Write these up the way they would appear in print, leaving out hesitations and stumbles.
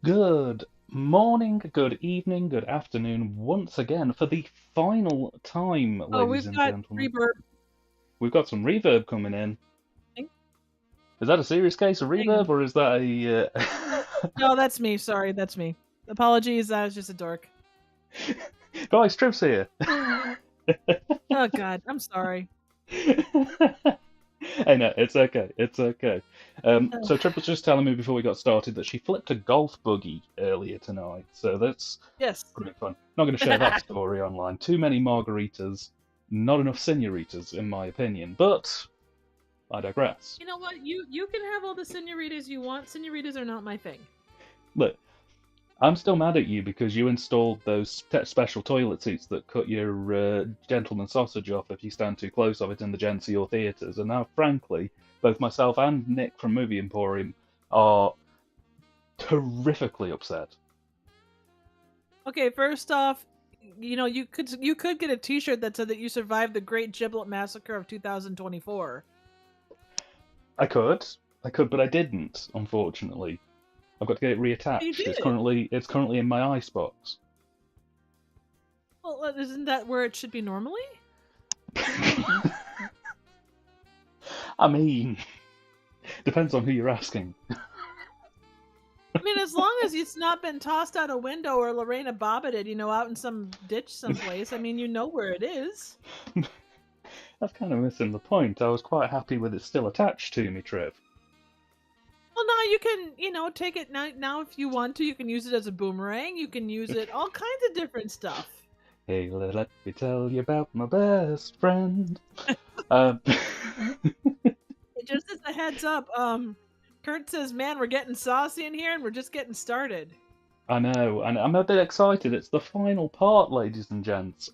Good morning, good evening, good afternoon, once again for the final time, Oh, ladies we've and got gentlemen. reverb. We've got some reverb coming in. Hang Is that a serious case of hang reverb, on. or is that Oh, a... no, that's me. Sorry, that's me. Apologies, I was just a dork. Guys, Triv's here. Oh God, I'm sorry. Hey, no, it's okay. It's okay. Ugh. So Triv was just telling me before we got started that she flipped a golf buggy earlier tonight. So that's Yes. great fun. Not going to share that story online. Too many margaritas, not enough senoritas, in my opinion. But I digress. You know what? You can have all the senoritas you want. Senoritas are not my thing. Look, I'm still mad at you because you installed those special toilet seats that cut your gentleman sausage off if you stand too close of it in the gents of your theatres. And now, frankly, both myself and Nick from Movie Emporium are terrifically upset. Okay, first off, you could get a T-shirt that said that you survived the Great Giblet Massacre of 2024. I could, but I didn't. Unfortunately, I've got to get it You reattached. It's did. currently in my icebox. Well, isn't that where it should be normally? I mean, depends on who you're asking. I mean, as long as it's not been tossed out a window or Lorena bobbited, out in some ditch someplace. I mean, you know where it is. That's kind of missing the point. I was quite happy with it still attached to me, Trev. Well, now you can, take it now if you want to. You can use it as a boomerang. You can use it all kinds of different stuff. Hey, let me tell you about my best friend. Um, Just as a heads up, Kurt says, "Man, we're getting saucy in here, and we're just getting started." I know, and I'm a bit excited. It's the final part, ladies and gents.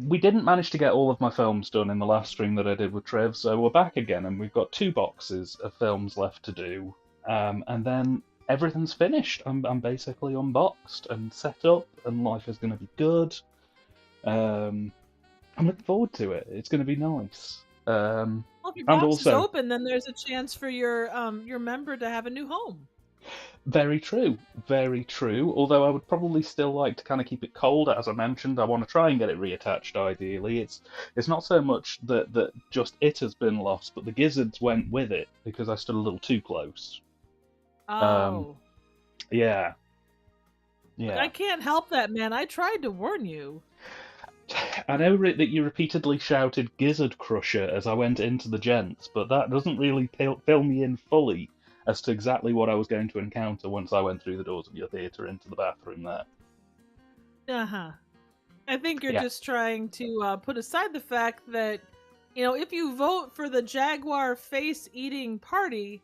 We didn't manage to get all of my films done in the last stream that I did with Trev, so we're back again, and we've got 2 boxes of films left to do, and then everything's finished. I'm basically unboxed and set up, and life is going to be good. I'm looking forward to it. It's going to be nice. Well, if your And box is also, open, then there's a chance for your member to have a new home. very true, very true. Although I would probably still like to kind of keep it cold, as I mentioned. I want to try and get it reattached. Ideally, it's not so much that just it has been lost, but the gizzards went with it because I stood a little too close. Um, Oh, yeah, look, yeah. I can't help that, man. I tried to warn you. I know that you repeatedly shouted "Gizzard Crusher" as I went into the gents, but that doesn't really fill me in fully as to exactly what I was going to encounter once I went through the doors of your theatre into the bathroom there. Uh-huh. I think you're Yeah. just trying to put aside the fact that, if you vote for the Jaguar face eating party,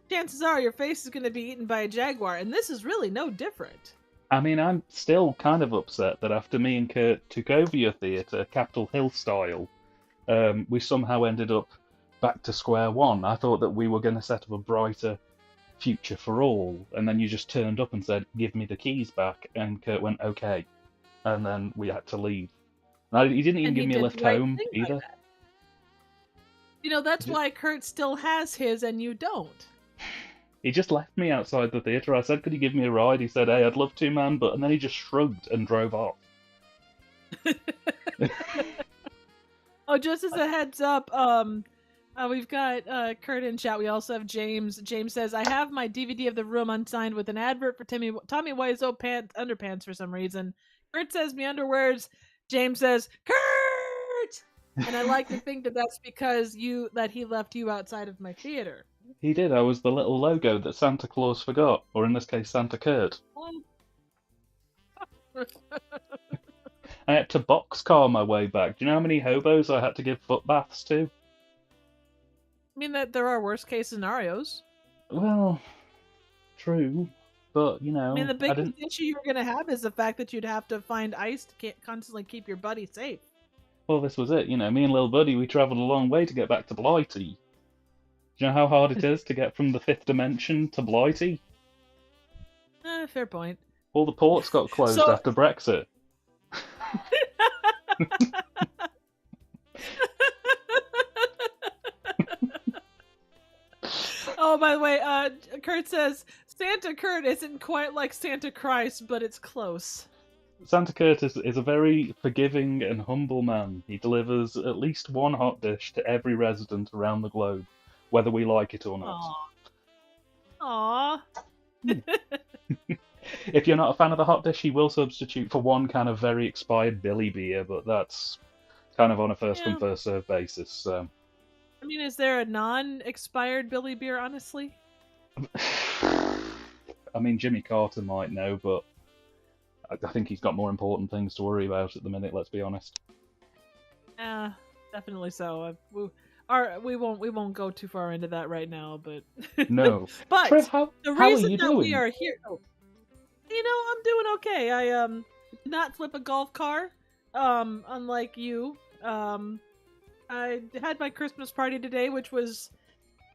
chances are your face is going to be eaten by a Jaguar, and this is really no different. I mean, I'm still kind of upset that after me and Kurt took over your theatre, Capitol Hill style, we somehow ended up back to square one. I thought that we were going to set up a brighter future for all, and then you just turned up and said, "Give me the keys back," and Kurt went, "Okay," and then we had to leave. And he didn't even And give he me a did lift the right home thing by either. that. That's why Kurt still has his and you don't. He just left me outside the theatre. I said, "Could you give me a ride?" He said, "Hey, I'd love to, man," and then he just shrugged and drove off. Oh, just as a heads up, we've got Kurt in chat. We also have James. James says, "I have my DVD of The Room unsigned with an advert for Tommy Wiseau underpants for some reason." Kurt says, "Me underwears." James says, "Kurt," and I like to think that that's because he left you outside of my theater. He did. I was the little logo that Santa Claus forgot, or in this case, Santa Kurt. I had to boxcar my way back. Do you know how many hobos I had to give foot baths to? I mean that there are worst case scenarios. Well, true, but I mean, the I biggest didn't. issue you're going to have is the fact that you'd have to find ice to constantly keep your buddy safe. Well, this was it. Me and little buddy, we travelled a long way to get back to Blighty. Do you know how hard it is to get from the fifth dimension to Blighty? Fair point. All the ports got closed So, after Brexit. Oh, by the way, Kurt says Santa Kurt isn't quite like Santa Christ, but it's close. Santa Curtis is a very forgiving and humble man. He delivers at least one hot dish to every resident around the globe, whether we like it or not. Aww. If you're not a fan of the hot dish, he will substitute for one can of very expired Billy beer, but that's kind of on a first come first serve basis. So. I mean, is there a non-expired Billy beer, honestly? I mean, Jimmy Carter might know, but I think he's got more important things to worry about at the minute. Let's be honest. Definitely so. We won't go too far into that right now, but no. But Trev, the how reason are you that doing? we are here, I'm doing okay. I did not flip a golf car, unlike you. I had my Christmas party today, which was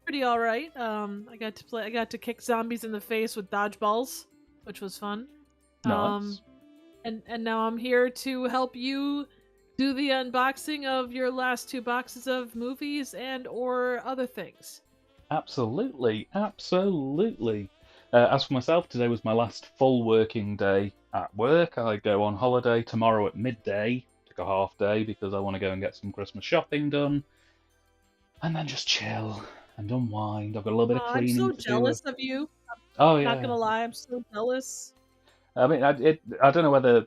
pretty all right. I got to kick zombies in the face with dodgeballs, which was fun. Nice. And now I'm here to help you do the unboxing of your last 2 boxes of movies and or other things. Absolutely. As for myself, today was my last full working day at work. I go on holiday tomorrow at midday. Took a half day because I want to go and get some Christmas shopping done. And then just chill and unwind. I've got a little bit of cleaning to do. I'm so jealous of you. Oh, yeah. Not gonna lie, I'm so jealous. I mean, I don't know whether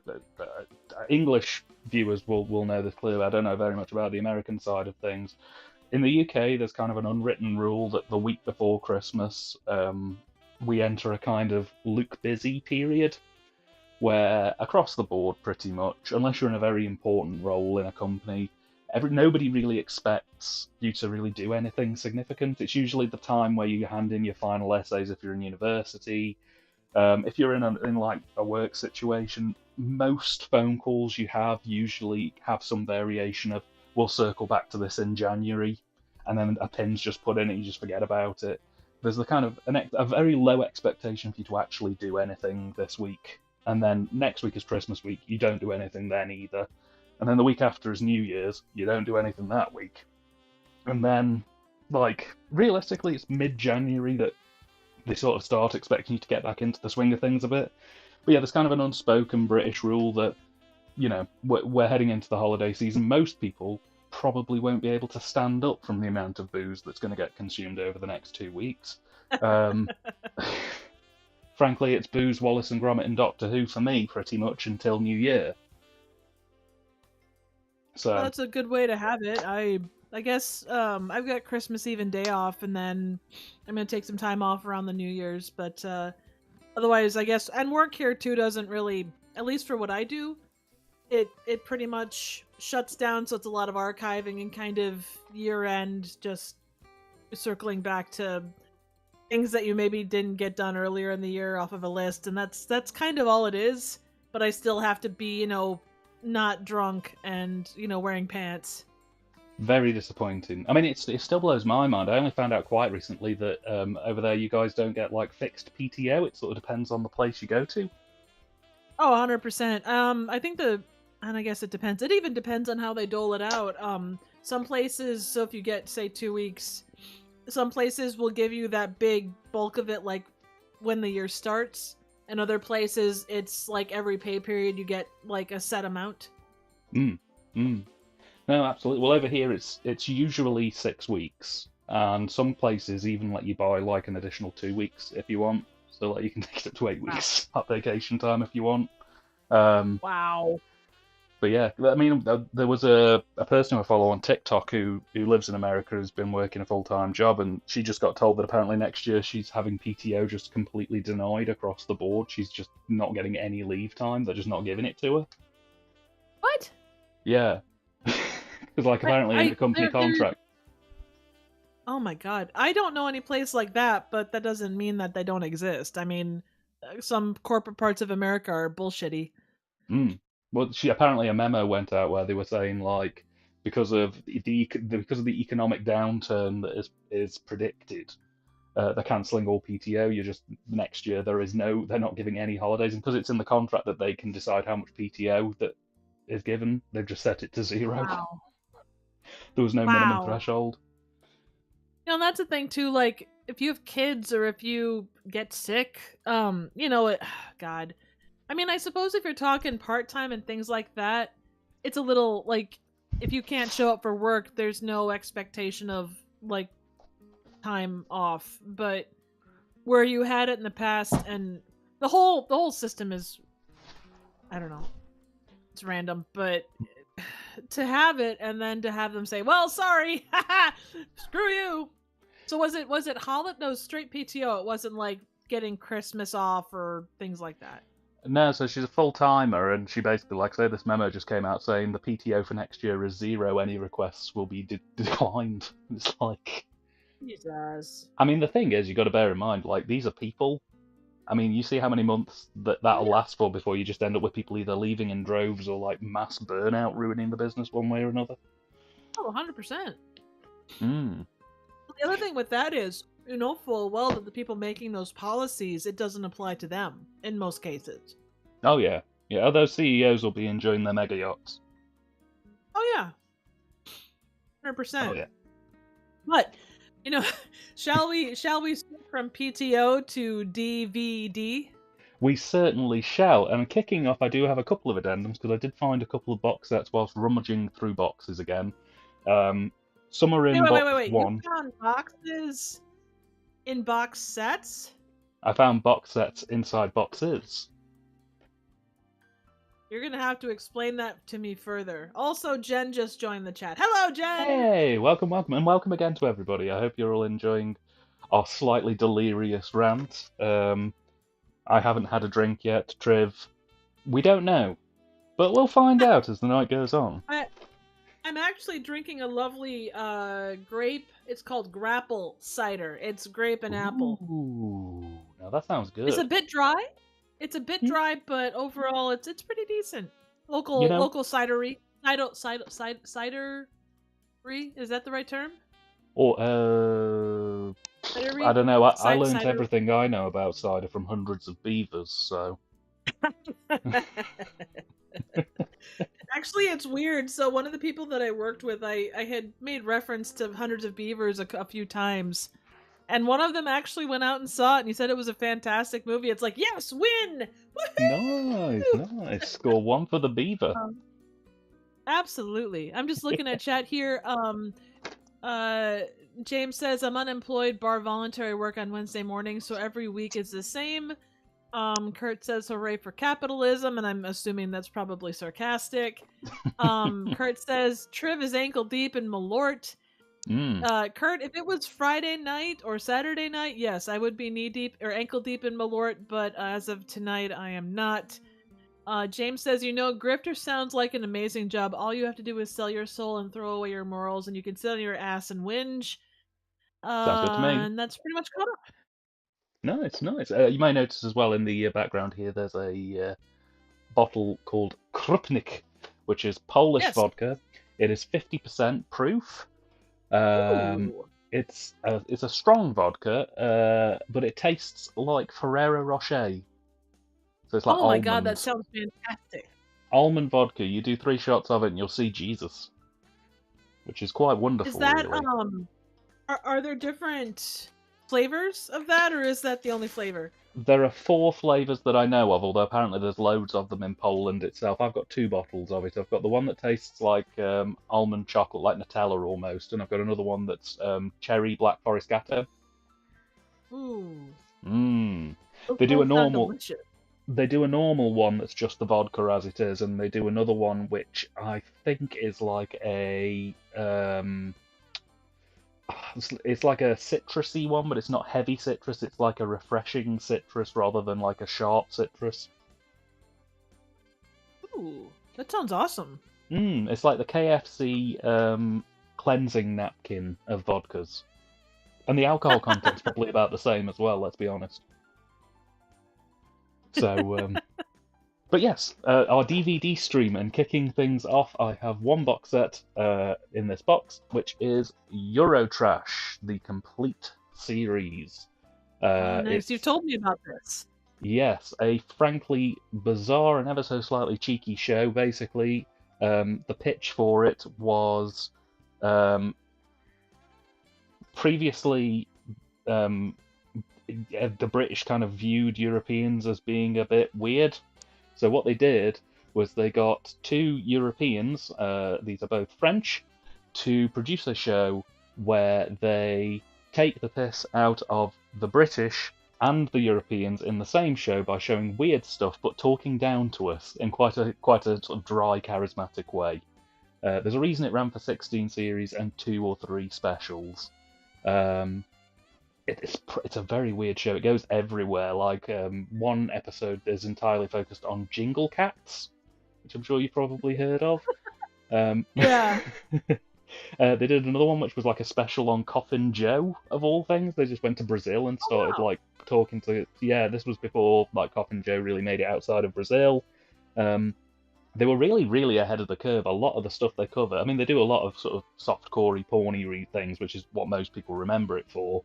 English viewers will know this clearly. I don't know very much about the American side of things. In the UK, there's kind of an unwritten rule that the week before Christmas, we enter a kind of look busy period, where across the board, pretty much, unless you're in a very important role in a company, nobody really expects you to really do anything significant. It's usually the time where you hand in your final essays if you're in university. If you're in like a work situation, most phone calls you have usually have some variation of "we'll circle back to this in January," and then a pin's just put in it, you just forget about it. There's the kind of a very low expectation for you to actually do anything this week, and then next week is Christmas week, you don't do anything then either, and then the week after is New Year's, you don't do anything that week, and then like realistically, it's mid-January that they sort of start expecting you to get back into the swing of things a bit. But yeah, there's kind of an unspoken British rule that, we're heading into the holiday season. Most people probably won't be able to stand up from the amount of booze that's going to get consumed over the next 2 weeks. Frankly, it's booze, Wallace and Gromit and Doctor Who for me, pretty much, until New Year. So well, that's a good way to have it. I guess I've got Christmas Eve and day off, and then I'm gonna take some time off around the New Year's. But otherwise, I guess, and work here too doesn't really, at least for what I do, it pretty much shuts down. So it's a lot of archiving and kind of year end, just circling back to things that you maybe didn't get done earlier in the year off of a list, and that's kind of all it is. But I still have to be, not drunk and wearing pants. very disappointing. I mean, it still blows my mind. I only found out quite recently that over there you guys don't get like fixed PTO. It sort of depends on the place you go to. Oh, 100%. I think and I guess it depends. It even depends on how they dole it out. Some places, so if you get, say, 2 weeks, some places will give you that big bulk of it, like, when the year starts. And other places, it's like every pay period you get, like, a set amount. No, absolutely. Well, over here it's usually 6 weeks, and some places even let you buy like an additional 2 weeks if you want, so like you can take it up to 8 weeks at vacation time if you want. Wow. But yeah, I mean, there was a person who I follow on TikTok who lives in America, who's been working a full-time job, and she just got told that apparently next year she's having PTO just completely denied across the board. She's just not getting any leave time. They're just not giving it to her. What? Yeah. Because like apparently in the company contract. Oh my god. I don't know any place like that, but that doesn't mean that they don't exist. I mean, some corporate parts of America are bullshitty. Well, apparently a memo went out where they were saying like because of the economic downturn that is predicted, they're cancelling all PTO. You're just next year they're not giving any holidays, and because it's in the contract that they can decide how much PTO that is given, they've just set it to 0. Wow. There was no minimum threshold. That's the thing too. Like if you have kids or if you get sick, God. I mean, I suppose if you're talking part-time and things like that, it's a little like if you can't show up for work, there's no expectation of like time off. But where you had it in the past and the whole system is, I don't know, it's random, but to have it and then to have them say, "Well, sorry, screw you." So was it holiday? No, straight PTO. It wasn't like getting Christmas off or things like that. No, so she's a full-timer, and she basically, like I say, this memo just came out saying the PTO for next year is 0. Any requests will be declined. It's like, Jesus. I mean, the thing is, you got to bear in mind, like, these are people. I mean, you see how many months that'll last for before you just end up with people either leaving in droves or like mass burnout, ruining the business one way or another. Oh, 100%. Mm. The other thing with that is, you know full well that the people making those policies, it doesn't apply to them in most cases. Oh yeah, yeah. Those CEOs will be enjoying their mega yachts. Oh yeah, Oh 100%. yeah. But shall we switch from PTO to DVD? We certainly shall. And kicking off, I do have a couple of addendums because I did find a couple of box sets whilst rummaging through boxes again. Some are in box one. You found boxes in box sets? I found box sets inside boxes. You're going to have to explain that to me further. Also, Jen just joined the chat. Hello, Jen! Hey, welcome, and welcome again to everybody. I hope you're all enjoying our slightly delirious rant. I haven't had a drink yet, Triv. We don't know, but we'll find out as the night goes on. I'm actually drinking a lovely grape. It's called Grapple cider. It's grape and apple. Ooh, now that sounds good. It's a bit dry. It's a bit dry, but overall, it's pretty decent. Local cidery. Cidery? Is that the right term? Or I don't know. I learned cider. everything I know about cider from hundreds of beavers. So. Actually, it's weird. So one of the people that I worked with, I had made reference to Hundreds of Beavers a few times. And one of them actually went out and saw it, and he said it was a fantastic movie. It's like, yes, win! Woo-hoo! Nice. Score 1 for the beaver. Absolutely. I'm just looking at chat here. James says, I'm unemployed, bar voluntary work on Wednesday morning, so every week is the same. Kurt says, hooray for capitalism, and I'm assuming that's probably sarcastic. Kurt says, Triv is ankle deep in Malort. Kurt, if it was Friday night or Saturday night, yes, I would be knee deep or ankle deep in Malort, but as of tonight, I am not. James says, grifter sounds like an amazing job. All you have to do is sell your soul and throw away your morals, and you can sit on your ass and whinge. Sounds good to me. And that's pretty much caught up. Nice. You may notice as well in the background here, there's a bottle called Krupnik, which is Polish vodka. It is 50% proof. It's a strong vodka, but it tastes like Ferrero Rocher. So it's like my god, that sounds fantastic. Almond vodka. You do 3 shots of it, and you'll see Jesus, which is quite wonderful. Is that really. Are there different flavors of that, or is that the only flavor? There are 4 flavors that I know of, although apparently there's loads of them in Poland itself. I've got 2 bottles of it. I've got the one that tastes like almond chocolate, like Nutella almost, and I've got another one that's cherry Black Forest Gatto. Ooh. They do a normal. They do a normal one that's just the vodka as it is, and they do another one which I think is like a it's like a citrusy one, but it's not heavy citrus. It's like a refreshing citrus rather than like a sharp citrus. Ooh, that sounds awesome. It's like the KFC cleansing napkin of vodkas. And the alcohol content's probably about the same as well, let's be honest. So, but yes, our DVD stream, and kicking things off, I have 1 box set in this box, which is Eurotrash, the complete series. Nice, you told me about this. Yes, a frankly bizarre and ever so slightly cheeky show. Basically, the pitch for it was previously um, the British kind of viewed Europeans as being a bit weird. So what they did was they got two Europeans, these are both French, to produce a show where they take the piss out of the British and the Europeans in the same show by showing weird stuff but talking down to us in quite a sort of dry, charismatic way. There's a reason it ran for 16 series and 2 or 3 specials. It's a very weird show. It goes everywhere. Like one episode is entirely focused on jingle cats, which I'm sure you've probably heard of. Yeah. They did another one which was like a special on Coffin Joe, of all things. They just went to Brazil and started like talking to. Yeah, this was before like Coffin Joe really made it outside of Brazil. They were really, really ahead of the curve. A lot of the stuff they cover. I mean, they do a lot of sort of soft-corey, porny things, which is what most people remember it for.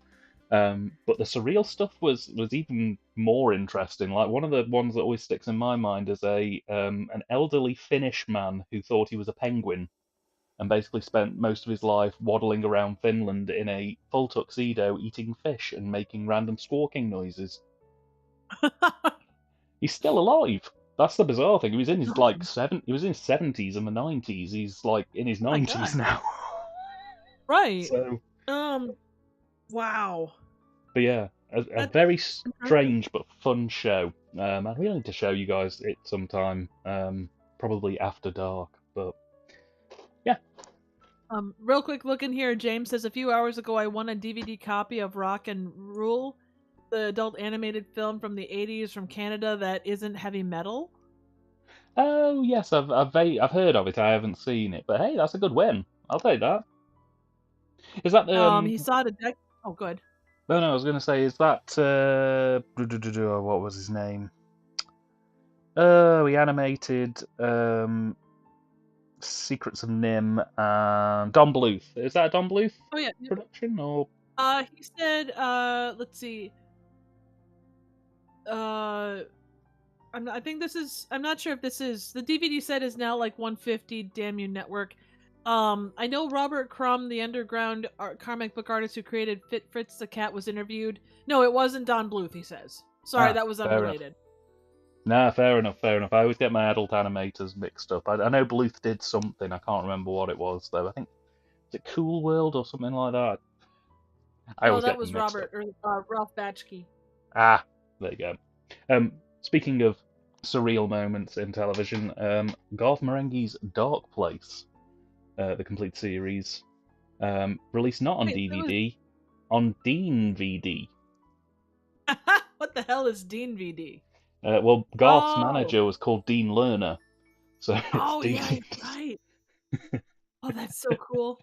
But the surreal stuff was even more interesting. Like one of the ones that always sticks in my mind is an elderly Finnish man who thought he was a penguin, and basically spent most of his life waddling around Finland in a full tuxedo, eating fish and making random squawking noises. He's still alive. That's the bizarre thing. He was in his he was in his 70s and the 90s. He's like in his 90s now. Right. So. Wow. But yeah, a very strange but fun show. I really need to show you guys it sometime, probably after dark. But yeah. Real quick look in here. James says a few hours ago I won a DVD copy of Rock and Rule, the adult animated film from the 80s from Canada that isn't heavy metal. Oh yes, I've heard of it. I haven't seen it, but hey, that's a good win. I'll take that. Is that the he saw the deck. Oh, good. No, I was going to say, is that what was his name? He animated Secrets of Nim and Don Bluth. Is that a Don Bluth production or? He said, let's see. I think this is. I'm not sure if this is the DVD set is now like 150. Damn you, network. I know Robert Crumb, the underground comic book artist who created Fritz the Cat, was interviewed. No, it wasn't Don Bluth, he says. Sorry, that was unrelated. Nah, fair enough. I always get my adult animators mixed up. I know Bluth did something. I can't remember what it was, though. I think, is it Cool World or something like that? That was Ralph Batchke. Ah, there you go. Speaking of surreal moments in television, Garth Marenghi's Dark Place, the complete series, released not on DVD, on Dean VD. What the hell is Dean VD? Well, Garth's manager was called Dean Lerner, so it's Dean. Yeah, right. Oh, that's so cool.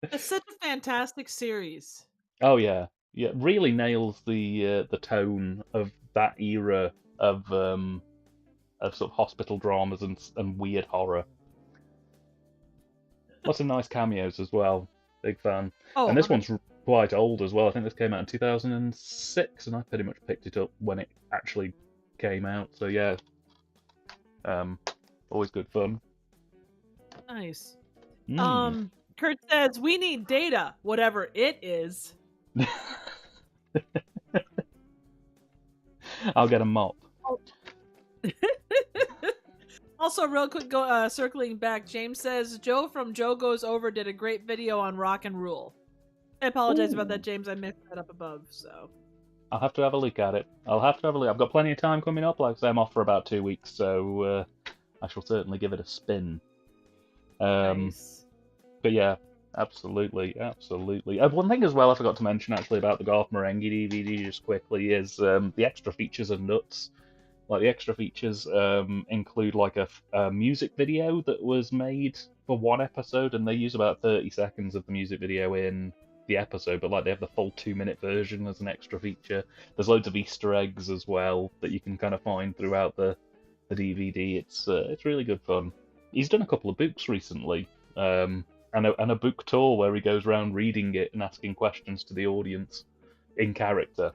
It's such a fantastic series. Oh yeah, really nails the tone of that era of sort of hospital dramas and weird horror. Lots of nice cameos as well. Big fan. Oh, and this one's quite old as well. I think this came out in 2006, and I pretty much picked it up when it actually came out. So yeah, always good fun. Nice. Kurt says we need data, whatever it is. I'll get a mop. Oh. Also, real quick, circling back, James says Joe from Joe Goes Over did a great video on Rock and Rule. I apologize about that, James. I messed that up above, so. I'll have to have a look at it. I've got plenty of time coming up. Like I say, I'm off for about 2 weeks, so I shall certainly give it a spin. Nice. But yeah, absolutely. One thing as well I forgot to mention actually about the Garth Marenghi DVD just quickly is the extra features are nuts. Like the extra features include like a music video that was made for one episode, and they use about 30 seconds of the music video in the episode, but like they have the full 2-minute version as an extra feature. There's loads of Easter eggs as well that you can kind of find throughout the DVD. It's really good fun. He's done a couple of books recently, and a book tour where he goes around reading it and asking questions to the audience in character.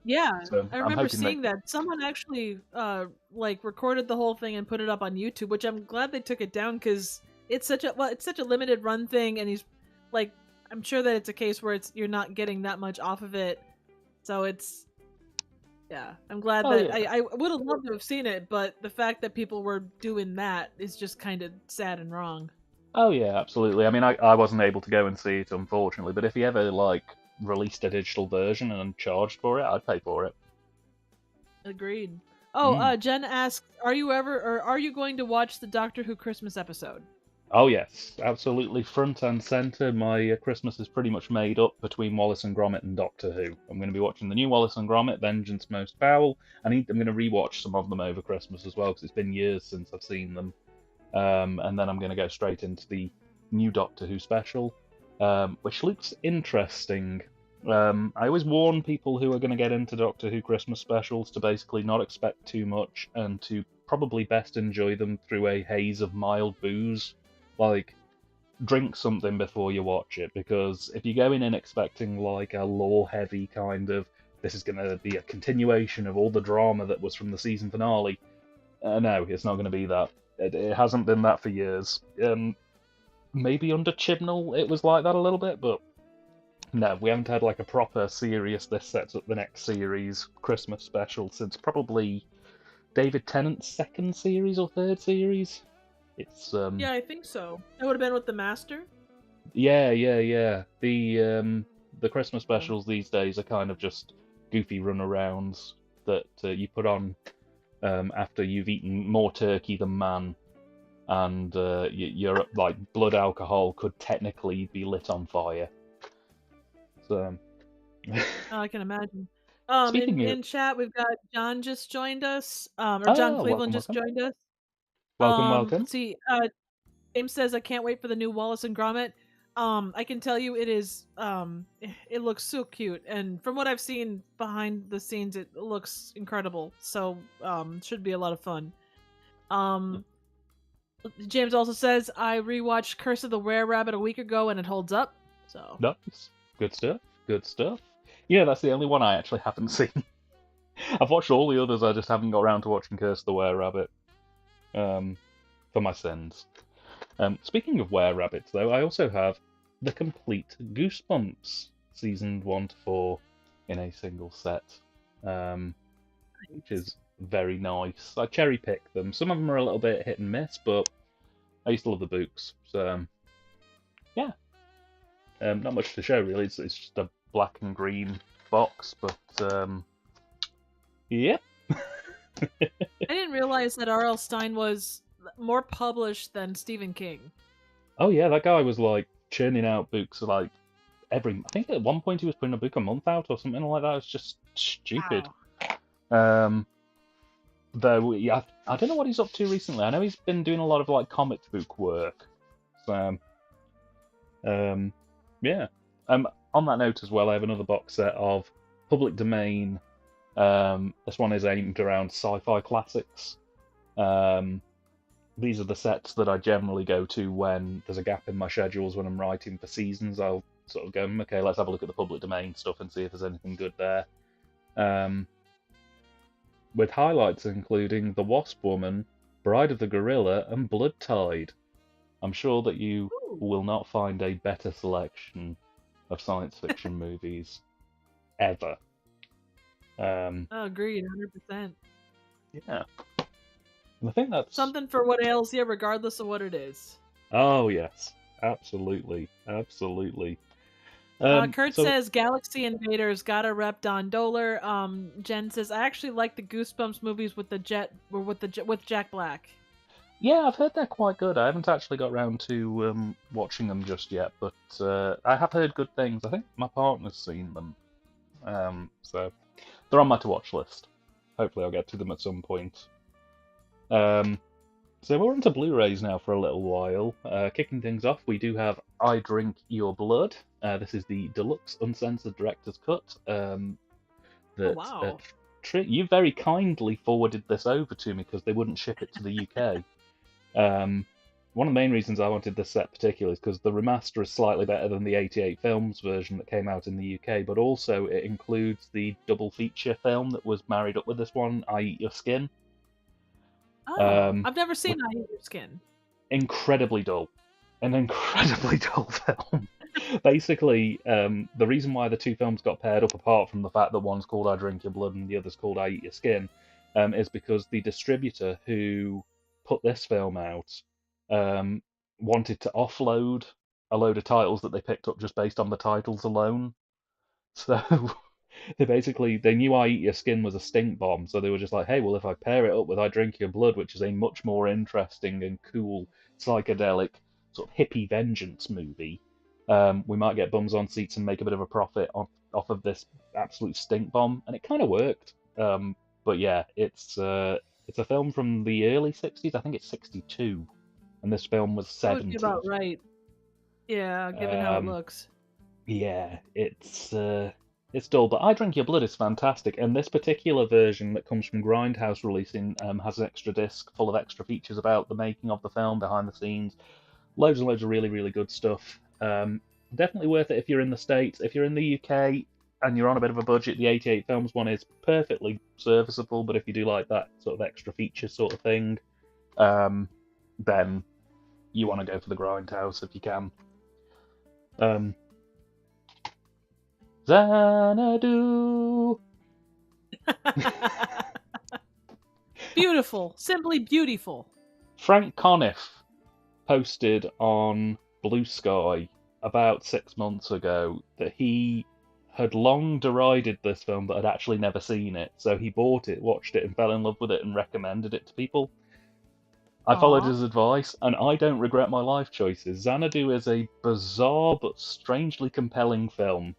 Yeah, so I remember seeing that. Someone actually recorded the whole thing and put it up on YouTube, which I'm glad they took it down because it's such a limited run thing, and he's like, I'm sure that it's a case where you're not getting that much off of it, so it's. Yeah, I'm glad Oh that yeah. I would have loved to have seen it, but the fact that people were doing that is just kind of sad and wrong. Oh yeah, absolutely. I mean, I wasn't able to go and see it, unfortunately, but if he ever like released a digital version and charged for it, I'd pay for it. Agreed. Oh, Mm. Jen asks, are you going to watch the Doctor Who Christmas episode? Oh yes, absolutely, front and center. My Christmas is pretty much made up between Wallace and Gromit and Doctor Who. I'm going to be watching the new Wallace and Gromit, Vengeance Most Foul. I'm going to rewatch some of them over Christmas as well because it's been years since I've seen them. And then I'm going to go straight into the new Doctor Who special, which looks interesting. I always warn people who are going to get into Doctor Who Christmas specials to basically not expect too much and to probably best enjoy them through a haze of mild booze. Like, drink something before you watch it, because if you go in expecting like a lore-heavy kind of, this is going to be a continuation of all the drama that was from the season finale, no, it's not going to be that. It hasn't been that for years. Maybe under Chibnall it was like that a little bit, but no, we haven't had like a proper serious this sets up the next series Christmas special since probably David Tennant's second series or third series. It's Yeah, I think so. That would have been with the Master. yeah. The Christmas specials these days are kind of just goofy runarounds that you put on after you've eaten more turkey than man, and your like blood alcohol could technically be lit on fire. So, I can imagine. speaking of, In chat we've got John just joined us, or John oh, Cleveland welcome, just welcome, joined us. welcome. Let's see. James says I can't wait for the new Wallace and Gromit. I can tell you it is. It looks so cute, and from what I've seen behind the scenes, it looks incredible. So, should be a lot of fun. James also says I rewatched Curse of the Were Rabbit a week ago, and it holds up. So Nice, good stuff, good stuff. Yeah, that's the only one I actually haven't seen. I've watched all the others, I just haven't got around to watching Curse of the Were Rabbit. For my sins. Speaking of Were Rabbits, though, I also have the complete Goosebumps season 1 to 4 in a single set, which is very nice. I cherry pick them. Some of them are a little bit hit and miss, but I used to love the books. So, yeah. Not much to show, really. It's just a black and green box, but yeah. I didn't realize that R.L. Stine was more published than Stephen King. Oh yeah, that guy was like churning out books like I think at one point he was putting a book a month out or something like that. It's just stupid. Wow. Though yeah, I don't know what he's up to recently. I know he's been doing a lot of like comic book work. So yeah. On that note as well, I have another box set of public domain. This one is aimed around sci-fi classics. These are the sets that I generally go to when there's a gap in my schedules when I'm writing for seasons. I'll sort of go, okay, let's have a look at the public domain stuff and see if there's anything good there. With highlights including The Wasp Woman, Bride of the Gorilla, and Blood Tide. I'm sure that you will not find a better selection of science fiction movies ever. Agreed, 100%. Yeah. And I think that's something for what ails you, regardless of what it is. Oh yes, absolutely, absolutely. Kurt says Galaxy Invaders gotta rep Don Doler. Jen says I actually like the Goosebumps movies with with Jack Black. Yeah, I've heard they're quite good. I haven't actually got around to watching them just yet, but I have heard good things. I think my partner's seen them, so they're on my to-watch list. Hopefully, I'll get to them at some point. So we're into Blu-rays now for a little while. Kicking things off, we do have I Drink Your Blood. This is the deluxe uncensored director's cut. Wow. You very kindly forwarded this over to me because they wouldn't ship it to the UK. One of the main reasons I wanted this set particularly is because the remaster is slightly better than the 88 films version that came out in the UK, but also it includes the double feature film that was married up with this one, I Eat Your Skin. Oh, I've never seen I Eat Your Skin. Incredibly dull. An incredibly dull film. Basically, the reason why the two films got paired up, apart from the fact that one's called I Drink Your Blood and the other's called I Eat Your Skin, is because the distributor who put this film out um, wanted to offload a load of titles that they picked up just based on the titles alone. So they knew I Eat Your Skin was a stink bomb, so they were just like, hey, well, if I pair it up with I Drink Your Blood, which is a much more interesting and cool psychedelic sort of hippie vengeance movie, we might get bums on seats and make a bit of a profit off of this absolute stink bomb, and it kind of worked. But yeah, it's a film from the early '60s. I think it's '62, and this film was That would be '70. about right. Yeah, given how it looks. Yeah, it's dull, but I Drink Your Blood is fantastic, and this particular version that comes from Grindhouse releasing has an extra disc full of extra features about the making of the film, behind the scenes, loads and loads of really, really good stuff. Definitely worth it if you're in the States. If you're in the UK and you're on a bit of a budget, the 88 Films one is perfectly serviceable, but if you do like that sort of extra feature sort of thing, then you want to go for the Grindhouse if you can. Xanadu. Beautiful, simply beautiful. Frank Conniff posted on Blue Sky about 6 months ago that he had long derided this film but had actually never seen it. So he bought it, watched it, and fell in love with it and recommended it to people. I followed his advice, and I don't regret my life choices. Xanadu is a bizarre but strangely compelling film.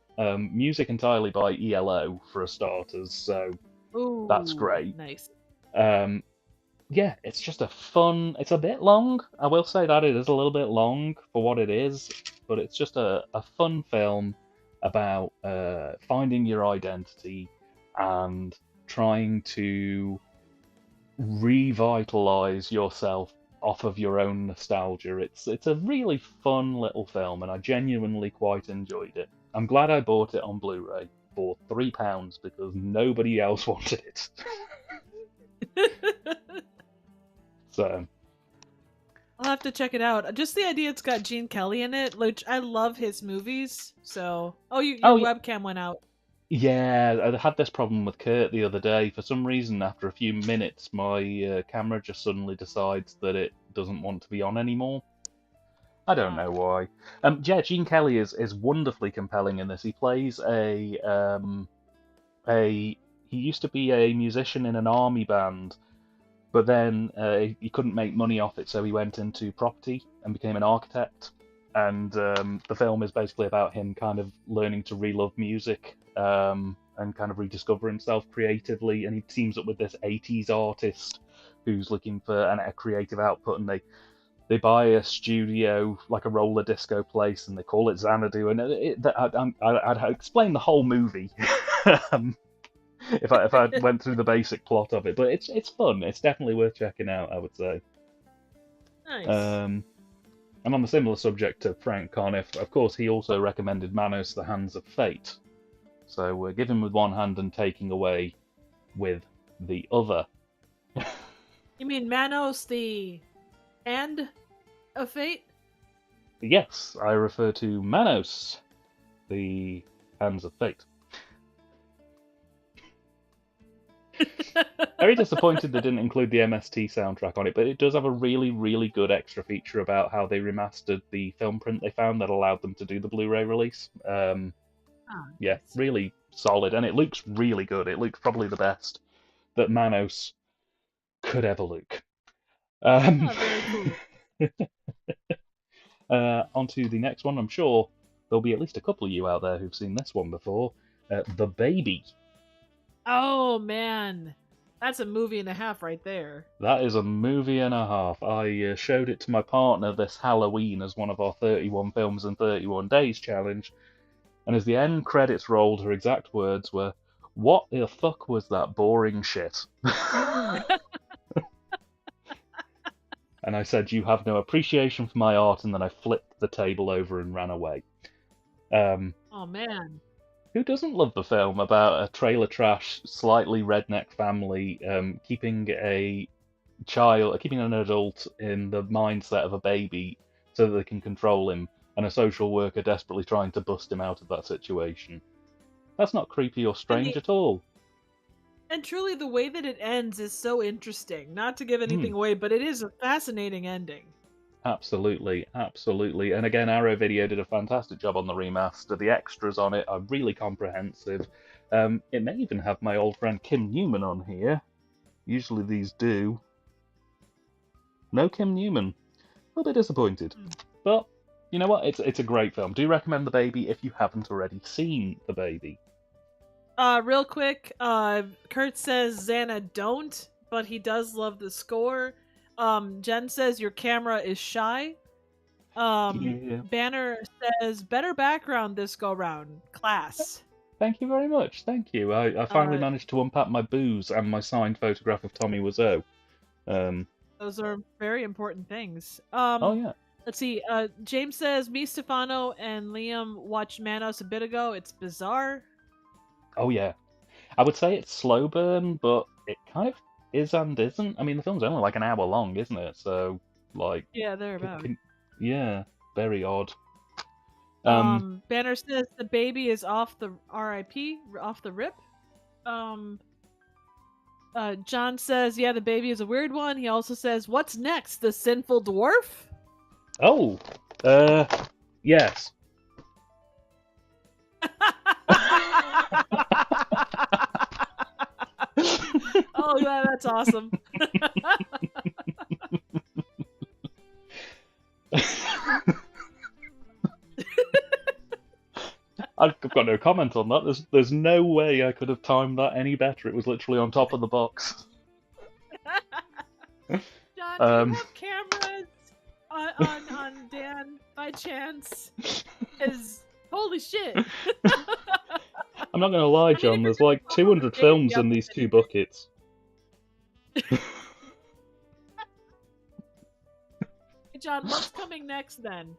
Music entirely by ELO, for a starters, so that's great. Nice. Yeah, it's just a fun... It's a bit long. I will say that it is a little bit long for what it is, but it's just a fun film about finding your identity and trying to revitalize yourself off of your own nostalgia. It's a really fun little film, and I genuinely quite enjoyed it. I'm glad I bought it on Blu-ray for £3 because nobody else wanted it. So I'll have to check it out. Just the idea it's got Gene Kelly in it, which I love his movies. So, your webcam went out. Yeah, I had this problem with Kurt the other day. For some reason, after a few minutes, my camera just suddenly decides that it doesn't want to be on anymore. I don't know why. Yeah, Gene Kelly is wonderfully compelling in this. He plays he used to be a musician in an army band, but then he couldn't make money off it, so he went into property and became an architect. And the film is basically about him kind of learning to re-love music and kind of rediscover himself creatively. And he teams up with this 80s artist who's looking for a creative output, and they buy a studio, like a roller disco place, and they call it Xanadu. And I'd explain the whole movie if I went through the basic plot of it. But it's fun. It's definitely worth checking out, I would say. Nice. And on the similar subject to Frank Conniff, of course, he also recommended Manos: The Hands of Fate. So we're giving with one hand and taking away with the other. You mean Manos, the Hand of Fate? Yes, I refer to Manos, the Hands of Fate. Very disappointed they didn't include the MST soundtrack on it, but it does have a really, really good extra feature about how they remastered the film print they found that allowed them to do the Blu-ray release. Yeah, really solid, and it looks really good. It looks probably the best that Manos could ever look. Very cool. On to the next one. I'm sure there'll be at least a couple of you out there who've seen this one before. The Baby. Oh, man. That's a movie and a half right there. That is a movie and a half. I showed it to my partner this Halloween as one of our 31 Films in 31 Days challenge. And as the end credits rolled, her exact words were, "What the fuck was that boring shit?" And I said, "You have no appreciation for my art," and then I flipped the table over and ran away. Oh, man. Who doesn't love the film about a trailer trash, slightly redneck family keeping an adult in the mindset of a baby so that they can control him, and a social worker desperately trying to bust him out of that situation. That's not creepy or strange at all. And truly, the way that it ends is so interesting. Not to give anything away, but it is a fascinating ending. Absolutely, absolutely. And again, Arrow Video did a fantastic job on the remaster. The extras on it are really comprehensive. It may even have my old friend Kim Newman on here. Usually these do. No Kim Newman. A little bit disappointed. But, you know what? It's a great film. Do recommend The Baby if you haven't already seen The Baby. Real quick, Kurt says Xana don't, but he does love the score. Jen says your camera is shy. Banner says better background this go round. Class. Thank you very much. Thank you. I finally managed to unpack my booze and my signed photograph of Tommy Wiseau. Those are very important things. Oh yeah. Let's see. James says me, Stefano, and Liam watched Manos a bit ago. It's bizarre. Oh yeah. I would say it's slow burn, but it kind of is and isn't. I mean, the film's only like an hour long, isn't it? So, like... Yeah, thereabout. Yeah, very odd. Banner says the baby is off the RIP, off the rip. John says, yeah, the baby is a weird one. He also says, what's next? The sinful dwarf? Oh, yes. Oh, yeah, that's awesome. I've got no comment on that. There's no way I could have timed that any better. It was literally on top of the box. John, do you have cameras on Dan by chance? Holy shit. I'm not going to lie, John. There's like 200 films in these two buckets. Hey, John, what's coming next then?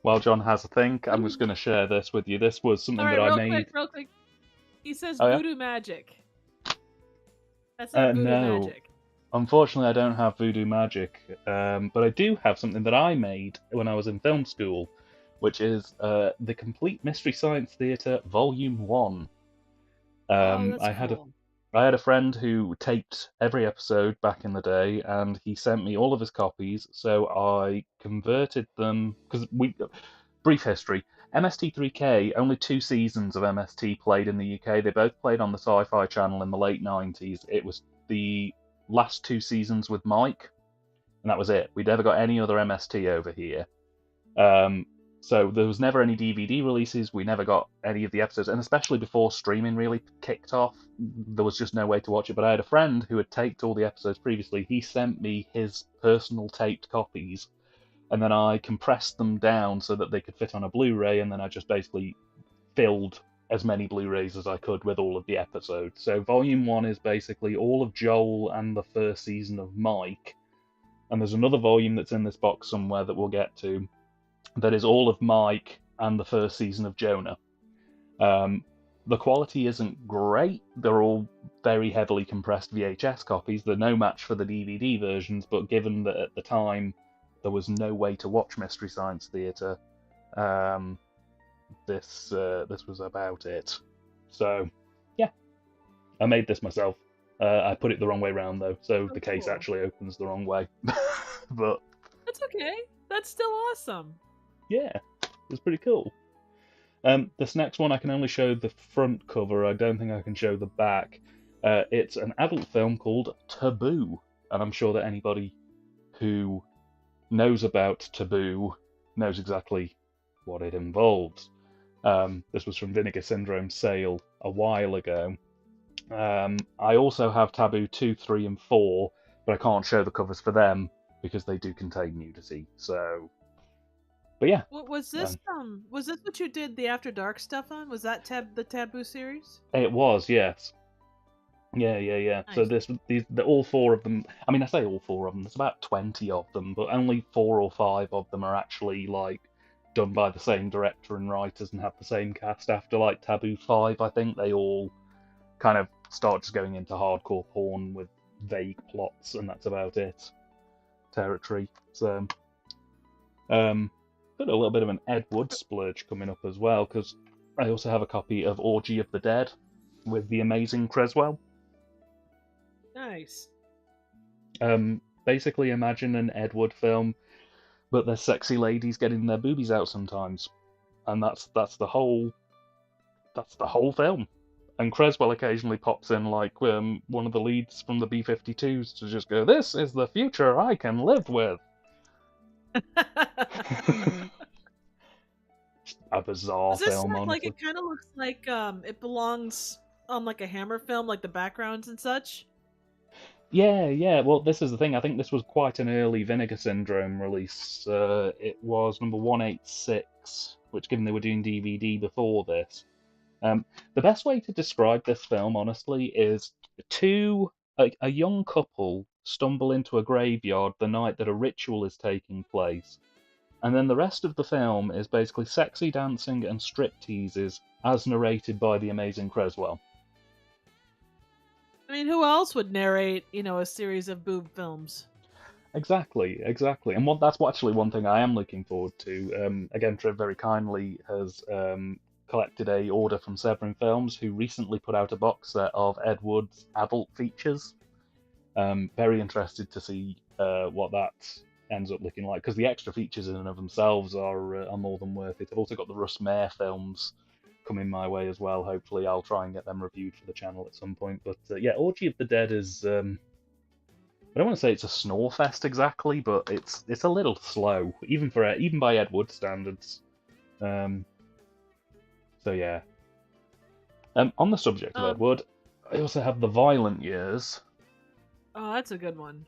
While John has a think, I'm just going to share this with you. This was something that I made. Real quick. He says voodoo magic. That's not voodoo magic. Unfortunately, I don't have voodoo magic, but I do have something that I made when I was in film school, which is the Complete Mystery Science Theatre Volume 1. I had a friend who taped every episode back in the day, and he sent me all of his copies, so I converted them, because brief history, MST3K, only 2 seasons of MST played in the UK. They both played on the Sci-Fi Channel in the late 90s. It was the last 2 seasons with Mike, and that was it. We'd never got any other MST over here. So there was never any DVD releases, we never got any of the episodes, and especially before streaming really kicked off, there was just no way to watch it. But I had a friend who had taped all the episodes previously. He sent me his personal taped copies, and then I compressed them down so that they could fit on a Blu-ray, and then I just basically filled as many Blu-rays as I could with all of the episodes. So Volume 1 is basically all of Joel and the first season of Mike, and there's another volume that's in this box somewhere that we'll get to, that is all of Mike and the first season of Jonah. The quality isn't great. They're all very heavily compressed VHS copies. They're no match for the DVD versions, but given that at the time there was no way to watch Mystery Science Theatre, this was about it. So, yeah. I made this myself. I put it the wrong way round, though, so the case actually opens the wrong way. But that's okay. That's still awesome. Yeah, it's pretty cool. This next one, I can only show the front cover. I don't think I can show the back. It's an adult film called Taboo, and I'm sure that anybody who knows about Taboo knows exactly what it involves. This was from Vinegar Syndrome sale a while ago. I also have Taboo 2, 3, and 4, but I can't show the covers for them because they do contain nudity. So, but yeah. Was this what you did the After Dark stuff on? Was that the Taboo series? It was, yes. Yeah. Nice. So all 4 of them. I mean, I say all 4 of them. There's about 20 of them, but only 4 or 5 of them are actually like done by the same director and writers and have the same cast. After like Taboo 5, I think they all kind of start just going into hardcore porn with vague plots, and that's about it. territory. So, got a little bit of an Ed Wood splurge coming up as well, because I also have a copy of Orgy of the Dead with the amazing Creswell. Nice. Basically, imagine an Ed Wood film, but there's sexy ladies getting their boobies out sometimes, and that's the whole film. And Creswell occasionally pops in like one of the leads from the B-52s to just go, "This is the future I can live with." A bizarre Does this film, look like honestly. it kind of looks like it belongs on like a Hammer film, like the backgrounds and such? Yeah. Well, this is the thing. I think this was quite an early Vinegar Syndrome release. It was number 186, which, given they were doing DVD before this, the best way to describe this film, honestly, is a young couple stumble into a graveyard the night that a ritual is taking place, and then the rest of the film is basically sexy dancing and strip teases, as narrated by the amazing Creswell. I mean, who else would narrate, a series of boob films? Exactly. And that's actually one thing I am looking forward to. Again, Trev very kindly has collected a order from Severin Films, who recently put out a box set of Ed Wood's adult features. Very interested to see what that ends up looking like, because the extra features in and of themselves are more than worth it. I've also got the Russ Mayer films coming my way as well. Hopefully, I'll try and get them reviewed for the channel at some point. But yeah, Orgy of the Dead is. I don't want to say it's a snore fest exactly, but it's a little slow, even by Ed Wood standards. So yeah. On the subject of Ed Wood, I also have The Violent Years. Oh, that's a good one.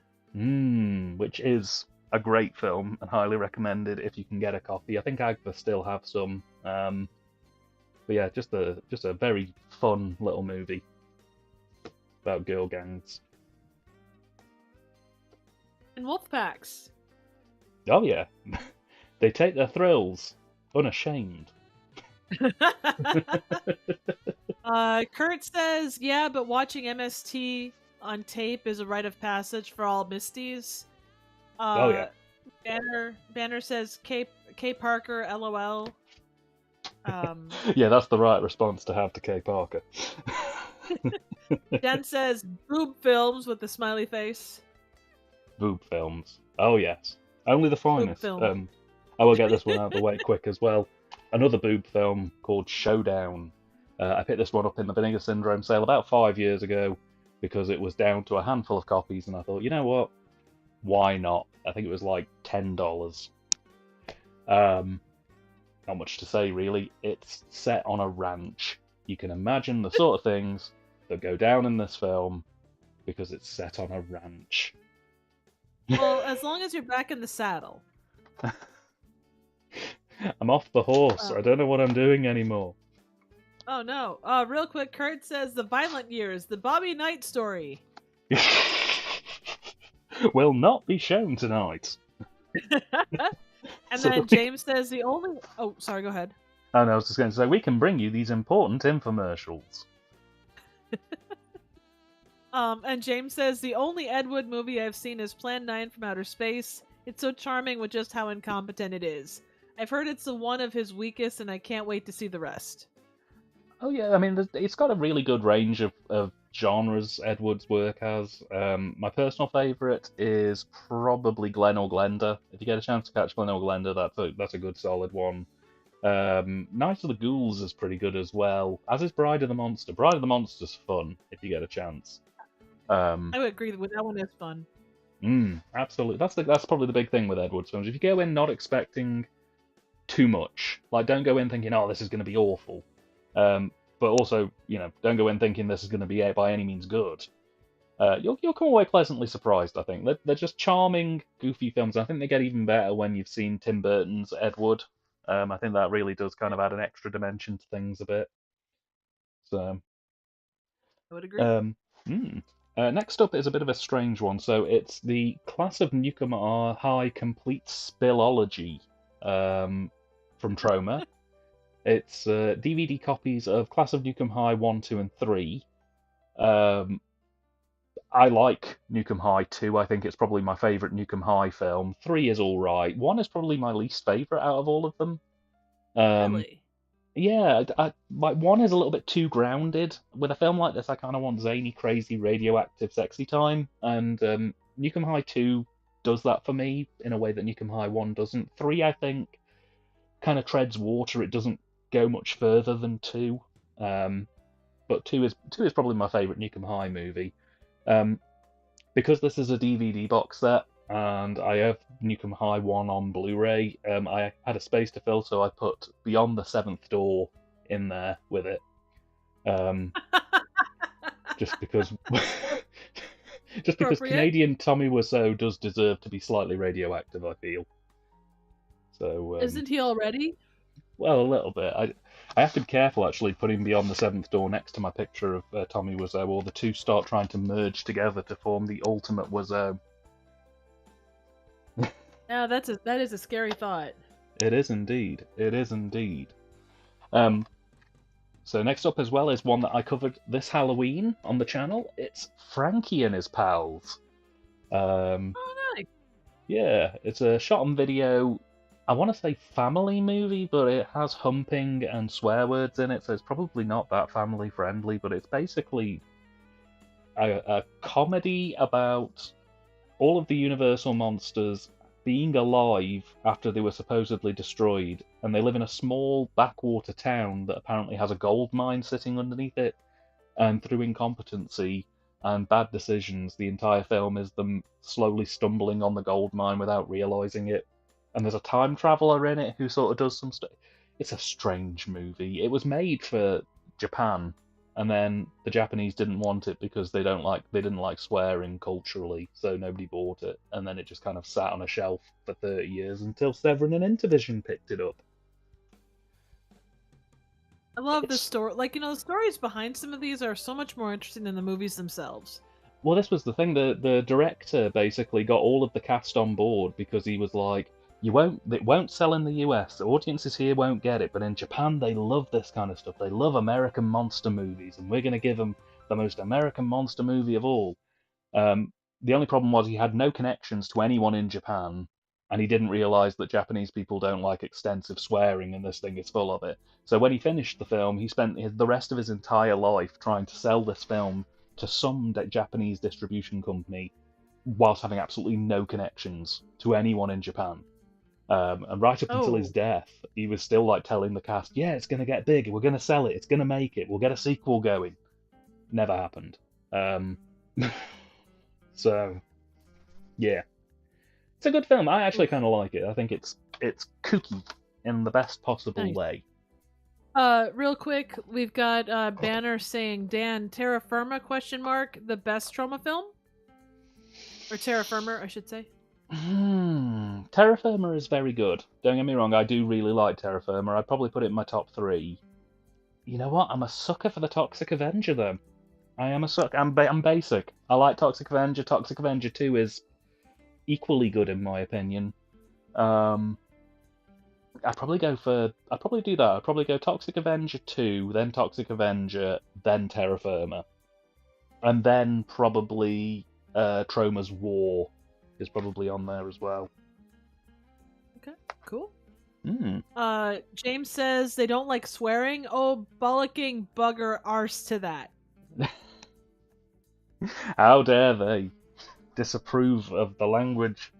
Which is a great film and highly recommended if you can get a copy. I think Agfa still have some. But yeah, just a very fun little movie about girl gangs. And wolf packs. Oh yeah, they take their thrills unashamed. Kurt says, yeah, but watching MST on tape is a rite of passage for all Misties. Oh yeah. Banner says K Parker, LOL. Yeah, that's the right response to have to K Parker. Jen says boob films with the smiley face. Boob films. Oh yes, only the finest. I will get this one out of the way quick as well. Another boob film called Showdown. I picked this one up in the Vinegar Syndrome sale about 5 years ago because it was down to a handful of copies, and I thought, you know what? Why not? I think it was like $10. Not much to say, really. It's set on a ranch. You can imagine the sort of things that go down in this film because it's set on a ranch. Well, as long as you're back in the saddle. I'm off the horse. I don't know what I'm doing anymore. Oh no. Real quick, Kurt says The Violent Years, the Bobby Knight story. Will not be shown tonight. And then James says the only... Oh, sorry, go ahead. Oh no, I was just going to say, we can bring you these important infomercials. And James says, the only Ed Wood movie I've seen is Plan 9 from Outer Space. It's so charming with just how incompetent it is. I've heard it's the one of his weakest, and I can't wait to see the rest. Oh yeah, I mean, it's got a really good range of genres Ed Wood's work has. My personal favourite is probably Glen or Glenda. If you get a chance to catch Glen or Glenda, that's a good solid one. Night of the Ghouls is pretty good as well, as is Bride of the Monster. Bride of the Monster's fun if you get a chance. I would agree with that one. Is fun. Absolutely. That's probably the big thing with Ed Wood's films. If you go in not expecting too much, like don't go in thinking, oh, this is going to be awful. But also, don't go in thinking this is going to be by any means good. You'll come away pleasantly surprised, I think. They're just charming, goofy films. I think they get even better when you've seen Tim Burton's Ed Wood. I think that really does kind of add an extra dimension to things a bit. So, I would agree. Next up is a bit of a strange one. So it's the Class of Newcomb High Complete Spillology from Troma. It's DVD copies of Class of Newcomb High 1, 2, and 3. I like Nukem High 2. I think it's probably my favourite Nukem High film. 3 is all right. 1 is probably my least favourite out of all of them. Um, Really? yeah, like 1 is a little bit too grounded. With a film like this, I kind of want zany, crazy, radioactive, sexy time, and Nukem High 2 does that for me in a way that Nukem High 1 doesn't. 3, I think, kind of treads water. It doesn't go much further than 2. But 2 is probably my favourite Nukem High movie. Um, because this is a DVD box set and I have Nukem High 1 on Blu-ray, I had a space to fill, so I put Beyond the Seventh Door in there with it. Um, just because just because Appropriate. Canadian Tommy Wiseau does deserve to be slightly radioactive, I feel. So Isn't he already? well, a little bit. I have to be careful actually putting Beyond the Seventh Door next to my picture of Tommy Wiseau, or the two start trying to merge together to form the ultimate Wiseau. Yeah, that is a scary thought. It is indeed. It is indeed. Um, so next up as well is one that I covered this Halloween on the channel. It's Frankie and His Pals. Oh, nice. Yeah, it's a shot on video. I want to say family movie, but it has humping and swear words in it, so it's probably not that family friendly. But it's basically a comedy about all of the Universal monsters being alive after they were supposedly destroyed, and they live in a small backwater town that apparently has a gold mine sitting underneath it. And through incompetency and bad decisions, the entire film is them slowly stumbling on the gold mine without realizing it. And there's a time traveler in it who sort of does some stuff. It's a strange movie. It was made for Japan, and then the Japanese didn't want it because they didn't like swearing culturally, so nobody bought it. And then it just kind of sat on a shelf for 30 years until Severin and Intervision picked it up. I love the story. Like, the stories behind some of these are so much more interesting than the movies themselves. Well, this was the thing. The director basically got all of the cast on board because he was like, it won't sell in the US. The audiences here won't get it, but in Japan they love this kind of stuff. They love American monster movies, and we're going to give them the most American monster movie of all. The only problem was he had no connections to anyone in Japan, and he didn't realize that Japanese people don't like extensive swearing, and this thing is full of it. So when he finished the film, he spent the rest of his entire life trying to sell this film to some Japanese distribution company, whilst having absolutely no connections to anyone in Japan. And right up until his death, he was still like telling the cast, "Yeah, it's going to get big. We're going to sell it. It's going to make it. We'll get a sequel going." Never happened. So, yeah, it's a good film. I actually kind of like it. I think it's kooky in the best possible way. Real quick, we've got Banner saying, "Dan, Terra Firma ? The best trauma film, or Terra Firma, I should say." Terra Firma is very good. Don't get me wrong, I do really like Terra Firma. I'd probably put it in my top 3. You know what? I'm a sucker for the Toxic Avenger, though. I am a sucker. I'm basic. I like Toxic Avenger. Toxic Avenger 2 is equally good, in my opinion. I'd probably do that. I'd probably go Toxic Avenger 2, then Toxic Avenger, then Terra Firma. And then probably Troma's War is probably on there as well. Okay, cool. Mm. James says they don't like swearing. Oh, bollocking bugger arse to that. How dare they disapprove of the language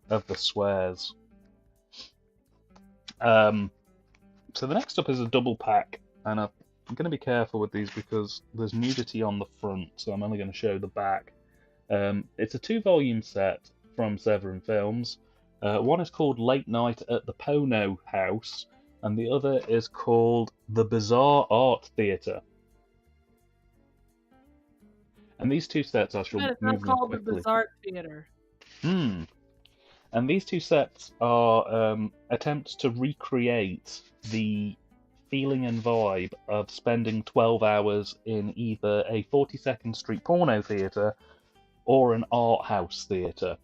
of the swears. So the next up is a double pack, and I'm going to be careful with these because there's nudity on the front, so I'm only going to show the back. It's a 2-volume set from Severin Films. One is called Late Night at the Pono House, and the other is called The Bizarre Art Theatre. And these two sets I shall It's move not called quickly. The Bizarre Theatre. And these two sets are attempts to recreate the feeling and vibe of spending 12 hours in either a 42nd Street porno theatre or an art house theatre.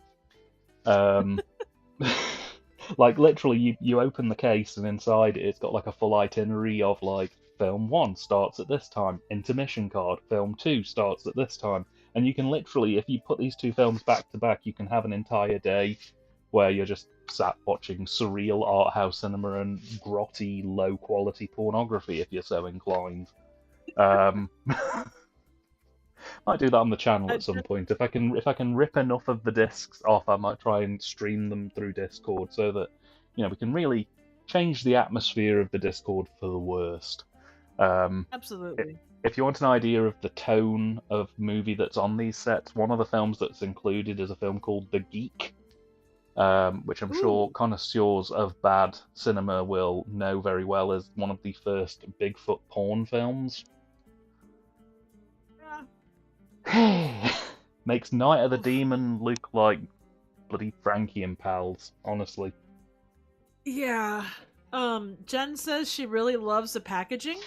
Like literally, you open the case and inside it's got like a full itinerary of like film 1 starts at this time, intermission card, film 2 starts at this time, And you can literally, if you put these two films back to back, you can have an entire day where you're just sat watching surreal art house cinema and grotty, low quality pornography if you're so inclined. Um, might do that on the channel at some point. If I can rip enough of the discs off, I might try and stream them through Discord so that we can really change the atmosphere of the Discord for the worst. Absolutely. If you want an idea of the tone of movie that's on these sets, one of the films that's included is a film called The Geek, which I'm sure connoisseurs of bad cinema will know very well as one of the first Bigfoot porn films. Yeah. Makes Night of the Demon look like bloody Frankie and pals, honestly. Yeah. Jen says she really loves the packaging.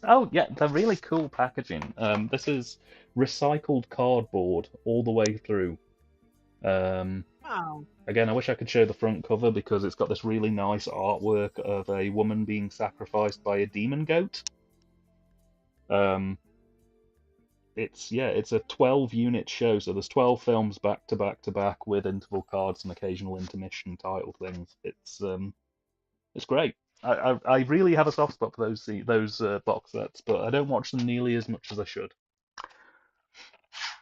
Oh, yeah, they're really cool packaging. This is recycled cardboard all the way through. Wow. Again, I wish I could show the front cover because it's got this really nice artwork of a woman being sacrificed by a demon goat. It's a 12-unit show, so there's 12 films back to back to back with interval cards and occasional intermission title things. It's great. I really have a soft spot for those box sets, but I don't watch them nearly as much as I should.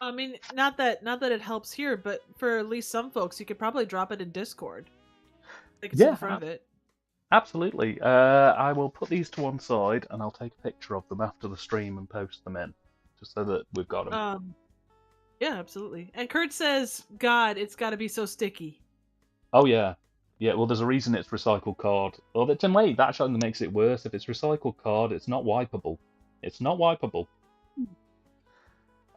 I mean, not that it helps here, but for at least some folks, you could probably drop it in Discord. They can sit in front of it. Absolutely. I will put these to one side, and I'll take a picture of them after the stream and post them in, just so that we've got them. Yeah, absolutely. And Kurt says, "God, it's got to be so sticky." Oh yeah. Yeah, well, there's a reason it's recycled card. Well, in a way, that actually makes it worse. If it's recycled card, it's not wipeable. It's not wipeable.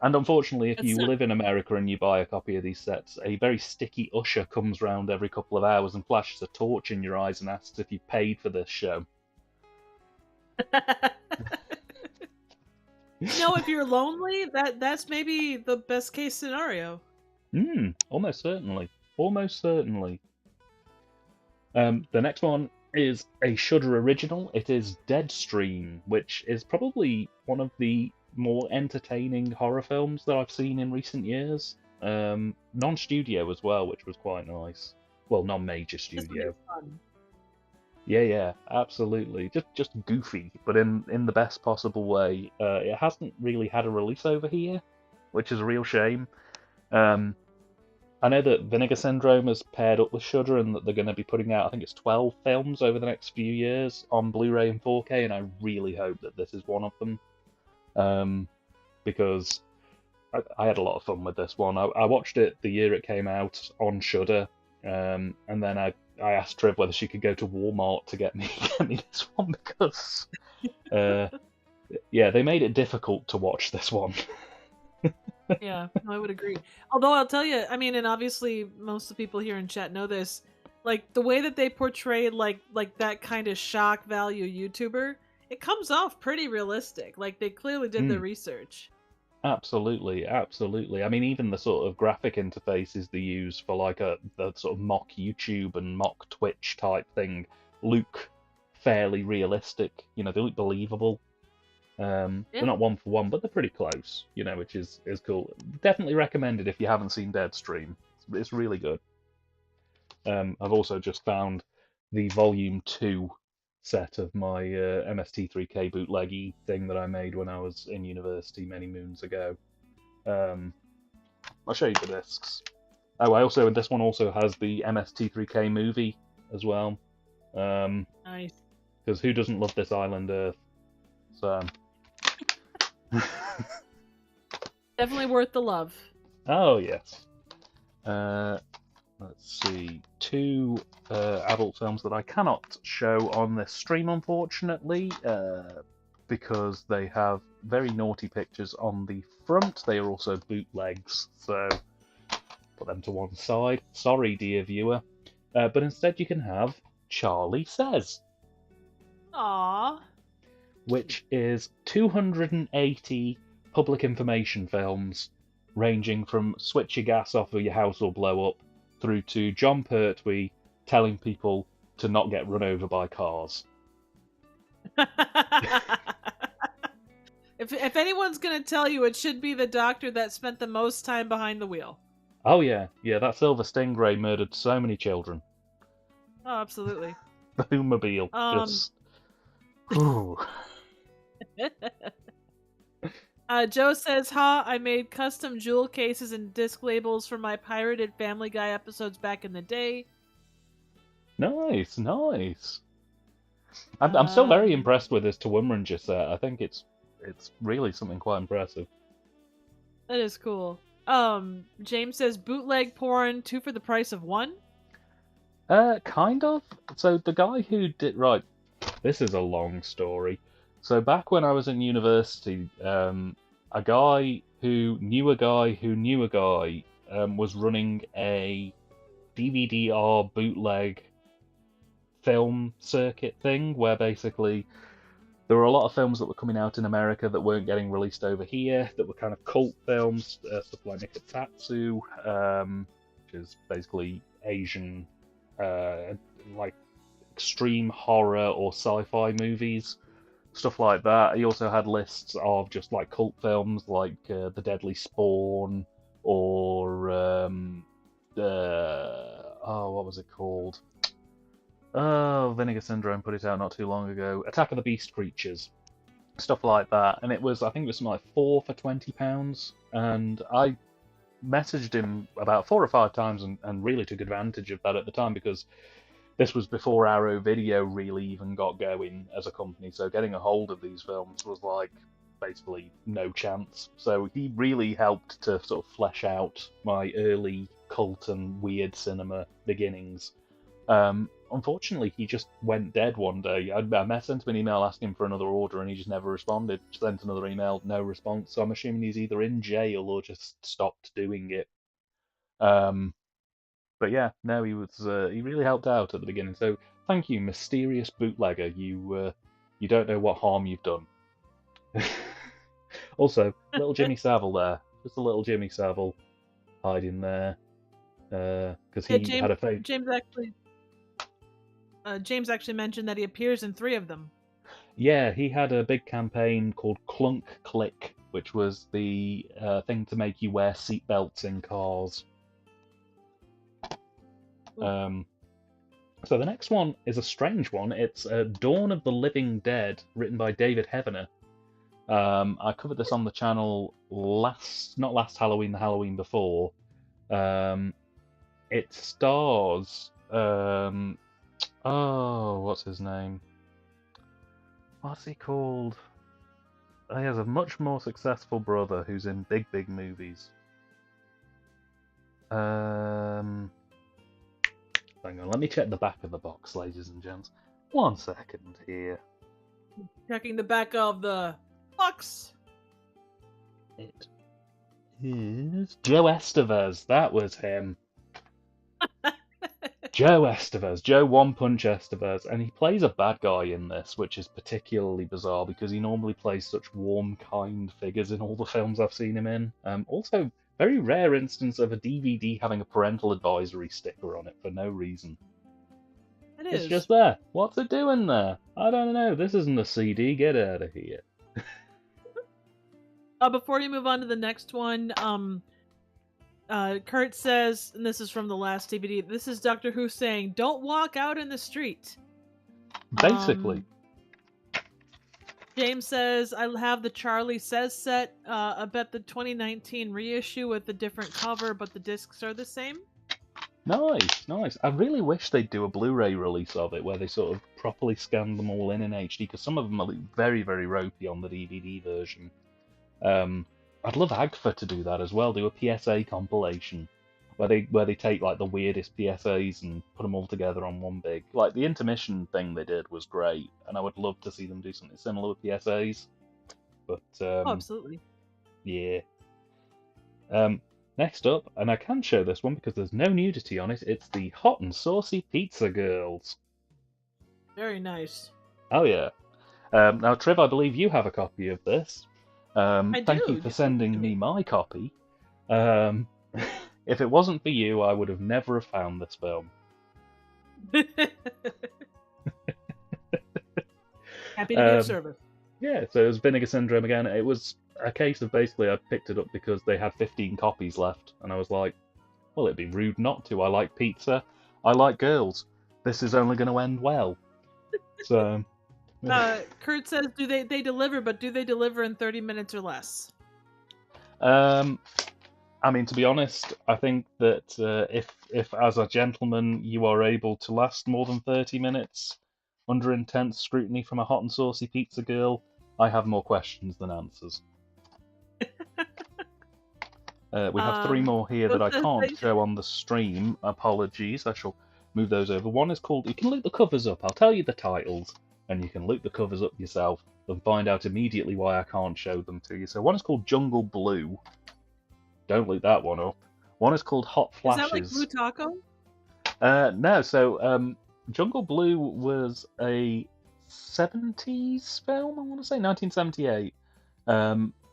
And unfortunately, if you live in America and you buy a copy of these sets, a very sticky usher comes round every couple of hours and flashes a torch in your eyes and asks if you paid for this show. If you're lonely, that's maybe the best case scenario. Almost certainly. Almost certainly. The next one is a Shudder original. It is Deadstream, which is probably one of the more entertaining horror films that I've seen in recent years. Non-studio as well, which was quite nice. Well, non-major studio. Yeah, absolutely. Just goofy, but in the best possible way. It hasn't really had a release over here, which is a real shame. I know that Vinegar Syndrome has paired up with Shudder and that they're going to be putting out, I think it's 12 films over the next few years on Blu-ray and 4K, and I really hope that this is one of them. Because I had a lot of fun with this one. I watched it the year it came out on Shudder, and then I asked Triv whether she could go to Walmart to get me this one because, they made it difficult to watch this one. Yeah, I would agree. Although I'll tell you, I mean, and obviously most of the people here in chat know this, like the way that they portray like that kind of shock value YouTuber, it comes off pretty realistic. Like they clearly did their research. Absolutely. I mean, even the sort of graphic interfaces they use for like the sort of mock YouTube and mock Twitch type thing look fairly realistic. They look believable. They're not one for one, but they're pretty close, which is cool. Definitely recommended if you haven't seen Deadstream. It's really good. I've also just found the Volume 2 set of my MST3K bootleggy thing that I made when I was in university many moons ago. I'll show you the discs. Oh, this one also has the MST3K movie as well. Nice. Because who doesn't love This Island Earth? So... Definitely worth the love. Oh, yes. Let's see. 2 adult films that I cannot show on this stream, unfortunately, because they have very naughty pictures on the front. They are also bootlegs, so put them to one side. Sorry, dear viewer. But instead you can have Charlie Says. Aww. Which is 280 public information films, ranging from switch your gas off or your house will blow up, through to John Pertwee telling people to not get run over by cars. If If anyone's gonna tell you, it should be the doctor that spent the most time behind the wheel. Oh yeah, that silver stingray murdered so many children. Oh, absolutely. The Hoomobile, just. Whew. Joe says, "Ha! I made custom jewel cases and disc labels for my pirated Family Guy episodes back in the day." Nice. I'm still very impressed with this Tawumrinja set. I think it's really something quite impressive. That is cool. James says, "Bootleg porn, 2 for the price of 1." Kind of. So the guy who did this is a long story. So back when I was in university, a guy who knew a guy who knew a guy was running a DVD-R bootleg film circuit thing where basically there were a lot of films that were coming out in America that weren't getting released over here, that were kind of cult films, stuff like Nikatatsu, which is basically Asian, like extreme horror or sci-fi movies, stuff like that. He also had lists of just like cult films like The Deadly Spawn or what was it called? Oh, Vinegar Syndrome put it out not too long ago. Attack of the Beast Creatures, stuff like that. And I think it was something like 4 for £20. And I messaged him about 4 or 5 times and really took advantage of that at the time because this was before Arrow Video really even got going as a company. So getting a hold of these films was like basically no chance. So he really helped to sort of flesh out my early cult and weird cinema beginnings. Unfortunately, he just went dead one day. I sent him an email asking for another order, and he just never responded. Sent another email, no response. So I'm assuming he's either in jail or just stopped doing it. But yeah, no, he was. He really helped out at the beginning. So thank you, mysterious bootlegger. You don't know what harm you've done. Also, little Jimmy Savile there, just a little Jimmy Savile hiding there, because he had a fake. James actually mentioned that he appears in 3 of them. Yeah, he had a big campaign called Clunk Click, which was the thing to make you wear seatbelts in cars. So the next one is a strange one. It's Dawn of the Living Dead, written by David Heavener. I covered this on the channel not last Halloween, the Halloween before. It stars... what's his name? What's he called? He has a much more successful brother who's in big movies. Hang on, let me check the back of the box, ladies and gents. 1 second here. Checking the back of the box. It is Joe Estevez. That was him. Joe Estevez, Joe One Punch Estevez, and he plays a bad guy in this, which is particularly bizarre because he normally plays such warm, kind figures in all the films I've seen him in. Also, very rare instance of a DVD having a parental advisory sticker on it for no reason. It's just there. What's it doing there? I don't know. This isn't a CD. Get out of here. Before you move on to the next one, Kurt says, and this is from the last DVD, this is Doctor Who saying, "Don't walk out in the street." Basically. James says, "I have the Charlie Says set. I bet the 2019 reissue with the different cover, but the discs are the same." Nice. I really wish they'd do a Blu-ray release of it where they sort of properly scan them all in HD, because some of them are very, very ropey on the DVD version. I'd love Agfa to do that as well. Do a PSA compilation where they take like the weirdest PSAs and put them all together on one big. Like the intermission thing they did was great, and I would love to see them do something similar with PSAs. But absolutely. Yeah. Next up, and I can show this one because there's no nudity on it. It's the Hot and Saucy Pizza Girls. Very nice. Oh yeah. Now, Triv, I believe you have a copy of this. Thank you for sending me my copy. If it wasn't for you, I would have never have found this film. Happy to be of service. Yeah, so it was Vinegar Syndrome again. It was a case of basically I picked it up because they had 15 copies left, and I was like, well, it'd be rude not to. I like pizza. I like girls. This is only going to end well. So, Kurt says, "Do they deliver? But do they deliver in 30 minutes or less?" I mean, to be honest, I think that if as a gentleman you are able to last more than 30 minutes under intense scrutiny from a hot and saucy pizza girl, I have more questions than answers. We have three more here that I can't show on the stream. Apologies, I shall move those over. One is called, you can look the covers up, I'll tell you the titles, and you can look the covers up yourself and find out immediately why I can't show them to you. So one is called Jungle Blue. Don't look that one up. One is called Hot Flashes. Is that like Blue Taco? No, so Jungle Blue was a 70s film, I want to say, 1978.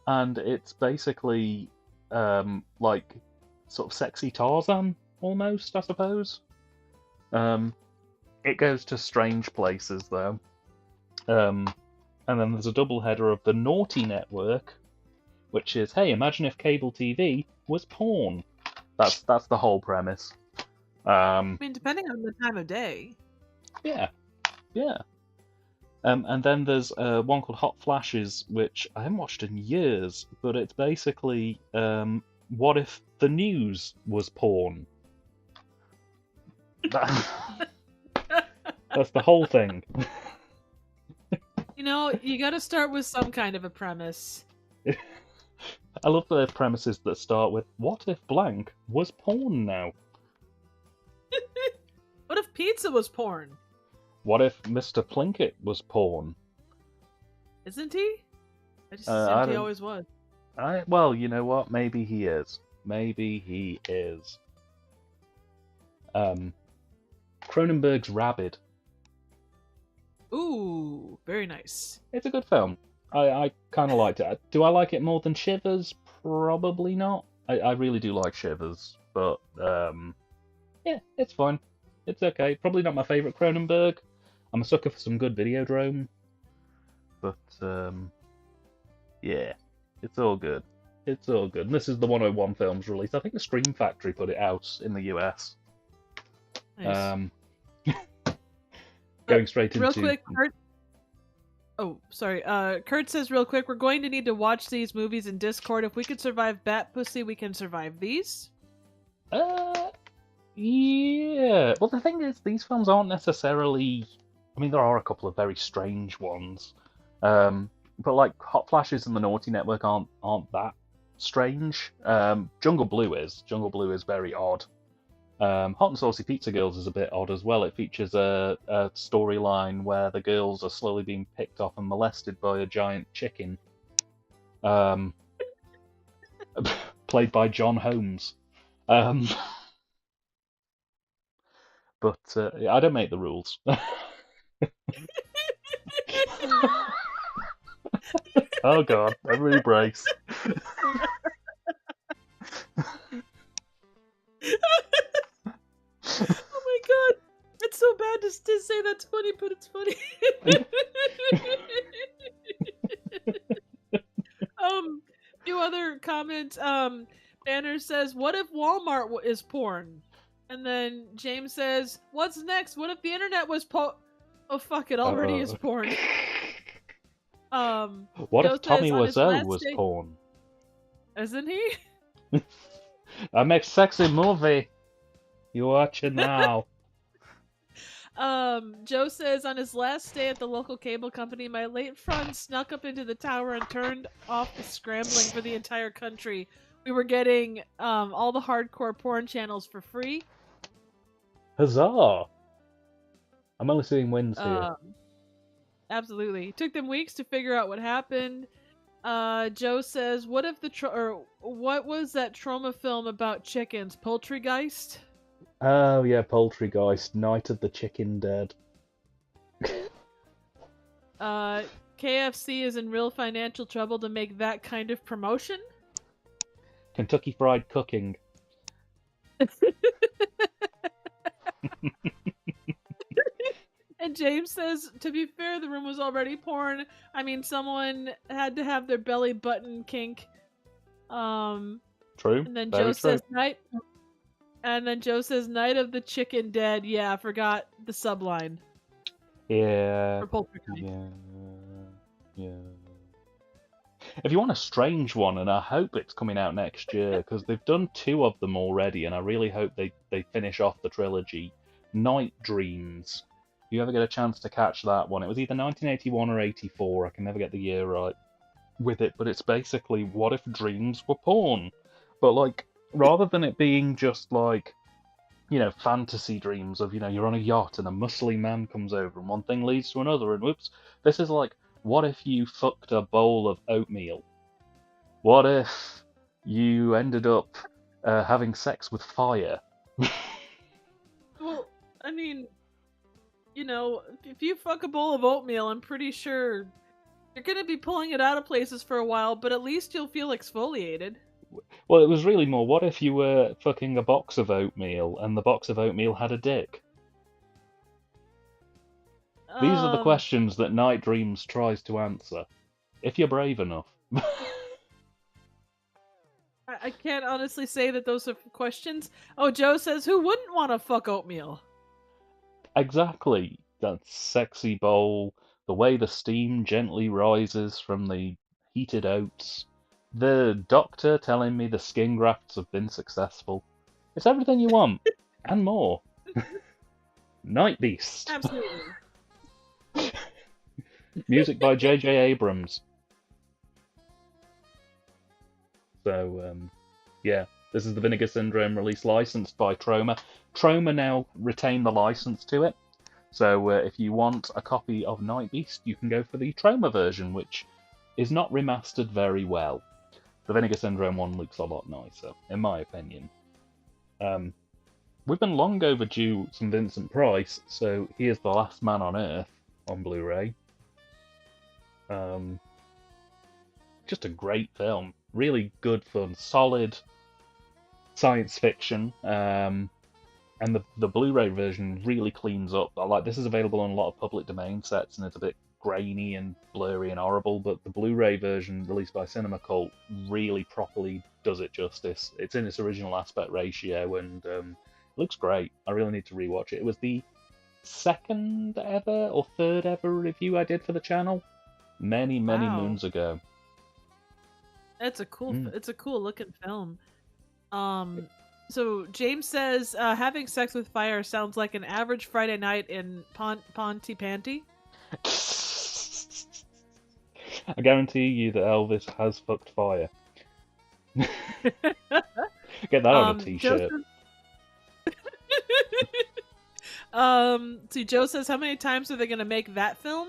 And it's basically like sort of sexy Tarzan, almost, I suppose. It goes to strange places, though. And then there's a double header of the Naughty Network, which is, hey, imagine if cable TV was porn. That's the whole premise. I mean, depending on the time of day. Yeah. And then there's one called Hot Flashes, which I haven't watched in years, but it's basically what if the news was porn? That's the whole thing. You know, you got to start with some kind of a premise. I love the premises that start with, what if blank was porn now? What if pizza was porn? What if Mr. Plinkett was porn? Isn't he? I just assumed he always was. Well, you know what? Maybe he is. Maybe he is. Cronenberg's Rabid. Ooh, very nice. It's a good film. I kind of liked it. Do I like it more than Shivers? Probably not. I really do like Shivers, but yeah, it's fine. It's okay. Probably not my favourite Cronenberg. I'm a sucker for some good Videodrome, but yeah, it's all good. It's all good. And this is the 101 Films release. I think the Scream Factory put it out in the US. Nice. Going straight into... Real quick, Kurt... Oh, sorry. Kurt says real quick, we're going to need to watch these movies in Discord. If we could survive Bat Pussy, we can survive these. Yeah. Well, the thing is, these films aren't necessarily... I mean, there are a couple of very strange ones. But like Hot Flashes and the Naughty Network aren't that strange. Jungle Blue is. Jungle Blue is very odd. Hot and Saucy Pizza Girls is a bit odd as well. It features a storyline where the girls are slowly being picked off and molested by a giant chicken. Played by John Holmes. But I don't make the rules. Oh god, everybody brace. Oh my god, it's so bad to say that's funny, but it's funny. Few other comments. Banner says, "What if Walmart is porn?" And then James says, "What's next? What if the internet was Oh fuck! It already is porn." What if Tommy Wiseau was porn? Isn't he? I make sexy movie. You watch it now. Joe says, on his last day at the local cable company, my late friend snuck up into the tower and turned off the scrambling for the entire country. We were getting all the hardcore porn channels for free. Huzzah! I'm only seeing wins here. Absolutely. It took them weeks to figure out what happened. Joe says, what if what was that trauma film about chickens? Poultrygeist? Oh yeah, Poultrygeist, Night of the Chicken Dead. KFC is in real financial trouble to make that kind of promotion? Kentucky Fried Cooking. And James says, to be fair, the room was already porn. I mean, someone had to have their belly button kink. True. And then Very Joe true. says, night. And then Joe says, night of the chicken dead. Yeah, I forgot the subline. Yeah. For Poltergeist. Yeah. If you want a strange one, and I hope it's coming out next year, because they've done 2 of them already, and I really hope they finish off the trilogy. Night Dreams. If you ever get a chance to catch that one, it was either 1981 or 84. I can never get the year right with it, but it's basically what if dreams were porn? But like, rather than it being just like, fantasy dreams of, you're on a yacht and a muscly man comes over and one thing leads to another and whoops, this is like, what if you fucked a bowl of oatmeal? What if you ended up having sex with fire? Well, I mean, if you fuck a bowl of oatmeal, I'm pretty sure you're gonna be pulling it out of places for a while, but at least you'll feel exfoliated. Well, it was really more, what if you were fucking a box of oatmeal and the box of oatmeal had a dick? These are the questions that Night Dreams tries to answer. If you're brave enough. I can't honestly say that those are questions. Oh, Joe says, who wouldn't want to fuck oatmeal? Exactly. That sexy bowl, the way the steam gently rises from the heated oats, the doctor telling me the skin grafts have been successful. It's everything you want, and more. Night Beast. Absolutely. Music by J.J. Abrams. So, yeah, this is the Vinegar Syndrome release licensed by Troma. Troma now retain the license to it. So if you want a copy of Night Beast, you can go for the Troma version, which is not remastered very well. The Vinegar Syndrome one looks a lot nicer, in my opinion. We've been long overdue some Vincent Price, so here's The Last Man on Earth on Blu-ray. Just a great film. Really good fun, solid science fiction. And the Blu-ray version really cleans up. This is available on a lot of public domain sets, and it's a bit grainy and blurry and horrible. But the Blu-ray version released by Cinema Cult really properly does it justice. It's in its original aspect ratio, and it looks great. I really need to rewatch it. It was the 2nd ever or 3rd ever review I did for the channel, many moons ago. It's a cool. It's a cool looking film. So James says, having sex with fire sounds like an average Friday night in Pontypandy. I guarantee you that Elvis has fucked fire. Get that on a t-shirt. See, Joe says, how many times are they going to make that film?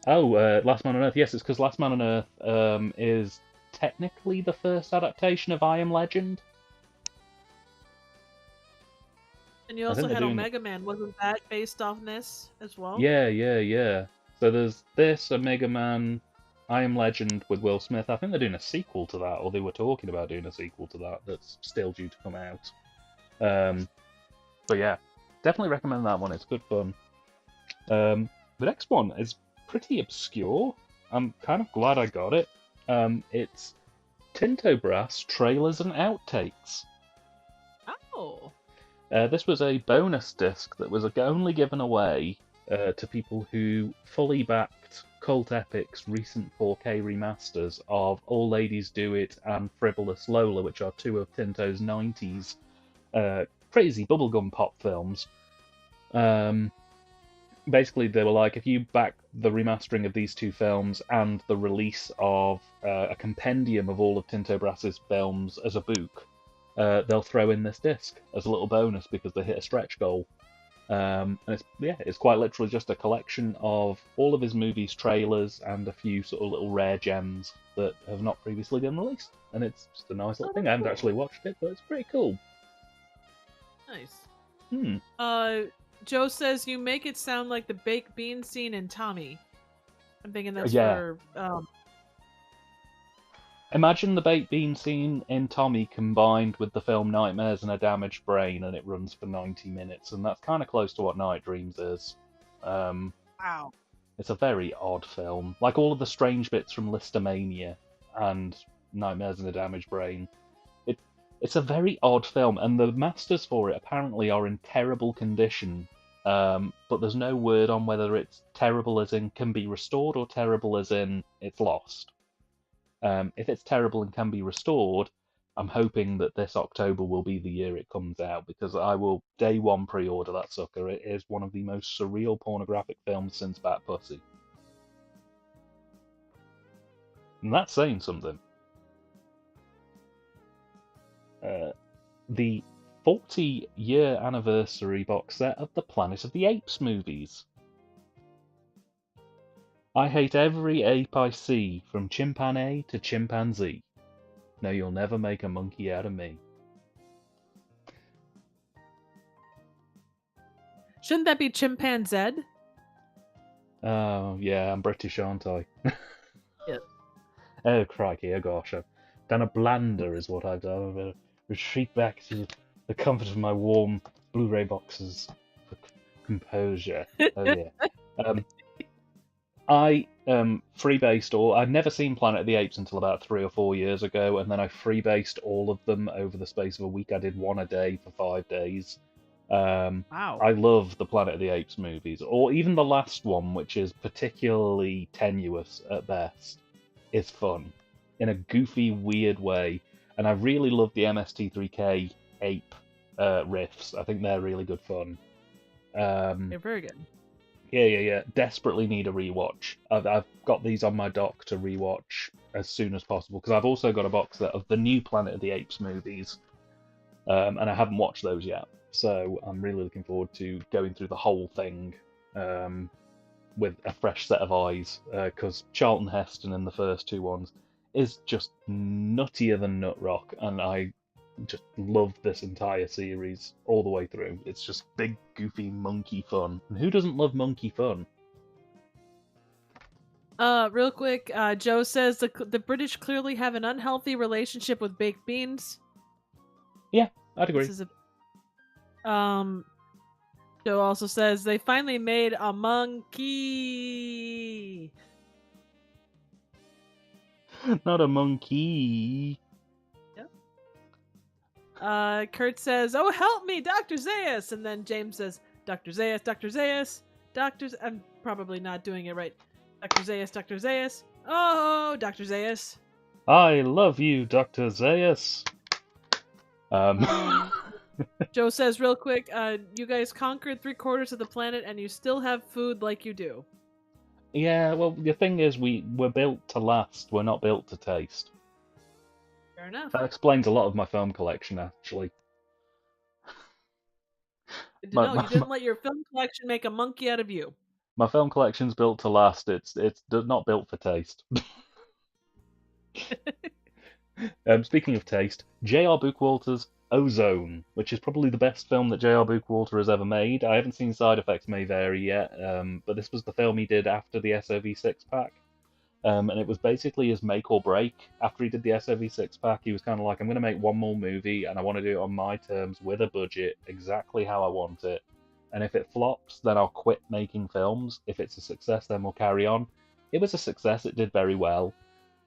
Oh, Last Man on Earth. Yes, it's because Last Man on Earth is technically the first adaptation of I Am Legend. And you also had Omega Man. Wasn't that based off this as well? Yeah. So there's this, Omega Man, I Am Legend with Will Smith. I think they're doing a sequel to that, or they were talking about doing a sequel to that that's still due to come out. But yeah, definitely recommend that one. It's good fun. The next one is pretty obscure. I'm kind of glad I got it. It's Tinto Brass Trailers and Outtakes. Oh. This was a bonus disc that was only given away to people who fully backed Cult Epic's recent 4K remasters of All Ladies Do It and Frivolous Lola, which are 2 of Tinto's 90s crazy bubblegum pop films. Basically, they were like, if you back the remastering of these 2 films and the release of a compendium of all of Tinto Brass's films as a book, they'll throw in this disc as a little bonus because they hit a stretch goal. And it's quite literally just a collection of all of his movies' trailers and a few sort of little rare gems that have not previously been released. And it's just a nice little thing. I haven't actually watched it, but it's pretty cool. Nice. Joe says you make it sound like the baked bean scene in Tommy. I'm thinking that's for Imagine the baked bean scene in Tommy combined with the film Nightmares and a Damaged Brain, and it runs for 90 minutes, and that's kind of close to what Night Dreams is. Um, Wow. it's a very odd film. Like all of the strange bits from Listomania and Nightmares and a Damaged Brain. It, it's a very odd film, and the masters for it apparently are in terrible condition. But there's no word on whether it's terrible as in can be restored or terrible as in it's lost. If it's terrible and can be restored, I'm hoping that this October will be the year it comes out because I will day one pre-order that sucker. It is one of the most surreal pornographic films since Bat Pussy. And that's saying something. The 40-year anniversary box set of the Planet of the Apes movies. I hate every ape I see, from chimpanzee to chimpanzee. No, you'll never make a monkey out of me. Shouldn't that be chimpanzee? Oh, yeah, I'm British, aren't I? Yeah. Oh, crikey, oh gosh, I've done a blunder is what I've done. I'm going to retreat back to the comfort of my warm Blu-ray boxes for composure. Oh, yeah. I freebased all. I'd never seen Planet of the Apes until about 3 or 4 years ago, and then I freebased all of them over the space of a week. I did one a day for 5 days. Wow. I love the Planet of the Apes movies, or even the last one, which is particularly tenuous at best, is fun in a goofy, weird way. And I really love the MST3K ape riffs. I think they're really good fun. They're very good. Yeah. Desperately need a rewatch. I've got these on my dock to rewatch as soon as possible because I've also got a box set of the new Planet of the Apes movies, and I haven't watched those yet. So I'm really looking forward to going through the whole thing with a fresh set of eyes because Charlton Heston in the first two ones is just nuttier than nut rock, and I just love this entire series all the way through. It's just big, goofy, monkey fun. And who doesn't love monkey fun? Real quick, Joe says the British clearly have an unhealthy relationship with baked beans. Yeah, I'd agree. This is Joe also says they finally made a monkey. Not a monkey. Kurt says, "Oh, help me, Dr. Zaius!" And then James says, "Dr. Zaius, Dr. Zaius, Doctor." I'm probably not doing it right. Dr. Zaius, Dr. Zaius. Oh, Dr. Zaius. I love you, Dr. Zaius. Joe says, real quick, you guys conquered 3/4 of the planet, and you still have food like you do. Yeah, well, the thing is, we're built to last. We're not built to taste. Fair enough. That explains a lot of my film collection, actually. No, you didn't let your film collection make a monkey out of you. My film collection's built to last. It's not built for taste. Speaking of taste, J.R. Bookwalter's Ozone, which is probably the best film that J.R. Bookwalter has ever made. I haven't seen Side Effects May Vary yet, but this was the film he did after the SOV 6-pack. And it was basically his make or break. After he did the SOV 6-pack, he was kind of like, I'm going to make one more movie, and I want to do it on my terms, with a budget, exactly how I want it. And if it flops, then I'll quit making films. If it's a success, then we'll carry on. It was a success. It did very well.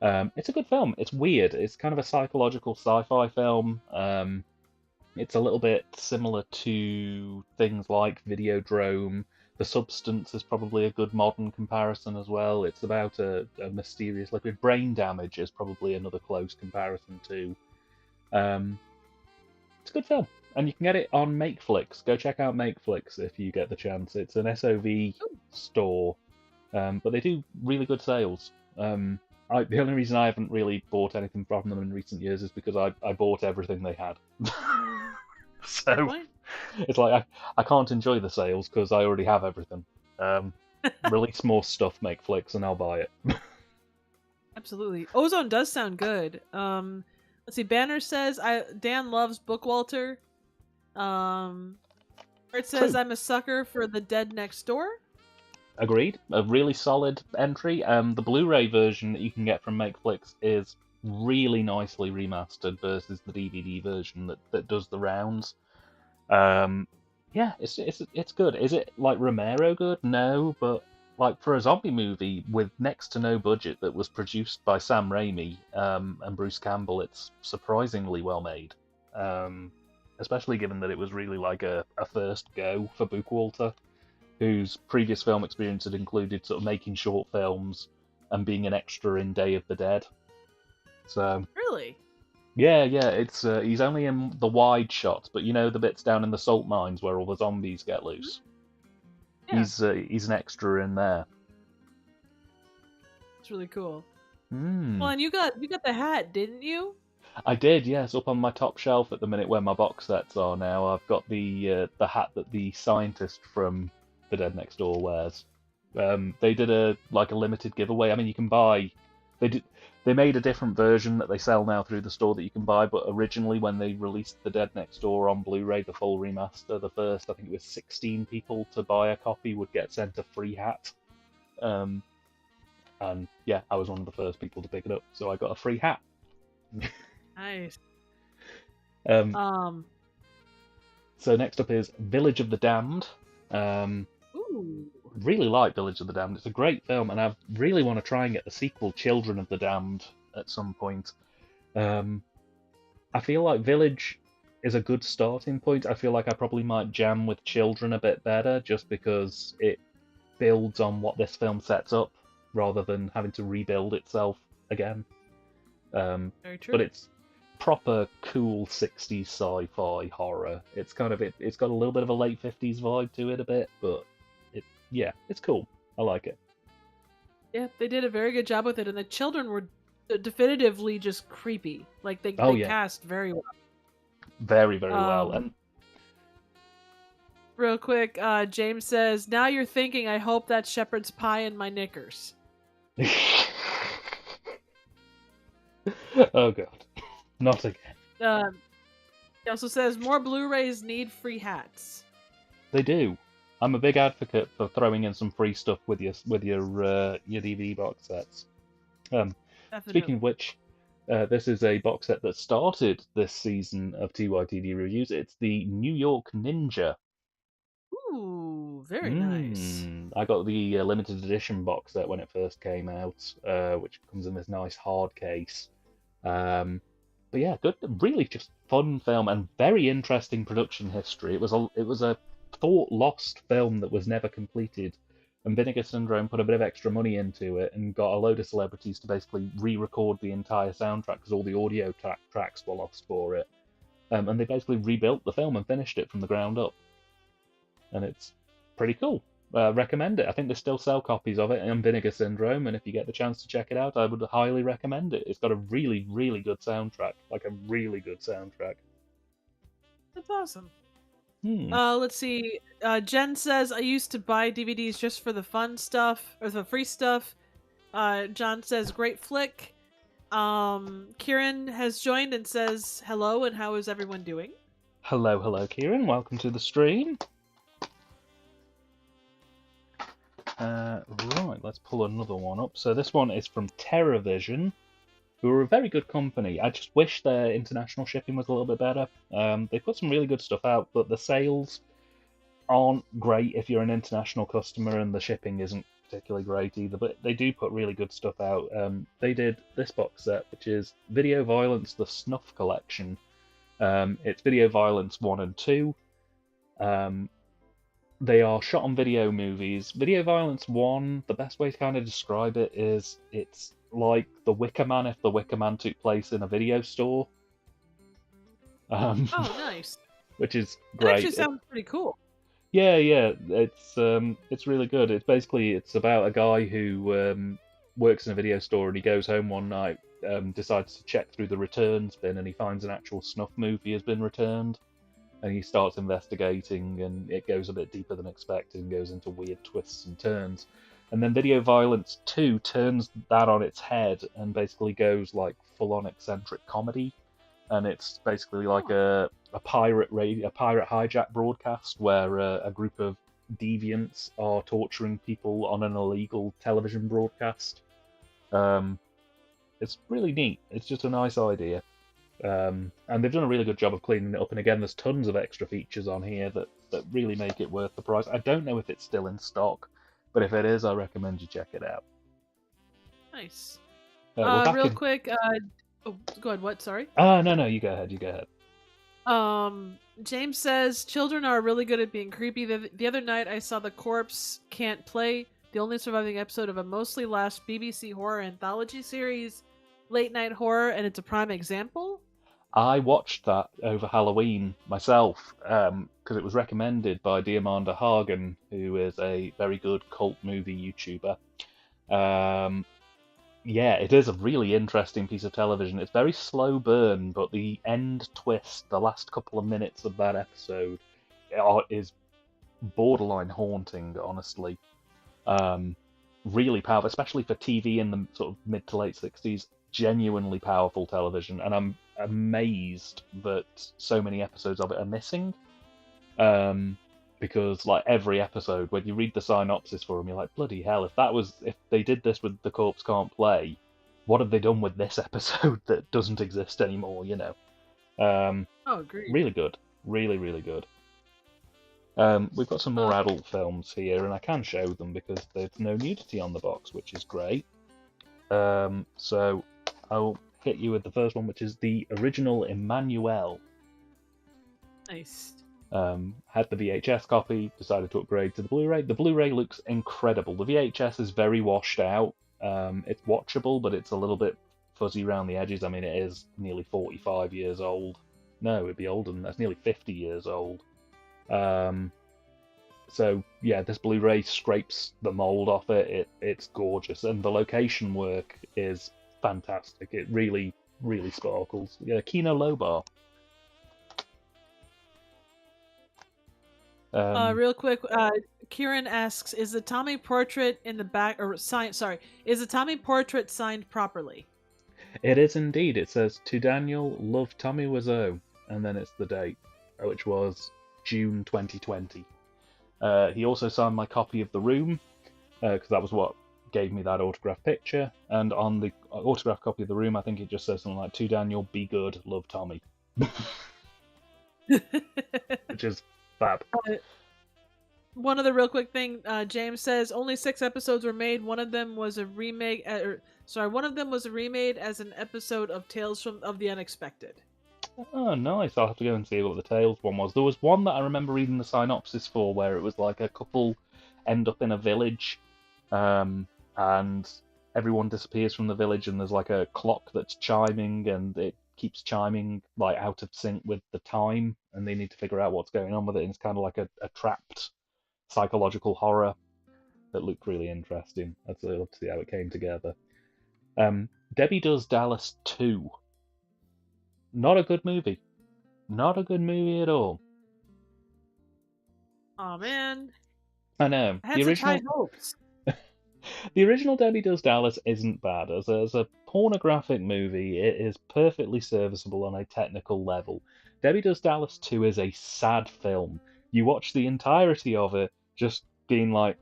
It's a good film. It's weird. It's kind of a psychological sci-fi film. It's a little bit similar to things like Videodrome. The Substance is probably a good modern comparison as well. It's about a mysterious liquid. Brain Damage is probably another close comparison too. It's a good film. And you can get it on MakeFlix. Go check out MakeFlix if you get the chance. It's an SOV store, but they do really good sales. The only reason I haven't really bought anything from them in recent years is because I bought everything they had. So it's like I can't enjoy the sales because I already have everything. Release more stuff, MakeFlix, and I'll buy it. Absolutely. Ozone does sound good. Let's see. Banner says Dan loves Bookwalter. It says I'm a sucker for The Dead Next Door. Agreed. A really solid entry. The Blu-ray version that you can get from MakeFlix is really nicely remastered versus the DVD version that does the rounds. Um, yeah, it's good. Is it like Romero good? No, but like for a zombie movie with next to no budget that was produced by Sam Raimi and Bruce Campbell, it's surprisingly well made. Um, Especially given that it was really like a first go for Bookwalter, whose previous film experience had included sort of making short films and being an extra in Day of the Dead. So Really? yeah, it's he's only in the wide shots, but you know the bits down in the salt mines where all the zombies get loose. Yeah, He's an extra in there. it's really cool. Hmm. Well, and you got the hat, didn't you? I did, yes, up on my top shelf at the minute where my box sets are now. I've got the hat that the scientist from The Dead Next Door wears. They did a limited giveaway. I mean, you can buy. They did. They made a different version that they sell now through the store that you can buy. But originally, when they released The Dead Next Door on Blu-ray, the full remaster, the first I think it was 16 people to buy a copy would get sent a free hat. Um, and yeah, I was one of the first people to pick it up, so I got a free hat. Nice. Um, Um. so next up is Village of the Damned. Um, Ooh. really like Village of the Damned. It's a great film, and I really want to try and get the sequel, Children of the Damned, at some point. I feel like Village is a good starting point. I feel like I probably might jam with Children a bit better, just because it builds on what this film sets up, rather than having to rebuild itself again. Very true. But it's proper cool 60s sci-fi horror. It's kind of it's got a little bit of a late 50s vibe to it a bit, but yeah, it's cool. I like it. Yeah, they did a very good job with it, and the children were definitively just creepy. Like they Oh yeah, cast very well. very well. And Real quick, James says, "Now you're thinking, I hope that's shepherd's pie in my knickers." oh god, not again. He also says, "More Blu-rays need free hats." They do. I'm a big advocate for throwing in some free stuff with your DVD box sets. Definitely. Speaking of which, this is a box set that started this season of TYTD Reviews. It's the New York Ninja. Ooh, very nice. I got the limited edition box set when it first came out, which comes in this nice hard case. But yeah, good, really just fun film and very interesting production history. It was a thought lost film that was never completed, and Vinegar Syndrome put a bit of extra money into it and got a load of celebrities to basically re-record the entire soundtrack because all the audio tracks were lost for it, and they basically rebuilt the film and finished it from the ground up, and it's pretty cool. Recommend it. I think they still sell copies of it in Vinegar Syndrome, and if you get the chance to check it out, I would highly recommend it. It's got a really, really good soundtrack, like a really good soundtrack. That's awesome. Hmm. Let's see. Jen says, "I used to buy DVDs just for the fun stuff or the free stuff." John says, "Great flick." Kieran has joined and says, "Hello, and how is everyone doing?" Hello, Kieran. Welcome to the stream. Right, let's pull another one up. So this one is from TerraVision, who are a very good company. I just wish their international shipping was a little bit better. They put some really good stuff out, but the sales aren't great if you're an international customer, and the shipping isn't particularly great either. But they do put really good stuff out. They did this box set, which is Video Violence: The Snuff Collection. It's Video Violence 1 and 2. They are shot on video movies. Video Violence 1, the best way to kind of describe it is it's like The Wicker Man if The Wicker Man took place in a video store. Oh, nice. Which is That great. actually sounds pretty cool. Yeah, it's really good. It's about a guy who works in a video store, and he goes home one night, decides to check through the returns bin, and he finds an actual snuff movie has been returned. And he starts investigating, and it goes a bit deeper than expected and goes into weird twists and turns. And then Video Violence 2 turns that on its head and basically goes like full-on eccentric comedy. And it's basically like a pirate hijack broadcast where a group of deviants are torturing people on an illegal television broadcast. it's really neat. It's just a nice idea. And they've done a really good job of cleaning it up. And again, there's tons of extra features on here that really make it worth the price. I don't know if it's still in stock, but if it is, I recommend you check it out. Nice. We're back Real in... quick. Oh, go ahead. What? Sorry. No, you go ahead. You go ahead. James says children are really good at being creepy. The other night I saw The Corpse Can't Play, the only surviving episode of a mostly last BBC horror anthology series, Late Night Horror, and it's a prime example. I watched that over Halloween myself because it was recommended by Diamanda Hagen, who is a very good cult movie YouTuber. Yeah, it is a really interesting piece of television. It's very slow burn, but the end twist, the last couple of minutes of that episode, is borderline haunting, honestly. Really powerful, especially for TV in the sort of mid to late 60s. Genuinely powerful television, and I'm amazed that so many episodes of it are missing. Because like every episode, when you read the synopsis for them, you're like, bloody hell! If they did this with The Corpse Can't Play, what have they done with this episode that doesn't exist anymore? You know. Oh, great. Really good, really, really good. We've got some more adult films here, and I can show them because there's no nudity on the box, which is great. So I'll hit you with the first one, which is the original Emmanuelle. Nice. Had the VHS copy, decided to upgrade to the Blu-ray. The Blu-ray looks incredible. The VHS is very washed out. It's watchable, but it's a little bit fuzzy around the edges. I mean, it is nearly 45 years old. No, it'd be older than that. It's nearly 50 years old. So yeah, this Blu-ray scrapes the mold off it. It's gorgeous, and the location work is fantastic. It really, really sparkles. Yeah, Kino Lorber. Real quick, Kieran asks, "Is the Tommy portrait in the back or signed? Sorry, is the Tommy portrait signed properly?" It is indeed. It says to Daniel, love Tommy Wiseau, and then it's the date, which was June 2020. He also signed my copy of The Room, because that was what gave me that autographed picture. And on the autographed copy of The Room, I think it just says something like, to Daniel, be good, love Tommy. Which is fab. One other real quick thing, James says only 6 episodes were made. One of them was a remake. One of them was remade as an episode of Tales of the Unexpected. Oh, nice. I'll have to go and see what the Tales one was. There was one that I remember reading the synopsis for where it was like a couple end up in a village, and everyone disappears from the village, and there's like a clock that's chiming, and it keeps chiming like out of sync with the time, and they need to figure out what's going on with it. And it's kind of like a trapped psychological horror that looked really interesting. I'd love to see how it came together. Debbie Does Dallas 2. Not a good movie. Not a good movie at all. Oh man. I know. I had such high hopes. The original Debbie Does Dallas isn't bad. As a pornographic movie, it is perfectly serviceable on a technical level. Debbie Does Dallas 2 is a sad film. You watch the entirety of it just being like,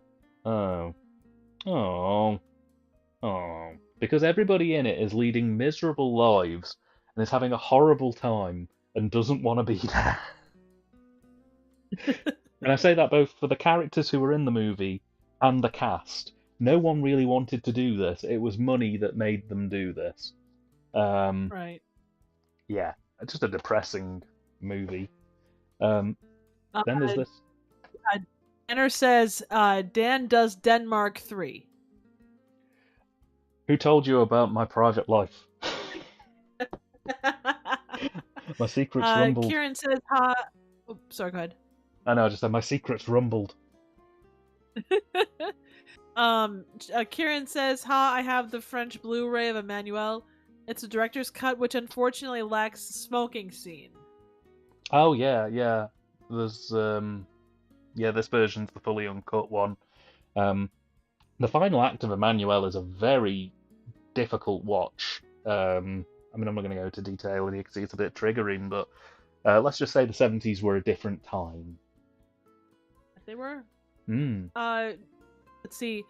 oh, because everybody in it is leading miserable lives and is having a horrible time and doesn't want to be there. And I say that both for the characters who were in the movie and the cast. No one really wanted to do this. It was money that made them do this. Right. Yeah, it's just a depressing movie. Then there's this. Tanner says, Dan does Denmark 3. Who told you about my private life? My secrets rumbled. Kieran says, oh, sorry, go ahead. I know, I just said my secrets rumbled. Kieran says, I have the French Blu-ray of Emmanuelle. It's a director's cut, which unfortunately lacks the smoking scene. Oh, yeah. There's, this version's the fully uncut one. The final act of Emmanuelle is a very difficult watch. I'm not going to go into detail with you because it's a bit triggering, but let's just say the 70s were a different time. They were? Let's see.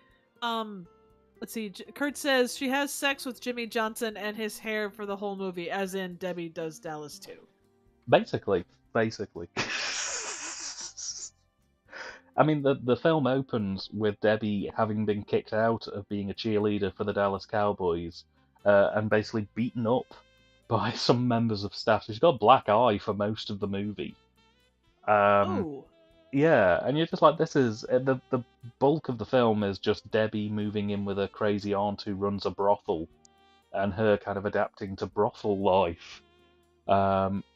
let's see. Kurt says she has sex with Jimmy Johnson and his hair for the whole movie, as in Debbie Does Dallas too. Basically. I mean, the film opens with Debbie having been kicked out of being a cheerleader for the Dallas Cowboys, and basically beaten up by some members of staff. She's got a black eye for most of the movie. Um, Oh, yeah, and you're just like, this is the bulk of the film is just Debbie moving in with her crazy aunt who runs a brothel, and her kind of adapting to brothel life.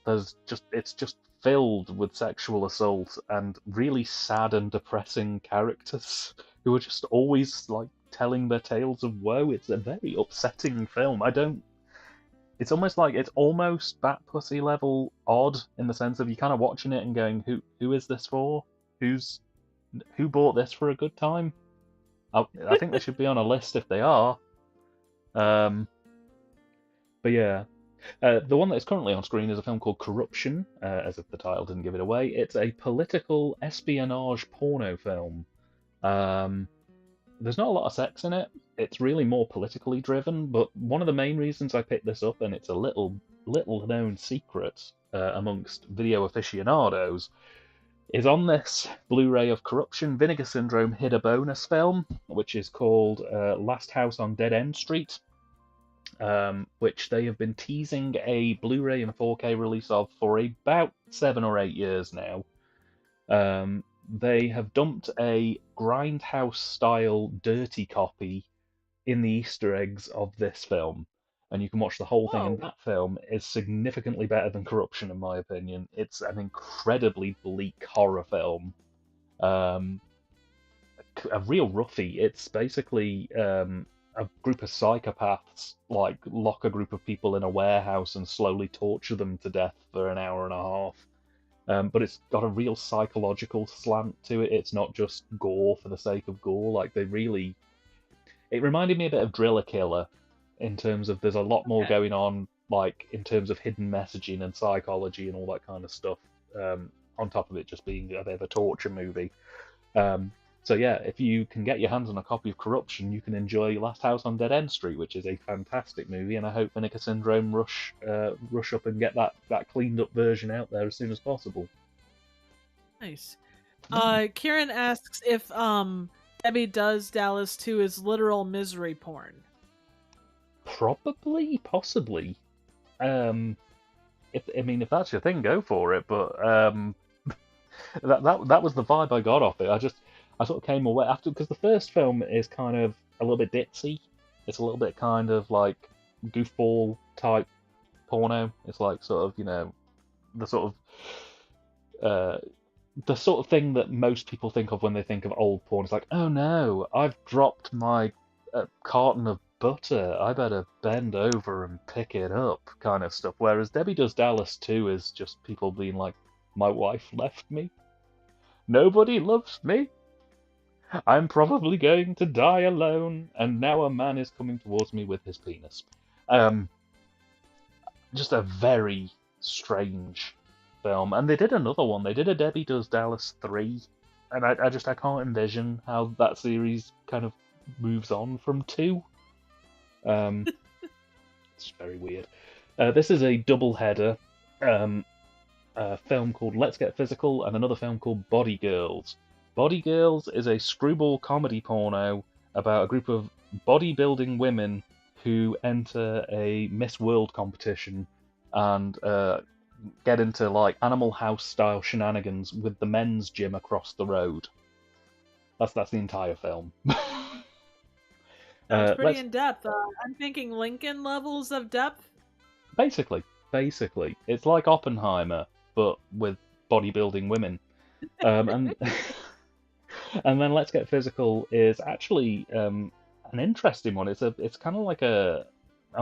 It's just filled with sexual assault and really sad and depressing characters who are just always like telling their tales of woe. It's a very upsetting film. I don't. It's almost like it's almost Bat Pussy level odd in the sense of you kind of watching it and going, who is this for? Who bought this for a good time? I think they should be on a list if they are. Um, but yeah, the one that is currently on screen is a film called Corruption, as if the title didn't give it away. It's a political espionage porno film. Um, there's not a lot of sex in it. It's really more politically driven, but one of the main reasons I picked this up, and it's a little known secret amongst video aficionados, is on this Blu-ray of Corruption, Vinegar Syndrome hid a bonus film, which is called Last House on Dead End Street, which they have been teasing a Blu-ray and 4K release of for about 7 or 8 years now. They have dumped a Grindhouse-style dirty copy in the Easter eggs of this film, and you can watch the whole thing, and whoa. that film is significantly better than Corruption, in my opinion. It's an incredibly bleak horror film. Um, a real roughie. It's basically a group of psychopaths like lock a group of people in a warehouse and slowly torture them to death for an hour and a half. But it's got a real psychological slant to it. It's not just gore for the sake of gore. Like they really, it reminded me a bit of Driller Killer in terms of there's a lot more Okay. going on, like in terms of hidden messaging and psychology and all that kind of stuff. On top of it just being a bit of a torture movie. Um, so yeah, if you can get your hands on a copy of Corruption, you can enjoy Last House on Dead End Street, which is a fantastic movie, and I hope Vinegar Syndrome rush up and get that cleaned up version out there as soon as possible. Nice. Mm. Kieran asks if Debbie Does Dallas 2 is literal misery porn. Probably, possibly. If that's your thing, go for it. But that was the vibe I got off it. I sort of came away after because the first film is kind of a little bit ditzy. It's a little bit kind of like goofball type porno. It's like sort of the sort of the sort of thing that most people think of when they think of old porn. It's like, oh no, I've dropped my carton of butter. I better bend over and pick it up, kind of stuff. Whereas Debbie Does Dallas 2 is just people being like, my wife left me. Nobody loves me. I'm probably going to die alone, and now a man is coming towards me with his penis. Um, just a very strange film. And they did another one. They did a Debbie Does Dallas 3, and I can't envision how that series kind of moves on from 2. It's very weird. This is a double header. A film called Let's Get Physical and another film called Body Girls. Body Girls is a screwball comedy porno about a group of bodybuilding women who enter a Miss World competition and get into like Animal House style shenanigans with the men's gym across the road. That's the entire film. Sounds pretty Let's in depth. I'm thinking Lincoln levels of depth. basically it's like Oppenheimer but with bodybuilding women. And and then Let's Get Physical is actually an interesting one. It's kind of like a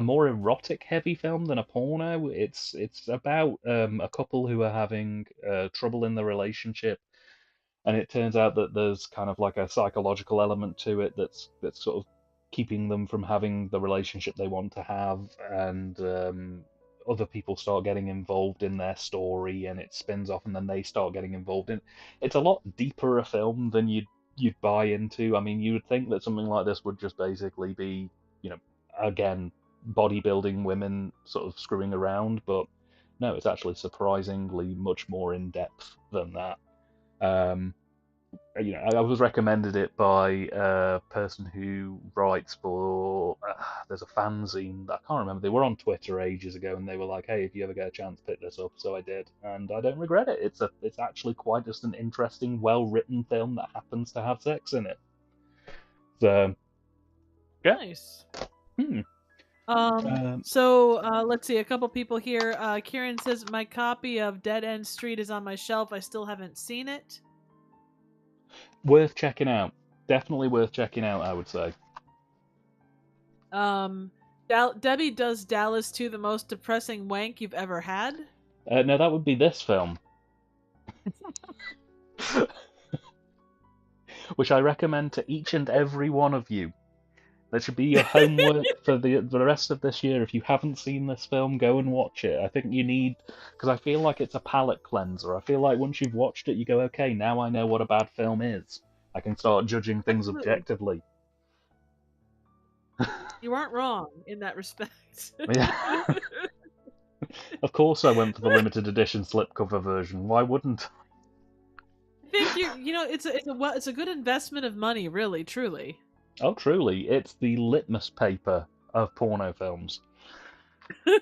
more erotic heavy film than a porno. It's about a couple who are having trouble in the relationship, and it turns out that there's kind of like a psychological element to it that's sort of keeping them from having the relationship they want to have, and other people start getting involved in their story, and it spins off, and then they start getting involved in. It's a lot deeper a film than you'd buy into. I mean, you would think that something like this would just basically be, again, bodybuilding women sort of screwing around, but no, it's actually surprisingly much more in depth than that. I was recommended it by a person who writes for. There's a fanzine that I can't remember. They were on Twitter ages ago, and they were like, "Hey, if you ever get a chance, pick this up." So I did, and I don't regret it. It's actually quite just an interesting, well-written film that happens to have sex in it. So yeah. Nice. Hmm. So let's see, a couple people here. Kieran says my copy of Dead End Street is on my shelf. I still haven't seen it. Worth checking out. Definitely worth checking out, I would say. Debbie Does Dallas 2 the most depressing wank you've ever had? No, that would be this film. Which I recommend to each and every one of you. That should be your homework for the rest of this year. If you haven't seen this film, go and watch it. I think you need, because I feel like it's a palate cleanser. I feel like once you've watched it, you go, okay, now I know what a bad film is. I can start judging things objectively. You aren't wrong in that respect. Yeah. Of course I went for the limited edition slipcover version. Why wouldn't I think it's a good investment of money, really, truly. Oh, truly, it's the litmus paper of porno films. The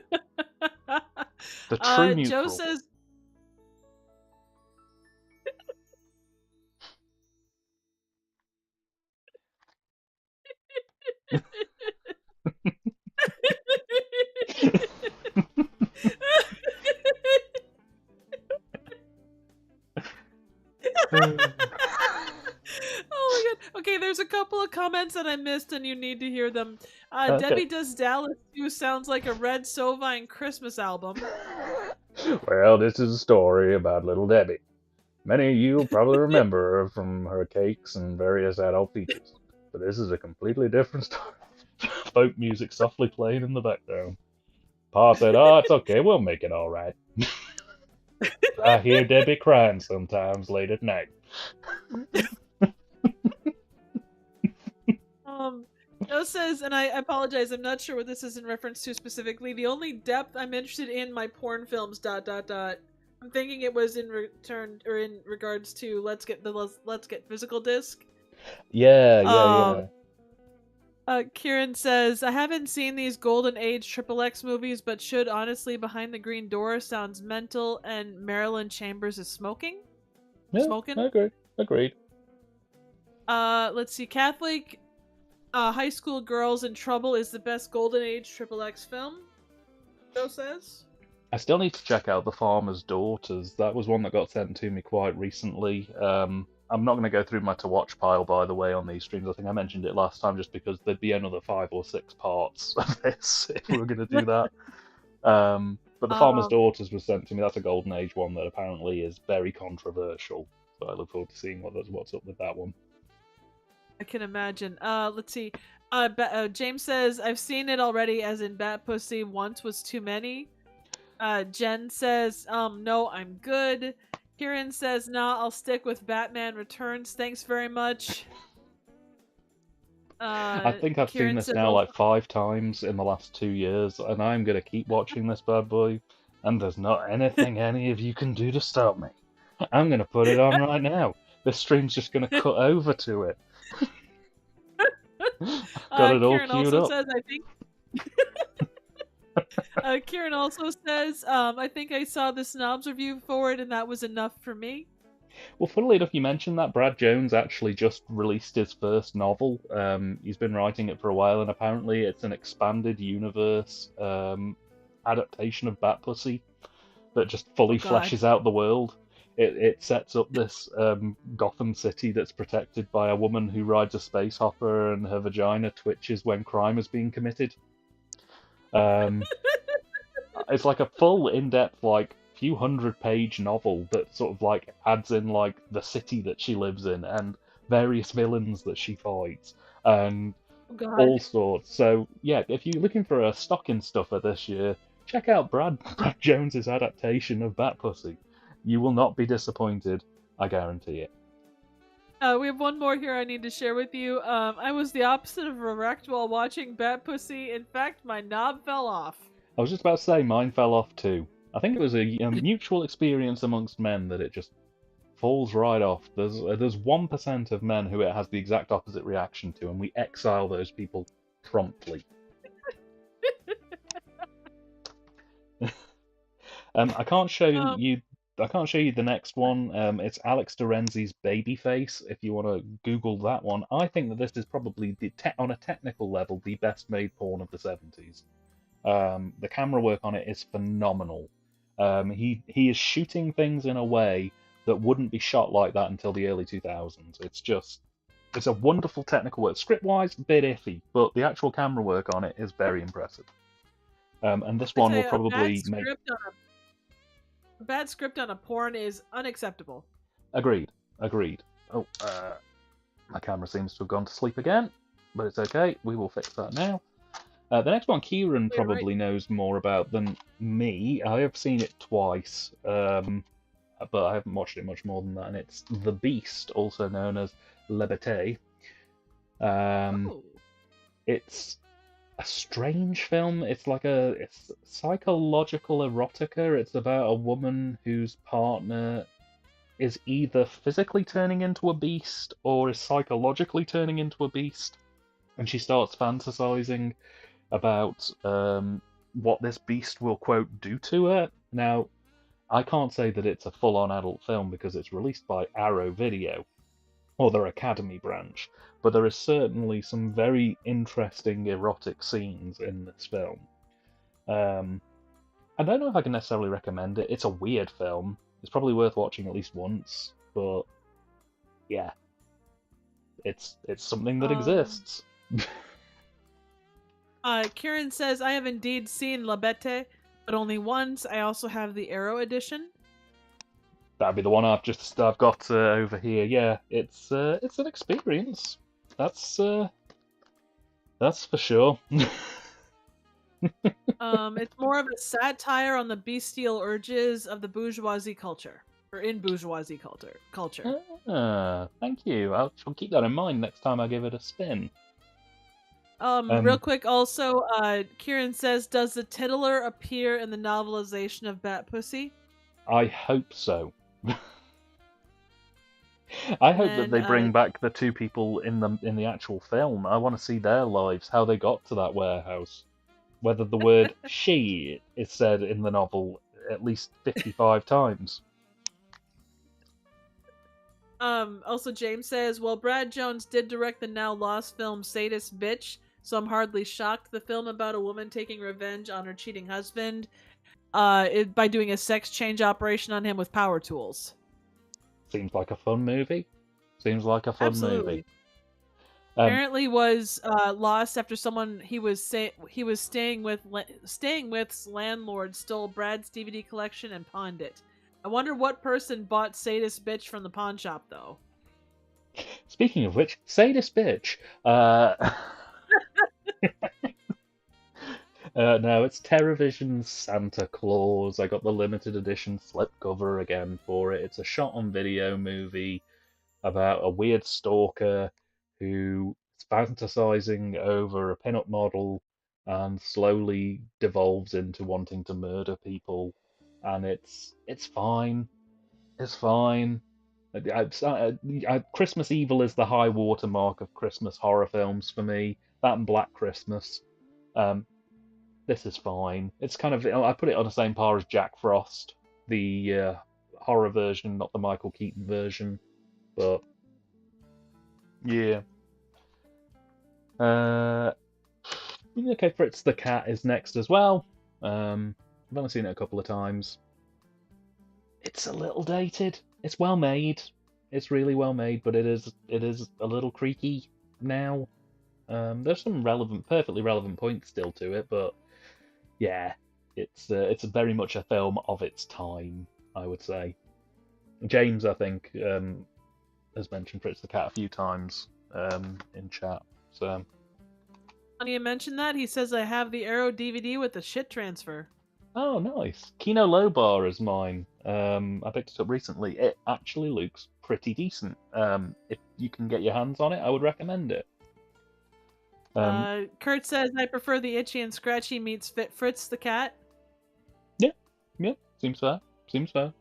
true neutral. Joe says... Oh my god. Okay, there's a couple of comments that I missed and you need to hear them. Okay. Debbie Does Dallas 2 sounds like a Red Sovine Christmas album. Well, this is a story about little Debbie. Many of you will probably remember her from her cakes and various adult features. But this is a completely different story. Folk music softly playing in the background. Pa said, "Oh, it's okay, we'll make it all right." I hear Debbie crying sometimes late at night. Joe says, and I apologize, I'm not sure what this is in reference to specifically. The only depth I'm interested in my porn films, ... I'm thinking it was in regards to Let's Get Physical disc. Yeah. Kieran says, I haven't seen these Golden Age XXX movies, but should honestly Behind the Green Door sounds mental, and Marilyn Chambers is smoking? Yeah, Smoking? Agreed. Let's see, Catholic High School Girls in Trouble is the best Golden Age XXX film, Joe says. I still need to check out The Farmer's Daughters. That was one that got sent to me quite recently. I'm not going to go through my to-watch pile, by the way, on these streams. I think I mentioned it last time just because there'd be another 5 or 6 parts of this if we were going to do that. But The Farmer's Daughters was sent to me. That's a Golden Age one that apparently is very controversial. So I look forward to seeing what's up with that one. I can imagine. Let's see. James says, I've seen it already, as in Bat Pussy once was too many. Jen says, no, I'm good. Kieran says, nah, I'll stick with Batman Returns. Thanks very much. I think I've seen this now like 5 times in the last 2 years, and I'm going to keep watching this bad boy, and there's not anything any of you can do to stop me. I'm going to put it on right now. This stream's just going to cut over to it. Got it all Kieran queued also up. says, I think... Kieran also says, I think I saw the Snobs review for it and that was enough for me. Well, funnily enough, you mentioned that Brad Jones actually just released his first novel. He's been writing it for a while, and apparently it's an expanded universe adaptation of Bat Pussy that just fully fleshes out the world. It sets up this Gotham City that's protected by a woman who rides a space hopper and her vagina twitches when crime is being committed. It's like a full, in-depth, like, few 100-page novel that sort of, like, adds in, like, the city that she lives in and various villains that she fights and all sorts. So, yeah, if you're looking for a stocking stuffer this year, check out Brad Jones's adaptation of Bat Pussy. You will not be disappointed, I guarantee it. We have one more here I need to share with you. I was the opposite of erect while watching Bat Pussy. In fact, my knob fell off. I was just about to say mine fell off too. I think it was a mutual experience amongst men that it just falls right off. There's 1% of men who it has the exact opposite reaction to, and we exile those people promptly. I can't show you. I can't show you the next one. It's Alex Dorenzi's Babyface. If you want to Google that one, I think that this is probably on a technical level the best made porn of the 70s. The camera work on it is phenomenal. He is shooting things in a way that wouldn't be shot like that until the early 2000s. It's a wonderful technical work. Script-wise, a bit iffy, but the actual camera work on it is very impressive. And this one will probably make... A bad script on a porn is unacceptable. Agreed. Oh, my camera seems to have gone to sleep again, but it's okay. We will fix that now. The next one, Kieran probably knows more about than me. I have seen it twice, but I haven't watched it much more than that. And it's The Beast, also known as Le Bête. It's a strange film. It's psychological erotica. It's about a woman whose partner is either physically turning into a beast or is psychologically turning into a beast, and she starts fantasizing about what this beast will, quote, do to her. Now, I can't say that it's a full-on adult film because it's released by Arrow Video, or their Academy branch, but there is certainly some very interesting erotic scenes in this film. I don't know if I can necessarily recommend it. It's a weird film. It's probably worth watching at least once, but yeah, it's something that exists. Kieran says, I have indeed seen La Bête, but only once. I also have the Arrow edition. That'd be the one I've got over here. Yeah, it's an experience. That's for sure. It's more of a satire on the bestial urges of the bourgeoisie culture, or in bourgeoisie culture. Thank you. I'll keep that in mind next time I give it a spin. Real quick, also, Kieran says, does the titular appear in the novelization of Bat Pussy? I hope so. I hope that they bring back the two people in the actual film. I want to see their lives, how they got to that warehouse. Whether the word she is said in the novel at least 55 times. Also, James says, well, Brad Jones did direct the now lost film Sadist Bitch, so I'm hardly shocked. The film about a woman taking revenge on her cheating husband by doing a sex change operation on him with power tools. Seems like a fun movie. Movie. Apparently was lost after someone he was staying with's landlord stole Brad's DVD collection and pawned it. I wonder what person bought Sadist Bitch from the pawn shop, though. Speaking of which, Sadist Bitch. No, it's TerraVision's Santa Claus. I got the limited edition slipcover again for it. It's a shot-on-video movie about a weird stalker who is fantasizing over a pin-up model and slowly devolves into wanting to murder people. And it's fine. It's fine. Christmas Evil is the high watermark of Christmas horror films for me. That and Black Christmas. This is fine. It's kind of, I put it on the same par as Jack Frost, the horror version, not the Michael Keaton version. But yeah. Okay, Fritz the Cat is next as well. I've only seen it a couple of times. It's a little dated. It's well made. It's really well made, but it is a little creaky now. There's some perfectly relevant points still to it, but yeah, it's very much a film of its time, I would say. James, I think, has mentioned Fritz the Cat a few times in chat. So funny you mentioned that. He says I have the Arrow DVD with the shit transfer. Oh, nice. Kino Lobar is mine. I picked it up recently. It actually looks pretty decent. If you can get your hands on it, I would recommend it. Kurt says, I prefer the Itchy and Scratchy meets Fritz the cat. Yeah, seems fair. Seems fair.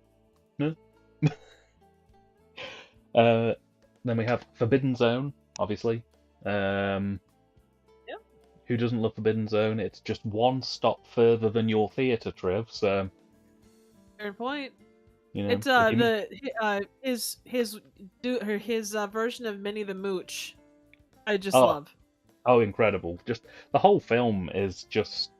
Yeah. Then we have Forbidden Zone, obviously. Who doesn't love Forbidden Zone? It's just one stop further than your theatre, Trev. So, fair point. you know, it's his version of Minnie the Mooch. I just love. Oh, incredible! Just the whole film is just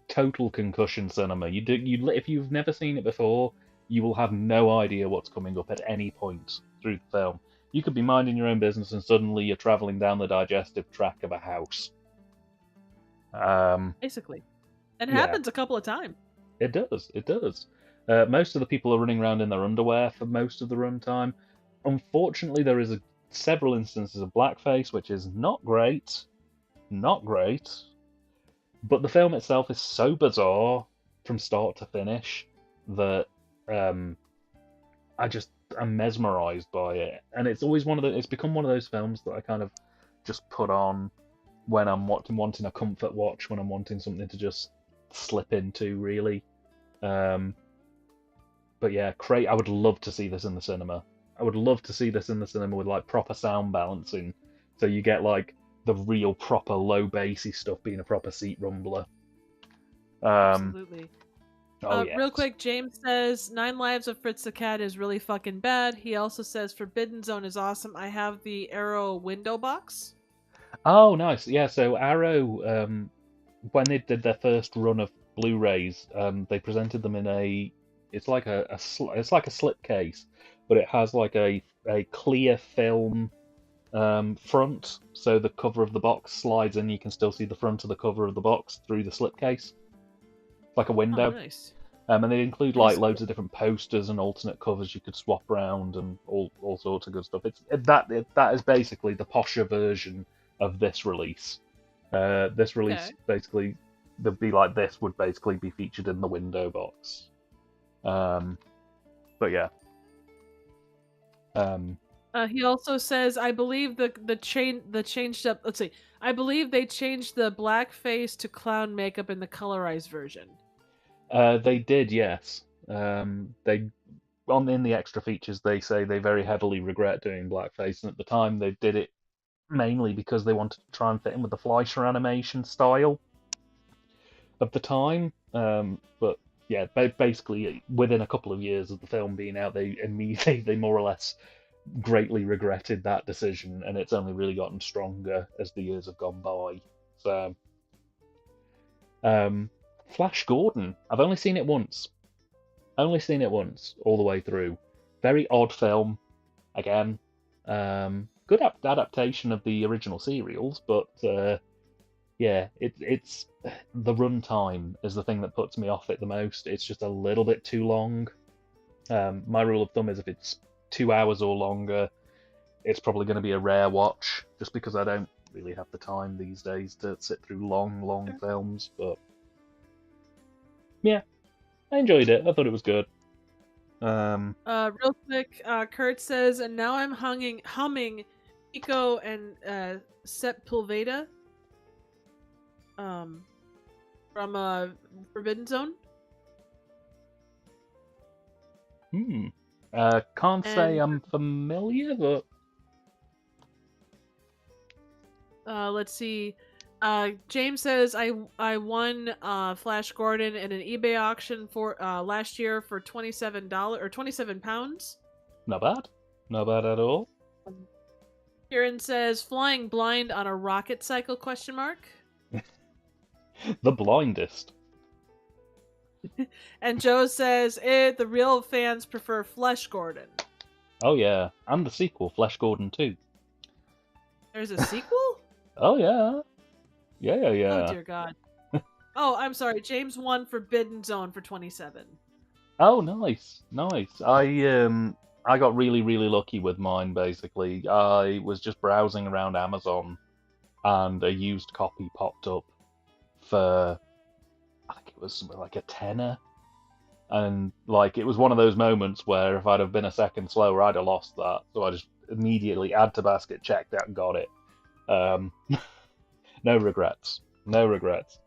total concussion cinema. If you've never seen it before, you will have no idea what's coming up at any point through the film. You could be minding your own business and suddenly you're travelling down the digestive tract of a house. Basically. And it happens a couple of times. It does. Most of the people are running around in their underwear for most of the runtime. Unfortunately, there is several instances of blackface, which is not great. Not great. But the film itself is so bizarre from start to finish that I'm mesmerised by it. And it's always it's become one of those films that I kind of just put on when I'm wanting a comfort watch, when I'm wanting something to just slip into, really. But yeah, I would love to see this in the cinema. I would love to see this in the cinema with like proper sound balancing, so you get like the real proper low bassy stuff being a proper seat rumbler. Absolutely. Yes. Real quick, James says 9 Lives of Fritz the Cat is really fucking bad. He also says Forbidden Zone is awesome. I have the Arrow window box. Oh, nice. Yeah, so Arrow, when they did their first run of Blu-rays, they presented them in it's like a slipcase, but it has like a clear film front, so the cover of the box slides in. You can still see the front of the cover of the box through the slipcase, like a window. Oh, nice. And they include like loads of different posters and alternate covers you could swap around and all sorts of good stuff. That is basically the posher version of this release. This release basically would basically be featured in the window box. But yeah. He also says, I believe changed up. Let's see. I believe they changed the blackface to clown makeup in the colorized version. They did, yes. In the extra features, they say they very heavily regret doing blackface, and at the time they did it mainly because they wanted to try and fit in with the Fleischer animation style of the time. But yeah, basically within a couple of years of the film being out, they more or less greatly regretted that decision, and it's only really gotten stronger as the years have gone by. So, Flash Gordon, I've only seen it once. All the way through. Very odd film, again. Good adaptation of the original serials, but yeah, it's the runtime is the thing that puts me off it the most. It's just a little bit too long. My rule of thumb is if it's 2 hours or longer, it's probably going to be a rare watch, just because I don't really have the time these days to sit through long films. But yeah, I enjoyed it. I thought it was good. Real quick, Kurt says, and now I'm humming Pico and Sepulveda from Forbidden Zone. Can't say I'm familiar, but let's see. James says I won Flash Gordon in an eBay auction for last year for $27 or £27. Not bad at all. Kieran says flying blind on a rocket cycle ? The blindest. And Joe says the real fans prefer Flesh Gordon. Oh yeah, and the sequel, Flesh Gordon 2. There's a sequel? Oh yeah. Yeah. Oh dear God. Oh, I'm sorry. James won Forbidden Zone for 27. Oh, nice. I got really lucky with mine. Basically, I was just browsing around Amazon, and a used copy popped up for, I think it was something like a tenner, And like, it was one of those moments where if I'd have been a second slower, I'd have lost that. So I just immediately add to basket, checked out, and got it. Um, no regrets. No regrets.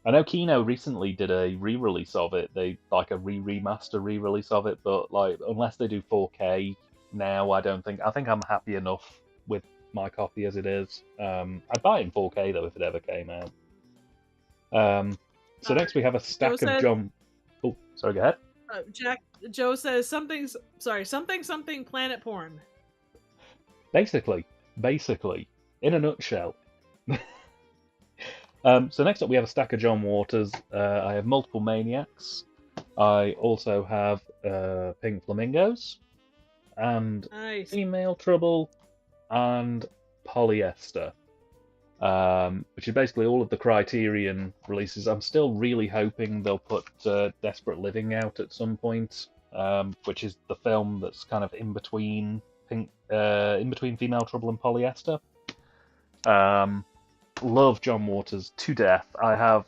I know Kino recently did a re-release of it. They like a remaster re-release of it, but like unless they do 4K now, I don't think. I think I'm happy enough with my copy as it is. I'd buy it in 4K though if it ever came out. So next we have a Joe stack of says, John. Oh, sorry, go ahead. Joe says something planet porn. Basically, in a nutshell. So next up we have a stack of John Waters. I have multiple maniacs. I also have pink flamingos and Nice. female trouble and polyester, which is basically all of the Criterion releases. I'm still really hoping they'll put Desperate Living out at some point, which is the film that's kind of in between Female Trouble and Polyester. Love John Waters to death. I have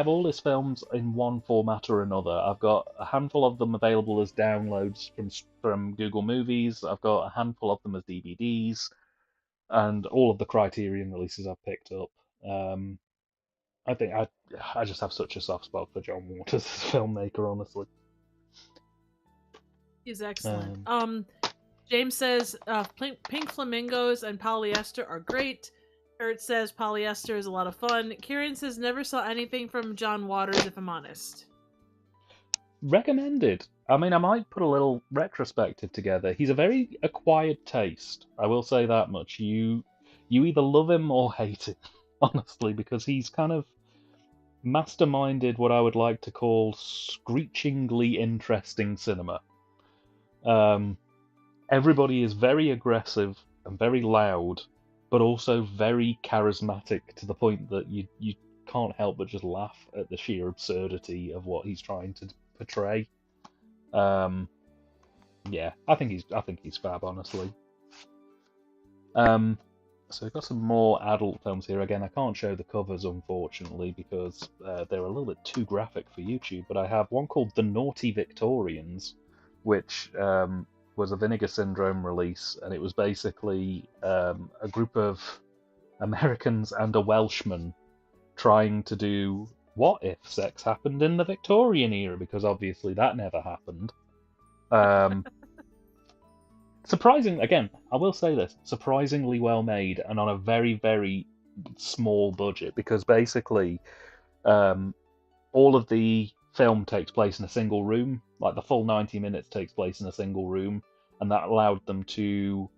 all his films in one format or another. I've got a handful of them available as downloads from Google Movies. I've got a handful of them as DVDs, and all of the Criterion releases I've picked up. I think I just have such a soft spot for John Waters as a filmmaker, honestly. He's excellent. James says pink flamingos and polyester are great. Kurt says polyester is a lot of fun. Kieran says never saw anything from John Waters, if I'm honest. Recommended. I mean, I might put a little retrospective together. He's a very acquired taste. I will say that much. You either love him or hate him, honestly, because he's kind of masterminded what I would like to call screechingly interesting cinema. Everybody is very aggressive and very loud, but also very charismatic to the point that you can't help but just laugh at the sheer absurdity of what he's trying to portray. Yeah, I think he's fab, honestly. So we've got some more adult films here. Again, I can't show the covers, unfortunately, because they're a little bit too graphic for YouTube. But I have one called The Naughty Victorians, which was a Vinegar Syndrome release, and it was basically a group of Americans and a Welshman trying to do what if sex happened in the Victorian era, because obviously that never happened. Surprising, again, I will say this, surprisingly well made and on a very, very small budget, because basically all of the film takes place in a single room, like the full 90 minutes takes place in a single room, and that allowed them to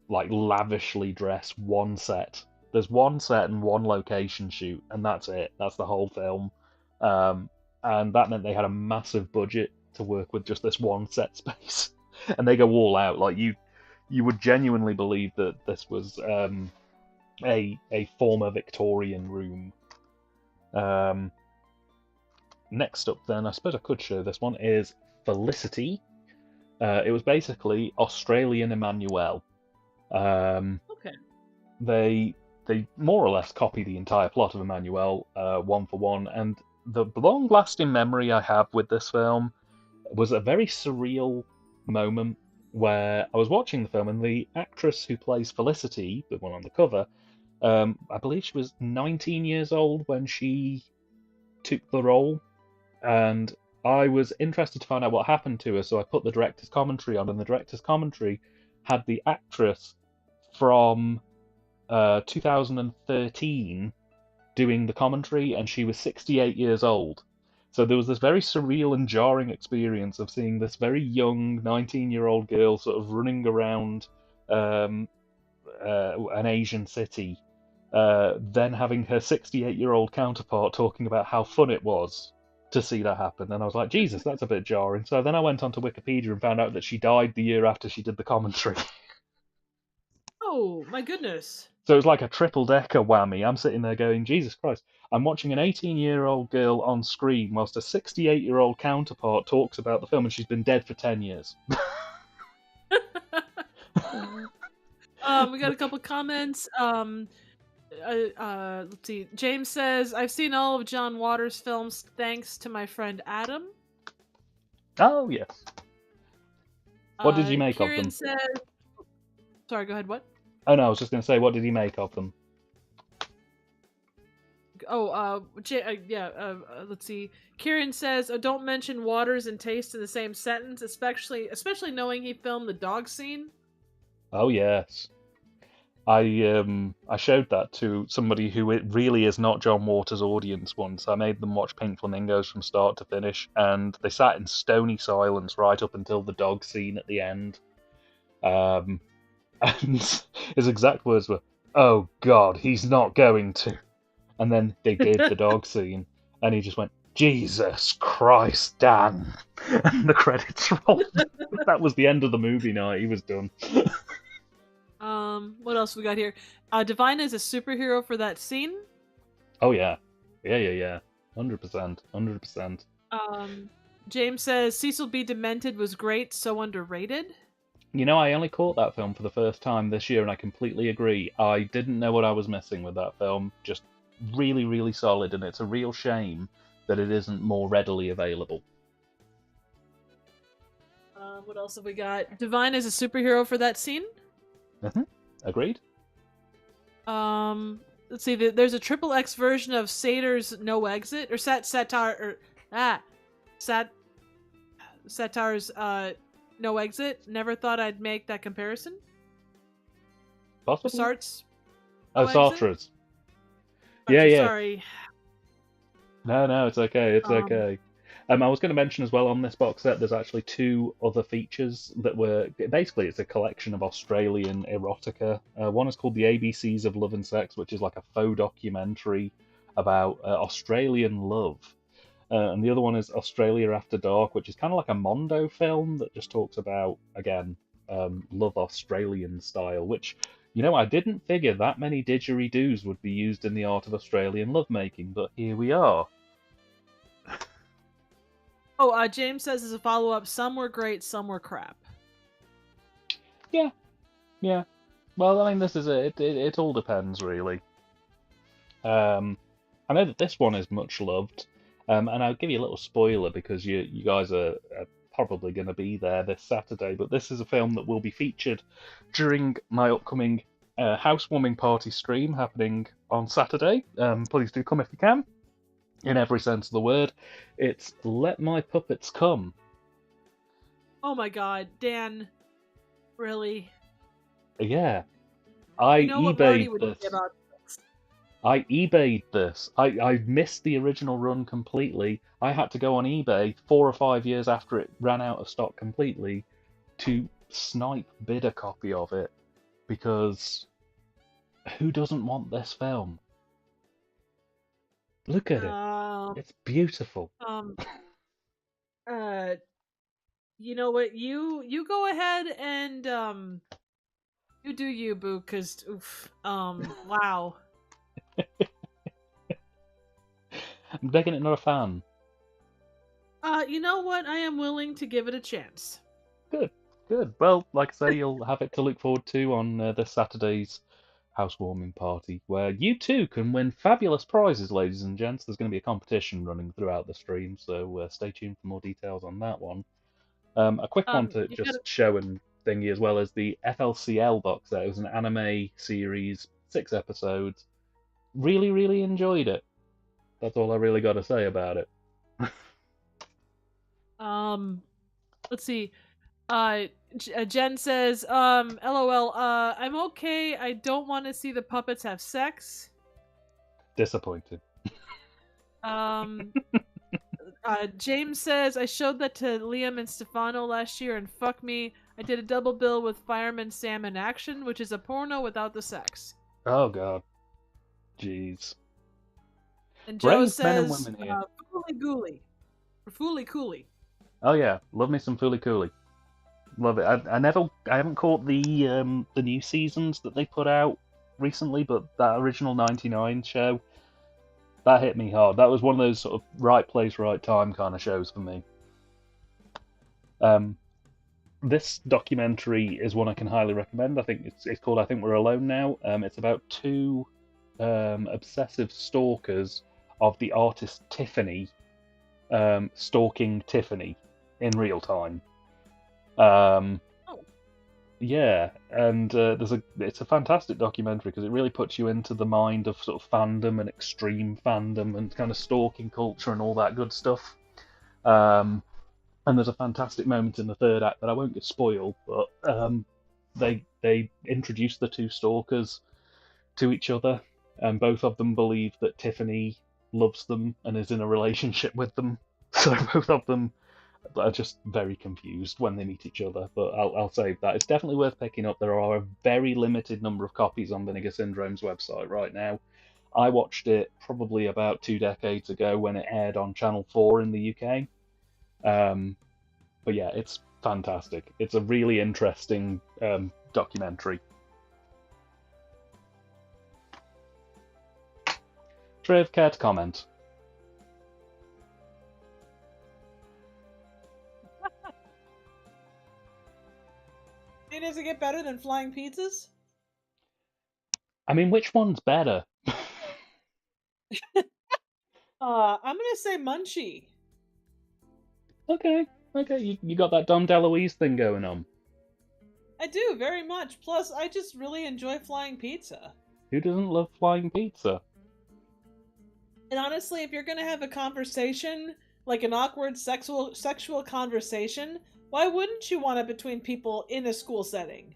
like lavishly dress one set. There's one set and one location shoot, and that's it. That's the whole film. And that meant they had a massive budget to work with just this one set space. And they go all out. Like you would genuinely believe that this was a former Victorian room. Next up, then, I suppose I could show this one, is Felicity. It was basically Australian Emmanuel. Okay. They more or less copy the entire plot of Emmanuel, one for one, and the long-lasting memory I have with this film was a very surreal moment where I was watching the film and the actress who plays Felicity, the one on the cover, I believe she was 19 years old when she took the role, and I was interested to find out what happened to her, so I put the director's commentary on, and the director's commentary had the actress from 2013 doing the commentary, and she was 68 years old. So there was this very surreal and jarring experience of seeing this very young 19-year-old girl sort of running around an Asian city, then having her 68-year-old counterpart talking about how fun it was to see that happen. And I was like, Jesus, that's a bit jarring. So then I went onto Wikipedia and found out that she died the year after she did the commentary. Oh, my goodness. So it was like a triple-decker whammy. I'm sitting there going, Jesus Christ, I'm watching an 18-year-old girl on screen whilst a 68-year-old counterpart talks about the film, and she's been dead for 10 years. We got a couple comments. Let's see. James says, I've seen all of John Waters' films thanks to my friend Adam. Oh yes. What did you make of Kieran them? says, sorry, go ahead, what? Oh no, I was just going to say, what did you make of them? Oh, let's see. Kieran says, don't mention waters and taste in the same sentence, especially knowing he filmed the dog scene. Oh yes. I showed that to somebody who it really is not John Waters' audience once. I made them watch Pink Flamingos from start to finish, and they sat in stony silence right up until the dog scene at the end. Um, and his exact words were, "Oh God, he's not going to." And then they did the dog scene, and he just went, "Jesus Christ, Dan!" And the credits rolled. That was the end of the movie night. He was done. What else we got here? Divine is a superhero for that scene. Oh yeah, yeah. 100%, 100%. James says Cecil B. Demented was great, so underrated. You know, I only caught that film for the first time this year, and I completely agree. I didn't know what I was missing with that film. Just really, really solid, and it's a real shame that it isn't more readily available. What else have we got? Divine is a superhero for that scene. Agreed. Let's see. There's a triple X version of Sator's No Exit or Satar's No Exit. Never thought I'd make that comparison. Possibly. Sartre's. Oh, Sartre's. Yeah. Sorry. No, it's okay. It's okay. I was going to mention as well on this box set, there's actually two other features that were basically it's a collection of Australian erotica. One is called The ABCs of Love and Sex, which is like a faux documentary about Australian love. And the other one is Australia After Dark, which is kind of like a Mondo film that just talks about, again, love Australian style, which, you know, I didn't figure that many didgeridoos would be used in the art of Australian lovemaking, but here we are. Oh, James says as a follow-up, some were great, some were crap. Yeah. Well, I mean, this is it all depends, really. I know that this one is much loved, and I'll give you a little spoiler because you guys are probably going to be there this Saturday, but this is a film that will be featured during my upcoming housewarming party stream happening on Saturday. Please do come if you can. In every sense of the word, it's Let My Puppets Come. Oh my God, Dan, really? Yeah, I eBayed this. I eBayed this. I missed the original run completely. I had to go on eBay 4 or 5 years after it ran out of stock completely to snipe bid a copy of it, because who doesn't want this film? Look at it. It's beautiful. You know what? You go ahead and you do you, boo, cause wow. I'm begging it, not a fan. You know what? I am willing to give it a chance. Good. Well, like I say, you'll have it to look forward to on this Saturday's housewarming party, where you too can win fabulous prizes, ladies and gents. There's going to be a competition running throughout the stream, so stay tuned for more details on that one. A quick one to just show and thingy as well as the FLCL box set. It was an anime series, 6 episodes. Really, really enjoyed it. That's all I really got to say about it. Let's see. Jen says, LOL, I'm okay. I don't want to see the puppets have sex. Disappointed. James says, I showed that to Liam and Stefano last year, and fuck me, I did a double bill with Fireman Sam in Action, which is a porno without the sex. Oh god. Jeez. And Joe Brave says, men and women here. Fooly cooly. Oh yeah, love me some Fooly Cooly. Love it. I haven't caught the new seasons that they put out recently, but that original '99 show, that hit me hard. That was one of those sort of right place, right time kind of shows for me. This documentary is one I can highly recommend. I think it's called I Think We're Alone Now. It's about two obsessive stalkers of the artist Tiffany, stalking Tiffany. in real time. Um, Oh. yeah, and it's a fantastic documentary because it really puts you into the mind of sort of fandom and extreme fandom and kind of stalking culture and all that good stuff. Um, and there's a fantastic moment in the third act that I won't get spoiled, but they introduce the two stalkers to each other, and both of them believe that Tiffany loves them and is in a relationship with them. So both of them are just very confused when they meet each other. But I'll save that. It's definitely worth picking up. There are a very limited number of copies on Vinegar Syndrome's website right now. I watched it probably about 2 decades ago when it aired on Channel 4 in the UK. But yeah, it's fantastic. It's a really interesting documentary. Trev, care to comment? Does it get better than flying pizzas? I mean, which one's better? I'm gonna say Munchie. Okay, you got that Dom DeLuise thing going on. I do very much. Plus, I just really enjoy flying pizza. Who doesn't love flying pizza? And honestly, if you're gonna have a conversation, like an awkward sexual conversation, why wouldn't you want it between people in a school setting?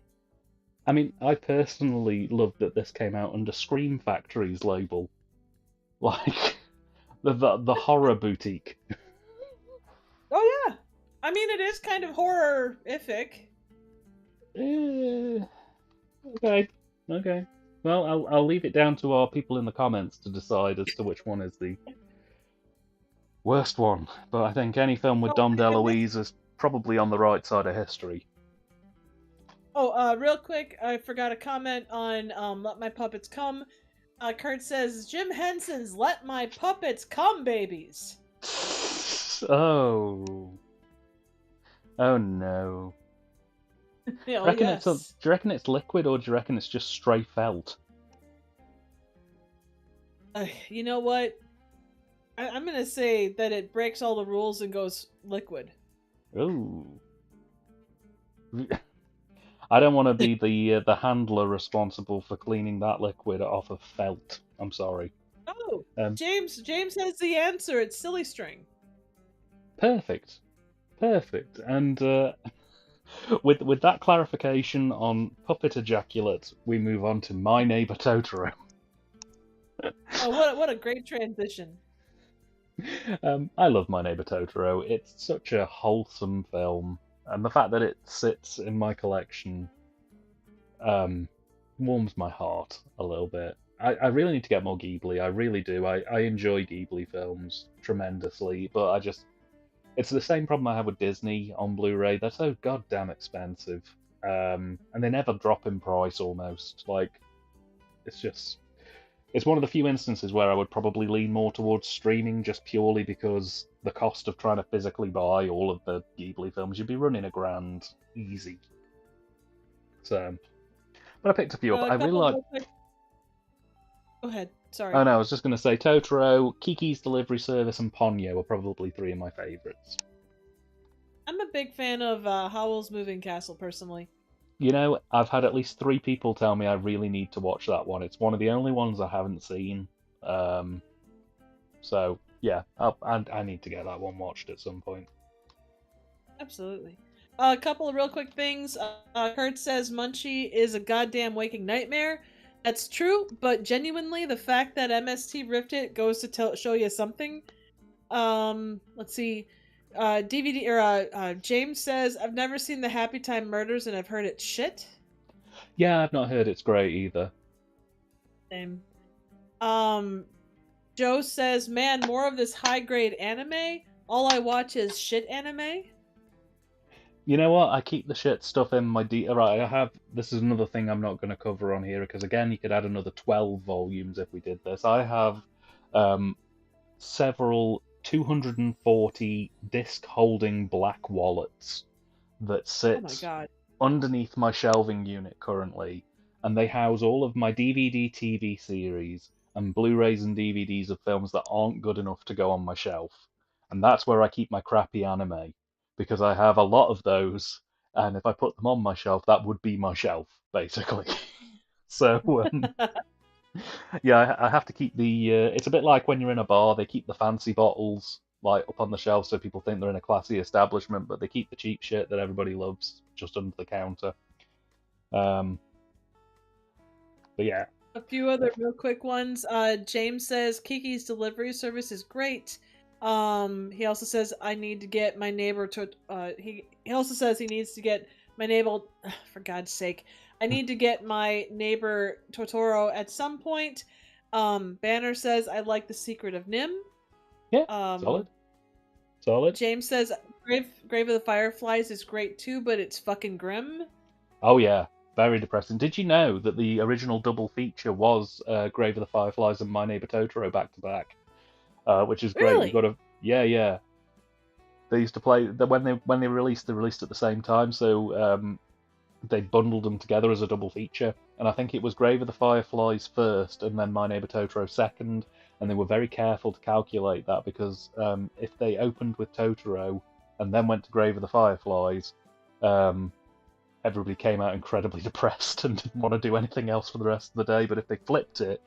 I mean, I personally love that this came out under Scream Factory's label, like the horror boutique. Oh yeah, I mean it is kind of horror-ific. Okay. Well, I'll leave it down to our people in the comments to decide as to which one is the worst one. But I think any film with Dom DeLuise is probably on the right side of history. Oh, real quick, I forgot a comment on Let My Puppets Come. Kurt says, Jim Henson's Let My Puppets Come, babies. Oh. Oh no. Oh, do you reckon it's liquid or do you reckon it's just stray felt? You know what? I'm gonna say that it breaks all the rules and goes liquid. Ooh. I don't want to be the handler responsible for cleaning that liquid off of felt. I'm sorry. Oh, James has the answer. It's silly string. Perfect. And with that clarification on puppet ejaculate, we move on to My Neighbor Totoro. Oh, what a great transition. I love My Neighbor Totoro. It's such a wholesome film, and the fact that it sits in my collection warms my heart a little bit. I really need to get more Ghibli. I really do. I enjoy Ghibli films tremendously, but it's the same problem I have with Disney on Blu-ray. They're so goddamn expensive, and they never drop in price almost. Like, it's one of the few instances where I would probably lean more towards streaming just purely because the cost of trying to physically buy all of the Ghibli films, you'd be running $1,000 easy. So, but I picked a few up. I really like. Go ahead. Sorry. Oh no, I was just going to say Totoro, Kiki's Delivery Service, and Ponyo are probably 3 of my favourites. I'm a big fan of Howl's Moving Castle, personally. You know, I've had at least 3 people tell me I really need to watch that one. It's one of the only ones I haven't seen. So, yeah, I need to get that one watched at some point. Absolutely. A couple of real quick things. Kurt says Munchie is a goddamn waking nightmare. That's true, but genuinely, the fact that MST ripped it goes to show you something. Let's see. DVD or James says, I've never seen the Happy Time Murders and I've heard it's shit. Yeah, I've not heard it's great either. Same. Joe says, man, more of this high grade anime. All I watch is shit anime. You know what? I keep the shit stuff in my Right, this is another thing I'm not going to cover on here because again, you could add another 12 volumes if we did this. I have several 240 disc holding black wallets that sit underneath my shelving unit currently, and they house all of my DVD TV series and Blu-rays and DVDs of films that aren't good enough to go on my shelf. And that's where I keep my crappy anime, because I have a lot of those, and if I put them on my shelf, that would be my shelf, basically. So, yeah, I have to keep the. It's a bit like when you're in a bar, they keep the fancy bottles like up on the shelf so people think they're in a classy establishment, but they keep the cheap shit that everybody loves just under the counter. Um, but yeah, A few other real quick ones. James says Kiki's delivery service is great. He also says I need to get my neighbor to. He also says he needs to get my neighbor. For God's sake, I need to get my neighbor Totoro at some point. Banner says I like The Secret of Nim. yeah, Um, solid, solid. James says Grave of the Fireflies is great too, but it's fucking grim. Oh yeah, very depressing. Did you know that the original double feature was Grave of the Fireflies and My Neighbor Totoro back to back, which is great. You Really? got to yeah, yeah. They used to play that when they released, they released at the same time, so they bundled them together as a double feature. And I think it was Grave of the Fireflies first, and then My Neighbor Totoro second. And they were very careful to calculate that because if they opened with Totoro and then went to Grave of the Fireflies, um, everybody came out incredibly depressed and didn't want to do anything else for the rest of the day. But if they flipped it,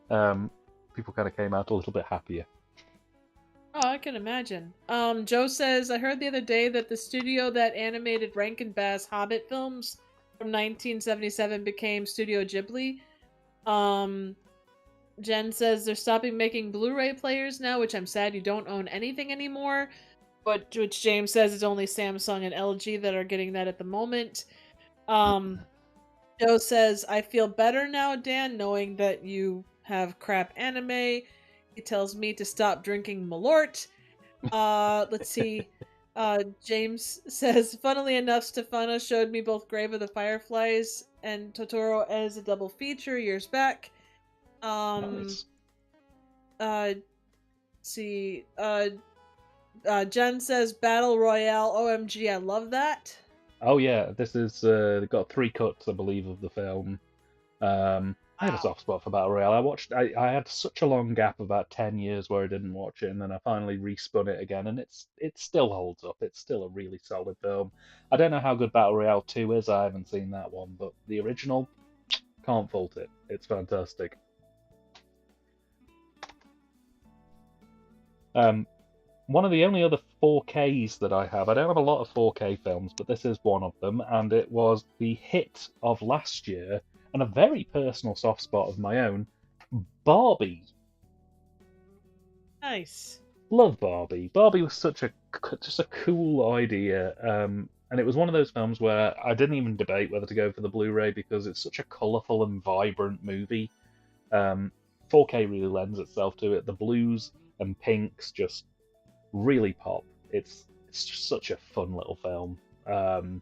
people kind of came out a little bit happier. Oh, I can imagine. Joe says, I heard the other day that the studio that animated Rankin Bass Hobbit films from 1977 became Studio Ghibli. Jen says they're stopping making Blu-ray players now, which I'm sad you don't own anything anymore. But which James says is only Samsung and LG that are getting that at the moment. Joe says, I feel better now, Dan, knowing that you have crap anime. He tells me to stop drinking Malort. Let's see. James says, funnily enough, Stefano showed me both Grave of the Fireflies and Totoro as a double feature years back. Nice. Let's see. Jen says, Battle Royale. OMG, I love that. Oh yeah, this is they've got 3 cuts, I believe, of the film. I have a soft spot for Battle Royale. I had such a long gap, about 10 years, where I didn't watch it, and then I finally respun it again, and it still holds up. It's still a really solid film. I don't know how good Battle Royale 2 is. I haven't seen that one, but the original, can't fault it. It's fantastic. One of the only other 4Ks that I have, I don't have a lot of 4K films, but this is one of them, and it was the hit of last year, and a very personal soft spot of my own, Barbie. Nice. Love Barbie. Barbie was just a cool idea, and it was one of those films where I didn't even debate whether to go for the Blu-ray because it's such a colourful and vibrant movie. 4K really lends itself to it. The blues and pinks just really pop. It's just such a fun little film, and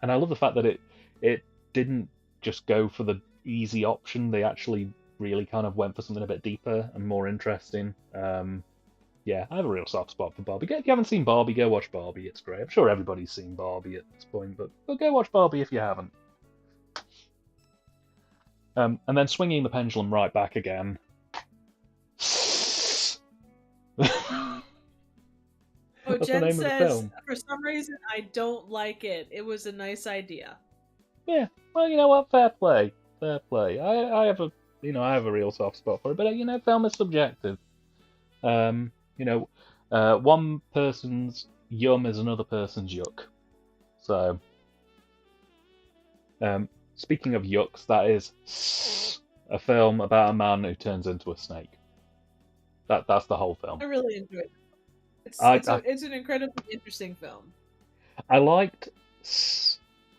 I love the fact that it didn't just go for the easy option. They actually really kind of went for something a bit deeper and more interesting. Yeah, I have a real soft spot for Barbie. If you haven't seen Barbie, go watch Barbie. It's great. I'm sure everybody's seen Barbie at this point, but go watch Barbie if you haven't. And then swinging the pendulum right back again. Oh, That's the Jen name of the says, film. for some reason, I don't like it. It was a nice idea. Yeah, well, you know what? Fair play. Fair play. I have a real soft spot for it, but film is subjective. One person's yum is another person's yuck. So, speaking of yucks, that is a film about a man who turns into a snake. That's the whole film. I really enjoyed it. It's an incredibly interesting film. I liked.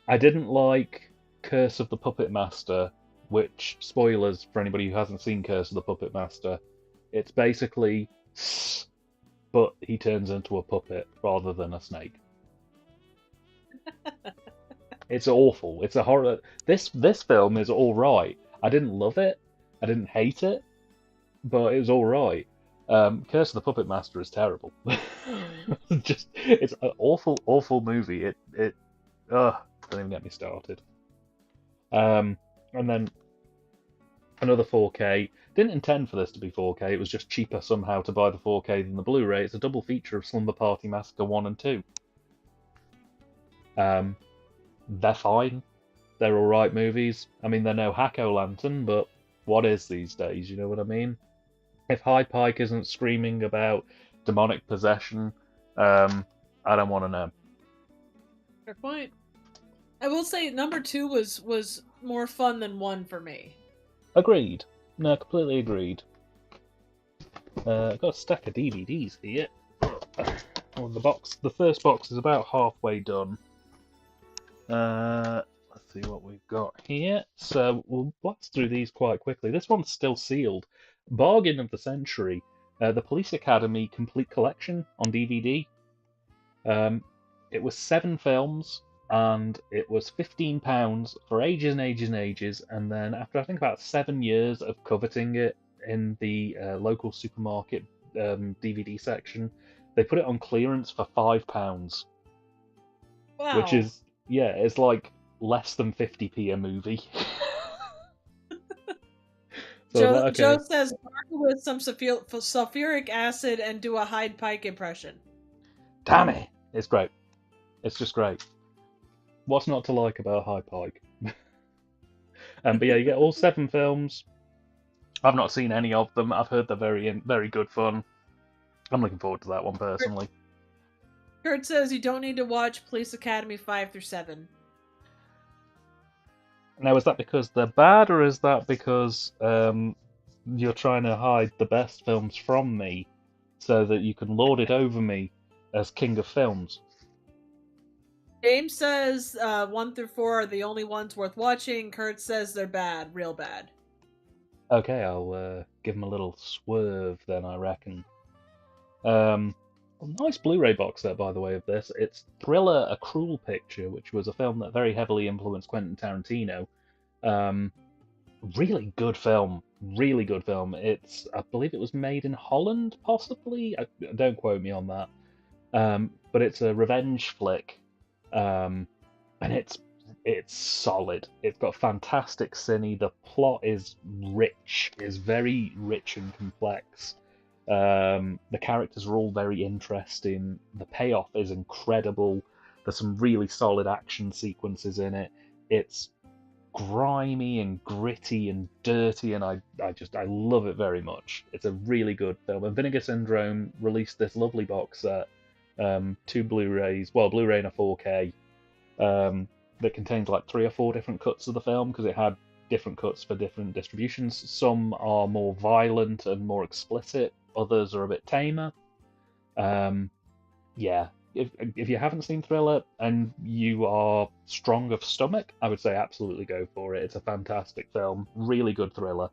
I didn't like Curse of the Puppet Master, which, spoilers for anybody who hasn't seen Curse of the Puppet Master, it's basically, but he turns into a puppet rather than a snake. It's awful. It's a horror. This film is all right. I didn't love it. I didn't hate it, but it was all right. Curse of the Puppet Master is terrible. It's an awful movie. Don't even get me started. And then another 4K. Didn't intend for this to be 4K. It was just cheaper somehow to buy the 4K than the Blu-ray. It's a double feature of Slumber Party Massacre 1 and 2. They're fine. They're alright movies. I mean, they're no Hack-O-Lantern, but what is these days, you know what I mean? If High Pike isn't screaming about demonic possession, I don't want to know. Fair point. I will say number 2 was more fun than 1 for me. Agreed. No, completely agreed. I've got a stack of DVDs here. Oh, the first box is about halfway done. Let's see what we've got here. So we'll blast through these quite quickly. This one's still sealed. Bargain of the Century. The Police Academy Complete Collection on DVD. It was 7 films, and it was £15 for ages and ages and ages. And then after I think about 7 years of coveting it in the local supermarket DVD section, they put it on clearance for £5. Wow. Which is, yeah, it's like less than 50p a movie. So Joe says gargle with some sulfuric acid and do a Hyde Pike impression. Damn it! It's great. It's just great. What's not to like about Hyde Pike? But yeah, you get all 7 films. I've not seen any of them. I've heard they're very good fun. I'm looking forward to that one personally. Kurt says you don't need to watch Police Academy 5 through 7. Now, is that because they're bad, or is that because you're trying to hide the best films from me so that you can lord it over me as king of films? James says 1 through 4 are the only ones worth watching. Kurt says they're bad, real bad. Okay, I'll give him a little swerve then, I reckon. Nice Blu-ray box set, by the way, of this. It's Thriller: A Cruel Picture, which was a film that very heavily influenced Quentin Tarantino. Really good film. Really good film. I believe it was made in Holland, possibly? Don't quote me on that. But it's a revenge flick. And it's solid. It's got fantastic cine. The plot is very rich and complex. The characters are all very interesting. The payoff is incredible. There's some really solid action sequences in it. It's grimy and gritty and dirty, and I love it very much. It's a really good film. And Vinegar Syndrome released this lovely box set, 2 Blu-rays, well, Blu-ray and a 4K, that contains like 3 or 4 different cuts of the film, because it had different cuts for different distributions. Some are more violent and more explicit, others are a bit tamer. Yeah, if you haven't seen Thriller and you are strong of stomach, I would say absolutely go for it. It's a fantastic film, really good thriller.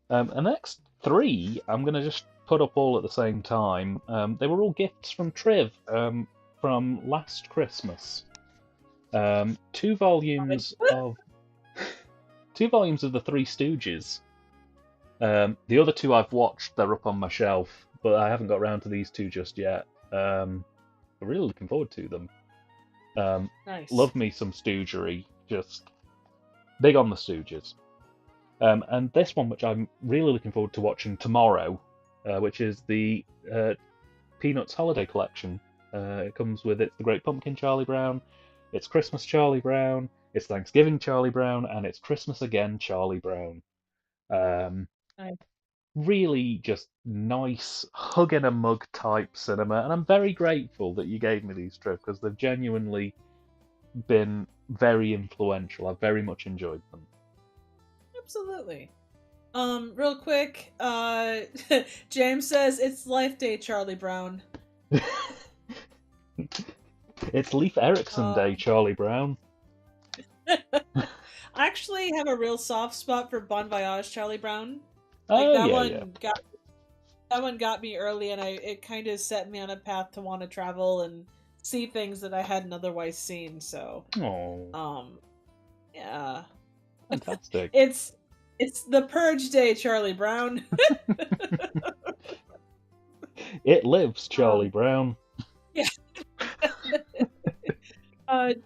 The next 3, I'm going to just put up all at the same time. They were all gifts from Triv from last Christmas. 2 volumes of the Three Stooges. The other 2 I've watched, they're up on my shelf, but I haven't got around to these 2 just yet. I'm really looking forward to them. Nice. Love me some Stoogery, just big on the Stooges. And this one, which I'm really looking forward to watching tomorrow, which is the Peanuts Holiday Collection. It comes with It's the Great Pumpkin Charlie Brown, It's Christmas Charlie Brown, It's Thanksgiving Charlie Brown, and It's Christmas Again Charlie Brown. Nice. Really just nice hug in a mug type cinema, and I'm very grateful that you gave me these, Triv, because they've genuinely been very influential. I've very much enjoyed them. Absolutely. Real quick, James says it's Life Day, Charlie Brown. It's Leif Erikson Day, Charlie Brown. I actually have a real soft spot for Bon Voyage, Charlie Brown. That one got me early, and it kind of set me on a path to want to travel and see things that I hadn't otherwise seen. So, yeah, fantastic. It's the Purge Day, Charlie Brown. It lives, Charlie Brown. Yeah.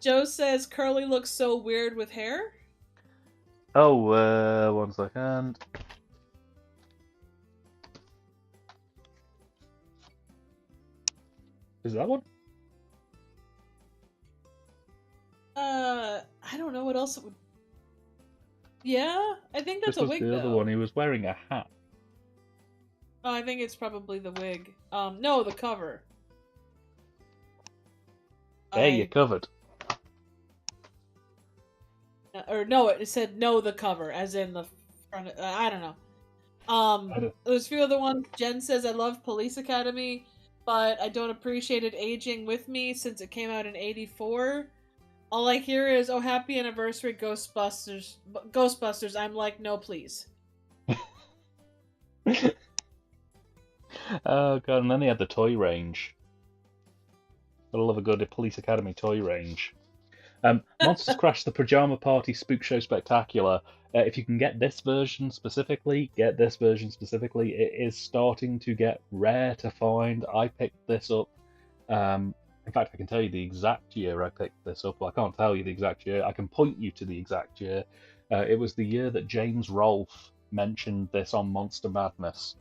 Joe says Curly looks so weird with hair. Oh, 1 second. Is that one? I don't know what else it would. Yeah, I think that's This a was wig the other though. one. He was wearing a hat. Oh, I think it's probably the wig. No, the cover. There, you're I covered. or no, it said no the cover, as in the front. I don't know. I don't- There's a few other ones. Jen says I love Police Academy, but I don't appreciate it aging with me since it came out in '84. All I hear is "Oh, happy anniversary, Ghostbusters!" Ghostbusters. I'm like, no, please. Oh god, and then they had the toy range. I love a good Police Academy toy range. Monsters Crash the Pajama Party Spook Show Spectacular. If you can get this version specifically, get this version specifically. It is starting to get rare to find. I picked this up. In fact, I can tell you the exact year I picked this up. Well, I can't tell you the exact year. I can point you to the exact year. It was the year that James Rolfe mentioned this on Monster Madness.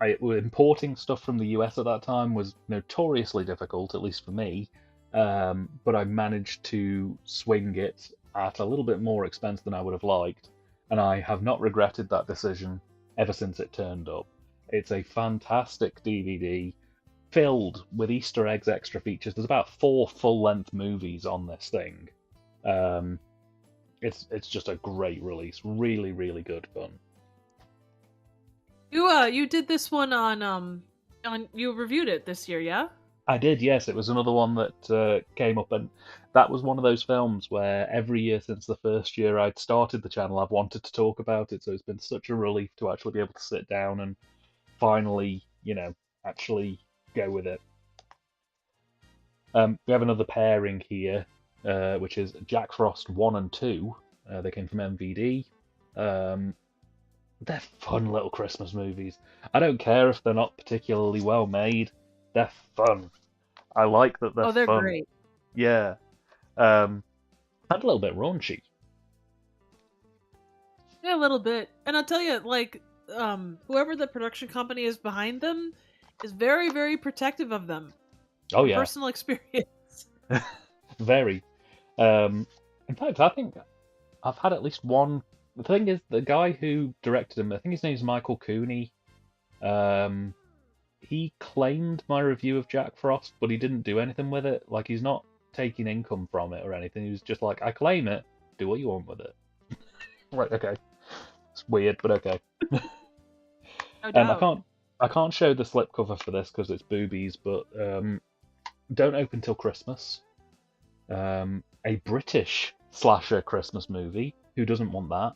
Importing stuff from the US at that time was notoriously difficult, at least for me. But I managed to swing it at a little bit more expense than I would have liked, and I have not regretted that decision ever since it turned up. It's a fantastic DVD filled with Easter eggs, extra features. There's about 4 full-length movies on this thing. Um, it's just a great release, really, really good fun. You did this one on you reviewed it this year, yeah? I did, yes. It was another one that came up, and that was one of those films where every year since the first year I'd started the channel, I've wanted to talk about it. So it's been such a relief to actually be able to sit down and finally, actually go with it. We have another pairing here, which is Jack Frost 1 and 2. They came from MVD. They're fun little Christmas movies. I don't care if they're not particularly well made. They're fun. I like that they're Oh, they're fun. great. Yeah. And a little bit raunchy. Yeah, a little bit. And I'll tell you, like, whoever the production company is behind them is very, very protective of them. Oh From yeah, personal experience. very. In fact, I think I've had at least one. The thing is, the guy who directed him, I think his name's Michael Cooney. Um, he claimed my review of Jack Frost, but he didn't do anything with it. Like, he's not taking income from it or anything. He was just like, I claim it, do what you want with it. Right, okay. It's weird, but okay. No I doubt. can't show the slipcover for this because it's boobies, but don't open till Christmas. A British slasher Christmas movie. Who doesn't want that?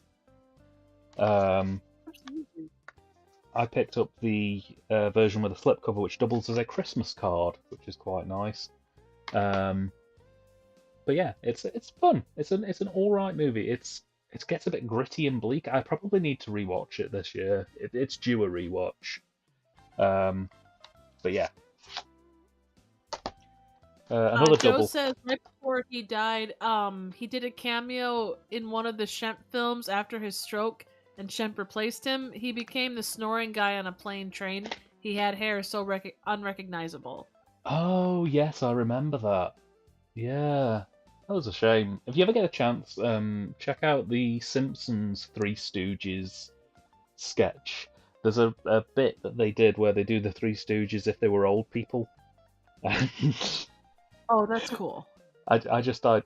I picked up the version with a slipcover, which doubles as a Christmas card, which is quite nice. But yeah, it's fun. It's an all right movie. It gets a bit gritty and bleak. I probably need to rewatch it this year. It's due a rewatch. But yeah, another Joe double. says right before he died, he did a cameo in one of the Shemp films after his stroke, and Shemp replaced him. He became the snoring guy on a plane train. He had hair so unrecognizable. Oh yes, I remember that. Yeah, that was a shame. If you ever get a chance, check out the Simpsons Three Stooges sketch. There's a bit that they did where they do the Three Stooges if they were old people. Oh, that's cool. I just I'll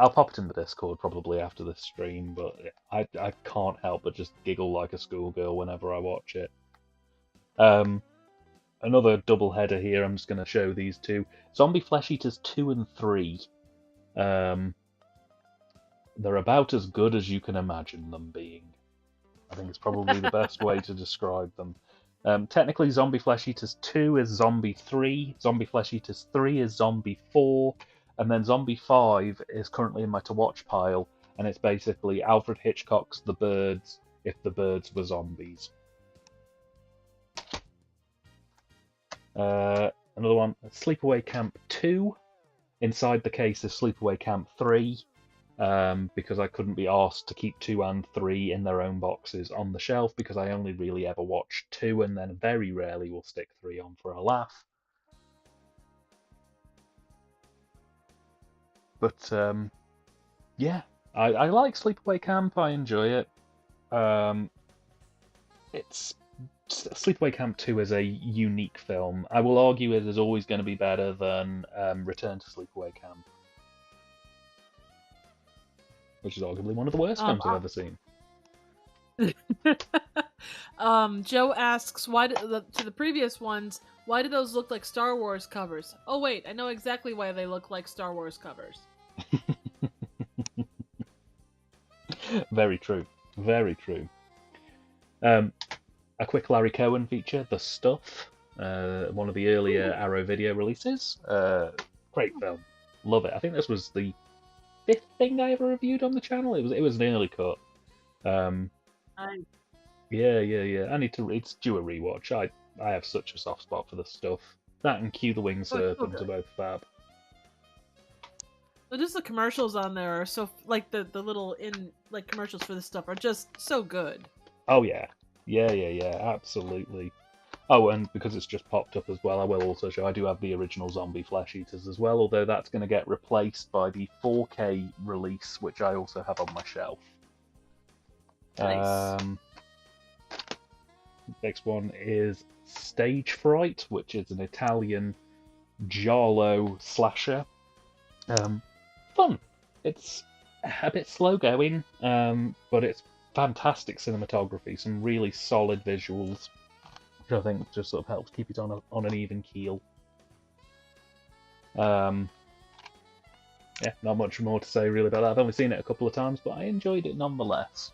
pop it in the Discord probably after this stream, but I can't help but just giggle like a schoolgirl whenever I watch it. Another double header here. I'm just going to show these two. Zombie Flesh Eaters 2 and 3. They're about as good as you can imagine them being. I think it's probably the best way to describe them. Technically, Zombie Flesh Eaters 2 is Zombie 3, Zombie Flesh Eaters 3 is Zombie 4, and then Zombie 5 is currently in my to watch pile, and it's basically Alfred Hitchcock's The Birds if the birds were zombies. Another one, Sleepaway Camp 2. Inside the case is Sleepaway Camp 3, because I couldn't be asked to keep 2 and 3 in their own boxes on the shelf, because I only really ever watch 2 and then very rarely will stick 3 on for a laugh. But yeah, I like Sleepaway Camp. I enjoy it. Um, it's Sleepaway Camp 2 is a unique film. I will argue it is always going to be better than Return to Sleepaway Camp, which is arguably one of the worst films I've ever seen. Joe asks, why to the previous ones, why do those look like Star Wars covers? Oh wait, I know exactly why they look like Star Wars covers. Very true. Very true. A quick Larry Cohen feature, The Stuff, one of the earlier Arrow video releases. Great film. Love it. I think this was the 5th thing I ever reviewed on the channel. It was an early cut. Yeah. It's due a rewatch. I have such a soft spot for The Stuff. That and Cue the Winged Serpent are both fab. But just the commercials on there are so, like, the little commercials for this stuff are just so good. Oh yeah, absolutely. Oh, and because it's just popped up as well, I will also show I do have the original Zombie Flesh Eaters as well, although that's going to get replaced by the 4K release, which I also have on my shelf. Nice. Next one is Stage Fright, which is an Italian giallo slasher. Fun. It's a bit slow going, but it's fantastic cinematography, some really solid visuals, which I think just sort of helps keep it on an even keel. Yeah, not much more to say really about that. I've only seen it a couple of times, but I enjoyed it nonetheless.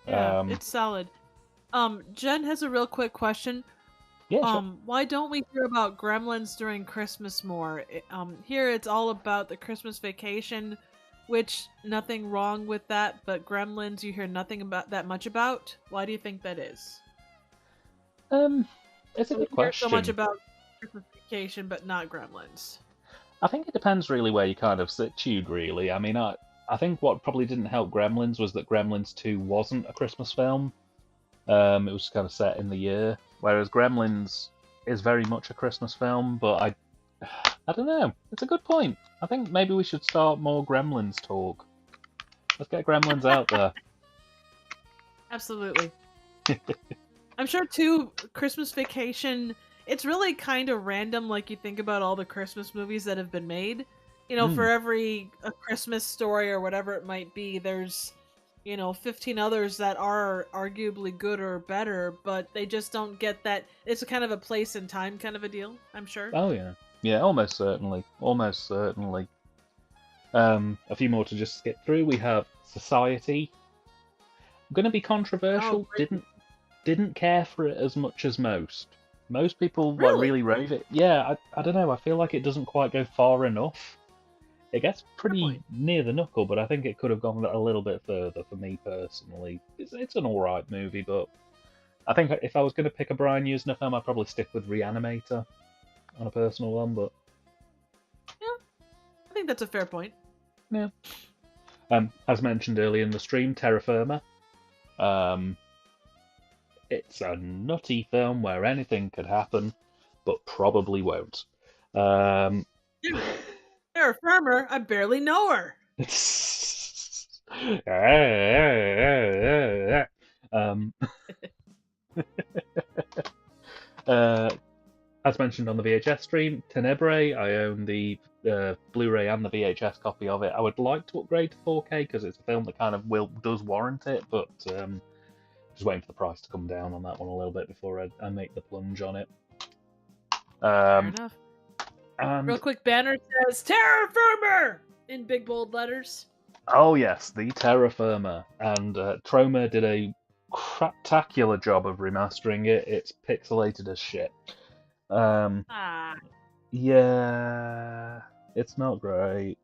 Yeah, it's solid. Jen has a real quick question. Yeah, sure. Why don't we hear about Gremlins during Christmas more? Here it's all about the Christmas Vacation, which nothing wrong with that, but Gremlins you hear nothing about that much about. Why do you think that is? It's a good question. So much about Christmas Vacation, but not Gremlins. I think it depends really where you kind of situed, really. I mean, I think what probably didn't help Gremlins was that Gremlins 2 wasn't a Christmas film. It was kind of set in the year, whereas Gremlins is very much a Christmas film, but I don't know. It's a good point. I think maybe we should start more Gremlins talk. Let's get Gremlins out there. Absolutely. I'm sure, too, Christmas Vacation, it's really kind of random, like you think about all the Christmas movies that have been made. You know, for every a Christmas story or whatever it might be, there's, 15 others that are arguably good or better, but they just don't get that. It's a kind of a place and time kind of a deal, I'm sure. Oh, yeah. Yeah, almost certainly. Almost certainly. A few more to just skip through. We have Society. I'm going to be controversial. Didn't care for it as much as most. Most people really rave it. Yeah, I don't know. I feel like it doesn't quite go far enough. It gets pretty near the knuckle, but I think it could have gone a little bit further for me personally. It's an alright movie, but I think if I was going to pick a Brian Usner film, I'd probably stick with Reanimator on a personal one, but... Yeah, I think that's a fair point. Yeah. As mentioned earlier in the stream, Terra Firma. It's a nutty film where anything could happen, but probably won't. Terra Firma, I barely know her. As mentioned on the VHS stream, Tenebrae, I own the Blu-ray and the VHS copy of it. I would like to upgrade to 4K because it's a film that kind of does warrant it, but just waiting for the price to come down on that one a little bit before I make the plunge on it. Fair enough. And... real quick, banner says Terra Firma in big bold letters. Oh yes, the Terra Firma, and Troma did a craptacular job of remastering it. It's pixelated as shit. Yeah, it's not great.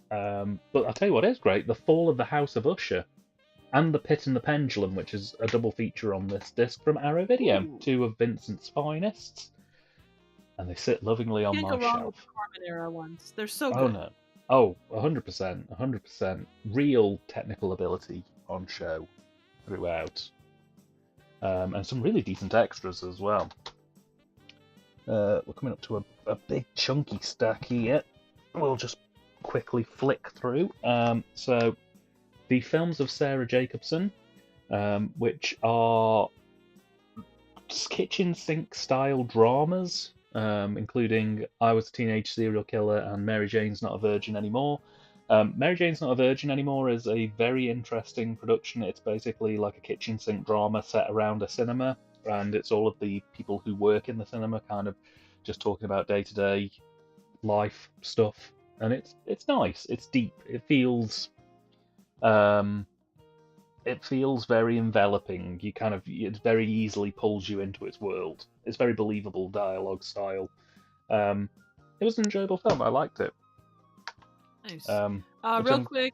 But I'll tell you what is great: The Fall of the House of Usher, and The Pit and the Pendulum, which is a double feature on this disc from Arrow Video. Ooh. Two of Vincent's finest. And they sit lovingly on my shelf. Can't go wrong with the Corman era ones. They're so good. Oh no. Oh, 100%. 100%. Real technical ability on show throughout. And some really decent extras as well. We're coming up to a big chunky stack here. We'll just quickly flick through. So the films of Sarah Jacobson, which are kitchen sink style dramas, including I Was a Teenage Serial Killer and Mary Jane's Not a Virgin Anymore. Mary Jane's Not a Virgin Anymore is a very interesting production. It's basically like a kitchen sink drama set around a cinema, and it's all of the people who work in the cinema kind of just talking about day-to-day life stuff, and it's nice. It's deep. Um, it feels very enveloping. It very easily pulls you into its world. It's very believable dialogue style. It was an enjoyable film. I liked it. Nice. Um, Real quick,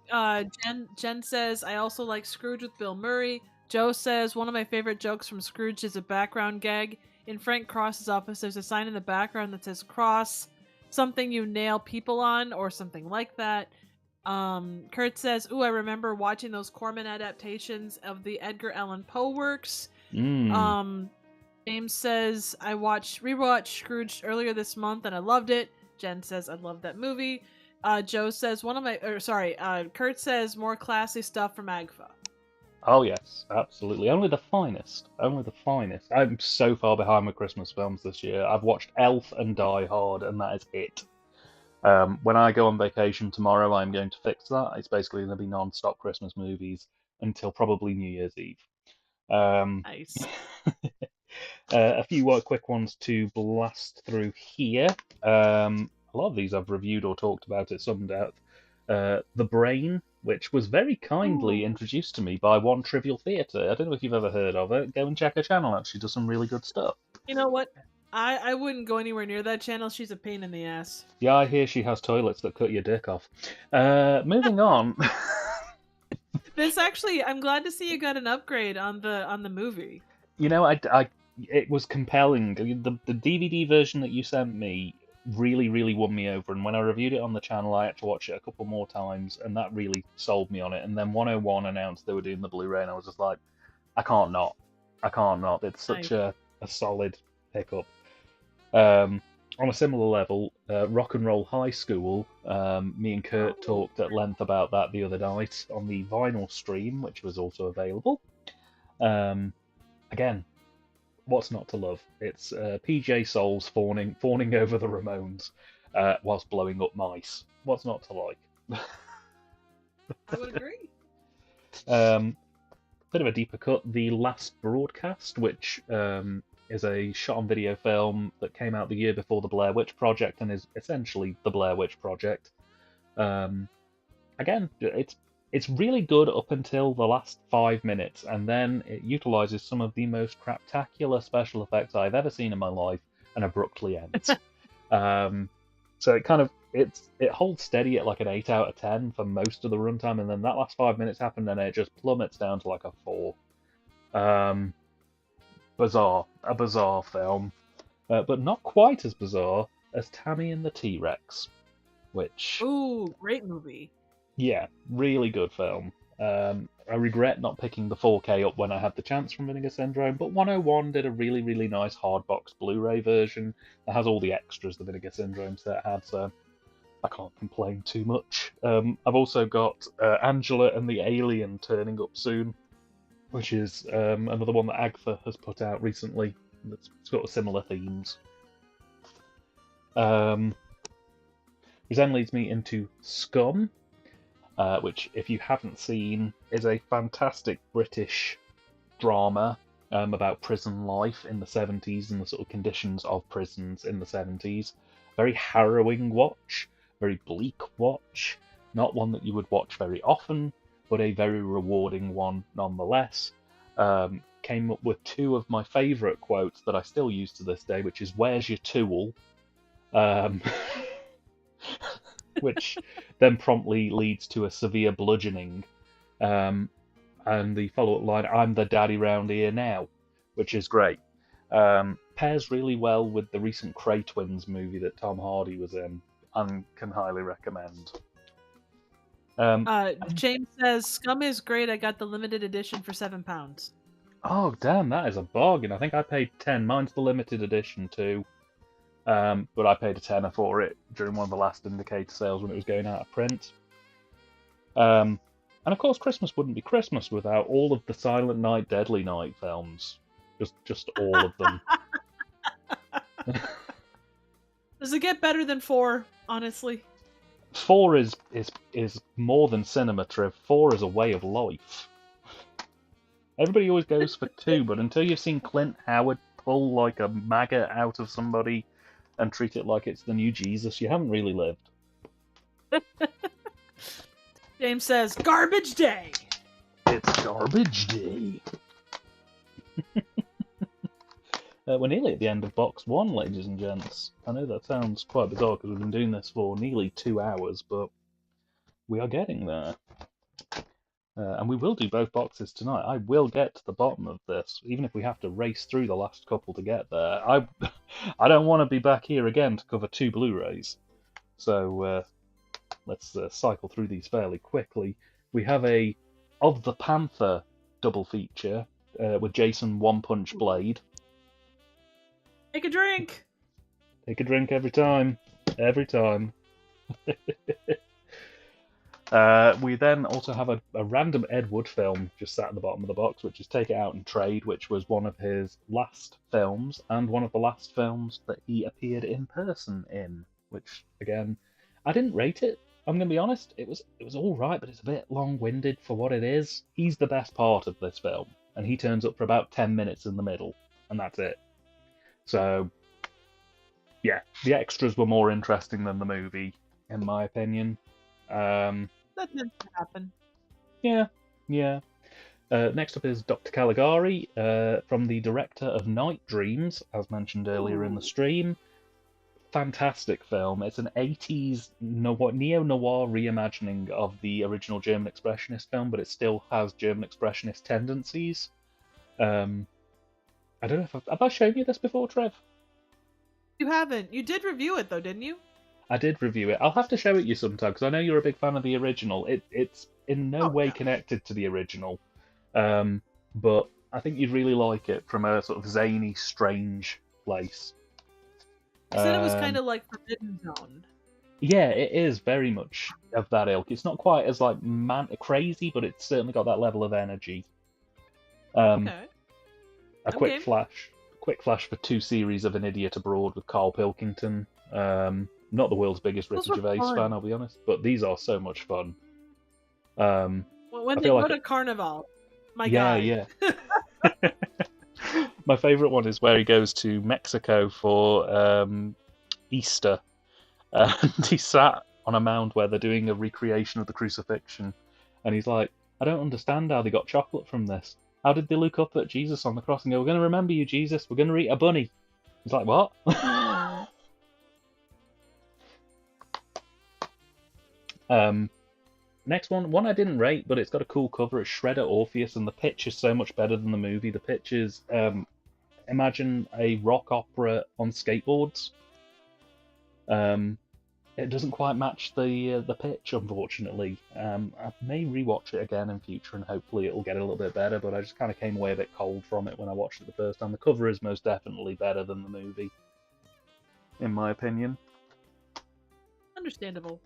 Jen says, I also like Scrooge with Bill Murray. Joe says, one of my favorite jokes from Scrooge is a background gag. In Frank Cross's office, there's a sign in the background that says cross, something you nail people on, or something like that. Kurt says, ooh, I remember watching those Corman adaptations of the Edgar Allan Poe works. James says, I rewatched Scrooge earlier this month and I loved it. Jen says, I love that movie. Joe says, Kurt says, more classy stuff from Agfa. Oh yes, absolutely. Only the finest. Only the finest. I'm so far behind with Christmas films this year. I've watched Elf and Die Hard, and that is it. When I go on vacation tomorrow, I'm going to fix that. It's basically going to be non-stop Christmas movies until probably New Year's Eve. Nice. A few quick ones to blast through here. A lot of these I've reviewed or talked about at some depth. The Brain, which was very kindly introduced to me by One Trivial Theatre. I don't know if you've ever heard of it. Go and check her channel out. She does some really good stuff. You know what? I wouldn't go anywhere near that channel. She's a pain in the ass. Yeah, I hear she has toilets that cut your dick off. Moving on. I'm glad to see you got an upgrade on the movie. You know, it was compelling. The DVD version that you sent me really, really won me over. And when I reviewed it on the channel, I had to watch it a couple more times, and that really sold me on it. And then 101 announced they were doing the Blu-ray, and I was just like, I can't not. It's such a solid pickup. On a similar level, Rock and Roll High School, me and Kurt talked at length about that the other night on the vinyl stream, which was also available. Again, what's not to love? It's PJ Souls fawning over the Ramones whilst blowing up mice. What's not to like? I would agree. Bit of a deeper cut, The Last Broadcast, which is a shot-on-video film that came out the year before the Blair Witch Project and is essentially the Blair Witch Project. Again, it's really good up until the last 5 minutes, and then it utilizes some of the most craptacular special effects I've ever seen in my life and abruptly ends. So it holds steady at like an 8 out of 10 for most of the runtime, and then that last 5 minutes happened and it just plummets down to like a 4. A bizarre film, but not quite as bizarre as Tammy and the T-Rex, which... Ooh, great movie. Yeah, really good film. I regret not picking the 4K up when I had the chance from Vinegar Syndrome, but 101 did a really, really nice hardbox Blu-ray version that has all the extras the Vinegar Syndrome set had, so I can't complain too much. I've also got Angela and the Alien turning up soon, which is another one that Agfa has put out recently. It's got similar themes. Which then leads me into Scum, which, if you haven't seen, is a fantastic British drama about prison life in the 70s and the sort of conditions of prisons in the 70s. Very harrowing watch, very bleak watch, not one that you would watch very often, but a very rewarding one nonetheless. Came up with 2 of my favourite quotes that I still use to this day, which is, "Where's your tool?" Which then promptly leads to a severe bludgeoning. And the follow-up line, "I'm the daddy round here now," which is great. Pairs really well with the recent Cray Twins movie that Tom Hardy was in, and can highly recommend. James says, Scum is great. I got the limited edition for £7. Oh, damn, that is a bargain. I think I paid 10. Mine's the limited edition, too. but I paid a tenner for it during one of the last Indicator sales when it was going out of print. And of course, Christmas wouldn't be Christmas without all of the Silent Night, Deadly Night films. Just all of them. Does it get better than 4, honestly? 4 is more than cinema, Triv. 4 is a way of life. Everybody always goes for 2, but until you've seen Clint Howard pull like a maggot out of somebody and treat it like it's the new Jesus, you haven't really lived. James says, garbage day! It's garbage day. We're nearly at the end of box 1, ladies and gents. I know that sounds quite bizarre because we've been doing this for nearly 2 hours, but we are getting there. And we will do both boxes tonight. I will get to the bottom of this, even if we have to race through the last couple to get there. I don't want to be back here again to cover 2 Blu-rays. So let's cycle through these fairly quickly. We have a Of the Panther double feature with Jason One Punch Blade. Take a drink! Take a drink every time. Every time. We then also have a random Ed Wood film just sat at the bottom of the box, which is Take It Out and Trade, which was one of his last films, and one of the last films that he appeared in person in, which, again, I didn't rate it. I'm going to be honest, it was alright, but it's a bit long-winded for what it is. He's the best part of this film, and he turns up for about 10 minutes in the middle, and that's it. So, yeah, the extras were more interesting than the movie, in my opinion. That tends to happen. Yeah. Next up is Dr. Caligari, from the director of Night Dreams, as mentioned earlier in the stream. Fantastic film. It's an 80s neo-noir reimagining of the original German Expressionist film, but it still has German Expressionist tendencies. I don't know if have I shown you this before, Trev? You haven't. You did review it, though, didn't you? I did review it. I'll have to show it you sometime, because I know you're a big fan of the original. It's in no way connected to the original, but I think you'd really like it from a sort of zany, strange place. I said it was kind of like Forbidden Zone. Yeah, it is very much of that ilk. It's not quite as like crazy, but it's certainly got that level of energy. Okay. A quick flash for 2 series of An Idiot Abroad with Carl Pilkington. Not the world's biggest Ricky Gervais fan, I'll be honest, but these are so much fun. When they go to Carnival, my guy. Yeah. My favourite one is where he goes to Mexico for Easter, and he sat on a mound where they're doing a recreation of the crucifixion, and he's like, I don't understand how they got chocolate from this. How did they look up at Jesus on the cross and go, we're going to remember you, Jesus, we're going to eat a bunny? He's like, what? Next one I didn't rate, but it's got a cool cover. It's Shredder Orpheus, and the pitch is so much better than the movie. The pitch is, imagine a rock opera on skateboards. It doesn't quite match the pitch, unfortunately. I may rewatch it again in future, and hopefully it'll get a little bit better, but I just kind of came away a bit cold from it when I watched it the first time. The cover is most definitely better than the movie, in my opinion. Understandable.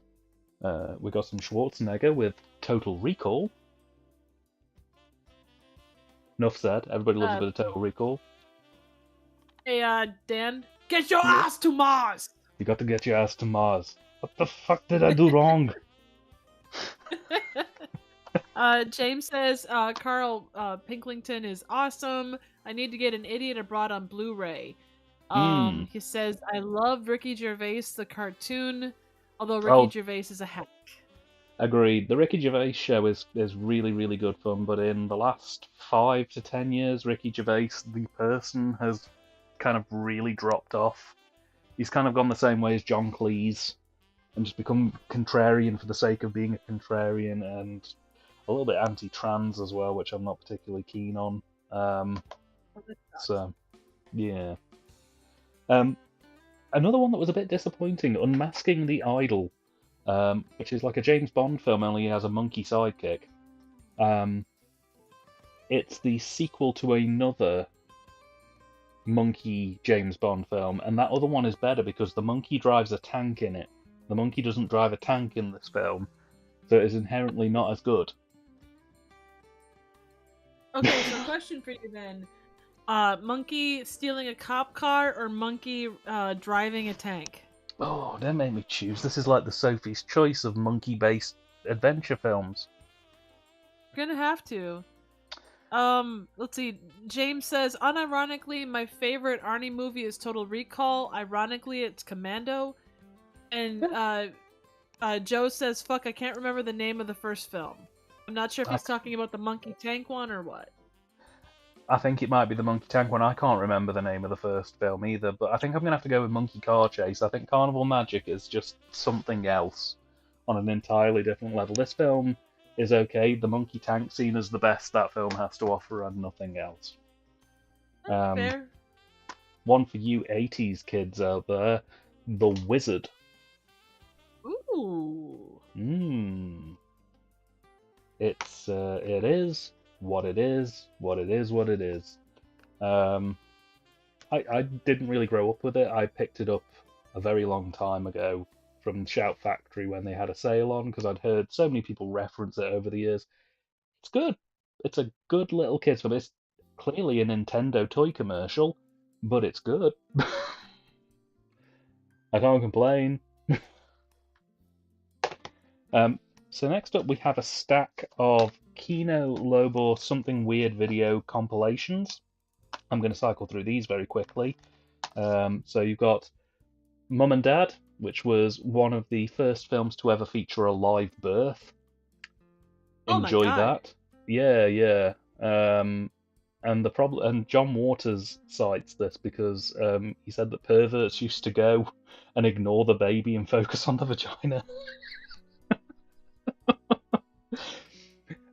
We got some Schwarzenegger with Total Recall. Enough said. Everybody loves a bit of Total Recall. Hey, Dan, get your ass to Mars! You got to get your ass to Mars. What the fuck did I do wrong? James says, Carl Pinklington is awesome. I need to get An Idiot Abroad on Blu-ray. He says, I love Ricky Gervais, the cartoon, although Ricky Gervais is a hack. Agreed. The Ricky Gervais show is really, really good fun, but in the last 5 to 10 years, Ricky Gervais, the person, has kind of really dropped off. He's kind of gone the same way as John Cleese, and just become contrarian for the sake of being a contrarian, and a little bit anti-trans as well, which I'm not particularly keen on. So, yeah. Another one that was a bit disappointing, Unmasking the Idol, which is like a James Bond film, only he has a monkey sidekick. It's the sequel to another monkey James Bond film, and that other one is better because the monkey drives a tank in it. The monkey doesn't drive a tank in this film, so it is inherently not as good. Okay, so question for you then. Monkey stealing a cop car or monkey driving a tank? Oh, don't make me choose. This is like the Sophie's Choice of monkey-based adventure films. You're gonna have to. Let's see. James says, unironically, my favorite Arnie movie is Total Recall. Ironically, it's Commando. And Joe says, fuck, I can't remember the name of the first film. I'm not sure if he's talking about the monkey tank one or what. I think it might be the Monkey Tank one. I can't remember the name of the first film either, but I think I'm going to have to go with Monkey Car Chase. I think Carnival Magic is just something else on an entirely different level. This film is okay. The Monkey Tank scene is the best that film has to offer and nothing else. Fair. One for you 80s kids out there, The Wizard. Ooh. It is what it is, what it is, what it is. I didn't really grow up with it. I picked it up a very long time ago from Shout Factory when they had a sale on, because I'd heard so many people reference it over the years. It's good. It's a good little kids film. It's clearly a Nintendo toy commercial, but it's good. I can't complain. So next up we have a stack of Kino Lobo Something Weird video compilations. I'm going to cycle through these very quickly. So you've got Mum and Dad, which was one of the first films to ever feature a live birth. Enjoy that. Yeah. And John Waters cites this because he said that perverts used to go and ignore the baby and focus on the vagina.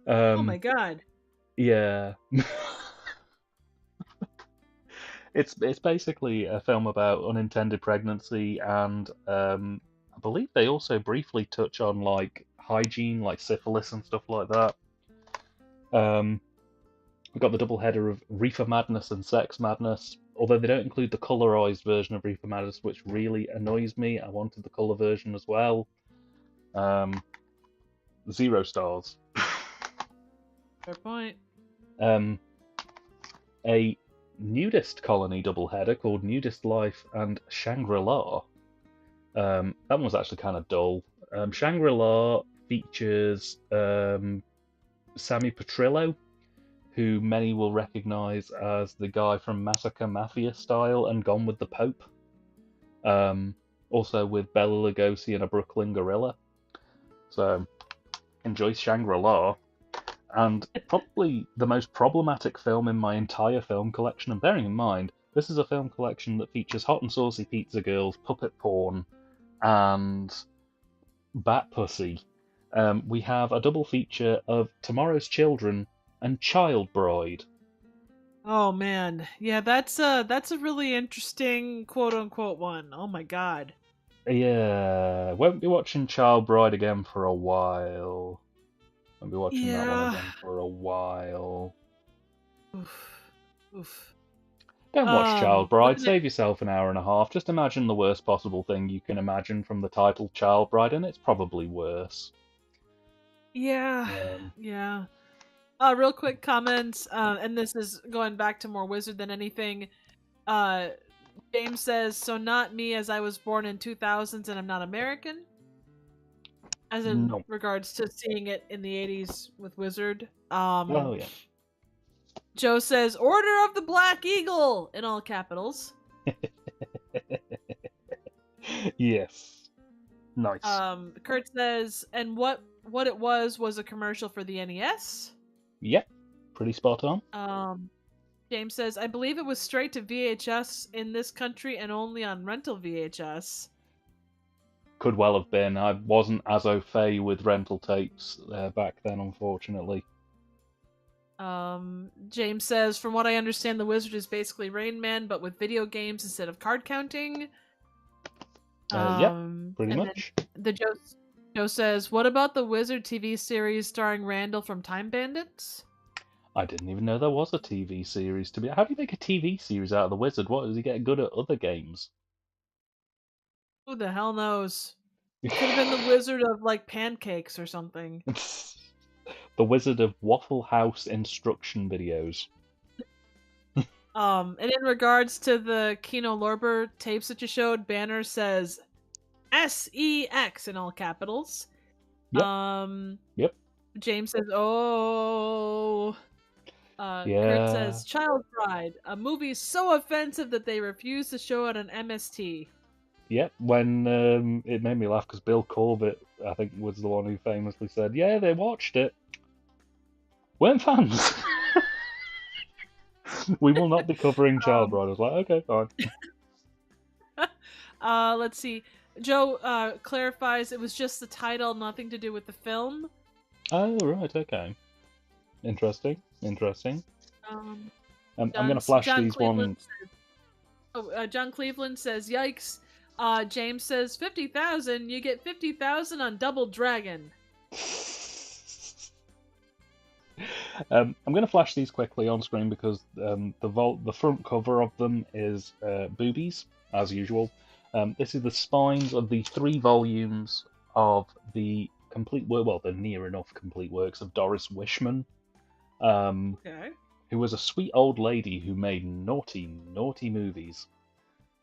Oh my god. Yeah. It's basically a film about unintended pregnancy, and I believe they also briefly touch on like hygiene, like syphilis and stuff like that. We've got the double header of Reefer Madness and Sex Madness, although they don't include the colorized version of Reefer Madness, which really annoys me. I wanted the color version as well. 0 stars. Fair point. A nudist colony doubleheader called Nudist Life and Shangri-La. That one was actually kind of dull. Shangri-La features Sammy Petrillo, who many will recognise as the guy from Massacre Mafia Style and Gone with the Pope. Also with Bela Lugosi and a Brooklyn Gorilla. So, enjoy Shangri-La. And probably the most problematic film in my entire film collection, and bearing in mind, this is a film collection that features hot and saucy pizza girls, puppet porn, and bat pussy. We have a double feature of Tomorrow's Children and Child Bride. Oh man, yeah, that's a really interesting quote unquote one. Oh my god. Yeah, won't be watching Child Bride again for a while. Won't be watching that one again for a while. Oof. Don't watch Child Bride. Save yourself an hour and a half. Just imagine the worst possible thing you can imagine from the title Child Bride, and it's probably worse. Yeah. Real quick comments, and this is going back to more Wizard than anything. James says, so not me, as I was born in 2000s and I'm not American. As in regards to seeing it in the 80s with Wizard. Oh, yeah. Joe says, Order of the Black Eagle! In all capitals. Yes. Nice. Kurt says, and what it was a commercial for the NES? Yep. Pretty spot on. James says, I believe it was straight to VHS in this country and only on rental VHS. Could well have been. I wasn't as au fait with rental tapes back then, unfortunately. James says, from what I understand, the Wizard is basically Rain Man, but with video games instead of card counting. Pretty much. The Joe says, what about the Wizard TV series starring Randall from Time Bandits? I didn't even know there was a TV series to be. How do you make a TV series out of the wizard? What, does he get good at other games? Who the hell knows? Could have been the Wizard of like pancakes or something. The Wizard of Waffle House instruction videos. And in regards to the Kino Lorber tapes that you showed, Banner says SEX in all capitals. Yep. Yep. James says, "Oh." Kurt Yeah. says, "Child Bride, a movie so offensive that they refuse to show it on MST." Yep. When it made me laugh because Bill Corbett, I think, was the one who famously said, "Yeah, they watched it. Weren't fans." We will not be covering Child Bride. I was like, okay, fine. Let's see. Joe clarifies it was just the title, nothing to do with the film. Oh, right, okay. Interesting. I'm going to flash John these Cleveland ones. John Cleveland says, "Yikes." James says, 50,000. You get 50,000 on Double Dragon. I'm going to flash these quickly on screen because the front cover of them is boobies, as usual. This is the spines of the 3 volumes of the the near enough complete works of Doris Wishman, Okay. who was a sweet old lady who made naughty movies.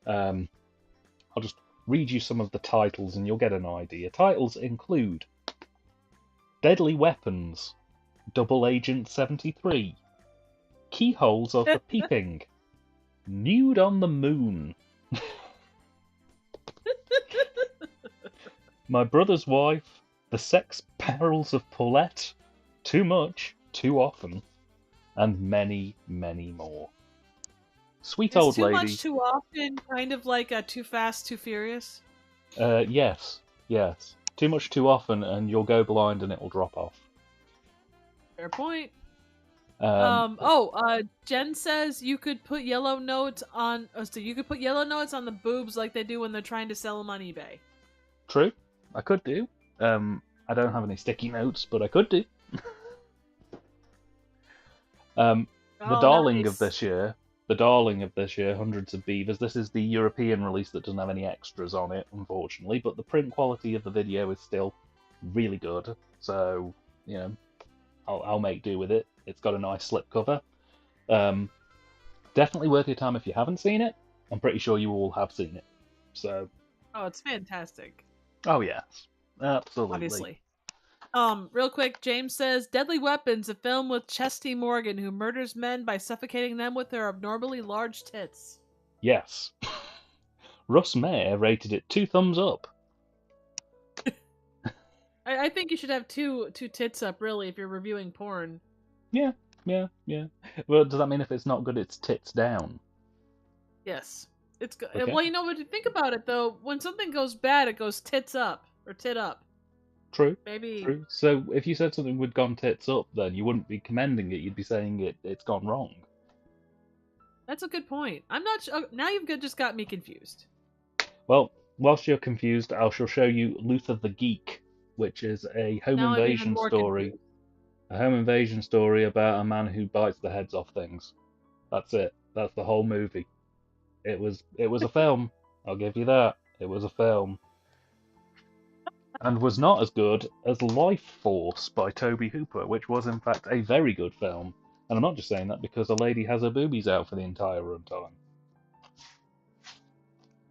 I'll just read you some of the titles and you'll get an idea. Titles include Deadly Weapons, Double Agent 73, Keyholes of the Peeping, Nude on the Moon, My Brother's Wife, The Sex Perils of Paulette, Too Much, Too Often, and many, many more. Sweet old lady. Too much, too often, kind of like a Too Fast, Too Furious? Yes. Too much, too often, and you'll go blind and it will drop off. Fair point. Um, Jen says you could put yellow notes on. So you could put yellow notes on the boobs like they do when they're trying to sell them on eBay. True, I could do. I don't have any sticky notes, but I could do. The darling of this year, Hundreds of Beavers. This is the European release that doesn't have any extras on it, unfortunately, but the print quality of the video is still really good. So, you know, I'll make do with it. It's got a nice slipcover. Definitely worth your time if you haven't seen it. I'm pretty sure you all have seen it. So. Oh, it's fantastic. Oh yes, absolutely. Obviously. Real quick, James says Deadly Weapons, a film with Chesty Morgan who murders men by suffocating them with their abnormally large tits. Yes. Russ Mayer rated it 2 thumbs up. I think you should have two tits up, really, if you're reviewing porn. Yeah. Well, does that mean if it's not good, it's tits down? Yes. It's good. Okay. Well, you know what? To think about it, though, when something goes bad, it goes tits up or tit up. True. Maybe. True. So if you said something would gone tits up, then you wouldn't be commending it. You'd be saying it's gone wrong. That's a good point. I'm not sure. Now you've just got me confused. Well, whilst you're confused, I shall show you Luther the Geek, which is a home invasion story. Confused. A home invasion story about a man who bites the heads off things. That's it. That's the whole movie. It was a film. I'll give you that. It was a film. And was not as good as Life Force by Tobe Hooper, which was in fact a very good film. And I'm not just saying that because a lady has her boobies out for the entire runtime.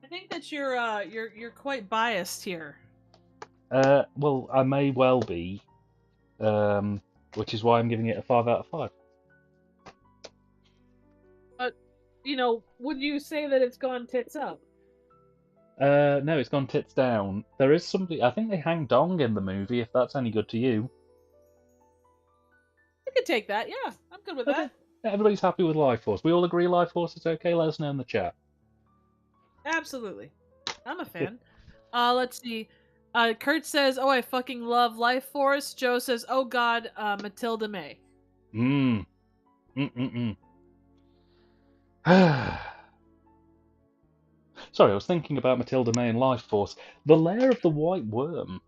I think that you're quite biased here. Well, I may well be, which is why I'm giving it a 5 out of 5. But, would you say that it's gone tits up? No, it's gone tits down. There is something. I think they hang dong in the movie, if that's any good to you. I could take that, yeah. I'm good with that. Everybody's happy with Life Force. We all agree Life Force is okay? Let us know in the chat. Absolutely. I'm a fan. Let's see. Kurt says, "Oh, I fucking love Life Force." Joe says, "Oh God, Matilda May." Sorry, I was thinking about Matilda May and Life Force. The Lair of the White Worm.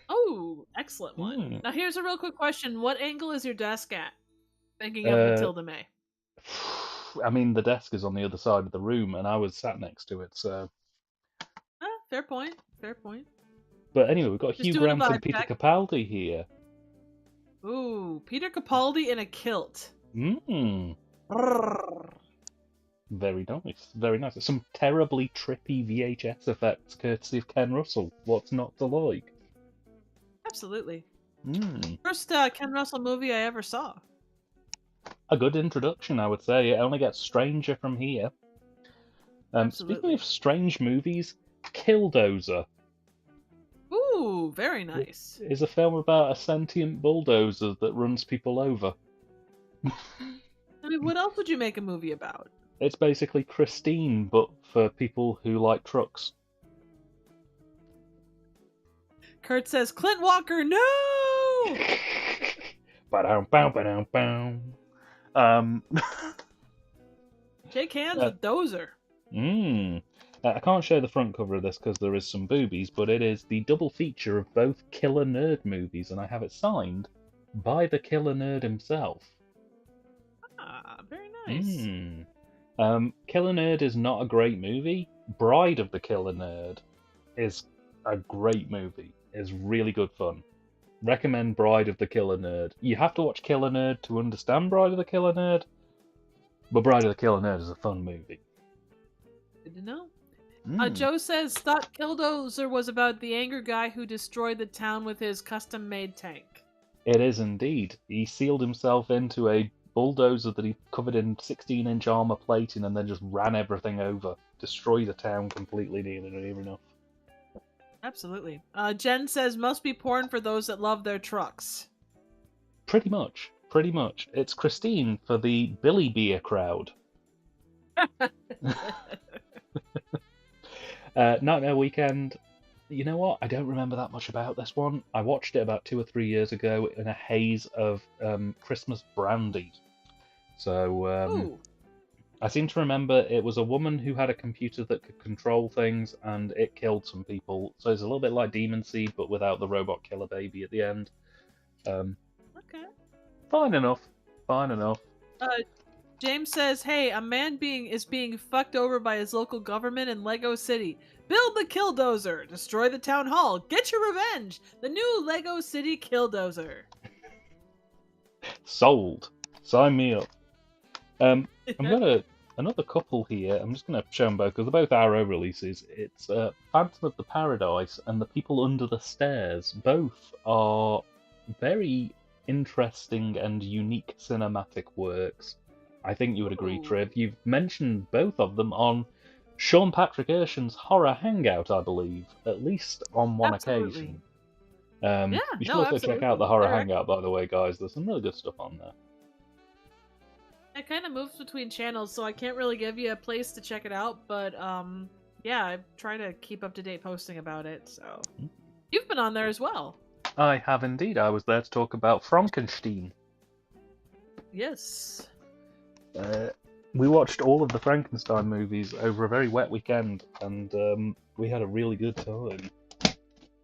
Oh, excellent one. Now here's a real quick question. What angle is your desk at? Thinking of Uh, Matilda May. I mean, the desk is on the other side of the room, and I was sat next to it, so. Fair point. Fair point. But anyway, we've got Just Hugh doing a Grant vibe and Peter check. Capaldi here. Ooh, Peter Capaldi in a kilt. Mmm. Very nice. Very nice. Some terribly trippy VHS effects courtesy of Ken Russell. What's not to like? Absolutely. Mm. First Ken Russell movie I ever saw. A good introduction, I would say. It only gets stranger from here. Speaking Absolutely. of strange movies, Killdozer Ooh, very nice. is a film about a sentient bulldozer that runs people over. I mean, what else would you make a movie about? It's basically Christine, but for people who like trucks. Kurt says, Clint Walker, no! Ba-dum-bow, ba-dum-bow. Shake hands with Dozer. I can't show the front cover of this because there is some boobies, but it is the double feature of both Killer Nerd movies, and I have it signed by the Killer Nerd himself. Ah, very nice. Killer Nerd is not a great movie. Bride of the Killer Nerd is a great movie. It's really good fun. Recommend Bride of the Killer Nerd. You have to watch Killer Nerd to understand Bride of the Killer Nerd, but Bride of the Killer Nerd is a fun movie. Good to know. Joe says, thought Killdozer was about the angry guy who destroyed the town with his custom-made tank. It is indeed. He sealed himself into a bulldozer that he covered in 16-inch armor plating and then just ran everything over. Destroyed the town completely near enough. Absolutely. Jen says, must be porn for those that love their trucks. Pretty much. It's Christine for the Billy Beer crowd. Nightmare Weekend. You know what? I don't remember that much about this one. I watched it about 2 or 3 years ago in a haze of Christmas brandy. So I seem to remember it was a woman who had a computer that could control things, and it killed some people. So it's a little bit like Demon Seed, but without the robot killer baby at the end. Okay. Fine enough. James says, hey, a man is being fucked over by his local government in Lego City. Build the Killdozer. Destroy the town hall. Get your revenge. The new Lego City Killdozer. Sold. Sign me up. I've got another couple here. I'm just going to show them both because they're both Arrow releases. It's Phantom of the Paradise and The People Under the Stairs. Both are very interesting and unique cinematic works. I think you would agree, Triv. You've mentioned both of them on Sean Patrick Urshan's Horror Hangout, I believe, at least on one occasion. You should also check out the Horror Hangout, by the way, guys. There's some really good stuff on there. It kind of moves between channels, so I can't really give you a place to check it out, but yeah, I try to keep up to date posting about it, so. You've been on there as well. I have indeed. I was there to talk about Frankenstein. Yes. We watched all of the Frankenstein movies over a very wet weekend, and we had a really good time.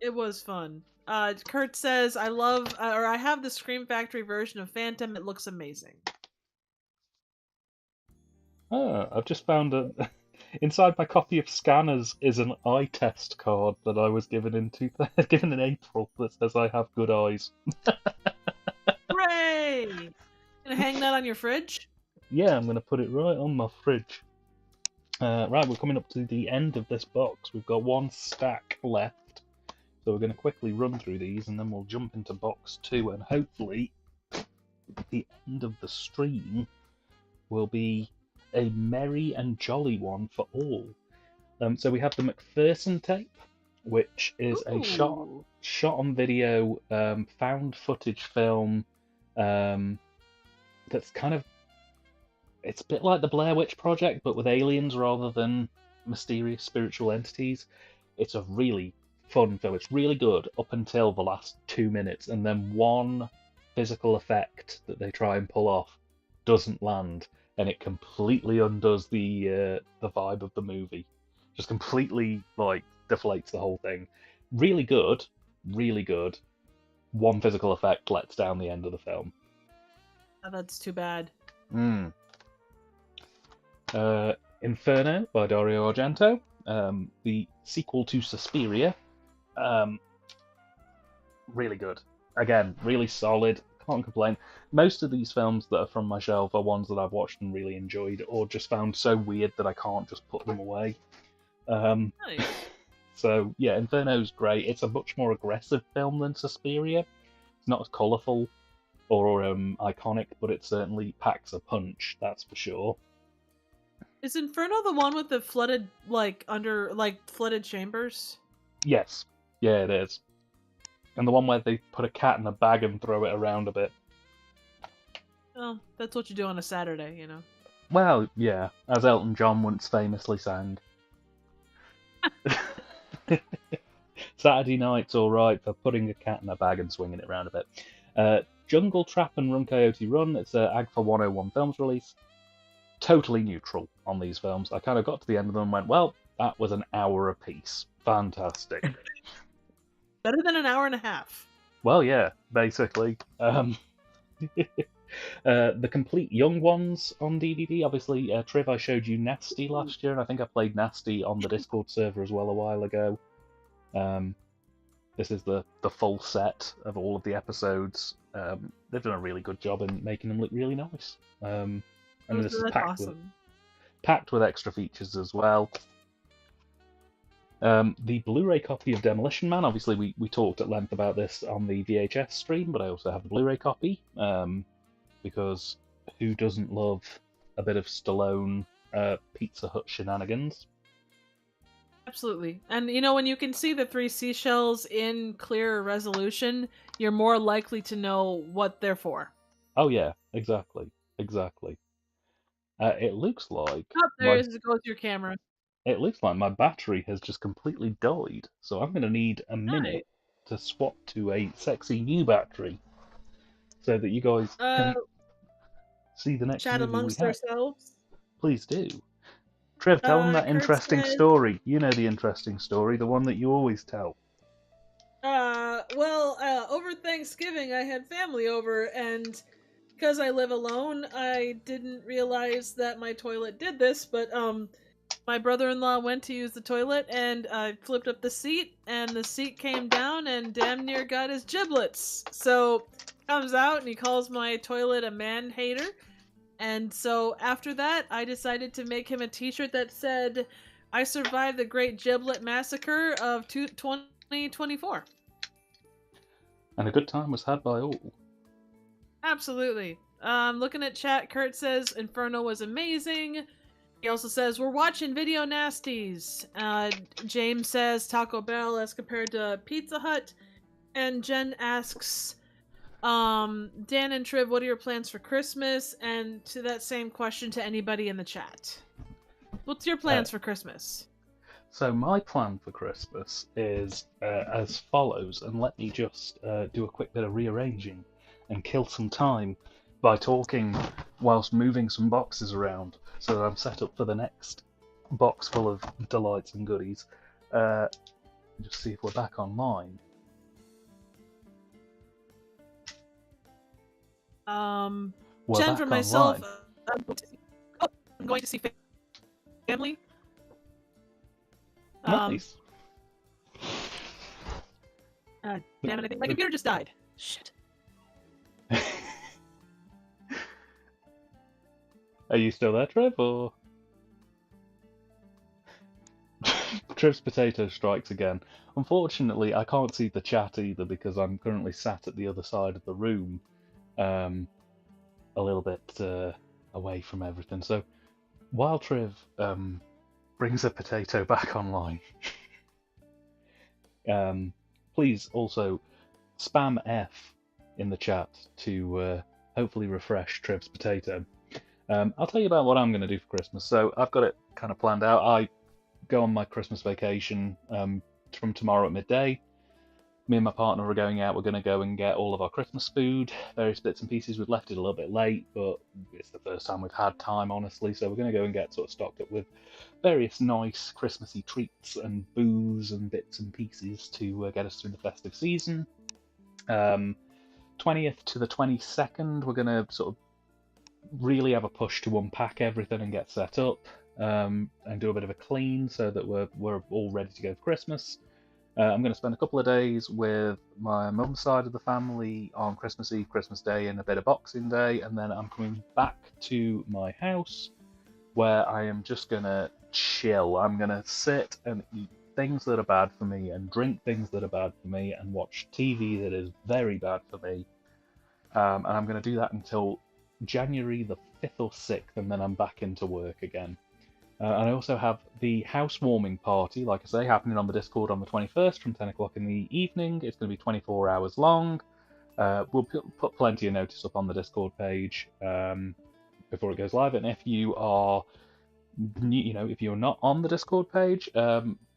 It was fun. Kurt says, I have the Scream Factory version of Phantom. It looks amazing. I've just found inside my copy of Scanners is an eye test card that I was given in April that says I have good eyes. Hooray! Gonna hang that on your fridge? Yeah, I'm gonna put it right on my fridge. Right, we're coming up to the end of this box. We've got one stack left, so we're gonna quickly run through these, and then we'll jump into box 2, and hopefully, the end of the stream will be a merry and jolly one for all. So we have the McPherson tape, which is a shot on video found footage film that's kind of, it's a bit like the Blair Witch Project, but with aliens rather than mysterious spiritual entities. It's a really fun film. It's really good up until the last 2 minutes, and then one physical effect that they try and pull off doesn't land, and it completely undoes the vibe of the movie. Just completely deflates the whole thing. Really good, really good. One physical effect lets down the end of the film. Oh, that's too bad. Mm. Inferno by Dario Argento, the sequel to Suspiria. Really good. Again, really solid. Can't complain. Most of these films that are from my shelf are ones that I've watched and really enjoyed, or just found so weird that I can't just put them away. Nice. So yeah, Inferno's great. It's a much more aggressive film than Suspiria. It's not as colourful or iconic, but it certainly packs a punch. That's for sure. Is Inferno the one with the flooded, flooded chambers? Yes, yeah, it is. And the one where they put a cat in a bag and throw it around a bit. Oh, that's what you do on a Saturday, you know. Well, yeah, as Elton John once famously sang. Saturday night's alright for putting a cat in a bag and swinging it around a bit. Jungle Trap and Run Coyote Run, it's a AGFA 101 Films release. Totally neutral on these films. I kind of got to the end of them and went, well, that was an hour apiece. Fantastic. Better than an hour and a half. Well, yeah, basically. The Complete Young Ones on DVD. Obviously, Triv, I showed you Nasty last year, and I think I played Nasty on the Discord server as well a while ago. This is the full set of all of the episodes. They've done a really good job in making them look really nice. And this is packed with extra features as well. The Blu-ray copy of Demolition Man, obviously we talked at length about this on the VHS stream, but I also have the Blu-ray copy, because who doesn't love a bit of Stallone Pizza Hut shenanigans? Absolutely. And you know, when you can see the three seashells in clearer resolution, you're more likely to know what they're for. Oh yeah, exactly. It looks like There goes your camera. It looks like my battery has just completely died, so I'm going to need a minute to swap to a sexy new battery so that you guys can see the next chat movie amongst we have. ourselves. Please do. Trev, tell them that interesting story. You know the interesting story, the one that you always tell. Over Thanksgiving, I had family over, and because I live alone, I didn't realize that my toilet did this, but, my brother-in-law went to use the toilet, and I flipped up the seat, and the seat came down and damn near got his giblets. So, comes out, and he calls my toilet a man-hater. And so, after that, I decided to make him a t-shirt that said, I survived the Great Giblet Massacre of 2024. And a good time was had by all. Absolutely. Looking at chat, Kurt says Inferno was amazing. He also says, we're watching Video Nasties. James says Taco Bell as compared to Pizza Hut. And Jen asks, Dan and Triv, what are your plans for Christmas? And to that same question to anybody in the chat. What's your plans for Christmas? So my plan for Christmas is as follows, and let me just do a quick bit of rearranging and kill some time by talking whilst moving some boxes around so that I'm set up for the next box full of delights and goodies. Just see if we're back online. Jen, for myself, I'm going to see family. Nice. Damn it, I think my computer just died. Shit. Are you still there, Trev, or? Trev's potato strikes again. Unfortunately, I can't see the chat either because I'm currently sat at the other side of the room, a little bit away from everything. So, while Trev brings a potato back online, please also spam F in the chat to hopefully refresh Trev's potato. I'll tell you about what I'm going to do for Christmas. So I've got it kind of planned out. I go on my Christmas vacation from tomorrow at midday. Me and my partner are going out. We're going to go and get all of our Christmas food, various bits and pieces. We've left it a little bit late, but it's the first time we've had time, honestly. So we're going to go and get sort of stocked up with various nice Christmassy treats and booze and bits and pieces to get us through the festive season. 20th to the 22nd, we're going to sort of really have a push to unpack everything and get set up, and do a bit of a clean so that we're all ready to go for Christmas. I'm going to spend a couple of days with my mum's side of the family on Christmas Eve, Christmas Day, and a bit of Boxing Day, and then I'm coming back to my house where I am just going to chill. I'm going to sit and eat things that are bad for me and drink things that are bad for me and watch TV that is very bad for me. And I'm going to do that until January the 5th or 6th, and then I'm back into work again. And I also have the housewarming party, like I say, happening on the Discord on the 21st from 10 o'clock in the evening. It's going to be 24 hours long. We'll put plenty of notice up on the Discord page before it goes live. And if you are, if you're not on the Discord page,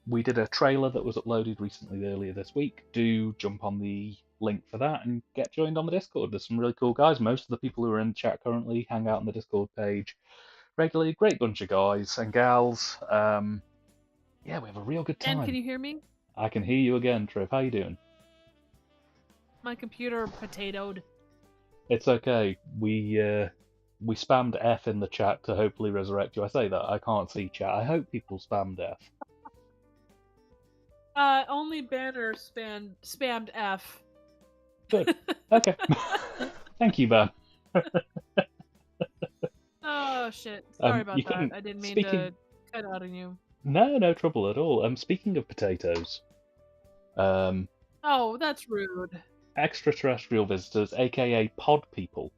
we did a trailer that was uploaded recently earlier this week. Do jump on the link for that and get joined on the Discord. There's some really cool guys. Most of the people who are in the chat currently hang out on the Discord page regularly. Great bunch of guys and gals. Yeah, we have a real good time. And can you hear me? I can hear you again, Triv. How you doing? My computer potatoed. It's okay. We spammed F in the chat to hopefully resurrect you. I say that, I can't see chat. I hope people spammed F. Only Banner spammed F. Good. Okay. Thank you, Ben. Oh shit! Sorry about that. I didn't mean to cut out on you. No trouble at all. Speaking of potatoes, oh, that's rude. Extraterrestrial visitors, aka pod people.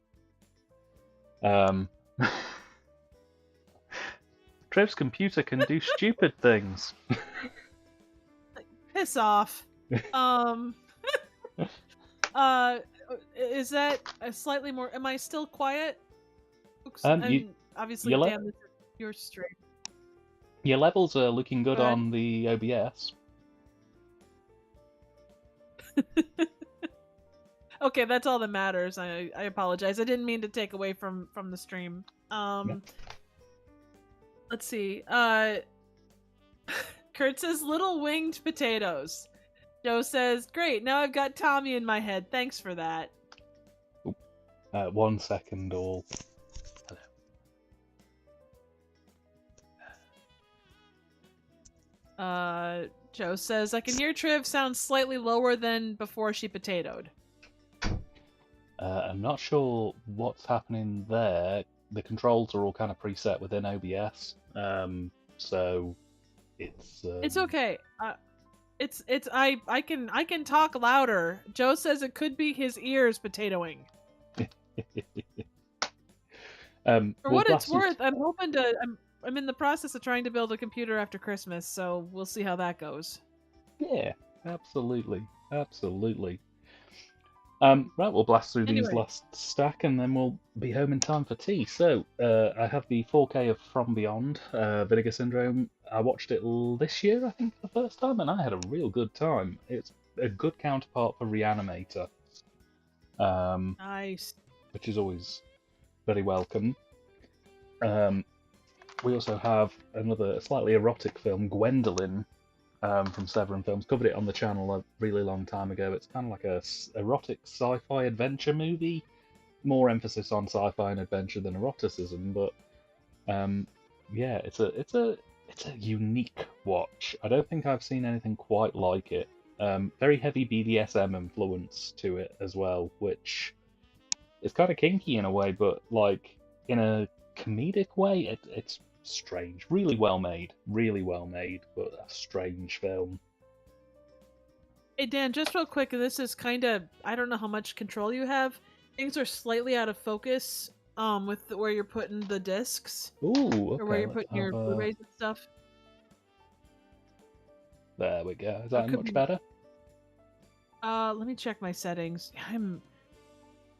Trev's computer can do stupid things. Piss off. Is that a slightly more? Am I still quiet? Obviously, damn, this is your stream. Your levels are looking good on the OBS. Okay, that's all that matters. I apologize. I didn't mean to take away from the stream. Let's see. Kurt says little winged potatoes. Joe says, great, now I've got Tommy in my head. Thanks for that. 1 second, all. Hello. Joe says, I can hear Triv sounds slightly lower than before she potatoed. I'm not sure what's happening there. The controls are all kind of preset within OBS, so it's okay. I can talk louder. Joe says it could be his ears potatoing. For what it's worth, I'm hoping to. I'm in the process of trying to build a computer after Christmas, so we'll see how that goes. Yeah, absolutely. Right, we'll blast through these last stack and then we'll be home in time for tea. So, I have the 4K of From Beyond, Vinegar Syndrome. I watched it this year, I think, for the first time, and I had a real good time. It's a good counterpart for Reanimator. Nice. Which is always very welcome. We also have another slightly erotic film, Gwendolyn, from Severin Films. Covered it on the channel a really long time ago. It's kind of like a erotic sci-fi adventure movie. More emphasis on sci-fi and adventure than eroticism, but yeah, it's a unique watch. I don't think I've seen anything quite like it. Very heavy BDSM influence to it as well, which is kind of kinky in a way, but like in a comedic way, it's strange. Really well made, but a strange film. Hey Dan, just real quick, this is kind of, I don't know how much control you have. Things are slightly out of focus with where you're putting the discs. Ooh, okay. Or where you're putting your Blu-rays and stuff. There we go. Is that much better? Let me check my settings.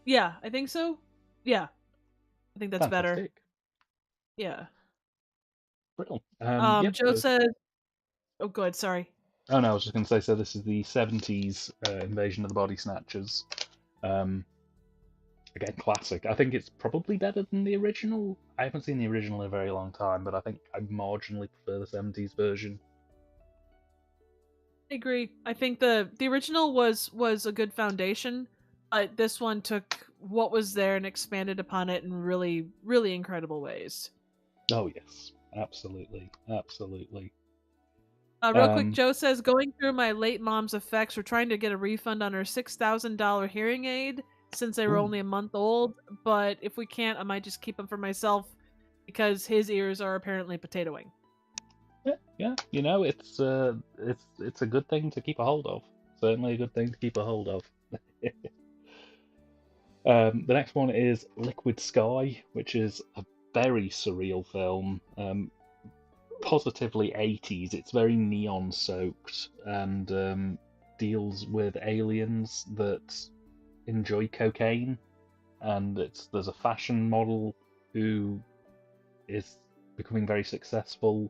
Yeah, I think so. Yeah. I think that's Fantastic. Better. Yeah. Brilliant. Joe says... Oh, good, sorry. Oh, no, I was just going to say, so this is the 70s Invasion of the Body Snatchers. Again, classic. I think it's probably better than the original. I haven't seen the original in a very long time, but I think I marginally prefer the 70s version. I agree. I think the original was a good foundation, but this one took what was there and expanded upon it in really, really incredible ways. Oh yes, absolutely, absolutely. Real quick, Joe says, going through my late mom's effects, we're trying to get a refund on her $6,000 hearing aid since they were Ooh. only a month old. But if we can't, I might just keep them for myself because his ears are apparently potatoing. Yeah, you know, it's a good thing to keep a hold of. Certainly a good thing to keep a hold of. The next one is Liquid Sky, which is a very surreal film. Positively 80s. It's very neon soaked and deals with aliens that enjoy cocaine. And there's a fashion model who is becoming very successful,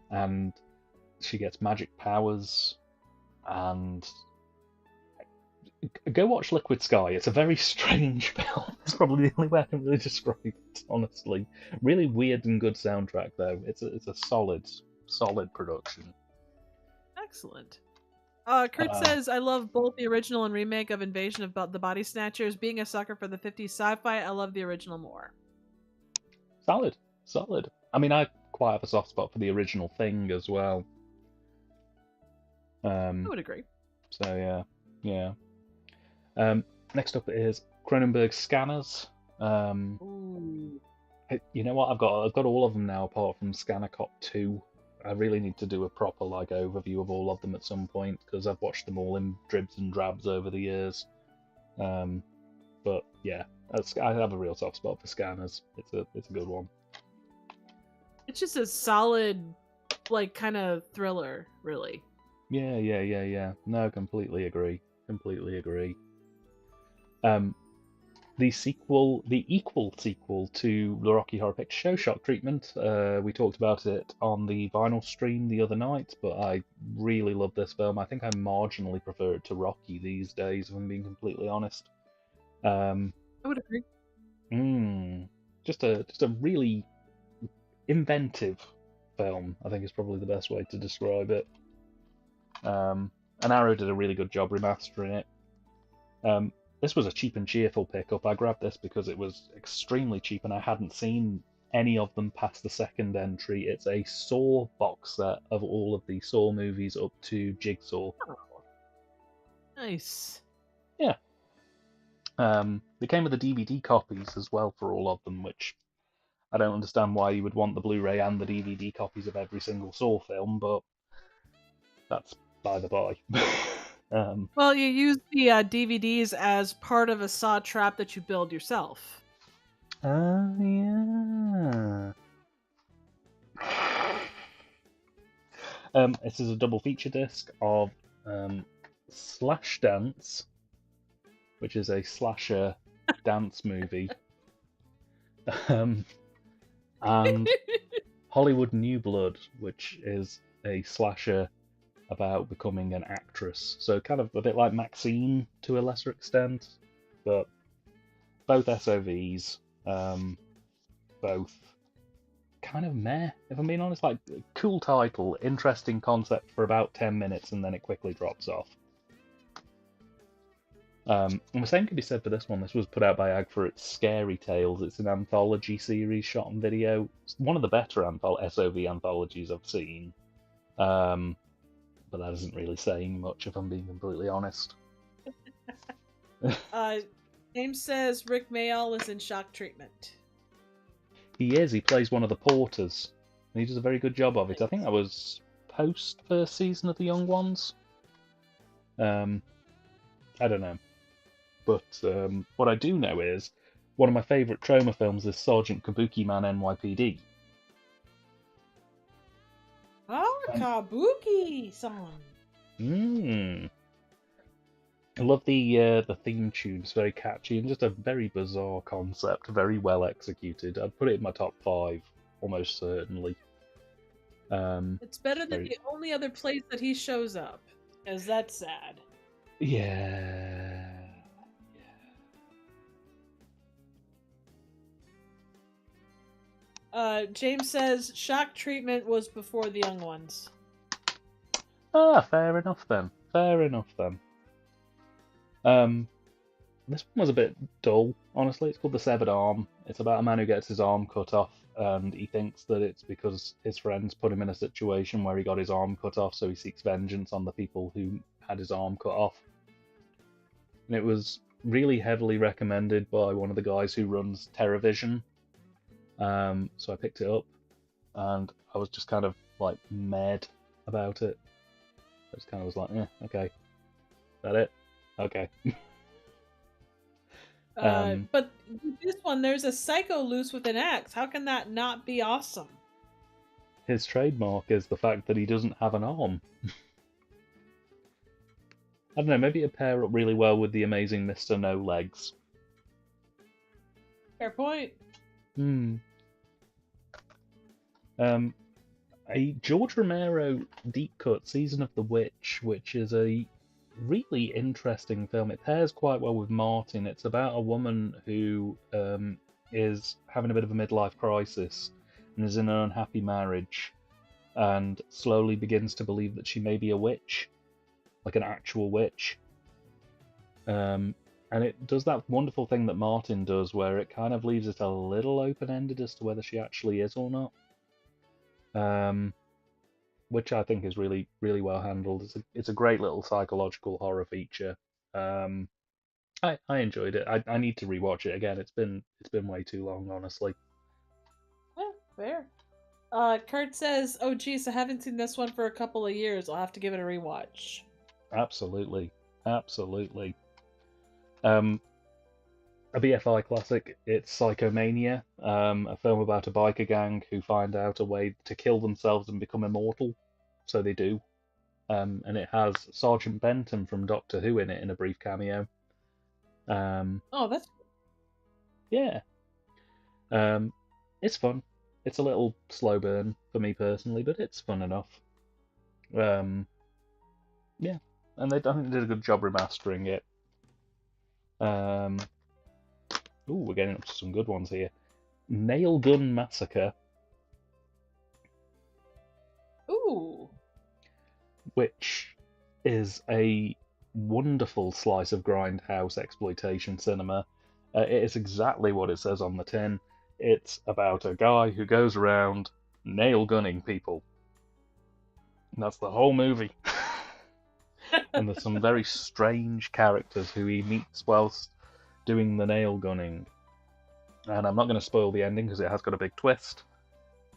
and she gets magic powers. And go watch Liquid Sky. It's a very strange film. It's probably the only way I can really describe it, honestly. Really weird and good soundtrack, though. It's a solid production. Excellent. Kurt says, I love both the original and remake of Invasion of the Body Snatchers. Being a sucker for the 50s sci-fi, I love the original more. Solid. I mean, I quite have a soft spot for the original Thing as well. I would agree. So yeah. Next up is Cronenberg's Scanners. Ooh. You know what? I've got all of them now, apart from Scanner Cop 2. I really need to do a proper overview of all of them at some point, because I've watched them all in dribs and drabs over the years. But yeah, I have a real soft spot for Scanners. It's a good one. It's just a solid, kind of thriller, really. Yeah. No, completely agree. The equal sequel to the Rocky Horror Picture Show, Shock Treatment. We talked about it on the vinyl stream the other night, but I really love this film. I think I marginally prefer it to Rocky these days, if I'm being completely honest. I would agree. Just a really inventive film, I think is probably the best way to describe it. And Arrow did a really good job remastering it. This was a cheap and cheerful pickup. I grabbed this because it was extremely cheap and I hadn't seen any of them past the second entry. It's a Saw box set of all of the Saw movies up to Jigsaw. Oh. Nice. Yeah. They came with the DVD copies as well for all of them, which I don't understand why you would want the Blu-ray and the DVD copies of every single Saw film, but that's by the by. Well, you use the DVDs as part of a Saw trap that you build yourself. Yeah. This is a double feature disc of Slashdance, which is a slasher dance movie, and Hollywood New Blood, which is a slasher about becoming an actress. So kind of a bit like Maxine to a lesser extent, but both SOVs, both kind of meh, if I'm being honest. Cool title, interesting concept for about 10 minutes, and then it quickly drops off. And the same can be said for this one. This was put out by AG for its Scary Tales. It's an anthology series shot on video. It's one of the better SOV anthologies I've seen. But that isn't really saying much, if I'm being completely honest. James says Rick Mayall is in Shock Treatment. He is. He plays one of the porters. And he does a very good job of it. I think that was post first season of The Young Ones. I don't know. But what I do know is one of my favourite trauma films is Sergeant Kabuki Man NYPD. Oh, Kabuki-san! I love the theme tune. It's very catchy and just a very bizarre concept, very well executed. I'd put it in my top 5, almost certainly. It's better than the only other place that he shows up, because that's sad. Yeah. James says Shock Treatment was before The Young Ones. Ah, fair enough then. This one was a bit dull, honestly. It's called The Severed Arm. It's about a man who gets his arm cut off, and he thinks that it's because his friends put him in a situation where he got his arm cut off, so he seeks vengeance on the people who had his arm cut off. And it was really heavily recommended by one of the guys who runs TerraVision. So I picked it up, and I was just kind of like mad about it. I just kind of was like, okay. Is that it? Okay. But this one, there's a psycho loose with an axe. How can that not be awesome? His trademark is the fact that he doesn't have an arm. I don't know, maybe it'd pair up really well with the amazing Mr. No Legs. Fair point. A George Romero deep cut, Season of the Witch, which is a really interesting film. It pairs quite well with Martin. It's about a woman who is having a bit of a midlife crisis and is in an unhappy marriage and slowly begins to believe that she may be a witch, like an actual witch. And it does that wonderful thing that Martin does where it kind of leaves it a little open-ended as to whether she actually is or not. Which I think is really, really well handled. It's a great little psychological horror feature. I enjoyed it. I need to rewatch it again. It's been way too long, honestly. Yeah, fair. Kurt says, "Oh, geez, I haven't seen this one for a couple of years. I'll have to give it a rewatch." Absolutely. A BFI classic. It's Psychomania, a film about a biker gang who find out a way to kill themselves and become immortal. So they do. And it has Sergeant Benton from Doctor Who in it in a brief cameo. Oh, that's... Yeah. It's fun. It's a little slow burn for me personally, but it's fun enough. Yeah. And I think they did a good job remastering it. Ooh, we're getting up to some good ones here. Nail Gun Massacre. Ooh. Which is a wonderful slice of grindhouse exploitation cinema. It is exactly what it says on the tin. It's about a guy who goes around nail gunning people. And that's the whole movie. And there's some very strange characters who he meets whilst doing the nail gunning. And I'm not going to spoil the ending because it has got a big twist.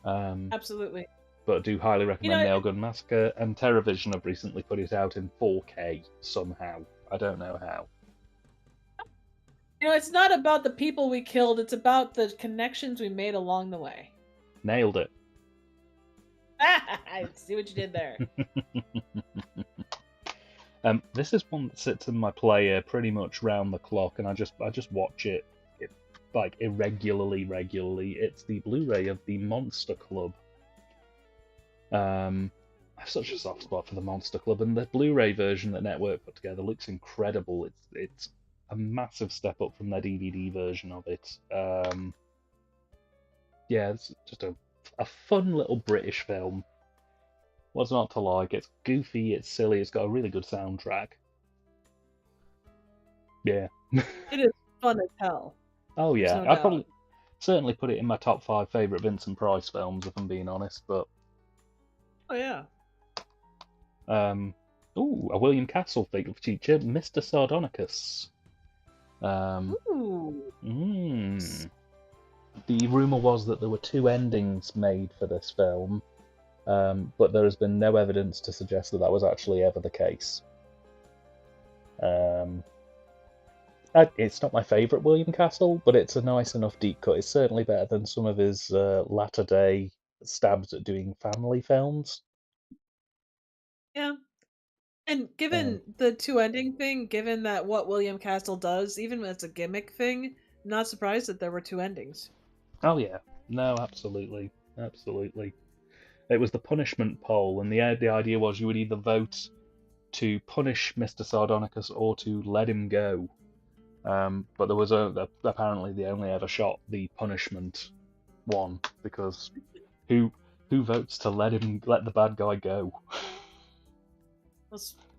Absolutely. But I do highly recommend Nail Gun Massacre, and TerraVision have recently put it out in 4K somehow. I don't know how. It's not about the people we killed, it's about the connections we made along the way. Nailed it. I see what you did there. This is one that sits in my player pretty much round the clock, and I just watch it like regularly. It's the Blu-ray of the Monster Club. I have such a soft spot for the Monster Club, and the Blu-ray version that Network put together looks incredible. It's a massive step up from their DVD version of it. Yeah, it's just a fun little British film. What's not to like? It's goofy, it's silly, it's got a really good soundtrack. Yeah. It is fun as hell. Oh yeah, I'd probably certainly put it in my top 5 favourite Vincent Price films, if I'm being honest, but... Oh yeah. Ooh, a William Castle feature, Mr. Sardonicus. The rumour was that there were 2 endings made for this film, but there has been no evidence to suggest that that was actually ever the case. It's not my favourite William Castle, but it's a nice enough deep cut. It's certainly better than some of his latter-day stabs at doing family films. Yeah. And given the 2 ending thing, given that what William Castle does, even when it's a gimmick thing, I'm not surprised that there were 2 endings. Oh yeah. No, absolutely. It was the punishment poll, and the idea was you would either vote to punish Mr. Sardonicus or to let him go. But there was apparently they only ever shot the punishment one, because who votes to let the bad guy go?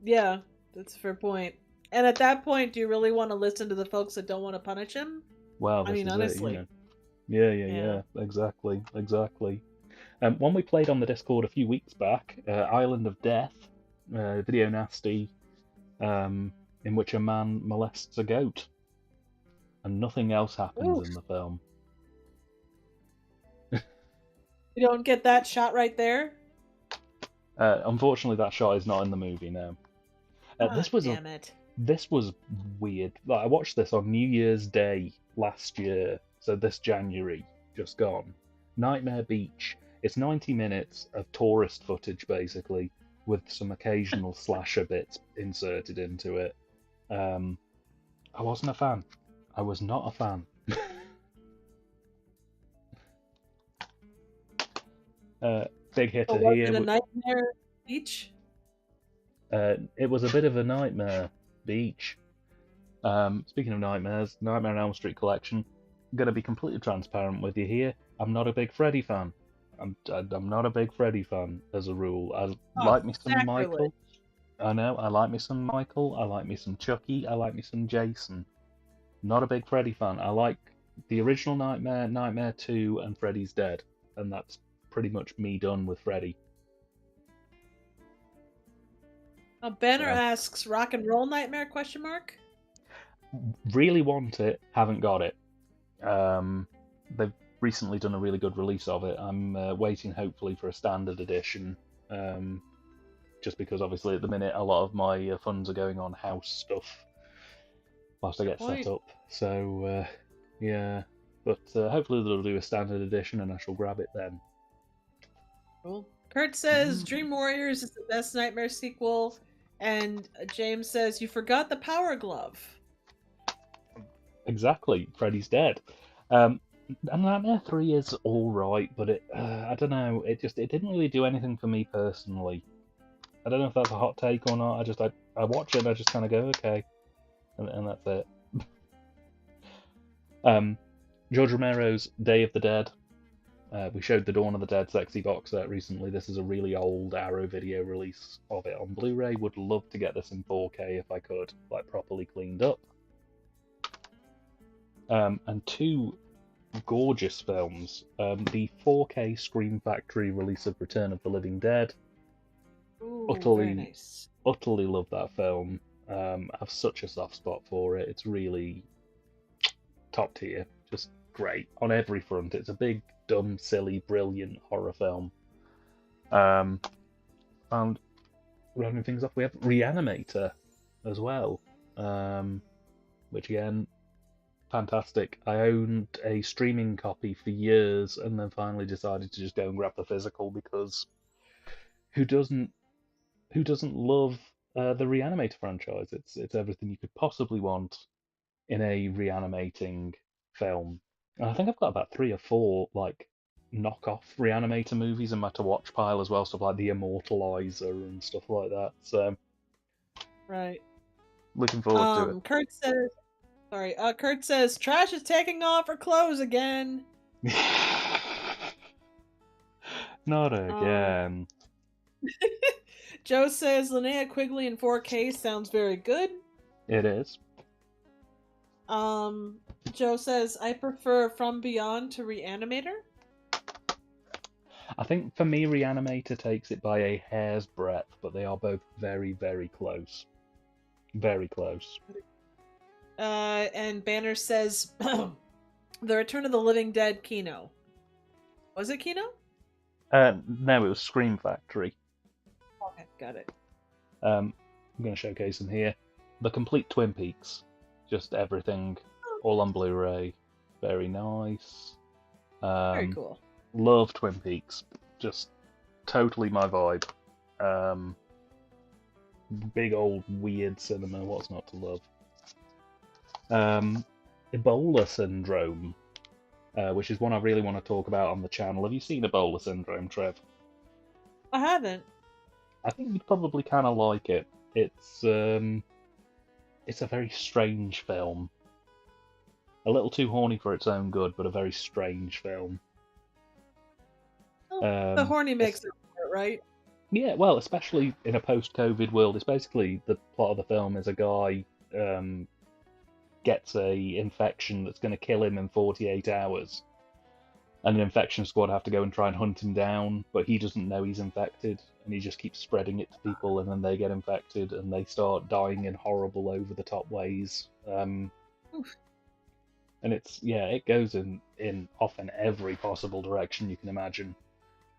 Yeah, that's a fair point. And at that point, do you really want to listen to the folks that don't want to punish him? Well, I this mean, is it, you honestly. know. Yeah. Yeah, exactly. One we played on the Discord a few weeks back, Island of Death, video nasty, in which a man molests a goat, and nothing else happens Oof. in the film. You don't get that shot right there? Unfortunately, that shot is not in the movie now. Ah, damn it. This was weird. Like, I watched this on New Year's Day last year, so this January, just gone. Nightmare Beach. It's 90 minutes of tourist footage, basically, with some occasional slasher bits inserted into it. I wasn't a fan. I was not a fan. Big But hitter was it here. a Nightmare Beach? It was a bit of a nightmare beach. Speaking of nightmares, Nightmare on Elm Street collection. I'm gonna be completely transparent with you here. I'm not a big Freddy fan. I'm not a big Freddy fan as a rule. I Oh, like me some sacrilege. Michael. I know. I like me some Michael. I like me some Chucky. I like me some Jason. Not a big Freddy fan. I like the original Nightmare, Nightmare 2, and Freddy's Dead, and that's pretty much me done with Freddy. Banner So, asks, "Rock and Roll Nightmare?" Question mark. really want it. Haven't got it. They've recently done a really good release of it. I'm waiting, hopefully, for a standard edition. Just because, obviously, at the minute, a lot of my funds are going on house stuff whilst I get set up. So, yeah. But hopefully they'll do a standard edition and I shall grab it then. Cool. Kurt says Dream Warriors is the best Nightmare sequel, and James says you forgot the Power Glove. Exactly. Freddy's Dead. And Nightmare 3 is alright, but I don't know, it didn't really do anything for me personally. I don't know if that's a hot take or not. I watch it and I just kind of go, okay. And that's it. George Romero's Day of the Dead. We showed the Dawn of the Dead sexy box set recently. This is a really old Arrow video release of it on Blu-ray. Would love to get this in 4K if I could, like properly cleaned up. And two gorgeous films. The 4K Scream Factory release of Return of the Living Dead. Ooh, Utterly, very nice. Utterly love that film. I have such a soft spot for it. It's really top tier. Just great on every front. It's a big, dumb, silly, brilliant horror film. And rounding things off, we have Reanimator as well, which again, fantastic. I owned a streaming copy for years, and then finally decided to just go and grab the physical because who doesn't love the Reanimator franchise? It's everything you could possibly want in a reanimating film. And I think I've got about 3 or 4 like knockoff Reanimator movies in my to watch pile as well, stuff like The Immortalizer and stuff like that. So right. Looking forward to it. Kurt says trash is taking off her clothes again. Not again. Joe says Linnea Quigley in 4K sounds very good. It is. Joe says I prefer From Beyond to Reanimator. I think for me, Reanimator takes it by a hair's breadth, but they are both very, very close. Very close. And Banner says The Return of the Living Dead Kino. Was it Kino? No, it was Scream Factory. Okay, got it. I'm going to showcase them here. The complete Twin Peaks. Just everything. All on Blu-ray. Very nice. Very cool. Love Twin Peaks. Just totally my vibe. Big old weird cinema. What's not to love? Ebola Syndrome, which is one I really want to talk about on the channel. Have you seen Ebola Syndrome, Trev? I haven't. I think you'd probably kind of like it. It's a very strange film. A little too horny for its own good, but a very strange film. The horny makes it, right? Yeah, well, especially in a post-COVID world. It's basically the plot of the film is a guy gets a infection that's going to kill him in 48 hours. And an infection squad have to go and try and hunt him down, but he doesn't know he's infected, and he just keeps spreading it to people, and then they get infected, and they start dying in horrible, over-the-top ways. And it goes in often every possible direction you can imagine.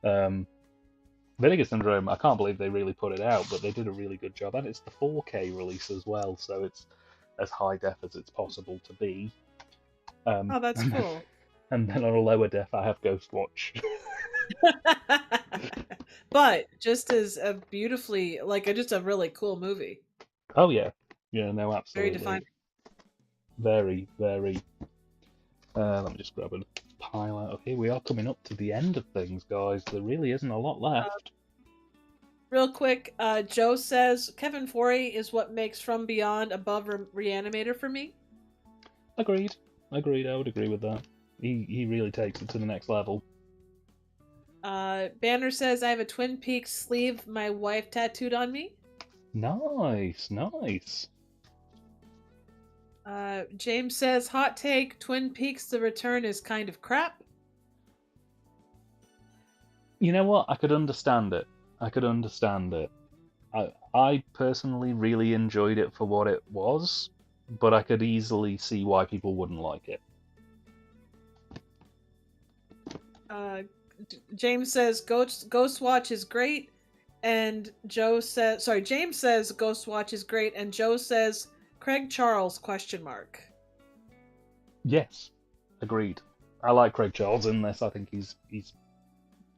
Vinegar Syndrome, I can't believe they really put it out, but they did a really good job, and it's the 4K release as well, so it's as high def as it's possible to be. Oh, that's cool. And then on a lower def, I have Ghostwatch. But just as a beautifully, just a really cool movie. Oh yeah, no, absolutely. Very defined. Very, very. Let me just grab a pile out of here. We are coming up to the end of things, guys. There really isn't a lot left. Real quick, Joe says Kevin Forey is what makes From Beyond above Reanimator for me. Agreed. I would agree with that. He really takes it to the next level. Banner says I have a Twin Peaks sleeve my wife tattooed on me. Nice. James says hot take: Twin Peaks: The Return is kind of crap. You know what? I could understand it. I personally really enjoyed it for what it was, but I could easily see why people wouldn't like it. James says Ghostwatch is great, and James says Ghostwatch is great, and Joe says Craig Charles ? Yes, agreed. I like Craig Charles in this. I think he's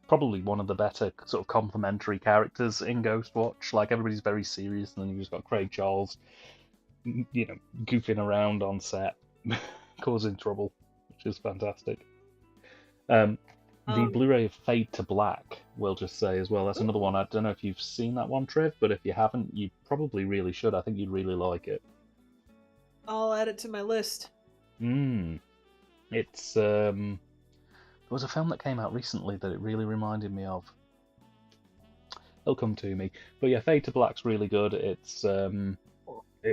probably one of the better sort of complementary characters in Ghostwatch. Like, everybody's very serious, and then you've just got Craig Charles, goofing around on set, causing trouble, which is fantastic. The Blu-ray of Fade to Black, we'll just say as well. That's another one. I don't know if you've seen that one, Triv, but if you haven't, you probably really should. I think you'd really like it. I'll add it to my list. It's there was a film that came out recently that it really reminded me of. It'll come to me. But yeah, Fade to Black's really good. It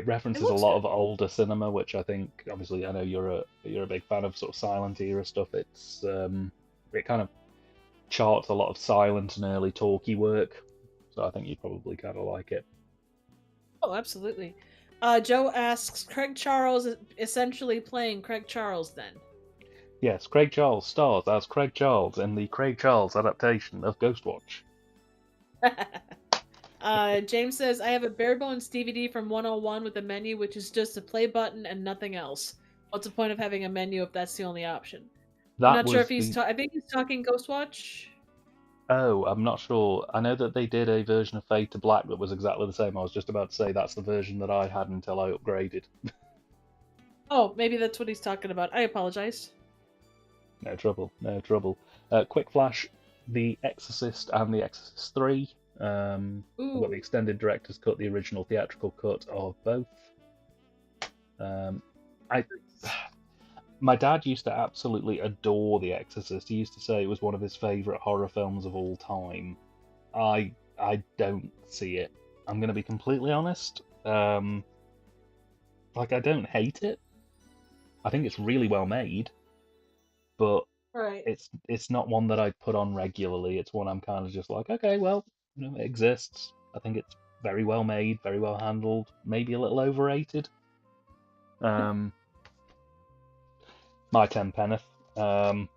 references a lot of older cinema, which I think, obviously, I know you're a big fan of sort of silent era stuff. It kind of charts a lot of silent and early talkie work, so I think you'd probably kind of like it. Oh, absolutely. Joe asks, Craig Charles is essentially playing Craig Charles then? Yes, Craig Charles stars as Craig Charles in the Craig Charles adaptation of Ghostwatch. James says, I have a bare bones DVD from 101 with a menu which is just a play button and nothing else. What's the point of having a menu if that's the only option? I'm not sure if I think he's talking Ghostwatch. Oh, I'm not sure. I know that they did a version of Fade to Black that was exactly the same. I was just about to say that's the version that I had until I upgraded. Oh, maybe that's what he's talking about. I apologize. No trouble. Quick flash, The Exorcist and The Exorcist 3. I've got the extended director's cut, the original theatrical cut of both. My dad used to absolutely adore The Exorcist. He used to say it was one of his favourite horror films of all time. I don't see it. I'm going to be completely honest. I don't hate it. I think it's really well made, but it's not one that I'd put on regularly. It's one I'm kind of just like, okay, well, it exists. I think it's very well made, very well handled, maybe a little overrated. My 10 penneth. Real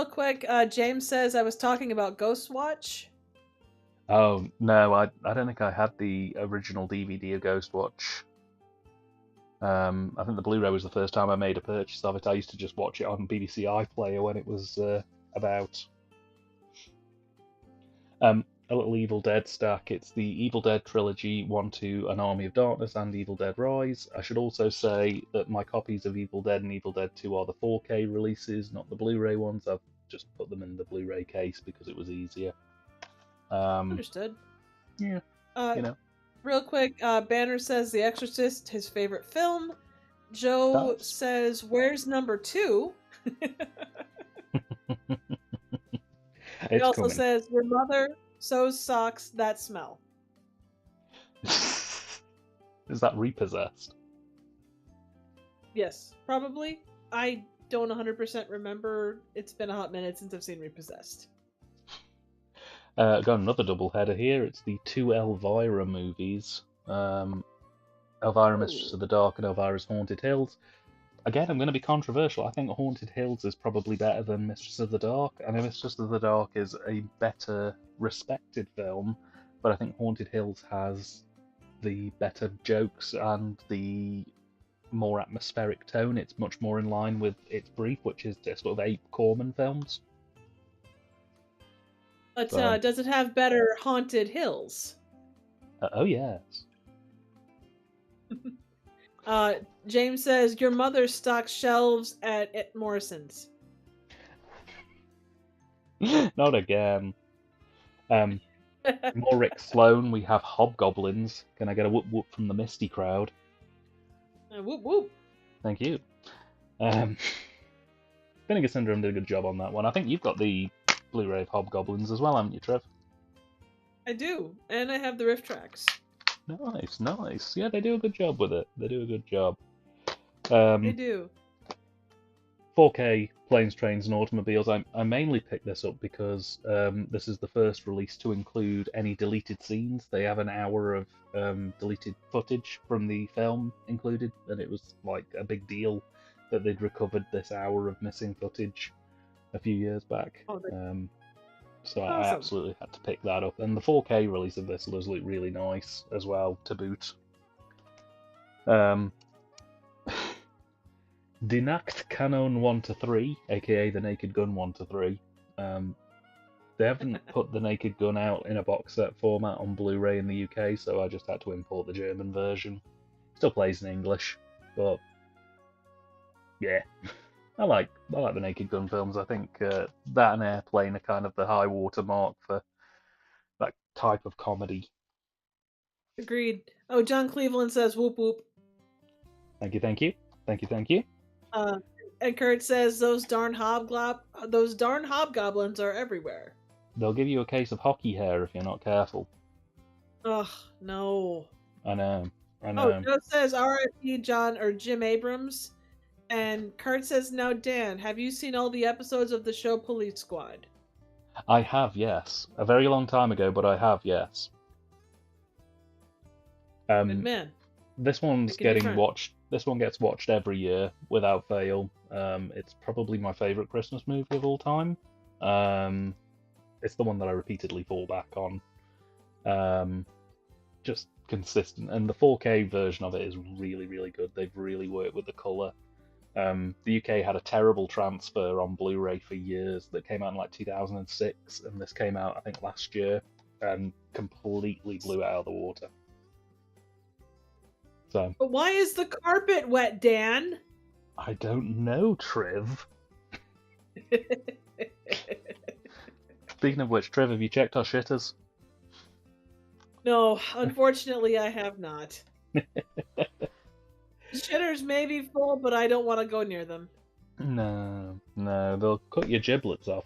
quick, James says I was talking about Ghostwatch. Oh, no, I don't think I had the original DVD of Ghostwatch. I think the Blu-ray was the first time I made a purchase of it. I used to just watch it on BBC iPlayer when it was about. A little Evil Dead stack. It's the Evil Dead trilogy, 1, 2, An Army of Darkness, and Evil Dead Rise. I should also say that my copies of Evil Dead and Evil Dead 2 are the 4K releases, not the Blu-ray ones. I've just put them in the Blu-ray case because it was easier. Understood. Yeah, Real quick, Banner says The Exorcist, his favorite film. Joe says, where's number 2? He also coming. says, your mother sews socks that smell. Is that Repossessed? Yes, probably. I don't 100% remember. It's been a hot minute since I've seen Repossessed. Got another double header here. It's the two Elvira movies. Elvira, Mistress of the Dark, and Elvira's Haunted Hills. Again, I'm going to be controversial. I think Haunted Hills is probably better than Mistress of the Dark. I know Mistress of the Dark is a better respected film, but I think Haunted Hills has the better jokes and the more atmospheric tone. It's much more in line with its brief, which is sort of Ape Corman films. But does it have better Haunted Hills? Oh, yes. James says, your mother stocks shelves at Morrison's. Not again. More Rick Sloan, we have Hobgoblins. Can I get a whoop whoop from the Misty crowd? Whoop whoop. Thank you. Vinegar Syndrome did a good job on that one. I think you've got the Blu-ray of Hobgoblins as well, haven't you, Trev? I do, and I have the riff tracks. Nice, nice. Yeah, they do a good job with it. They do a good job. They do. 4K Planes, Trains, and Automobiles. I mainly picked this up because this is the first release to include any deleted scenes. They have an hour of deleted footage from the film included, and it was like a big deal that they'd recovered this hour of missing footage a few years back. So awesome. I absolutely had to pick that up. And the 4K release of this does look really nice as well, to boot. Die Nacht Kanon 1-3, aka the Naked Gun 1-3. They haven't put the Naked Gun out in a box set format on Blu-ray in the UK, so I just had to import the German version. Still plays in English, but yeah. I like the Naked Gun films. I think that and Airplane are kind of the high water mark for that type of comedy. Agreed. Oh, John Cleveland says whoop whoop. Thank you, thank you. Thank you, thank you. And Kurt says those darn hobgoblins are everywhere. They'll give you a case of hockey hair if you're not careful. Ugh, no. I know. Oh, Joe says R.I.P. Jim Abrams. And Kurt says, now Dan, have you seen all the episodes of the show Police Squad? I have, yes. A very long time ago, but I have, yes. Good man. This one's getting watched. This one gets watched every year without fail. It's probably my favourite Christmas movie of all time. It's the one that I repeatedly fall back on. Just consistent. And the 4K version of it is really, really good. They've really worked with the colour. The UK had a terrible transfer on Blu-ray for years that came out in like 2006, and this came out, I think, last year, and completely blew it out of the water. So. But why is the carpet wet, Dan? I don't know, Triv. Speaking of which, Triv, have you checked our shitters? No, unfortunately I have not. Shitters may be full, but I don't want to go near them. No, they'll cut your giblets off.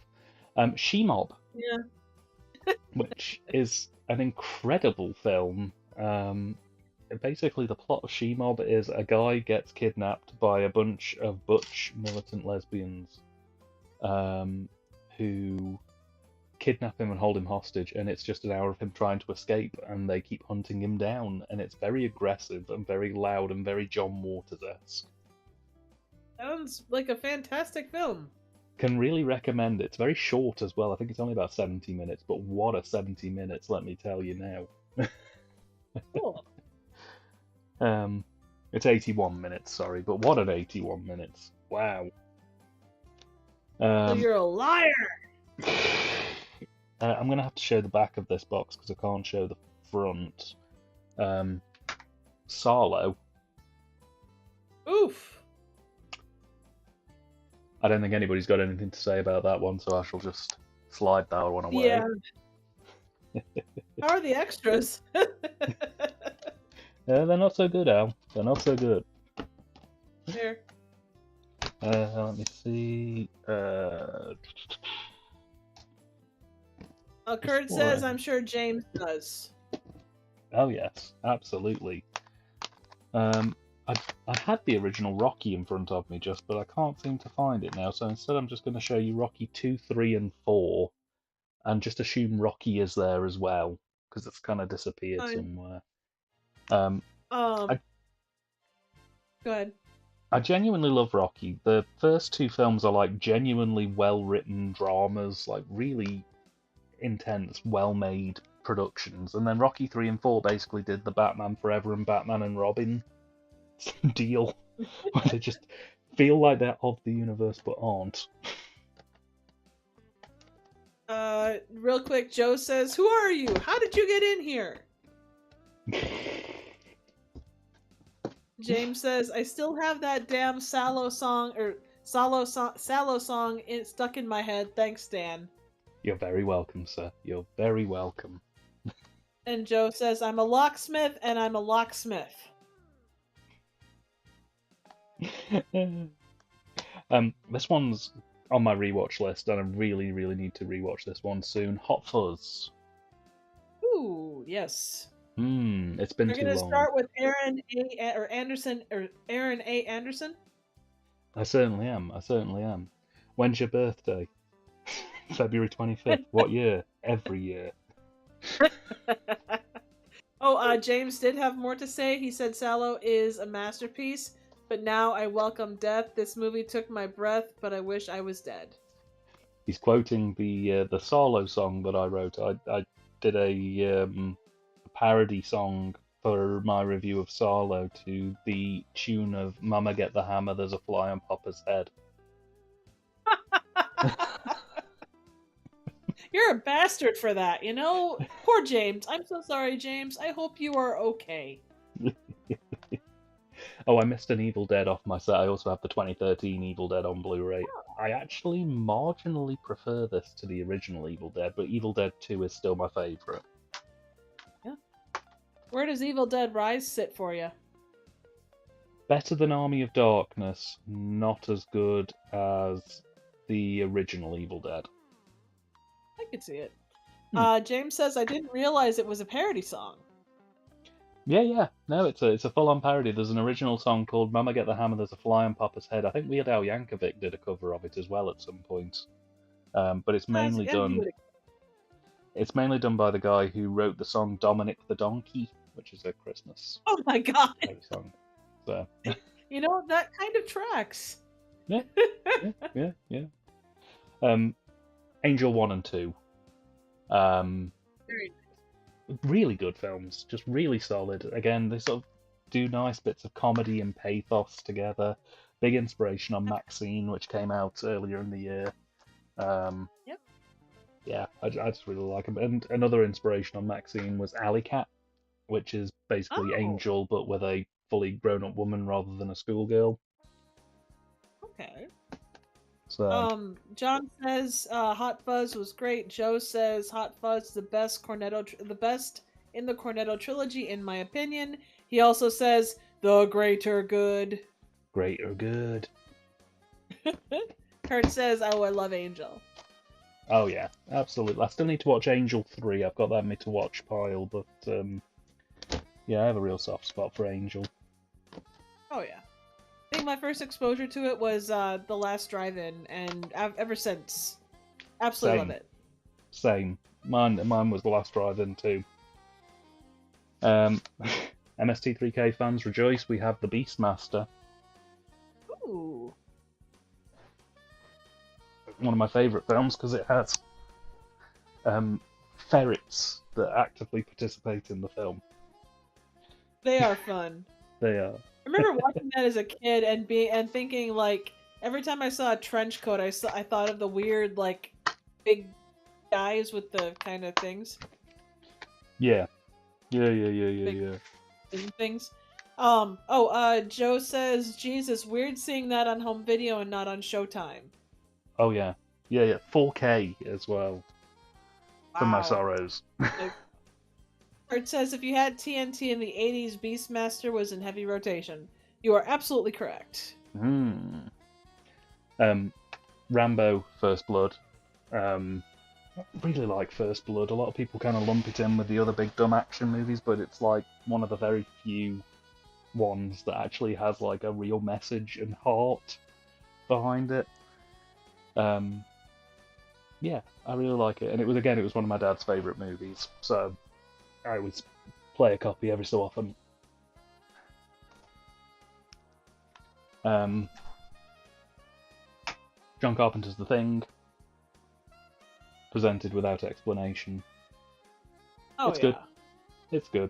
She-Mob. Yeah. Which is an incredible film. Basically, the plot of She-Mob is a guy gets kidnapped by a bunch of butch militant lesbians who kidnap him and hold him hostage, and it's just an hour of him trying to escape, and they keep hunting him down, and it's very aggressive and very loud and very John Waters-esque. Sounds like a fantastic film. Can really recommend it. It's very short as well. I think it's only about 70 minutes, but what a 70 minutes, let me tell you now. Cool. It's 81 minutes, sorry, but what an 81 minutes. Wow. You're a liar! I'm going to have to show the back of this box because I can't show the front. Sarlo. Oof. I don't think anybody's got anything to say about that one, so I shall just slide that one away. Yeah. How are the extras? They're not so good, Al. They're not so good. Here. Let me see. Kurt says, I'm sure James does. Oh, yes, absolutely. Um, I had the original Rocky in front of me just, but I can't seem to find it now. So instead, I'm just going to show you Rocky 2, 3, and 4, and just assume Rocky is there as well because it's kind of disappeared Fine. somewhere. Um, I Go ahead. I genuinely love Rocky. The first two films are like genuinely well-written dramas, like really intense, well-made productions, and then Rocky 3 and 4 basically did the Batman Forever and Batman and Robin deal, where they just feel like they're of the universe but aren't. Real quick, Joe says, "Who are you? How did you get in here?" James says, "I still have that damn Sallow song stuck in my head. Thanks, Dan." You're very welcome, sir. You're very welcome. And Joe says, "I'm a locksmith and I'm a locksmith." This one's on my rewatch list, and I really, really need to rewatch this one soon. Hot Fuzz. Ooh, yes. It's been We're too gonna long. start with Aaron A. Anderson. I certainly am. I certainly am. When's your birthday? February 25th. What year? Every year. James did have more to say. He said Sallow is a masterpiece, but now I welcome death. This movie took my breath, but I wish I was dead. He's quoting the Sarlo song that I wrote. I did a parody song for my review of Sarlo to the tune of "Mama Get the Hammer, There's a Fly on Papa's Head." You're a bastard for that, you know? Poor James. I'm so sorry, James. I hope you are okay. Oh, I missed an Evil Dead off my set. I also have the 2013 Evil Dead on Blu-ray. I actually marginally prefer this to the original Evil Dead, but Evil Dead 2 is still my favourite. Yeah. Where does Evil Dead Rise sit for you? Better than Army of Darkness, not as good as the original Evil Dead. I could see it. James says, "I didn't realize it was a parody song." Yeah. No, it's a full-on parody. There's an original song called "Mama Get the Hammer, There's a Fly on Papa's Head." I think Weird Al Yankovic did a cover of it as well at some point. But it's mainly done. It's mainly done by the guy who wrote the song "Dominic the Donkey," which is a Christmas Oh my god! song. So you know, that kind of tracks. yeah. Angel 1 and 2. Very Really good films, just really solid. Again, they sort of do nice bits of comedy and pathos together. Big inspiration on Maxine, which came out earlier in the year. Yep. Yeah, I just really like them. And another inspiration on Maxine was Alley Cat, which is basically Angel, but with a fully grown-up woman rather than a schoolgirl. Okay. So, John says Hot Fuzz was great. Joe says Hot Fuzz is the best in the Cornetto trilogy, in my opinion. He also says the greater good. greater good. Kurt says, "Oh, I love Angel." Oh yeah, absolutely. I still need to watch Angel 3. I've got that in my to-watch pile, but yeah, I have a real soft spot for Angel. Oh yeah. I think my first exposure to it was The Last Drive-In, and ever since, absolutely love it. Same. Mine was The Last Drive-In too. MST3K fans rejoice, we have The Beastmaster. Ooh. One of my favourite films because it has ferrets that actively participate in the film. They are fun. They are. I remember watching that as a kid and thinking, like, every time I saw a trench coat, I thought of the weird, like, big guys with the kind of things. Yeah. Things. Joe says, "Jesus, weird seeing that on home video and not on Showtime." Oh yeah. 4K as well. For my sorrows. Kurt says, "If you had TNT in the 80s, Beastmaster was in heavy rotation." You are absolutely correct. Rambo First Blood. I really like First Blood. A lot of people kind of lump it in with the other big dumb action movies, but it's like one of the very few ones that actually has like a real message and heart behind it. Yeah, I really like it, and it was one of my dad's favourite movies, so I always play a copy every so often. Um, John Carpenter's The Thing, presented without explanation. Oh It's good. yeah. It's good.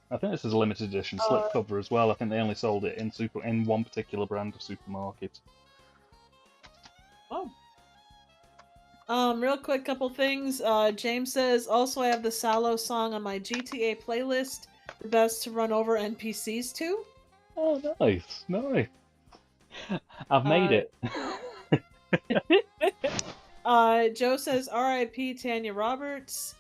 I think this is a limited edition slipcover as well. I think they only sold it in one particular brand of supermarket. Oh. Real quick, couple things. James says, also I have the Salo song on my GTA playlist. The best to run over NPCs to. Oh, nice, nice. I've made Uh, it. Joe says, R.I.P. Tanya Roberts.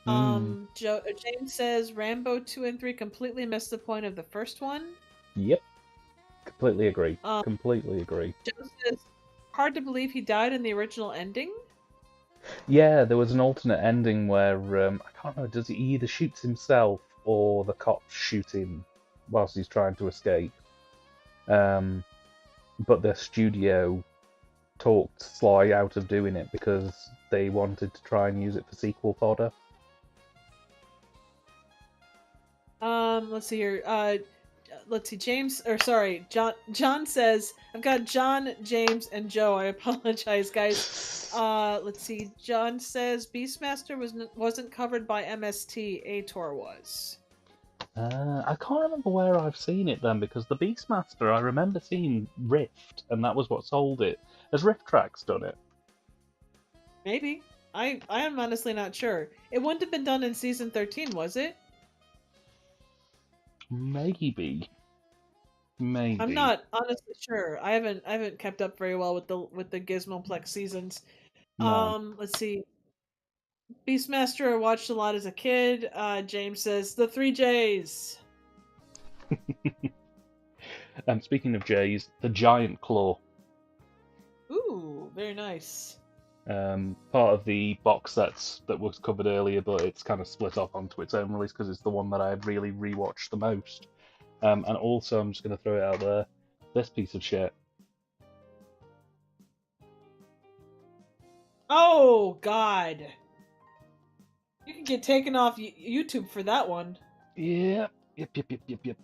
Mm, James says, Rambo 2 and 3 completely missed the point of the first one. yep, completely agree. Um, Completely agree. Joe says, hard to believe he died in the original ending. Yeah, there was an alternate ending where I can't remember. Does he either shoots himself or the cops shoot him whilst he's trying to escape? But the studio talked Sly out of doing it because they wanted to try and use it for sequel fodder. Let's see here. Let's see. John says, I've got John, James, and Joe. I apologize, guys. Let's see. John says Beastmaster wasn't covered by MST. Ator was. I can't remember where I've seen it then, because the Beastmaster, I remember seeing Rift, and that was what sold it. Has Rift Tracks done it? Maybe. I am honestly not sure. It wouldn't have been done in season 13, was it? Maybe. Maybe. I'm not honestly sure. I haven't kept up very well with the Gizmoplex seasons. No. Let's see. Beastmaster I watched a lot as a kid. James says the 3 J's. Speaking of J's, the Giant Claw. Ooh, very nice. Part of the box sets that was covered earlier, but it's kind of split off onto its own release because it's the one that I've really rewatched the most. And also, I'm just going to throw it out there, this piece of shit. Oh God! You can get taken off YouTube for that one. Yep.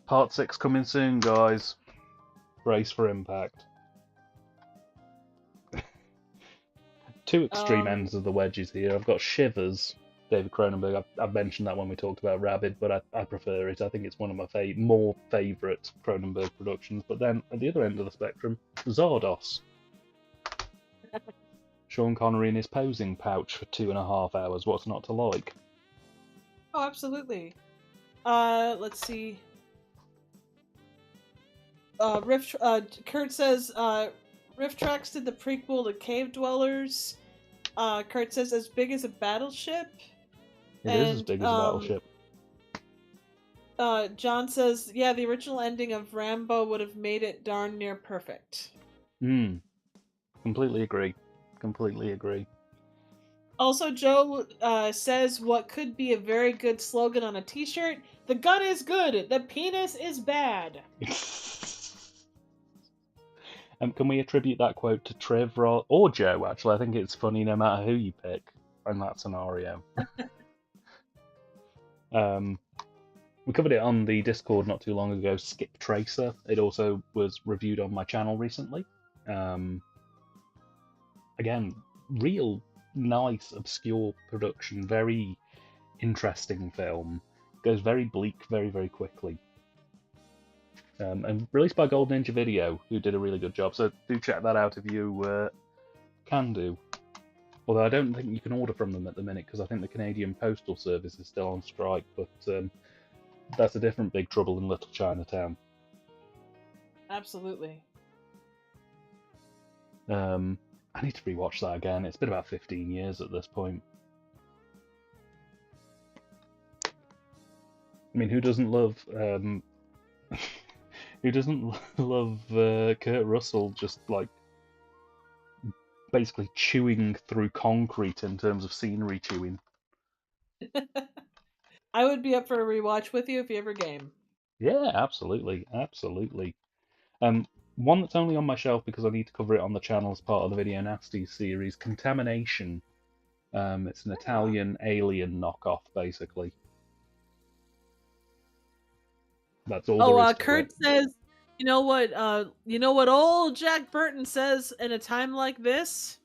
Part 6 coming soon, guys. Brace for impact. Two extreme ends of the wedges here. I've got Shivers, David Cronenberg. I've mentioned that when we talked about Rabid, but I prefer it. I think it's one of my more favourite Cronenberg productions. But then, at the other end of the spectrum, Zardos. Sean Connery in his posing pouch for 2.5 hours. What's not to like? Oh, absolutely. Let's see. Kurt says, Rift Tracks did the prequel to Cave Dwellers. Kurt says, as big as a battleship. It is as big as a battleship. John says, yeah, the original ending of Rambo would have made it darn near perfect. Completely agree. Completely agree. Also, Joe says what could be a very good slogan on a t-shirt: the gun is good, the penis is bad. Can we attribute that quote to Triv or Joe, actually? I think it's funny no matter who you pick in that scenario. We covered it on the Discord not too long ago, Skip Tracer. It also was reviewed on my channel recently. Again, real nice, obscure production, very interesting film. Goes very bleak very, very quickly. And released by Gold Ninja Video, who did a really good job. So do check that out if you can do. Although I don't think you can order from them at the minute because I think the Canadian Postal Service is still on strike. But that's a different big trouble in Little Chinatown. Absolutely. I need to rewatch that again. It's been about 15 years at this point. I mean, who doesn't love who doesn't love Kurt Russell just like basically chewing through concrete in terms of scenery chewing? I would be up for a rewatch with you if you ever game. Yeah, absolutely, absolutely. Um, One that's only on my shelf because I need to cover it on the channel as part of the Video Nasty series, Contamination. It's an Italian Alien knockoff, basically. That's all Oh, there is to it. Kurt says, you know what old Jack Burton says in a time like this?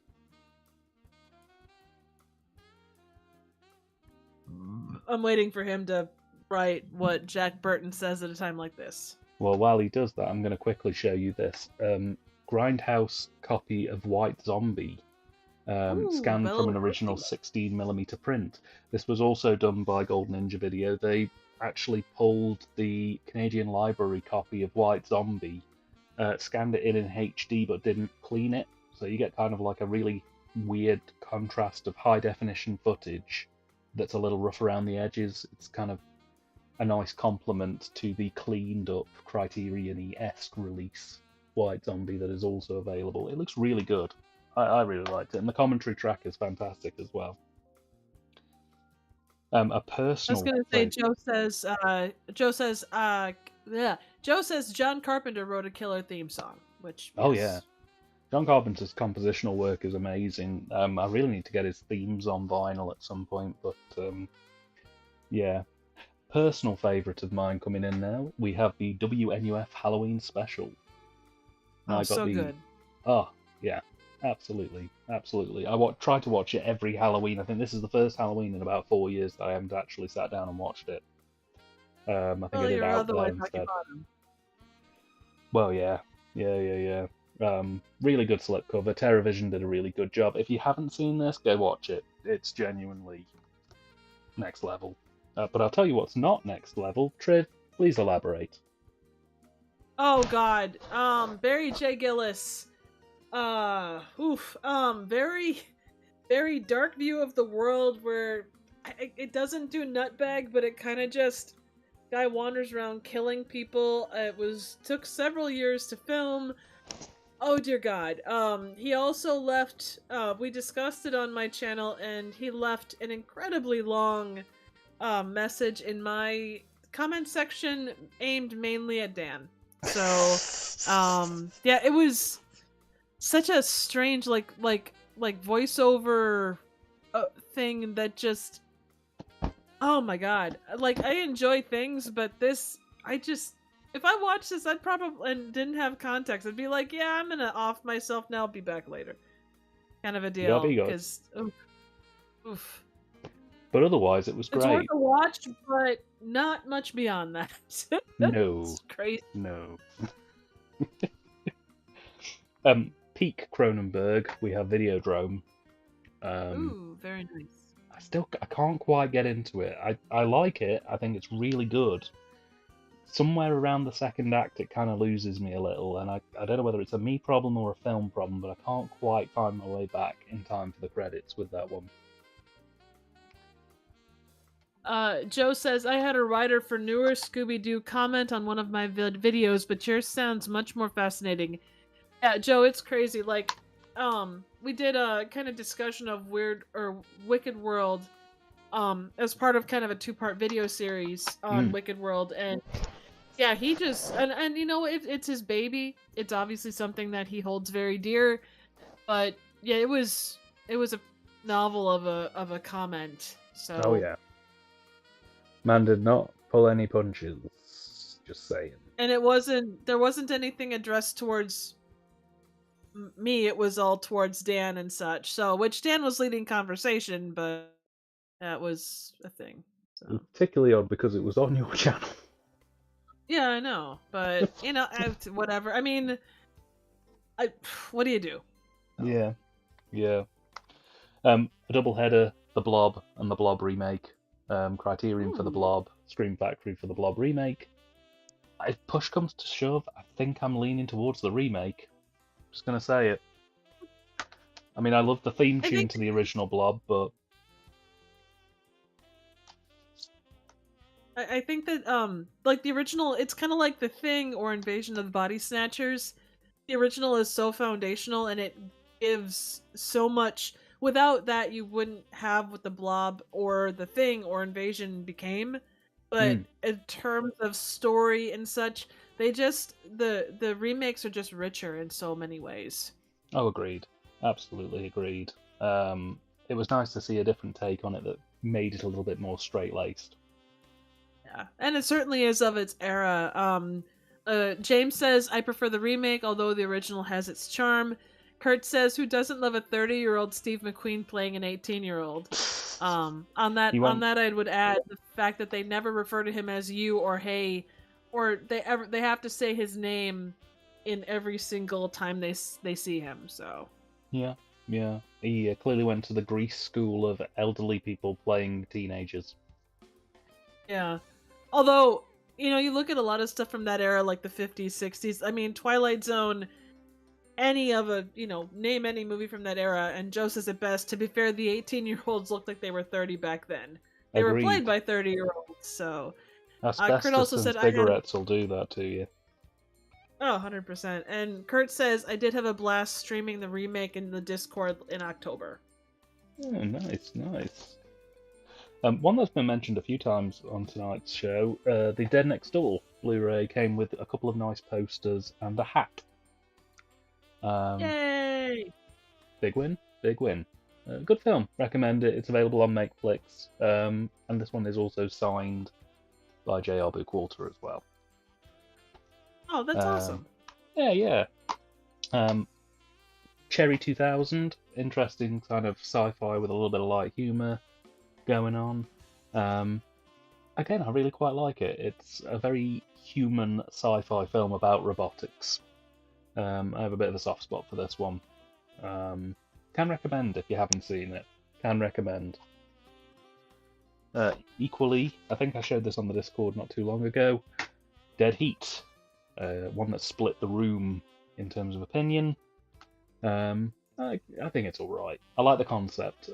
I'm waiting for him to write what Jack Burton says at a time like this. Well, while he does that, I'm going to quickly show you this. Grindhouse copy of White Zombie, Ooh, scanned from Bela an original Lugosi. 16mm print. This was also done by Golden Ninja Video. They actually pulled the Canadian Library copy of White Zombie, scanned it in HD, but didn't clean it. So you get kind of like a really weird contrast of high definition footage that's a little rough around the edges. It's kind of a nice complement to the cleaned up Criterion-esque release White Zombie that is also available. It looks really good. I really liked it, and the commentary track is fantastic as well. A I was personal gonna say, favourite. Joe says John Carpenter wrote a killer theme song, which Oh yeah, yes. John Carpenter's compositional work is amazing. I really need to get his themes on vinyl at some point, but yeah. Personal favourite of mine coming in now. We have the WNUF Halloween special. Oh, I got so the good. Oh, yeah, absolutely, absolutely. Try to watch it every Halloween. I think this is the first Halloween in about 4 years that I haven't actually sat down and watched it. I think I Well, did you're Out There otherwise instead. occupied. Well, yeah, really good slip cover. TerraVision did a really good job. If you haven't seen this, go watch it. It's genuinely next level. But I'll tell you what's not next level. Triv, please elaborate. Oh God. Barry J. Gillis. Very, very dark view of the world where it doesn't do nutbag, but it kind of just guy wanders around killing people. It took several years to film. Oh dear God. He also left. We discussed it on my channel, and he left an incredibly long message in my comment section aimed mainly at Dan. So, yeah, it was such a strange like voiceover thing that just oh my god, like I enjoy things, but this I just if I watched this I'd probably and didn't have context I'd be like, yeah, I'm gonna off myself now, I'll be back later, kind of a You gotta deal, be good. because oof. But otherwise, it was It's worth great. a watch, but not much beyond that. No, It's crazy. no. Peak Cronenberg, we have Videodrome. Ooh, very nice. I can't quite get into it. I like it. I think it's really good. Somewhere around the second act, it kind of loses me a little, and I don't know whether it's a me problem or a film problem, but I can't quite find my way back in time for the credits with that one. Joe says, I had a writer for newer Scooby-Doo comment on one of my videos, but yours sounds much more fascinating. Yeah, Joe, it's crazy. Like, we did a kind of discussion of Weird or Wicked World, as part of kind of a 2-part video series on Wicked World, and yeah, he just and you know it's his baby. It's obviously something that he holds very dear, but yeah, it was a novel of a comment. So Oh yeah, man did not pull any punches. Just saying. and there wasn't anything addressed towards me. It was all towards Dan and such. So which Dan was leading conversation, but that was a thing. It was So particularly odd because it was on your channel. yeah, I know, but you know, whatever. I mean, what do you do? Yeah, yeah. A double header, The Blob and the Blob remake. Criterion for the Ooh. Blob, Scream Factory for the Blob remake. If push comes to shove, I think I'm leaning towards the remake. Just gonna say it. I mean, I love the theme I tune think to the original Blob, but I think that like the original, it's kind of like The Thing or Invasion of the Body Snatchers. The original is so foundational and it gives so much. Without that, you wouldn't have what the Blob or The Thing or Invasion became. but in terms of story and such, they just the remakes are just richer in so many ways. Oh, agreed. Absolutely agreed. It was nice to see a different take on it that made it a little bit more straight-laced. Yeah, and it certainly is of its era. James says, I prefer the remake, although the original has its charm. Kurt says, who doesn't love a 30-year-old Steve McQueen playing an 18-year-old? On He that, went, I would add the fact that they never refer to him as you or hey, or they have to say his name in every single time they see him. So yeah, yeah. He clearly went to the Grease school of elderly people playing teenagers. yeah, although you look at a lot of stuff from that era, like the 50s, 60s. I mean, Twilight Zone. Any of a name any movie from that era, and Joe says it best. To be fair, the 18-year-olds looked like they were 30 back then. They were played Agreed. by 30-year-olds. So Kurt Asbestos also and said cigarettes will do that to you. 100%. And Kurt says I did have a blast streaming the remake in the Discord in October. Oh, nice, nice. One that's been mentioned a few times on tonight's show, the Dead Next Door Blu-ray came with a couple of nice posters and a hat. Yay! Big win, big win. Good film, recommend it. It's available on Makeflix, and this one is also signed by J.R. Bookwalter as well. Oh, that's awesome. Yeah. Cherry 2000, interesting kind of sci-fi with a little bit of light humour going on. Again, I really quite like it. It's a very human sci-fi film about robotics. I have a bit of a soft spot for this one. Can recommend if you haven't seen it. Can recommend. Equally, I think I showed this on the Discord not too long ago. Dead Heat, one that split the room in terms of opinion. I think it's all right. I like the concept.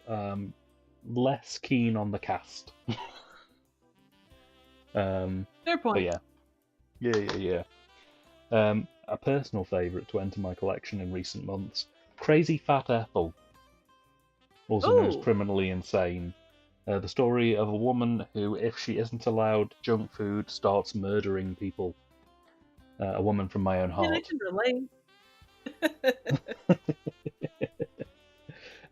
Less keen on the cast. Fair point. But yeah. A personal favourite to enter my collection in recent months: Crazy Fat Ethel, also known as Criminally Insane. The story of a woman who, if she isn't allowed junk food, starts murdering people. A woman from my own heart. I can relate.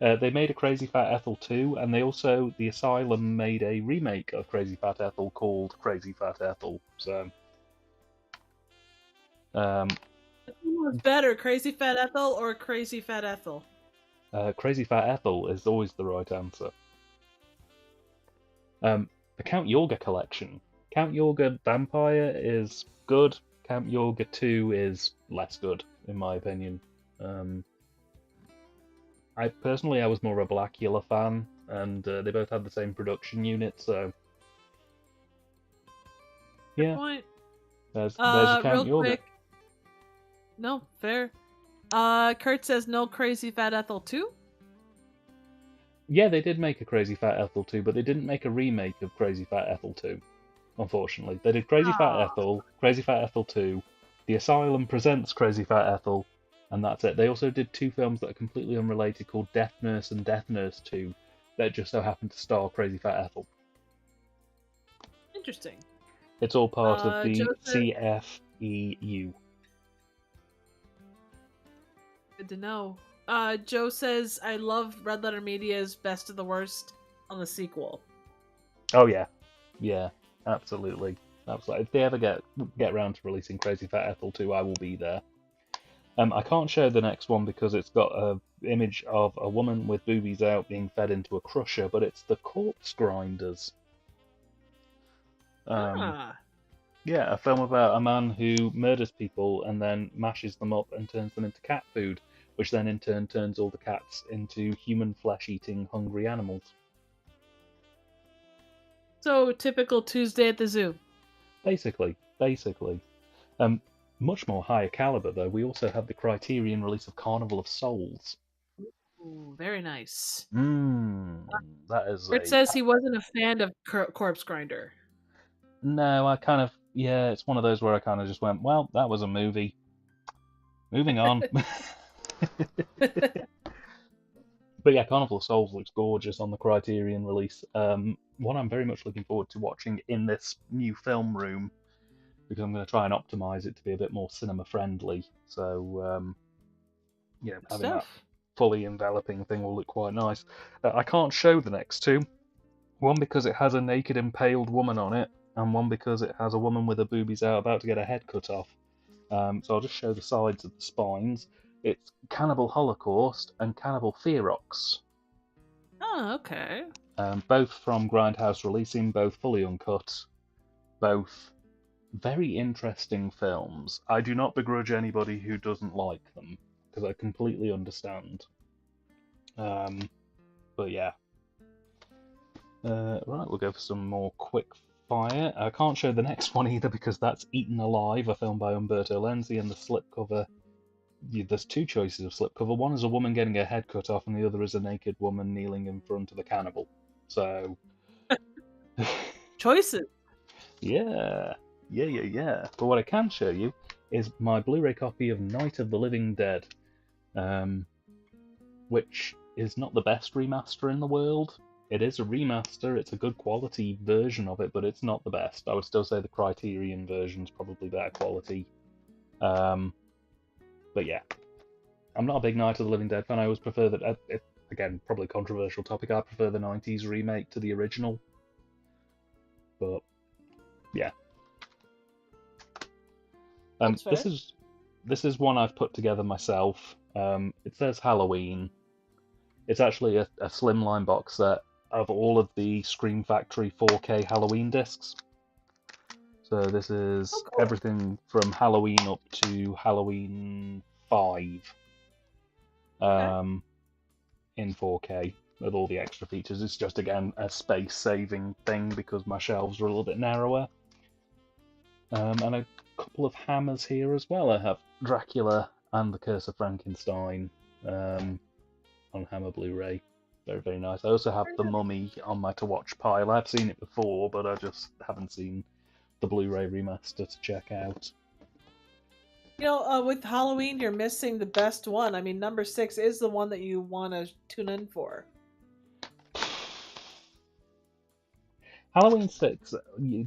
They made a Crazy Fat Ethel 2, and the Asylum made a remake of Crazy Fat Ethel called Crazy Fat Ethel. So, what's better, Crazy Fat Ethel or Crazy Fat Ethel? Crazy Fat Ethel is always the right answer. The Count Yorga collection. Count Yorga Vampire is good. Count Yorga 2 is less good, in my opinion. I was more of a Blackula fan, and they both had the same production unit, so yeah. Point. There's your Count Yorga. Quick. No, fair. Kurt says no Crazy Fat Ethel 2? Yeah, they did make a Crazy Fat Ethel 2, but they didn't make a remake of Crazy Fat Ethel 2, unfortunately. They did Crazy Fat Ethel, Crazy Fat Ethel 2, The Asylum Presents Crazy Fat Ethel, and that's it. They also did two films that are completely unrelated called Death Nurse and Death Nurse 2 that just so happen to star Crazy Fat Ethel. Interesting. It's all part of the CFEU. Good to know. Joe says, I love Red Letter Media's Best of the Worst on the sequel. Oh, yeah. Yeah, absolutely. Absolutely. If they ever get around to releasing Crazy Fat Ethel 2, I will be there. I can't show the next one because it's got an image of a woman with boobies out being fed into a crusher, but it's the Corpse Grinders. Yeah, a film about a man who murders people and then mashes them up and turns them into cat food, which then in turn turns all the cats into human flesh-eating hungry animals. So, typical Tuesday at the zoo. Basically. Much more higher caliber, though. We also have the Criterion release of Carnival of Souls. Ooh, very nice. That is. It says he wasn't a fan of Corpse Grinder. No, it's one of those where I kind of just went, well, that was a movie. Moving on. But yeah, Carnival of Souls looks gorgeous on the Criterion release. One I'm very much looking forward to watching in this new film room because I'm going to try and optimize it to be a bit more cinema friendly. So Good having that stuff. fully enveloping thing will look quite nice. I can't show the next two. One because it has a naked impaled woman on it, and one because it has a woman with her boobies out about to get her head cut off. So I'll just show the sides of the spines. It's Cannibal Holocaust and Cannibal Ferox. Oh, okay. Both from Grindhouse Releasing, both fully uncut, both very interesting films. I do not begrudge anybody who doesn't like them, because I completely understand. But yeah. Right, we'll go for some more quick fire. I can't show the next one either because that's Eaten Alive, a film by Umberto Lenzi, and the slipcover. There's two choices of slipcover. One is a woman getting her head cut off, and the other is a naked woman kneeling in front of a cannibal. So, Choices. yeah. But what I can show you is my Blu-ray copy of Night of the Living Dead, which is not the best remaster in the world. It is a remaster, it's a good quality version of it, but it's not the best. I would still say the Criterion version's probably better quality. But yeah, I'm not a big Night of the Living Dead fan. I always prefer that, again, probably a controversial topic, I prefer the 90s remake to the original. But yeah. This is one I've put together myself. It says Halloween. It's actually a slimline box set of all of the Scream Factory 4K Halloween discs. So this is everything from Halloween up to Halloween 5 in 4K with all the extra features. It's just, again, a space-saving thing because my shelves are a little bit narrower. And a couple of hammers here as well. I have Dracula and The Curse of Frankenstein on Hammer Blu-ray. Very, very nice. I also have The Mummy on my to-watch pile. I've seen it before, but I just haven't seen the Blu-ray remaster to check out. With Halloween, you're missing the best one. I mean, number 6 is the one that you want to tune in for. Halloween 6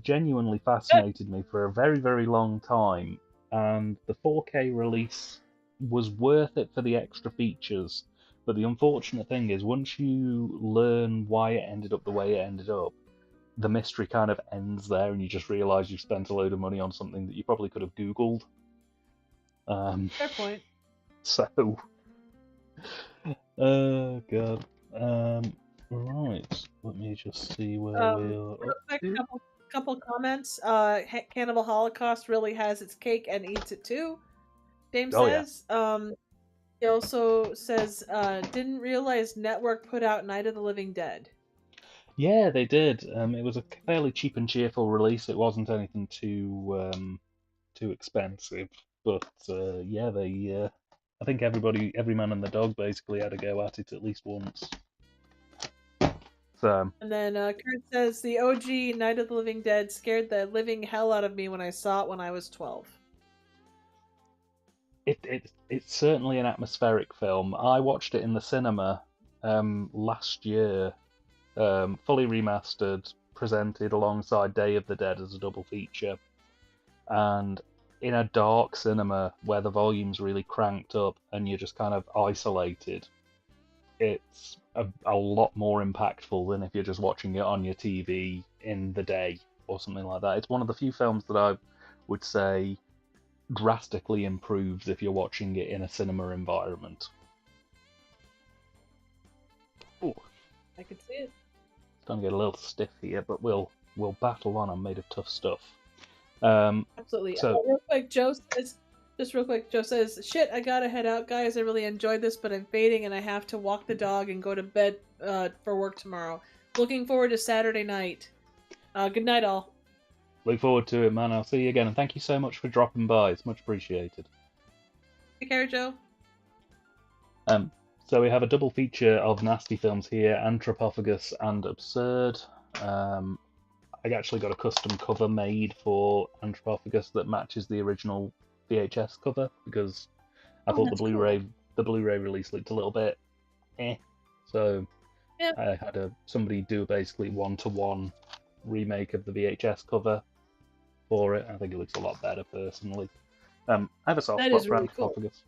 genuinely fascinated me for a very, very long time, and the 4K release was worth it for the extra features. But the unfortunate thing is, once you learn why it ended up the way it ended up, the mystery kind of ends there, and you just realise you've spent a load of money on something that you probably could have Googled. Fair point. So, oh god. Right, let me just see where we are up to. Couple comments. Cannibal Holocaust really has its cake and eats it too. James says. Yeah. He also says, didn't realize Network put out Night of the Living Dead. Yeah, they did. It was a fairly cheap and cheerful release. It wasn't anything too expensive, but yeah, they. I think every man and the dog basically had a go at it at least once. So. And then Kurt says the OG Night of the Living Dead scared the living hell out of me when I saw it when I was 12. It's certainly an atmospheric film. I watched it in the cinema last year, fully remastered, presented alongside Day of the Dead as a double feature, and in a dark cinema where the volume's really cranked up and you're just kind of isolated, it's a lot more impactful than if you're just watching it on your TV in the day or something like that. It's one of the few films that I would say drastically improves if you're watching it in a cinema environment. Ooh. I could see it. It's going to get a little stiff here, but we'll battle on. I'm made of tough stuff. Absolutely. So, real quick, Joe says, shit, I gotta head out, guys. I really enjoyed this, but I'm fading and I have to walk the dog and go to bed for work tomorrow. Looking forward to Saturday night. Good night, all. Look forward to it, man. I'll see you again, and thank you so much for dropping by. It's much appreciated. Take care, Joe. So we have a double feature of nasty films here, Anthropophagus and Absurd. I actually got a custom cover made for Anthropophagus that matches the original VHS cover because I thought the Blu-ray release looked a little bit So Yeah. I had somebody do basically one-to-one remake of the VHS cover for it. I think it looks a lot better personally. I have a soft That spot is for really cool. Anthropophagus.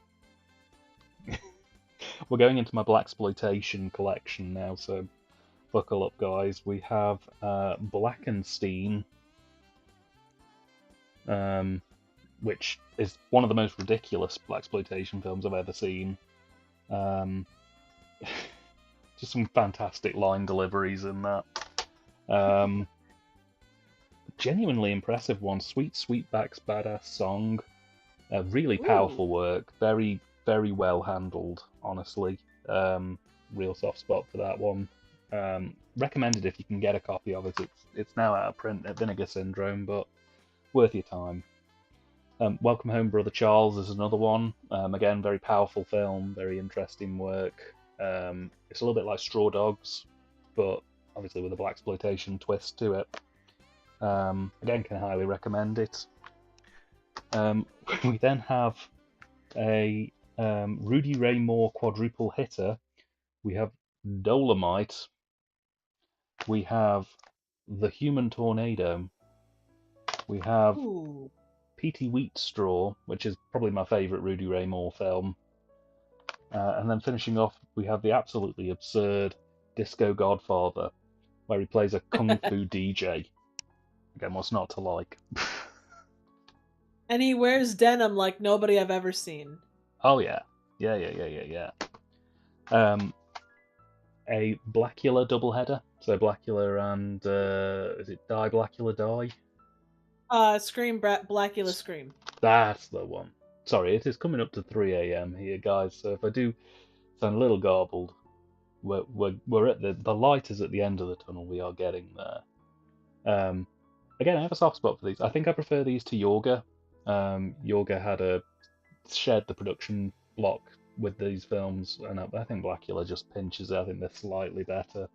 We're going into my blaxploitation collection now, so buckle up, guys. We have Blackenstein, which is one of the most ridiculous blaxploitation films I've ever seen. Just some fantastic line deliveries in that. Genuinely impressive one. Sweet Sweetback's badass song. Really powerful work. Very, very well handled, honestly. Real soft spot for that one. Recommended if you can get a copy of it. It's now out of print at Vinegar Syndrome, but worth your time. Welcome Home, Brother Charles is another one. Again, very powerful film, very interesting work. It's a little bit like Straw Dogs, but obviously with a blaxploitation twist to it. Again, can highly recommend it. We then have a Rudy Ray Moore quadruple hitter. We have Dolomite. We have The Human Tornado. We have P.T. Wheatstraw, which is probably my favourite Rudy Ray Moore film. And then finishing off, we have the absolutely absurd Disco Godfather, where he plays a kung fu DJ. Again, what's not to like? And he wears denim like nobody I've ever seen. Oh yeah. Yeah. A Blackula doubleheader. So Blackula and is it Die Blackula Die? Scream, Blackula Scream. That's the one. Sorry, it is coming up to 3 a.m. here, guys. So if I do sound a little garbled, we're at the light is at the end of the tunnel. We are getting there. Again, I have a soft spot for these. I think I prefer these to Yorga. Yorga shared the production block with these films, and I think Blackula just pinches it. I think they're slightly better.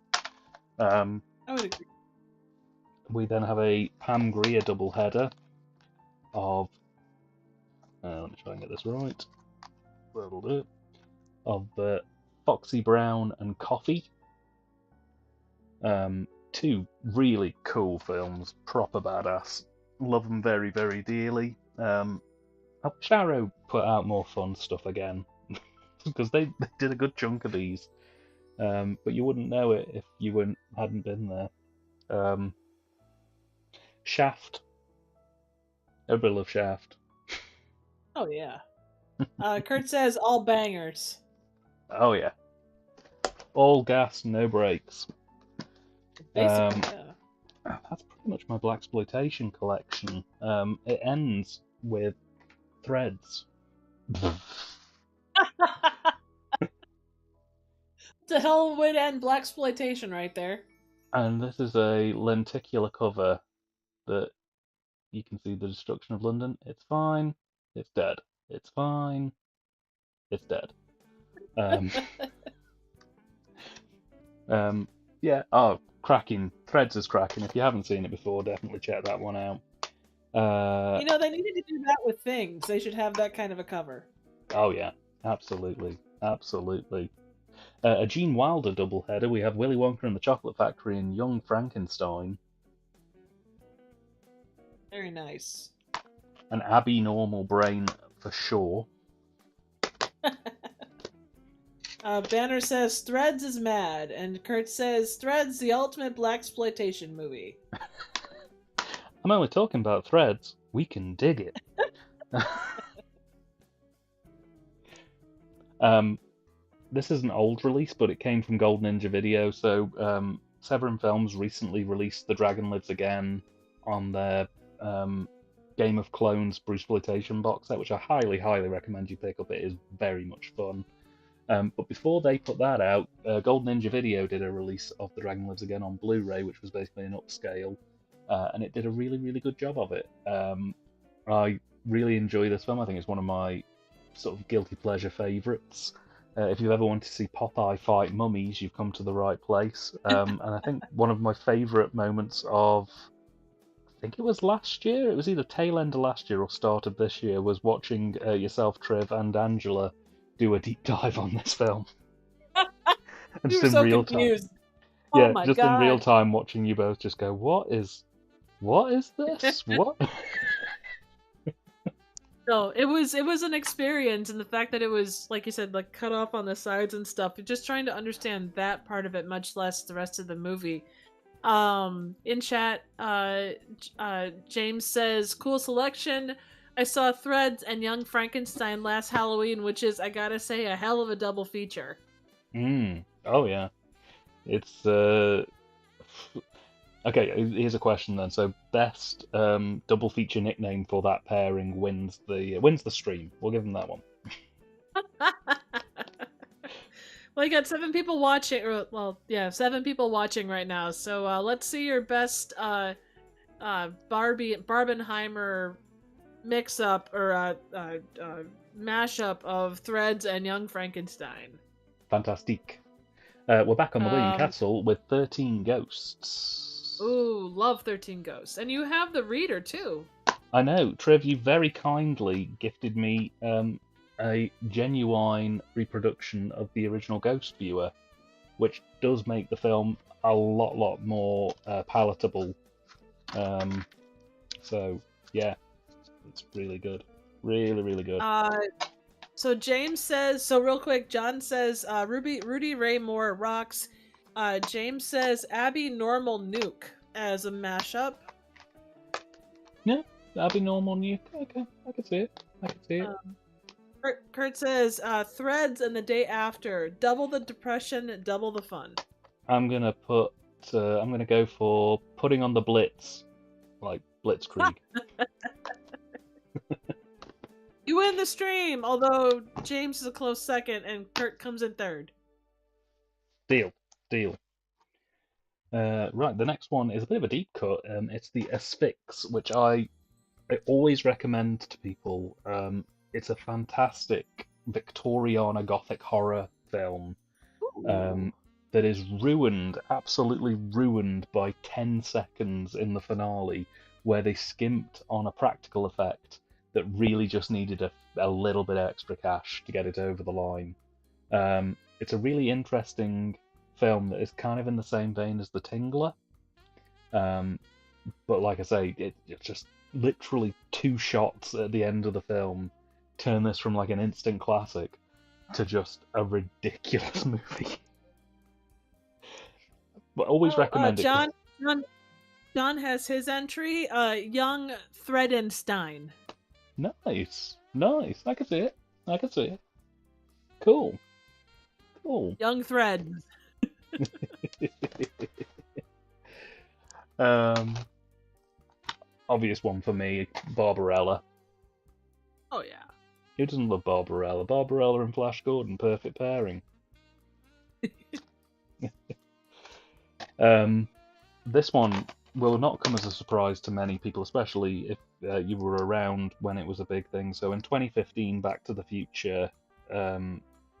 I would agree. We then have a Pam Grier doubleheader of. Let me try and get this right. That'll do it. Of Foxy Brown and Coffee. Two really cool films, proper badass. Love them very, very dearly. I wish Arrow put out more fun stuff again, because they did a good chunk of these. But you wouldn't know it if you hadn't been there. Shaft. Everybody loves Shaft. Oh yeah. Kurt says all bangers. Oh yeah. All gas, no brakes. Basically, yeah. That's pretty much my blaxploitation collection. It ends with Threads. It's a hell of a way to end blaxploitation right there. And this is a lenticular cover that you can see the destruction of London. It's fine. It's dead. It's fine. It's dead. Yeah. Oh, cracking. Threads is cracking. If you haven't seen it before, definitely check that one out. They needed to do that with Things. They should have that kind of a cover. Oh yeah, absolutely. A Gene Wilder doubleheader. We have Willy Wonka and the Chocolate Factory and Young Frankenstein. Very nice. An Abby Normal Brain for sure. Banner says Threads is mad, and Kurt says Threads the ultimate blaxploitation movie. I'm only talking about Threads. We can dig it. This is an old release, but it came from Gold Ninja Video. So Severin Films recently released The Dragon Lives Again on their Game of Clones Bruceploitation box set, which I highly, highly recommend you pick up. It is very much fun. But before they put that out, Gold Ninja Video did a release of The Dragon Lives Again on Blu-ray, which was basically an upscale, and it did a really, really good job of it. I really enjoy this film. I think it's one of my sort of guilty pleasure favourites. If you ever want to see Popeye fight mummies, you've come to the right place. And I think one of my favourite moments of, I think it was last year, it was either tail end of last year or start of this year, was watching yourself, Triv, and Angela do a deep dive on this film. And We just were in so real time. confused. Oh Yeah, my just in real god. time watching you both just go, what is this? What? No, it was an experience, and the fact that it was, like you said, like cut off on the sides and stuff. Just trying to understand that part of it, much less the rest of the movie. In chat, James says, "Cool selection. I saw Threads and Young Frankenstein last Halloween, which is, I gotta say, a hell of a double feature." Oh yeah. It's okay, here's a question then. So best double feature nickname for that pairing wins the stream. We'll give them that one. Well, you got 7 people watching, or well, yeah, 7 people watching right now. So let's see your best Barbenheimer mix-up or mashup of Threads and Young Frankenstein. Fantastique. We're back on the William Um, Castle with 13 Ghosts. Ooh, love 13 Ghosts, and you have the reader too. I know, Trev, you very kindly gifted me a genuine reproduction of the original Ghost Viewer, which does make the film a lot more palatable. So yeah, it's really good, really good. So James says, so real quick, John says, Rudy Ray Moore rocks. James says Abby Normal Nuke as a mashup. Yeah, Abby Normal Nuke. Okay, I can see it. Kurt says Threads and the Day After. Double the depression, double the fun. I'm gonna go for putting on the Blitz, like Blitzkrieg. You win the stream, although James is a close second and Kurt comes in third. Deal. Right, the next one is a bit of a deep cut. It's the Asphyx, which I always recommend to people. It's a fantastic Victoriana Gothic horror film that is absolutely ruined by 10 seconds in the finale, where they skimped on a practical effect that really just needed a little bit extra cash to get it over the line. It's a really interesting film that is kind of in the same vein as The Tingler. But like I say, it's just literally 2 shots at the end of the film turn this from like an instant classic to just a ridiculous movie. But always recommend it. John has his entry, Young Threadenstein. Nice. I can see it. Cool. Young Thread. Obvious one for me, Barbarella. Oh yeah. Who doesn't love Barbarella? Barbarella and Flash Gordon, perfect pairing. This one will not come as a surprise to many people, especially if you were around when it was a big thing. So in 2015, Back to the Future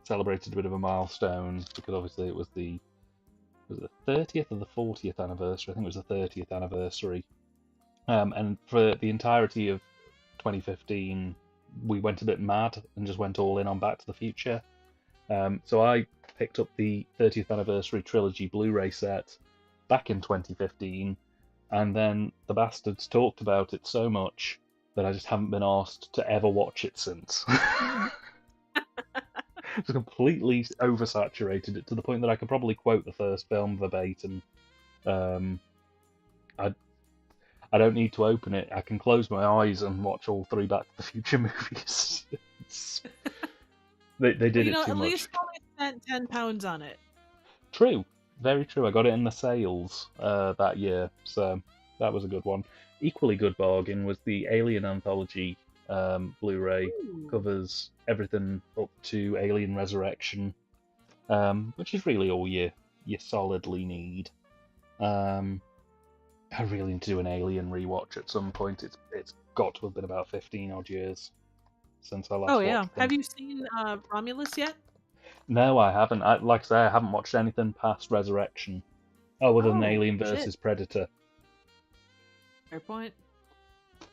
celebrated a bit of a milestone, because obviously it was the 30th or the 40th anniversary? I think it was the 30th anniversary. And for the entirety of 2015, we went a bit mad and just went all in on Back to the Future. So I picked up the 30th anniversary trilogy Blu-ray set back in 2015, and then the bastards talked about it so much that I just haven't been asked to ever watch it since. It's completely oversaturated it to the point that I could probably quote the first film verbatim. I don't need to open it. I can close my eyes and watch all 3 Back to the Future movies. They did it too much. At least you only spent £10 on it. True. Very true. I got it in the sales that year, so that was a good one. Equally good bargain was the Alien Anthology Blu-ray. Ooh. Covers everything up to Alien Resurrection, which is really all you solidly need. I really need to do an Alien rewatch at some point. It's got to have been about 15 odd years since I last watched them. Have you seen Romulus yet? No, I haven't. Like I say, I haven't watched anything past Resurrection, other than Alien versus Predator. Fair point.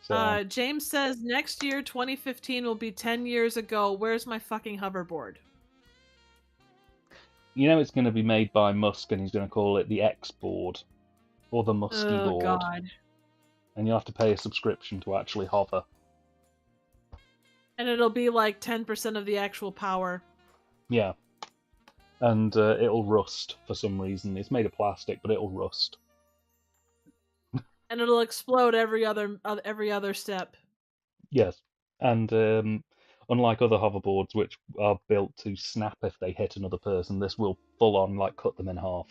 So, James says next year, 2015, will be 10 years ago. Where's my fucking hoverboard? it's going to be made by Musk, and he's going to call it the X board or the Musky Oh board, God. and you'll have to pay a subscription to actually hover. And it'll be like 10% of the actual power. Yeah, and it'll rust for some reason. It's made of plastic, but it'll rust. And it'll explode every other step. Yes, and unlike other hoverboards, which are built to snap if they hit another person, this will full on like cut them in half.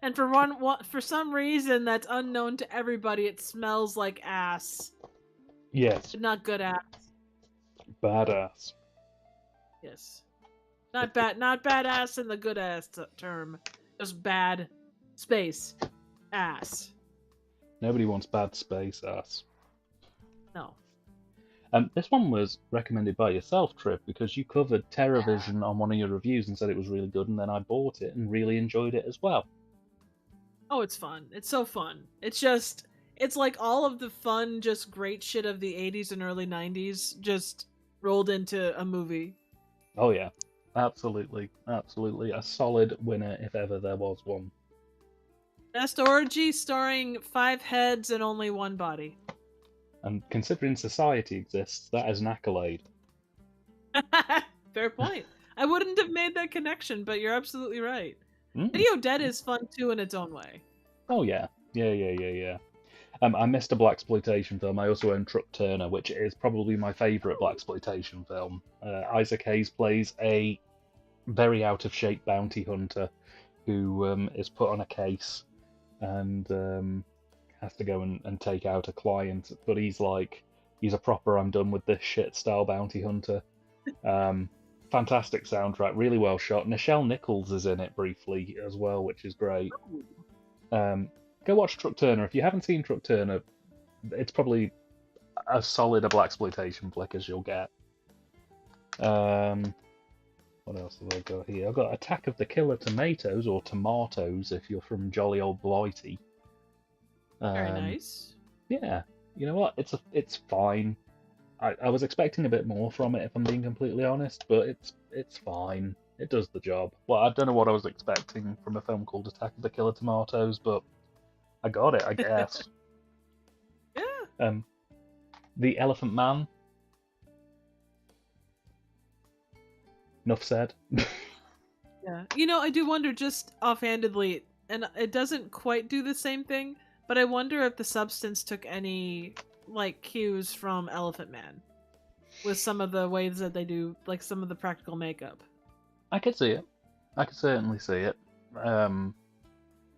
And for some reason that's unknown to everybody, it smells like ass. Yes, But not good ass. badass. Yes. Not badass in the good ass term. Just bad space ass. Nobody wants bad space ass. No. This one was recommended by yourself, Trip, because you covered TerraVision on one of your reviews and said it was really good, and then I bought it and really enjoyed it as well. Oh, it's fun. It's so fun. It's like all of the fun, just great shit of the 80s and early 90s just rolled into a movie. Oh yeah, absolutely, absolutely. A solid winner if ever there was one. Best orgy starring 5 heads and only 1 body. And considering society exists, that is an accolade. Fair point. I wouldn't have made that connection, but you're absolutely right. Mm. Video Dead is fun too in its own way. Oh yeah, yeah. I missed a blaxploitation film. I also own Truck Turner, which is probably my favourite blaxploitation film. Isaac Hayes plays a very out of shape bounty hunter who is put on a case and has to go and take out a client. But he's a proper I'm done with this shit style bounty hunter. Fantastic soundtrack, really well shot. Nichelle Nichols is in it briefly as well, which is great. Go watch Truck Turner. If you haven't seen Truck Turner, it's probably as solid a blaxploitation flick as you'll get. What else have I got here? I've got Attack of the Killer Tomatoes, or Tomatoes if you're from jolly old Blighty. Very nice. Yeah, you know what? It's fine. I was expecting a bit more from it, if I'm being completely honest, but it's fine. It does the job. Well, I don't know what I was expecting from a film called Attack of the Killer Tomatoes, but I got it, I guess. Yeah. The Elephant Man. Enough said. Yeah. I do wonder, just offhandedly, and it doesn't quite do the same thing, but I wonder if the substance took any cues from Elephant Man with some of the ways that they do some of the practical makeup. I could see it. I could certainly see it.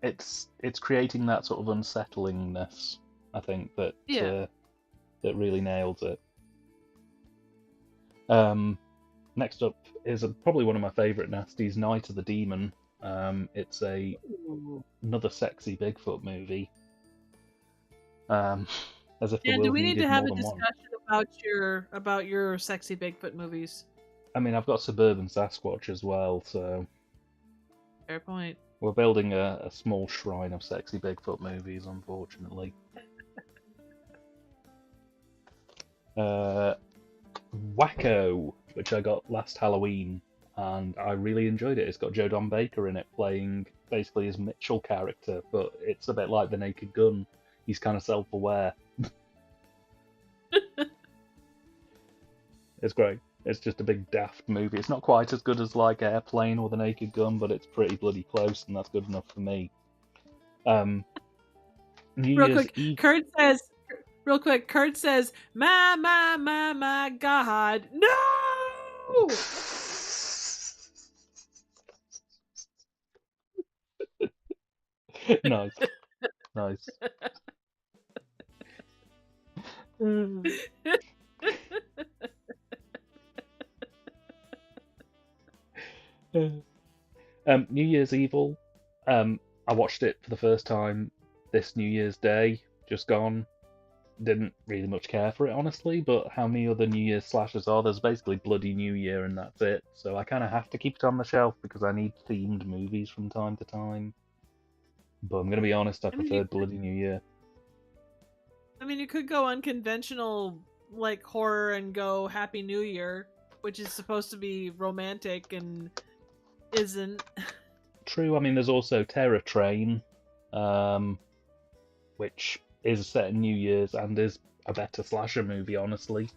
It's creating that sort of unsettlingness, I think, that that really nails it. Next up is probably one of my favourite nasties, Night of the Demon. It's another sexy Bigfoot movie. As if the world do we need needed to have more a than one. discussion about your sexy Bigfoot movies? I mean, I've got Suburban Sasquatch as well, so Fair point. we're building a small shrine of sexy Bigfoot movies, unfortunately. Wacko, which I got last Halloween, and I really enjoyed it. It's got Joe Don Baker in it playing basically his Mitchell character, but it's a bit like The Naked Gun. He's kind of self-aware. It's great. It's just a big daft movie. It's not quite as good as like Airplane or The Naked Gun, but it's pretty bloody close, and that's good enough for me. New Real Year's quick, Eve. Kurt says, my God, no! Nice. New Year's Evil. I watched it for the first time this New Year's Day, just gone. Didn't really much care for it, honestly, but how many other New Year's slashers are? There's basically Bloody New Year and that's it. So I kind of have to keep it on the shelf because I need themed movies from time to time. But I'm going to be honest, I preferred Bloody New Year. I mean, you could go unconventional, horror and go Happy New Year. which is supposed to be romantic and isn't. True. I mean, there's also Terror Train, which is set in New Year's and is a better slasher movie, honestly.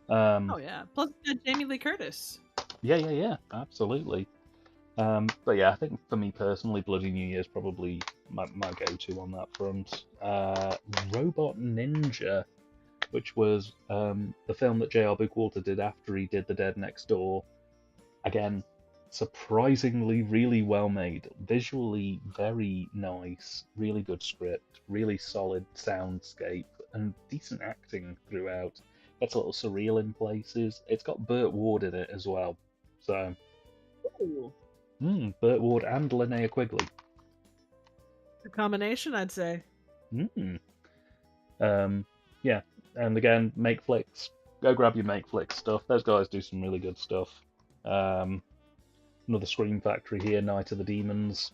Oh yeah. Plus, it's got Jamie Lee Curtis. Yeah, absolutely. But yeah, I think for me personally, Bloody New Year is probably my go-to on that front. Robot Ninja, which was the film that J.R. Bookwalter did after he did The Dead Next Door. Again, surprisingly really well made, visually very nice, really good script, really solid soundscape, and decent acting throughout. It's a little surreal in places. It's got Burt Ward in it as well. So, Ooh. Burt Ward and Linnea Quigley. A combination, I'd say. Yeah, and again, Make Flicks. Go grab your Make Flicks stuff. Those guys do some really good stuff. Another Scream Factory here, Night of the Demons.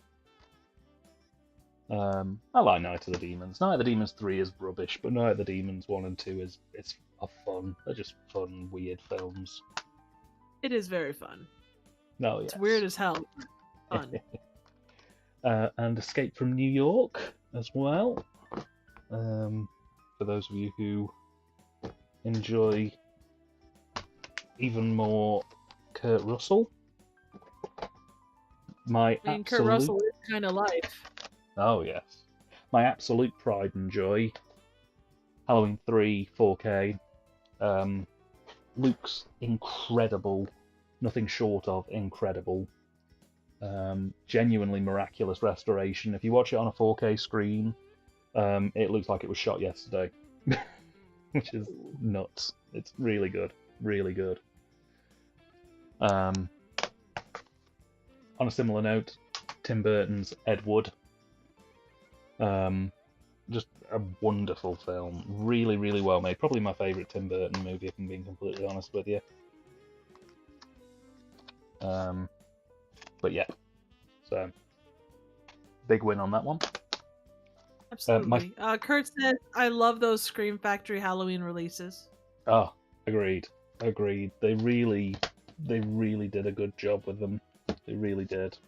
I like Night of the Demons. Night of the Demons 3 is rubbish, but Night of the Demons 1 and 2 are fun. They're just fun, weird films. It is very fun. Oh, yes. It's weird as hell. Fun. And Escape from New York as well. For those of you who enjoy even more Kurt Russell. Kurt Russell is kind of life. Oh, yes. My absolute pride and joy. Halloween 3 4K. Luke's incredible. Nothing short of incredible. Genuinely miraculous restoration. If you watch it on a 4K screen, it looks like it was shot yesterday. Which is nuts. It's really good. Really good. On a similar note, Tim Burton's Ed Wood. Just a wonderful film. Really, really well made. Probably my favourite Tim Burton movie, if I'm being completely honest with you. But yeah. So, big win on that one. Absolutely. Kurt says, I love those Scream Factory Halloween releases. Oh, agreed. They really did a good job with them. They really did.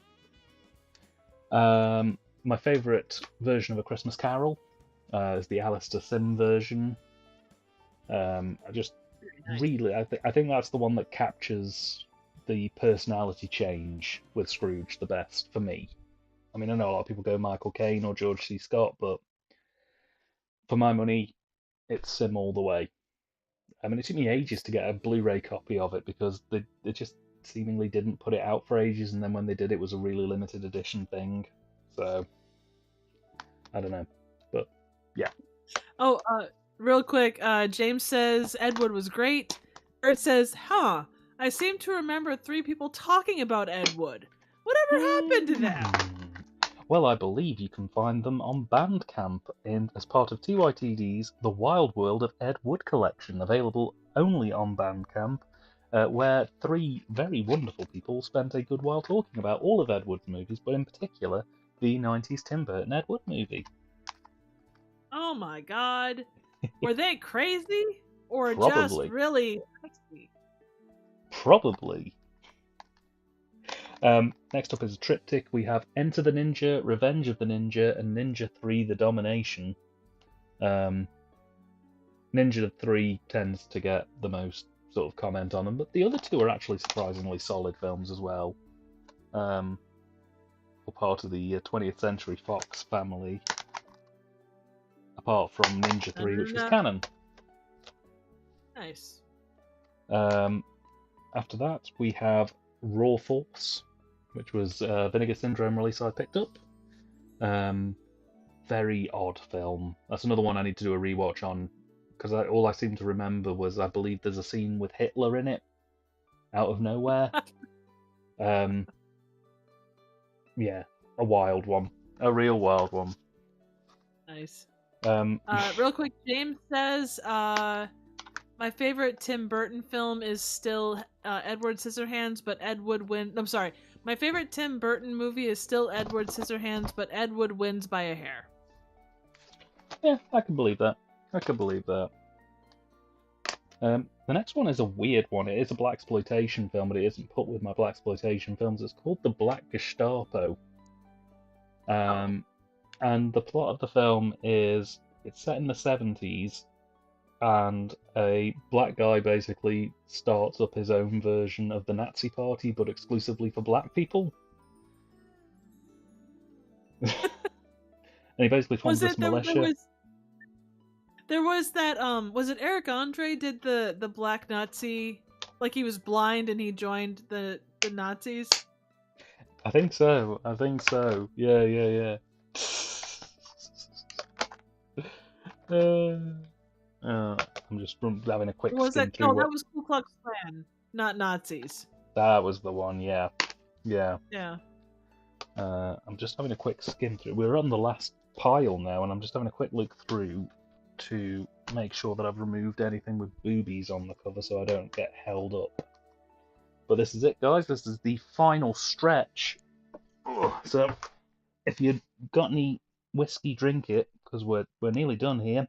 My favourite version of A Christmas Carol is the Alistair Sim version. I think that's the one that captures the personality change with Scrooge the best for me. I mean, I know a lot of people go Michael Caine or George C. Scott, but for my money, it's Sim all the way. I mean, it took me ages to get a Blu-ray copy of it because they just seemingly didn't put it out for ages, and then when they did, it was a really limited edition thing. So, I don't know. But, yeah. Oh, real quick, James says Ed Wood was great. Kurt says, I seem to remember 3 people talking about Ed Wood. Whatever happened to that? Well, I believe you can find them on Bandcamp as part of TYTD's The Wild World of Ed Wood collection, available only on Bandcamp, where 3 very wonderful people spent a good while talking about all of Ed Wood's movies, but in particular, the 90s Tim Burton Ed Wood movie. Oh my god. Were they crazy? Or Probably. just really crazy? Probably. Next up is a triptych. We have Enter the Ninja, Revenge of the Ninja, and Ninja 3 The Domination. Ninja 3 tends to get the most sort of comment on them, but the other 2 are actually surprisingly solid films as well. Or part of the 20th Century Fox family. Apart from Ninja 3, which was canon. Nice. After that, we have Raw Force, which was Vinegar Syndrome release I picked up. Very odd film. That's another one I need to do a rewatch on, because all I seem to remember was I believe there's a scene with Hitler in it, out of nowhere. Yeah, a wild one. A real wild one. Nice. Real quick, James says, my favorite Tim Burton film is still Edward Scissorhands, but Ed Wood wins. I'm sorry. My favorite Tim Burton movie is still Edward Scissorhands, but Ed Wood wins by a hair. Yeah, I can believe that. The next one is a weird one. It is a blaxploitation film, but it isn't put with my blaxploitation films. It's called The Black Gestapo. And the plot of the film is it's set in the 70s, and a black guy basically starts up his own version of the Nazi Party, but exclusively for black people. And he basically forms this militia. There was that was it Eric Andre did the black Nazi, like he was blind and he joined the Nazis? I think so. Yeah. I'm just having a quick skim through. That was Ku Klux Klan, not Nazis. That was the one, yeah. I'm just having a quick skim through. We're on the last pile now, and I'm just having a quick look through to make sure that I've removed anything with boobies on the cover so I don't get held up. But this is it, guys. This is the final stretch. So, if you've got any whiskey, drink it, because we're nearly done here.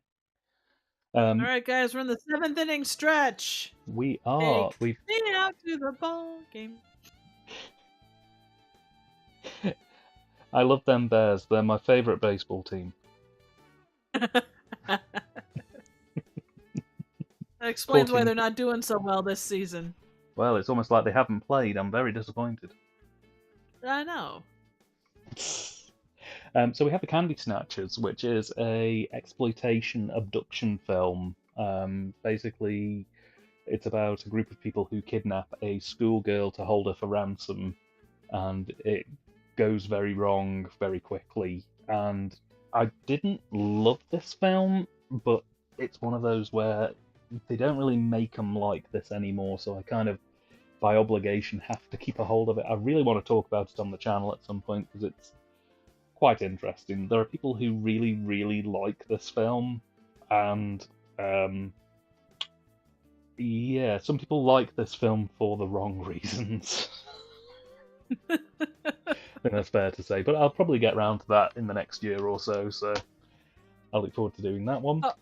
All right, guys, we're in the 7th inning stretch. We are. We've been out to the ball game. I love them Bears. They're my favorite baseball team. That explains why they're not doing so well this season. Well, it's almost like they haven't played. I'm very disappointed. I know. So we have the Candy Snatchers, which is a exploitation abduction film. Basically, it's about a group of people who kidnap a schoolgirl to hold her for ransom, and it goes very wrong very quickly. And I didn't love this film, but it's one of those where they don't really make them like this anymore, so I kind of, by obligation, have to keep a hold of it. I really want to talk about it on the channel at some point, because it's quite interesting. There are people who really, really like this film, and yeah, some people like this film for the wrong reasons. I think that's fair to say, but I'll probably get around to that in the next year or so, so I look forward to doing that one. Oh,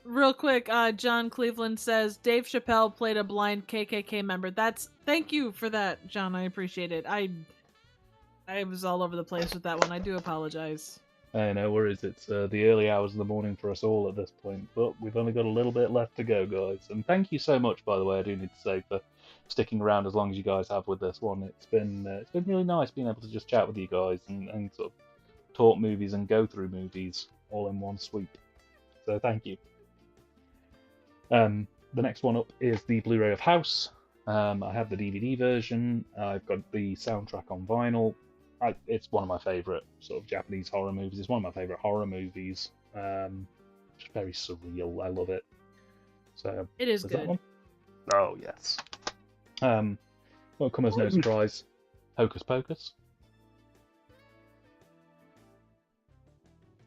real quick, John Cleveland says Dave Chappelle played a blind KKK member. Thank you for that, John. I appreciate it. I was all over the place with that one. I do apologize. No worries. It's the early hours of the morning for us all at this point, but we've only got a little bit left to go, guys. And thank you so much, by the way, I do need to say, for sticking around as long as you guys have with this one. It's been really nice being able to just chat with you guys and sort of talk movies and go through movies all in one sweep. So thank you. The next one up is the Blu-ray of House. I have the DVD version. I've got the soundtrack on vinyl. It's one of my favourite sort of Japanese horror movies. It's one of my favourite horror movies. Just very surreal. I love it. So it is good. That one? Oh yes. Won't come as no surprise. Hocus Pocus.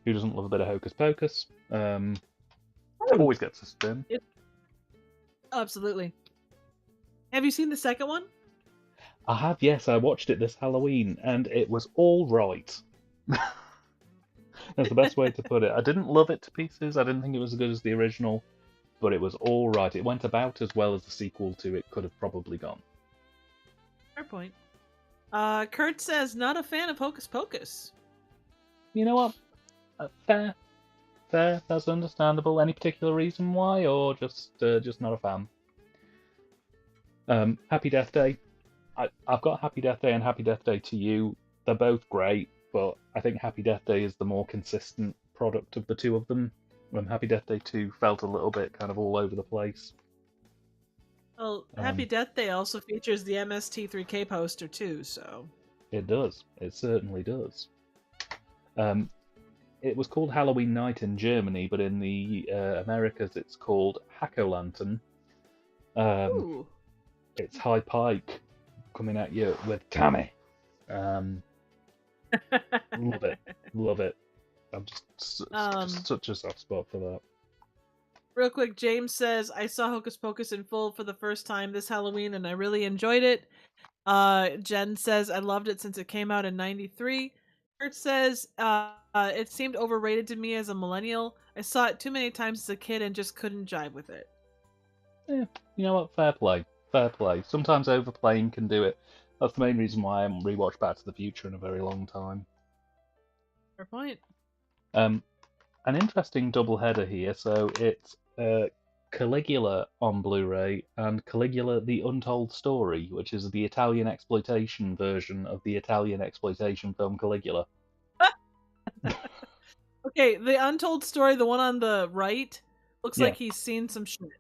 Who doesn't love a bit of Hocus Pocus? It always gets a spin. Absolutely. Have you seen the second one? I have, yes. I watched it this Halloween, and it was all right. That's the best way to put it. I didn't love it to pieces. I didn't think it was as good as the original, but it was all right. It went about as well as the sequel to it could have probably gone. Fair point. Kurt says, not a fan of Hocus Pocus. You know what? Fair. That's understandable. Any particular reason why, or just not a fan? Happy Death Day. I've got Happy Death Day and Happy Death Day to You. They're both great, but I think Happy Death Day is the more consistent product of the two of them. Happy Death Day 2 felt a little bit kind of all over the place. Well, Happy Death Day also features the MST3K poster too, so... It does. It certainly does. It was called Halloween Night in Germany, but in the Americas it's called Hack-O-Lantern. It's High Pike coming at you with Tammy. Love it. I'm just such a soft spot for that. Real quick, James says, I saw Hocus Pocus in full for the first time this Halloween and I really enjoyed it. Jen says, I loved it since it came out in '93. Kurt says, it seemed overrated to me as a millennial. I saw it too many times as a kid and just couldn't jive with it. you know what? Fair play. Fair play. Sometimes overplaying can do it. That's the main reason why I haven't rewatched Back to the Future in a very long time. Fair point. An interesting double header here. So it's Caligula on Blu-ray and Caligula: The Untold Story, which is the Italian exploitation version of the Italian exploitation film Caligula. Okay, the Untold Story, the one on the right, looks Yeah. like he's seen some shit.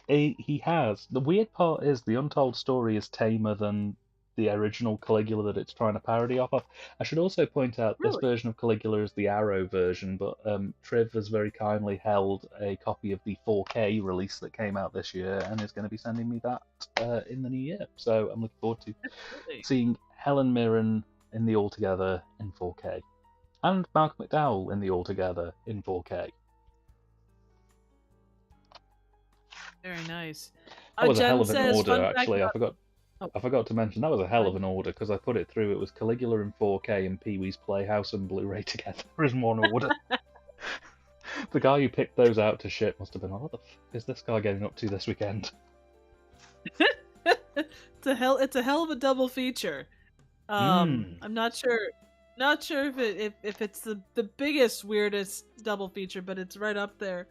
He has. The weird part is the Untold Story is tamer than the original Caligula that it's trying to parody off of. I should also point out this Really? version of Caligula is the Arrow version, but Triv has very kindly held a copy of the 4K release that came out this year and is going to be sending me that in the new year. So I'm looking forward to seeing Helen Mirren in the Altogether in 4K and Mark McDowell in the Altogether in 4K. Very nice. That was a Jen hell of an says, order, fun fact actually. about- I forgot to mention that was a hell of an order because I put it through. It was Caligula in 4K and Pee-wee's Playhouse and Blu-ray together in one order. The guy who picked those out to ship must have been, what the f is this guy getting up to this weekend? It's a hell of a double feature. I'm not sure if it's the biggest, weirdest double feature, but it's right up there.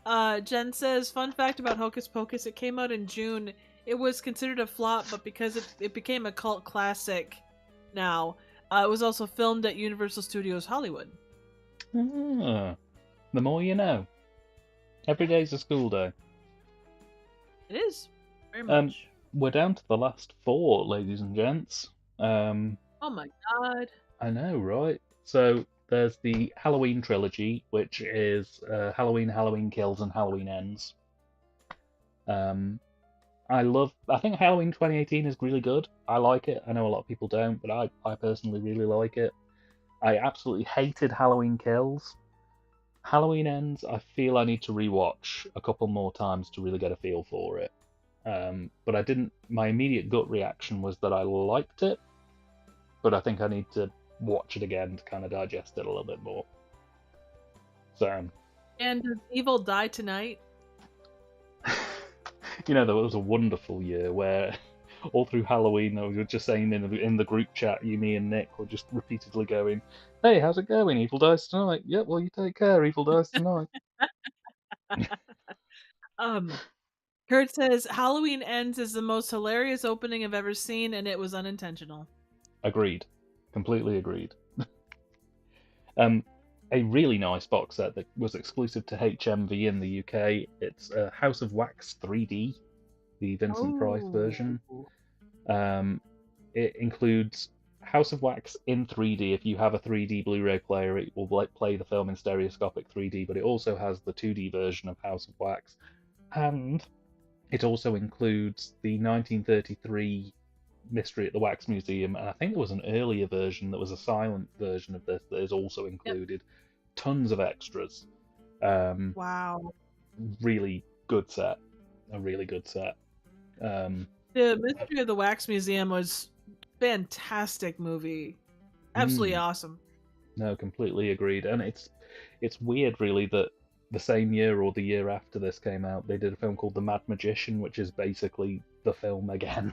Jen says, fun fact about Hocus Pocus, it came out in June. It was considered a flop, but because it became a cult classic now, it was also filmed at Universal Studios Hollywood. The more you know. Every day's a school day. It is. Very much. We're down to the last 4, ladies and gents. Oh my god. I know, right? So there's the Halloween trilogy, which is Halloween, Halloween Kills, and Halloween Ends. I think Halloween 2018 is really good. I like it. I know a lot of people don't, but I personally really like it. I absolutely hated Halloween Kills. Halloween Ends, I feel I need to rewatch a couple more times to really get a feel for it. But I didn't. My immediate gut reaction was that I liked it, but I think I need to watch it again to kind of digest it a little bit more. So. And does Evil die tonight? You know, there was a wonderful year where all through Halloween, we were just saying in the group chat, you, me, and Nick were just repeatedly going, "Hey, how's it going? Evil dies tonight." "Yep, well, you take care. Evil dies tonight." Kurt says Halloween Ends is the most hilarious opening I've ever seen, and it was unintentional. Agreed. Completely agreed. A really nice box set that was exclusive to HMV in the UK. It's House of Wax 3D, the Vincent Price version. It includes House of Wax in 3D. If you have a 3D Blu-ray player, it will play the film in stereoscopic 3D, but it also has the 2D version of House of Wax. And it also includes the 1933 Mystery at the Wax Museum, and I think there was an earlier version that was a silent version of this that is also included. Yep. Tons of extras. Wow. Really good set. A really good set. The Mystery of the Wax Museum was fantastic movie. Absolutely awesome. No, completely agreed. And it's weird, really, that the same year or the year after this came out, they did a film called The Mad Magician, which is basically the film again,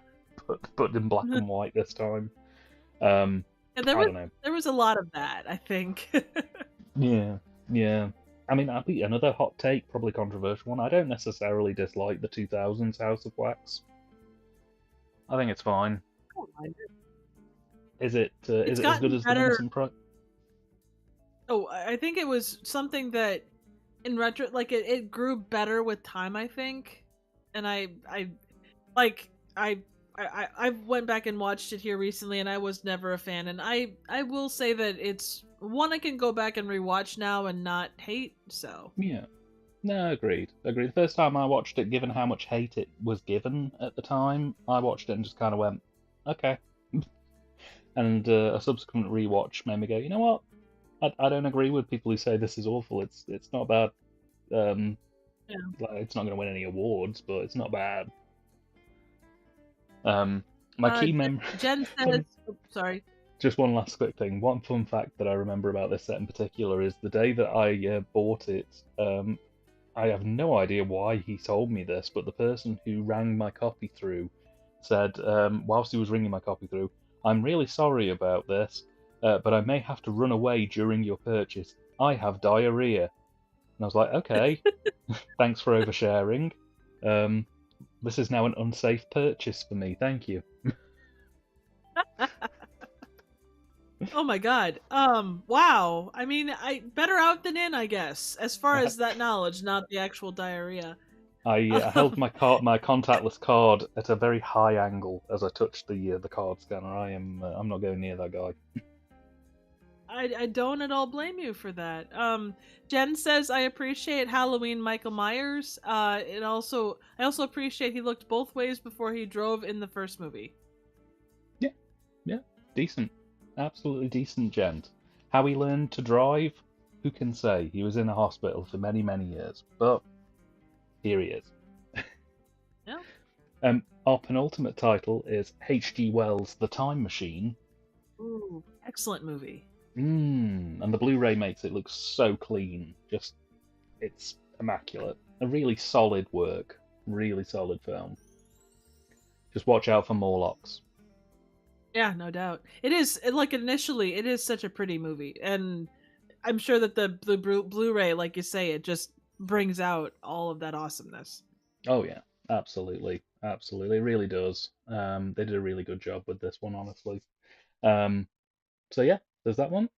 but in black and white this time. I don't know. There was a lot of that, I think. Yeah. I mean, another hot take, probably controversial one. I don't necessarily dislike the 2000s House of Wax. I think it's fine. I don't mind it. Is it as good as the Vincent Price? Oh, I think it was something that, in retro, like it grew better with time, I think. And I went back and watched it here recently, and I was never a fan. And I will say that it's one I can go back and rewatch now and not hate. So yeah, no, agreed. The first time I watched it, given how much hate it was given at the time, I watched it and just kind of went, okay. And a subsequent rewatch made me go, you know what? I don't agree with people who say this is awful. It's not bad. It's not going to win any awards, but it's not bad. My key memory. Jen says, sorry. Just one last quick thing. One fun fact that I remember about this set in particular is the day that I bought it, I have no idea why he told me this, but the person who rang my copy through said, whilst he was ringing my copy through, "I'm really sorry about this, but I may have to run away during your purchase. I have diarrhea." And I was like, okay, thanks for oversharing. This is now an unsafe purchase for me. Thank you. Oh my god. Wow. I mean, I better out than in, I guess. As far as that knowledge, not the actual diarrhea. I held my contactless card at a very high angle as I touched the card scanner. I'm not going near that guy. I don't at all blame you for that. Jen says, I appreciate Halloween Michael Myers. I also appreciate he looked both ways before he drove in the first movie. Yeah, decent. Absolutely decent gent. How he learned to drive, who can say? He was in a hospital for many, many years, but here he is. Yeah. Our penultimate title is H.G. Wells' The Time Machine. Ooh, excellent movie. And the Blu-ray makes it look so clean. Just, it's immaculate. A really solid work. Really solid film. Just watch out for Morlocks. Yeah, no doubt. It is, like, initially, it is such a pretty movie. And I'm sure that the Blu-ray, like you say, it just brings out all of that awesomeness. Oh yeah, absolutely. Absolutely. It really does. They did a really good job with this one, honestly. So yeah, there's that one.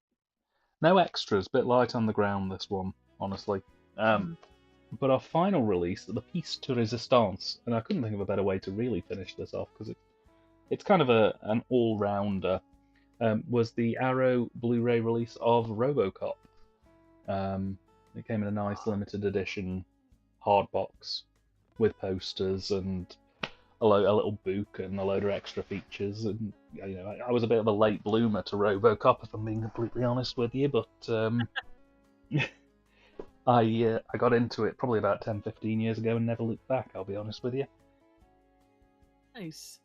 No extras, bit light on the ground, this one, honestly. But our final release, the piece de resistance, and I couldn't think of a better way to really finish this off because it's kind of an all-rounder, was the Arrow Blu-ray release of RoboCop. It came in a nice limited edition hard box with posters and a little book and a load of extra features. And I was a bit of a late bloomer to RoboCop, if I'm being completely honest with you, but I got into it probably about 10, 15 years ago and never looked back, I'll be honest with you. Nice.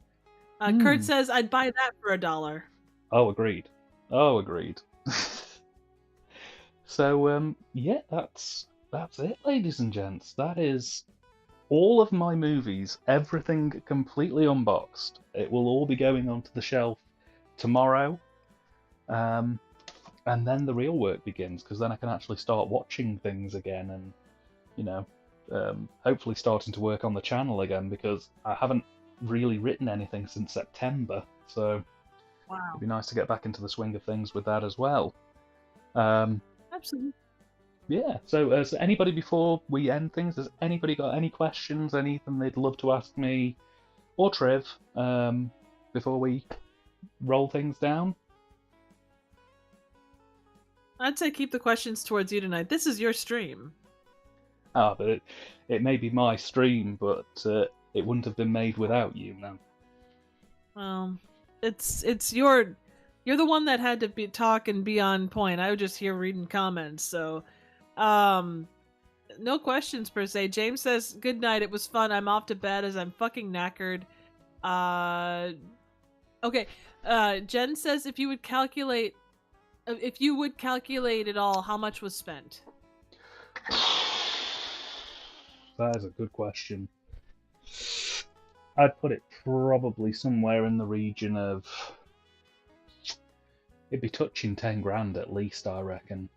Kurt says, I'd buy that for $1. Oh, agreed. Oh, agreed. So, yeah, that's it, ladies and gents. That is all of my movies, everything completely unboxed. It will all be going onto the shelf tomorrow. And then the real work begins, because then I can actually start watching things again and, hopefully starting to work on the channel again, because I haven't really written anything since September. So wow, it'd be nice to get back into the swing of things with that as well. Absolutely. Yeah, so anybody, before we end things, has anybody got any questions, anything they'd love to ask me or Trev before we roll things down? I'd say keep the questions towards you tonight. This is your stream. But it may be my stream, but it wouldn't have been made without you, no. Well, it's you're the one that had to talk and be on point. I was just here reading comments, so no questions per se. James says, good night, it was fun. I'm off to bed as I'm fucking knackered. Okay. Jen says, if you would calculate it all, how much was spent? That is a good question. I'd put it probably somewhere in the region of, it'd be touching 10 grand at least, I reckon.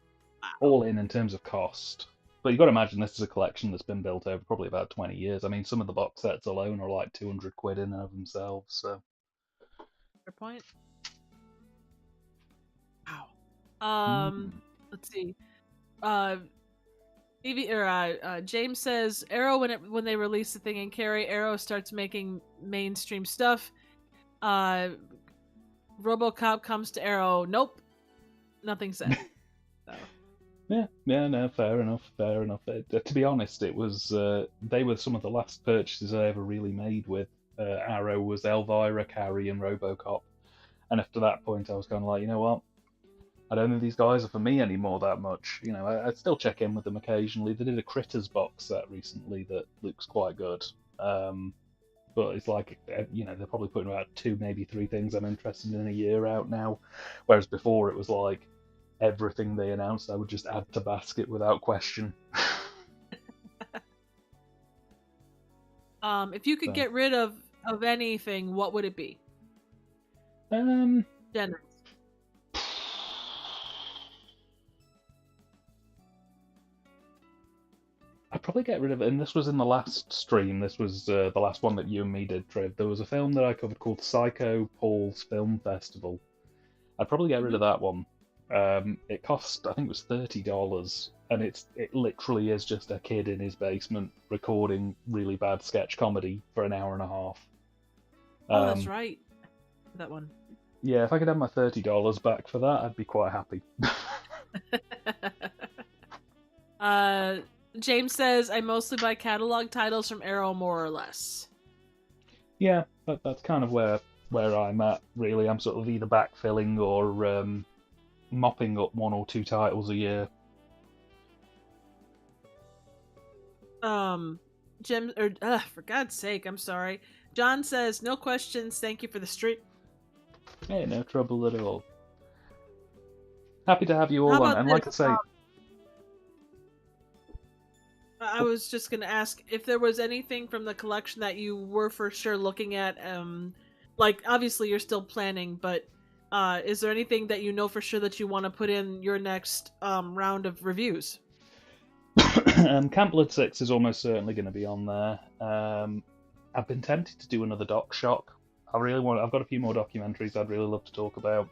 All in terms of cost. But you've got to imagine this is a collection that's been built over probably about 20 years. I mean, some of the box sets alone are like 200 quid in and of themselves, so. Fair point. Wow. Let's see. James says, Arrow, when they release the thing in Carrie, Arrow starts making mainstream stuff. RoboCop comes to Arrow. Nope. Nothing said. So. Yeah, no, fair enough. To be honest, it was they were some of the last purchases I ever really made with Arrow. Was Elvira, Carrie, and RoboCop, and after that point, I was kind of like, you know what, I don't think these guys are for me anymore that much. I'd still check in with them occasionally. They did a Critters box set recently that looks quite good, but it's like, they're probably putting about 2, maybe 3 things I'm interested in a year out now, whereas before it was like, everything they announced I would just add to basket without question. If you could So, get rid of anything, what would it be? um, Jen. I'd probably get rid of it. And this was in the last stream. This was the last one that you and me did, Triv. There was a film that I covered called Psycho Paul's Film Festival. I'd probably get rid of that one. It cost, I think it was $30, and it literally is just a kid in his basement recording really bad sketch comedy for an hour and a half. Oh, that's right. That one. Yeah, if I could have my $30 back for that, I'd be quite happy. James says, I mostly buy catalog titles from Arrow, more or less. Yeah, that's kind of where I'm at, really. I'm sort of either backfilling or mopping up 1 or 2 titles a year. Jim, for God's sake, I'm sorry. John says, no questions, thank you for the stream. Hey, no trouble at all. Happy to have you all on, and like I say... I was just going to ask if there was anything from the collection that you were for sure looking at. Like, obviously you're still planning, but is there anything that you know for sure that you want to put in your next round of reviews? Camp Blood 6 is almost certainly going to be on there. I've been tempted to do another Doc Shock. I've got a few more documentaries I'd really love to talk about.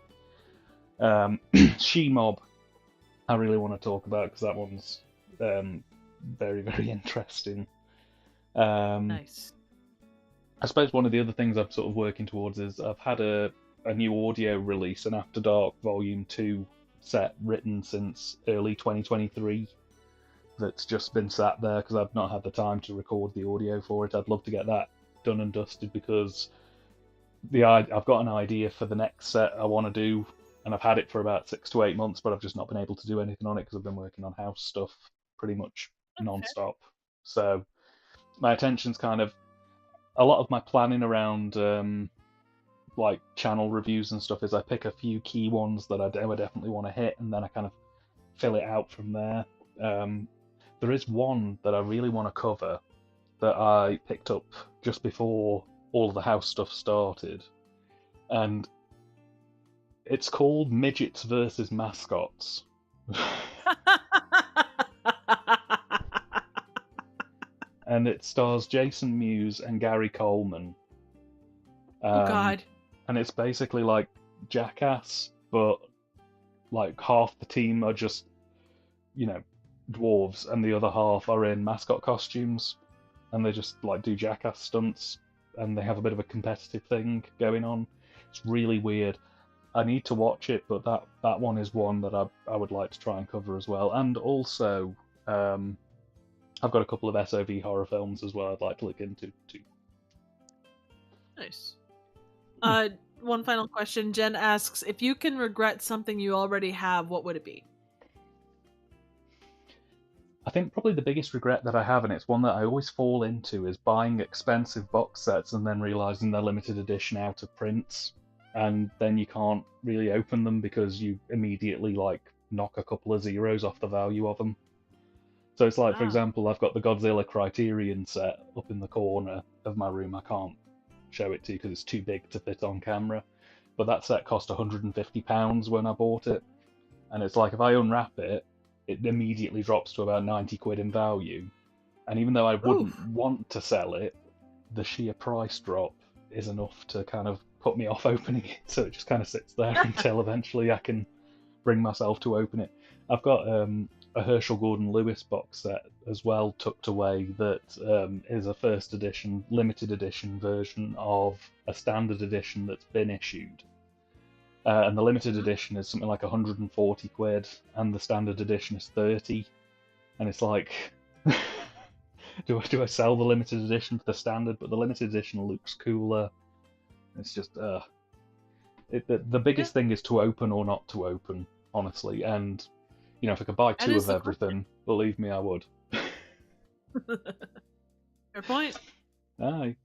She-Mob I really want to talk about, because that one's very, very interesting. Nice. I suppose one of the other things I'm sort of working towards is I've had a new audio release, an After Dark Volume 2 set written since early 2023 that's just been sat there because I've not had the time to record the audio for it. I'd love to get that done and dusted, because I've got an idea for the next set I want to do, and I've had it for about 6 to 8 months, but I've just not been able to do anything on it because I've been working on house stuff pretty much non-stop. So my attention's kind of, a lot of my planning around like channel reviews and stuff is I pick a few key ones that I definitely want to hit, and then I kind of fill it out from there. There is one that I really want to cover that I picked up just before all of the house stuff started, and it's called Midgets versus Mascots. And it stars Jason Mewes and Gary Coleman. Oh God. And it's basically like Jackass, but like half the team are just, dwarves, and the other half are in mascot costumes, and they just like do Jackass stunts, and they have a bit of a competitive thing going on. It's really weird. I need to watch it, but that one is one that I would like to try and cover as well. And also, I've got a couple of SOV horror films as well I'd like to look into too. Nice. One final question. Jen asks, if you can regret something you already have, what would it be? I think probably the biggest regret that I have, and it's one that I always fall into, is buying expensive box sets and then realising they're limited edition out of prints, and then you can't really open them because you immediately knock a couple of zeros off the value of them. So it's like, for example, I've got the Godzilla Criterion set up in the corner of my room. I can't show it to you because it's too big to fit on camera. But that set cost £150 when I bought it. And it's like, if I unwrap it, it immediately drops to about 90 quid in value. And even though I wouldn't want to sell it, the sheer price drop is enough to kind of put me off opening it. So it just kind of sits there until eventually I can bring myself to open it. I've got a Herschel Gordon Lewis box set as well tucked away that is a first edition, limited edition version of a standard edition that's been issued. And the limited edition is something like 140 quid, and the standard edition is 30. And it's like, do I sell the limited edition for the standard? But the limited edition looks cooler. It's just, the biggest thing is to open or not to open, honestly. And if I could buy 2 of everything, believe me, I would. Fair point. Aye.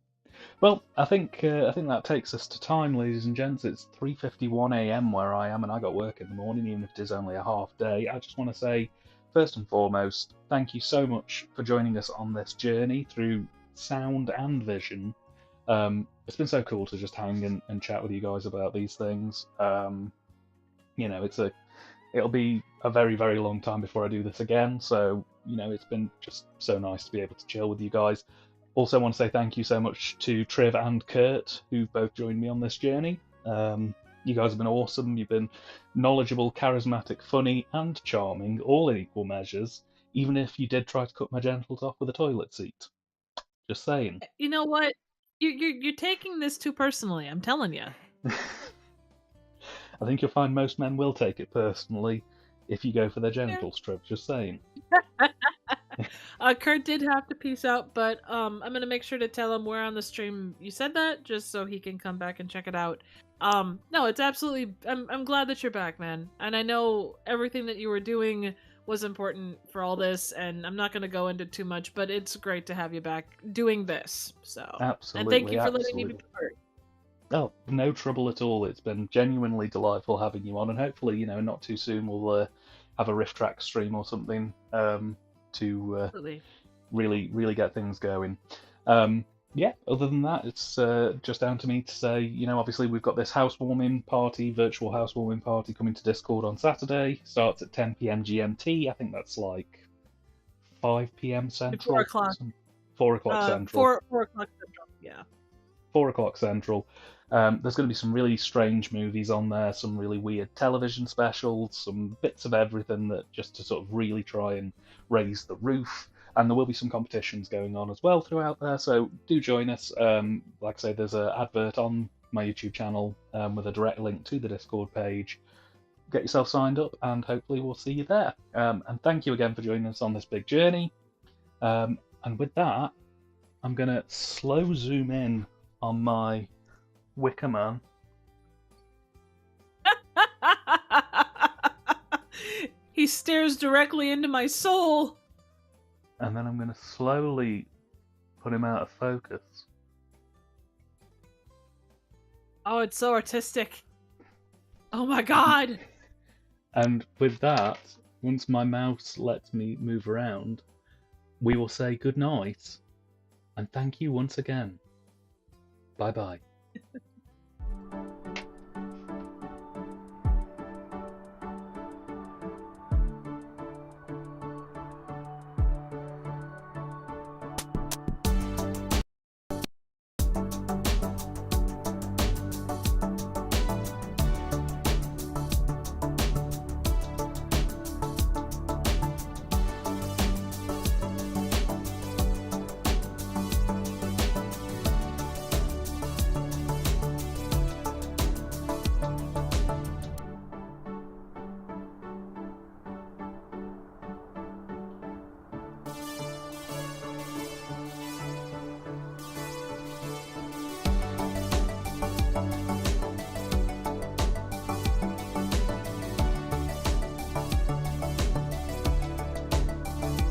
Well, I think that takes us to time, ladies and gents. It's 3:51 a.m. where I am, and I got work in the morning, even if it is only a half day. I just want to say, first and foremost, thank you so much for joining us on this journey through sound and vision. It's been so cool to just hang and chat with you guys about these things. It'll be a very, very long time before I do this again, so it's been just so nice to be able to chill with you guys. Also, want to say thank you so much to Triv and Kurt, who've both joined me on this journey. You guys have been awesome. You've been knowledgeable, charismatic, funny, and charming, all in equal measures, even if you did try to cut my genitals off with a toilet seat. Just saying. You know what? You're taking this too personally. I'm telling you. I think you'll find most men will take it personally if you go for their genitals, Triv. Just saying. Kurt did have to peace out, but I'm gonna make sure to tell him where on the stream you said that, just so he can come back and check it out. No, it's absolutely. I'm glad that you're back, man. And I know everything that you were doing was important for all this, and I'm not gonna go into too much, but it's great to have you back doing this. So Absolutely, and thank you for letting me be part. Oh, no trouble at all. It's been genuinely delightful having you on, and hopefully, not too soon we'll have a Rift Track stream or something to really, really get things going. Yeah, other than that, it's just down to me to say, obviously we've got this housewarming party, virtual housewarming party coming to Discord on Saturday. Starts at 10 p.m. GMT. I think that's like 5 p.m. Central. 4 o'clock. 4 o'clock Central. 4 o'clock Central, yeah. 4 o'clock Central. There's going to be some really strange movies on there, some really weird television specials, some bits of everything that just to sort of really try and raise the roof. And there will be some competitions going on as well throughout there, so do join us. Like I say, there's an advert on my YouTube channel with a direct link to the Discord page. Get yourself signed up, and hopefully we'll see you there. And thank you again for joining us on this big journey. And with that, I'm going to slow zoom in on my Wicker Man. He stares directly into my soul. And then I'm going to slowly put him out of focus. Oh, it's so artistic. Oh my god. And with that, once my mouse lets me move around, we will say good night and thank you once again. Bye bye.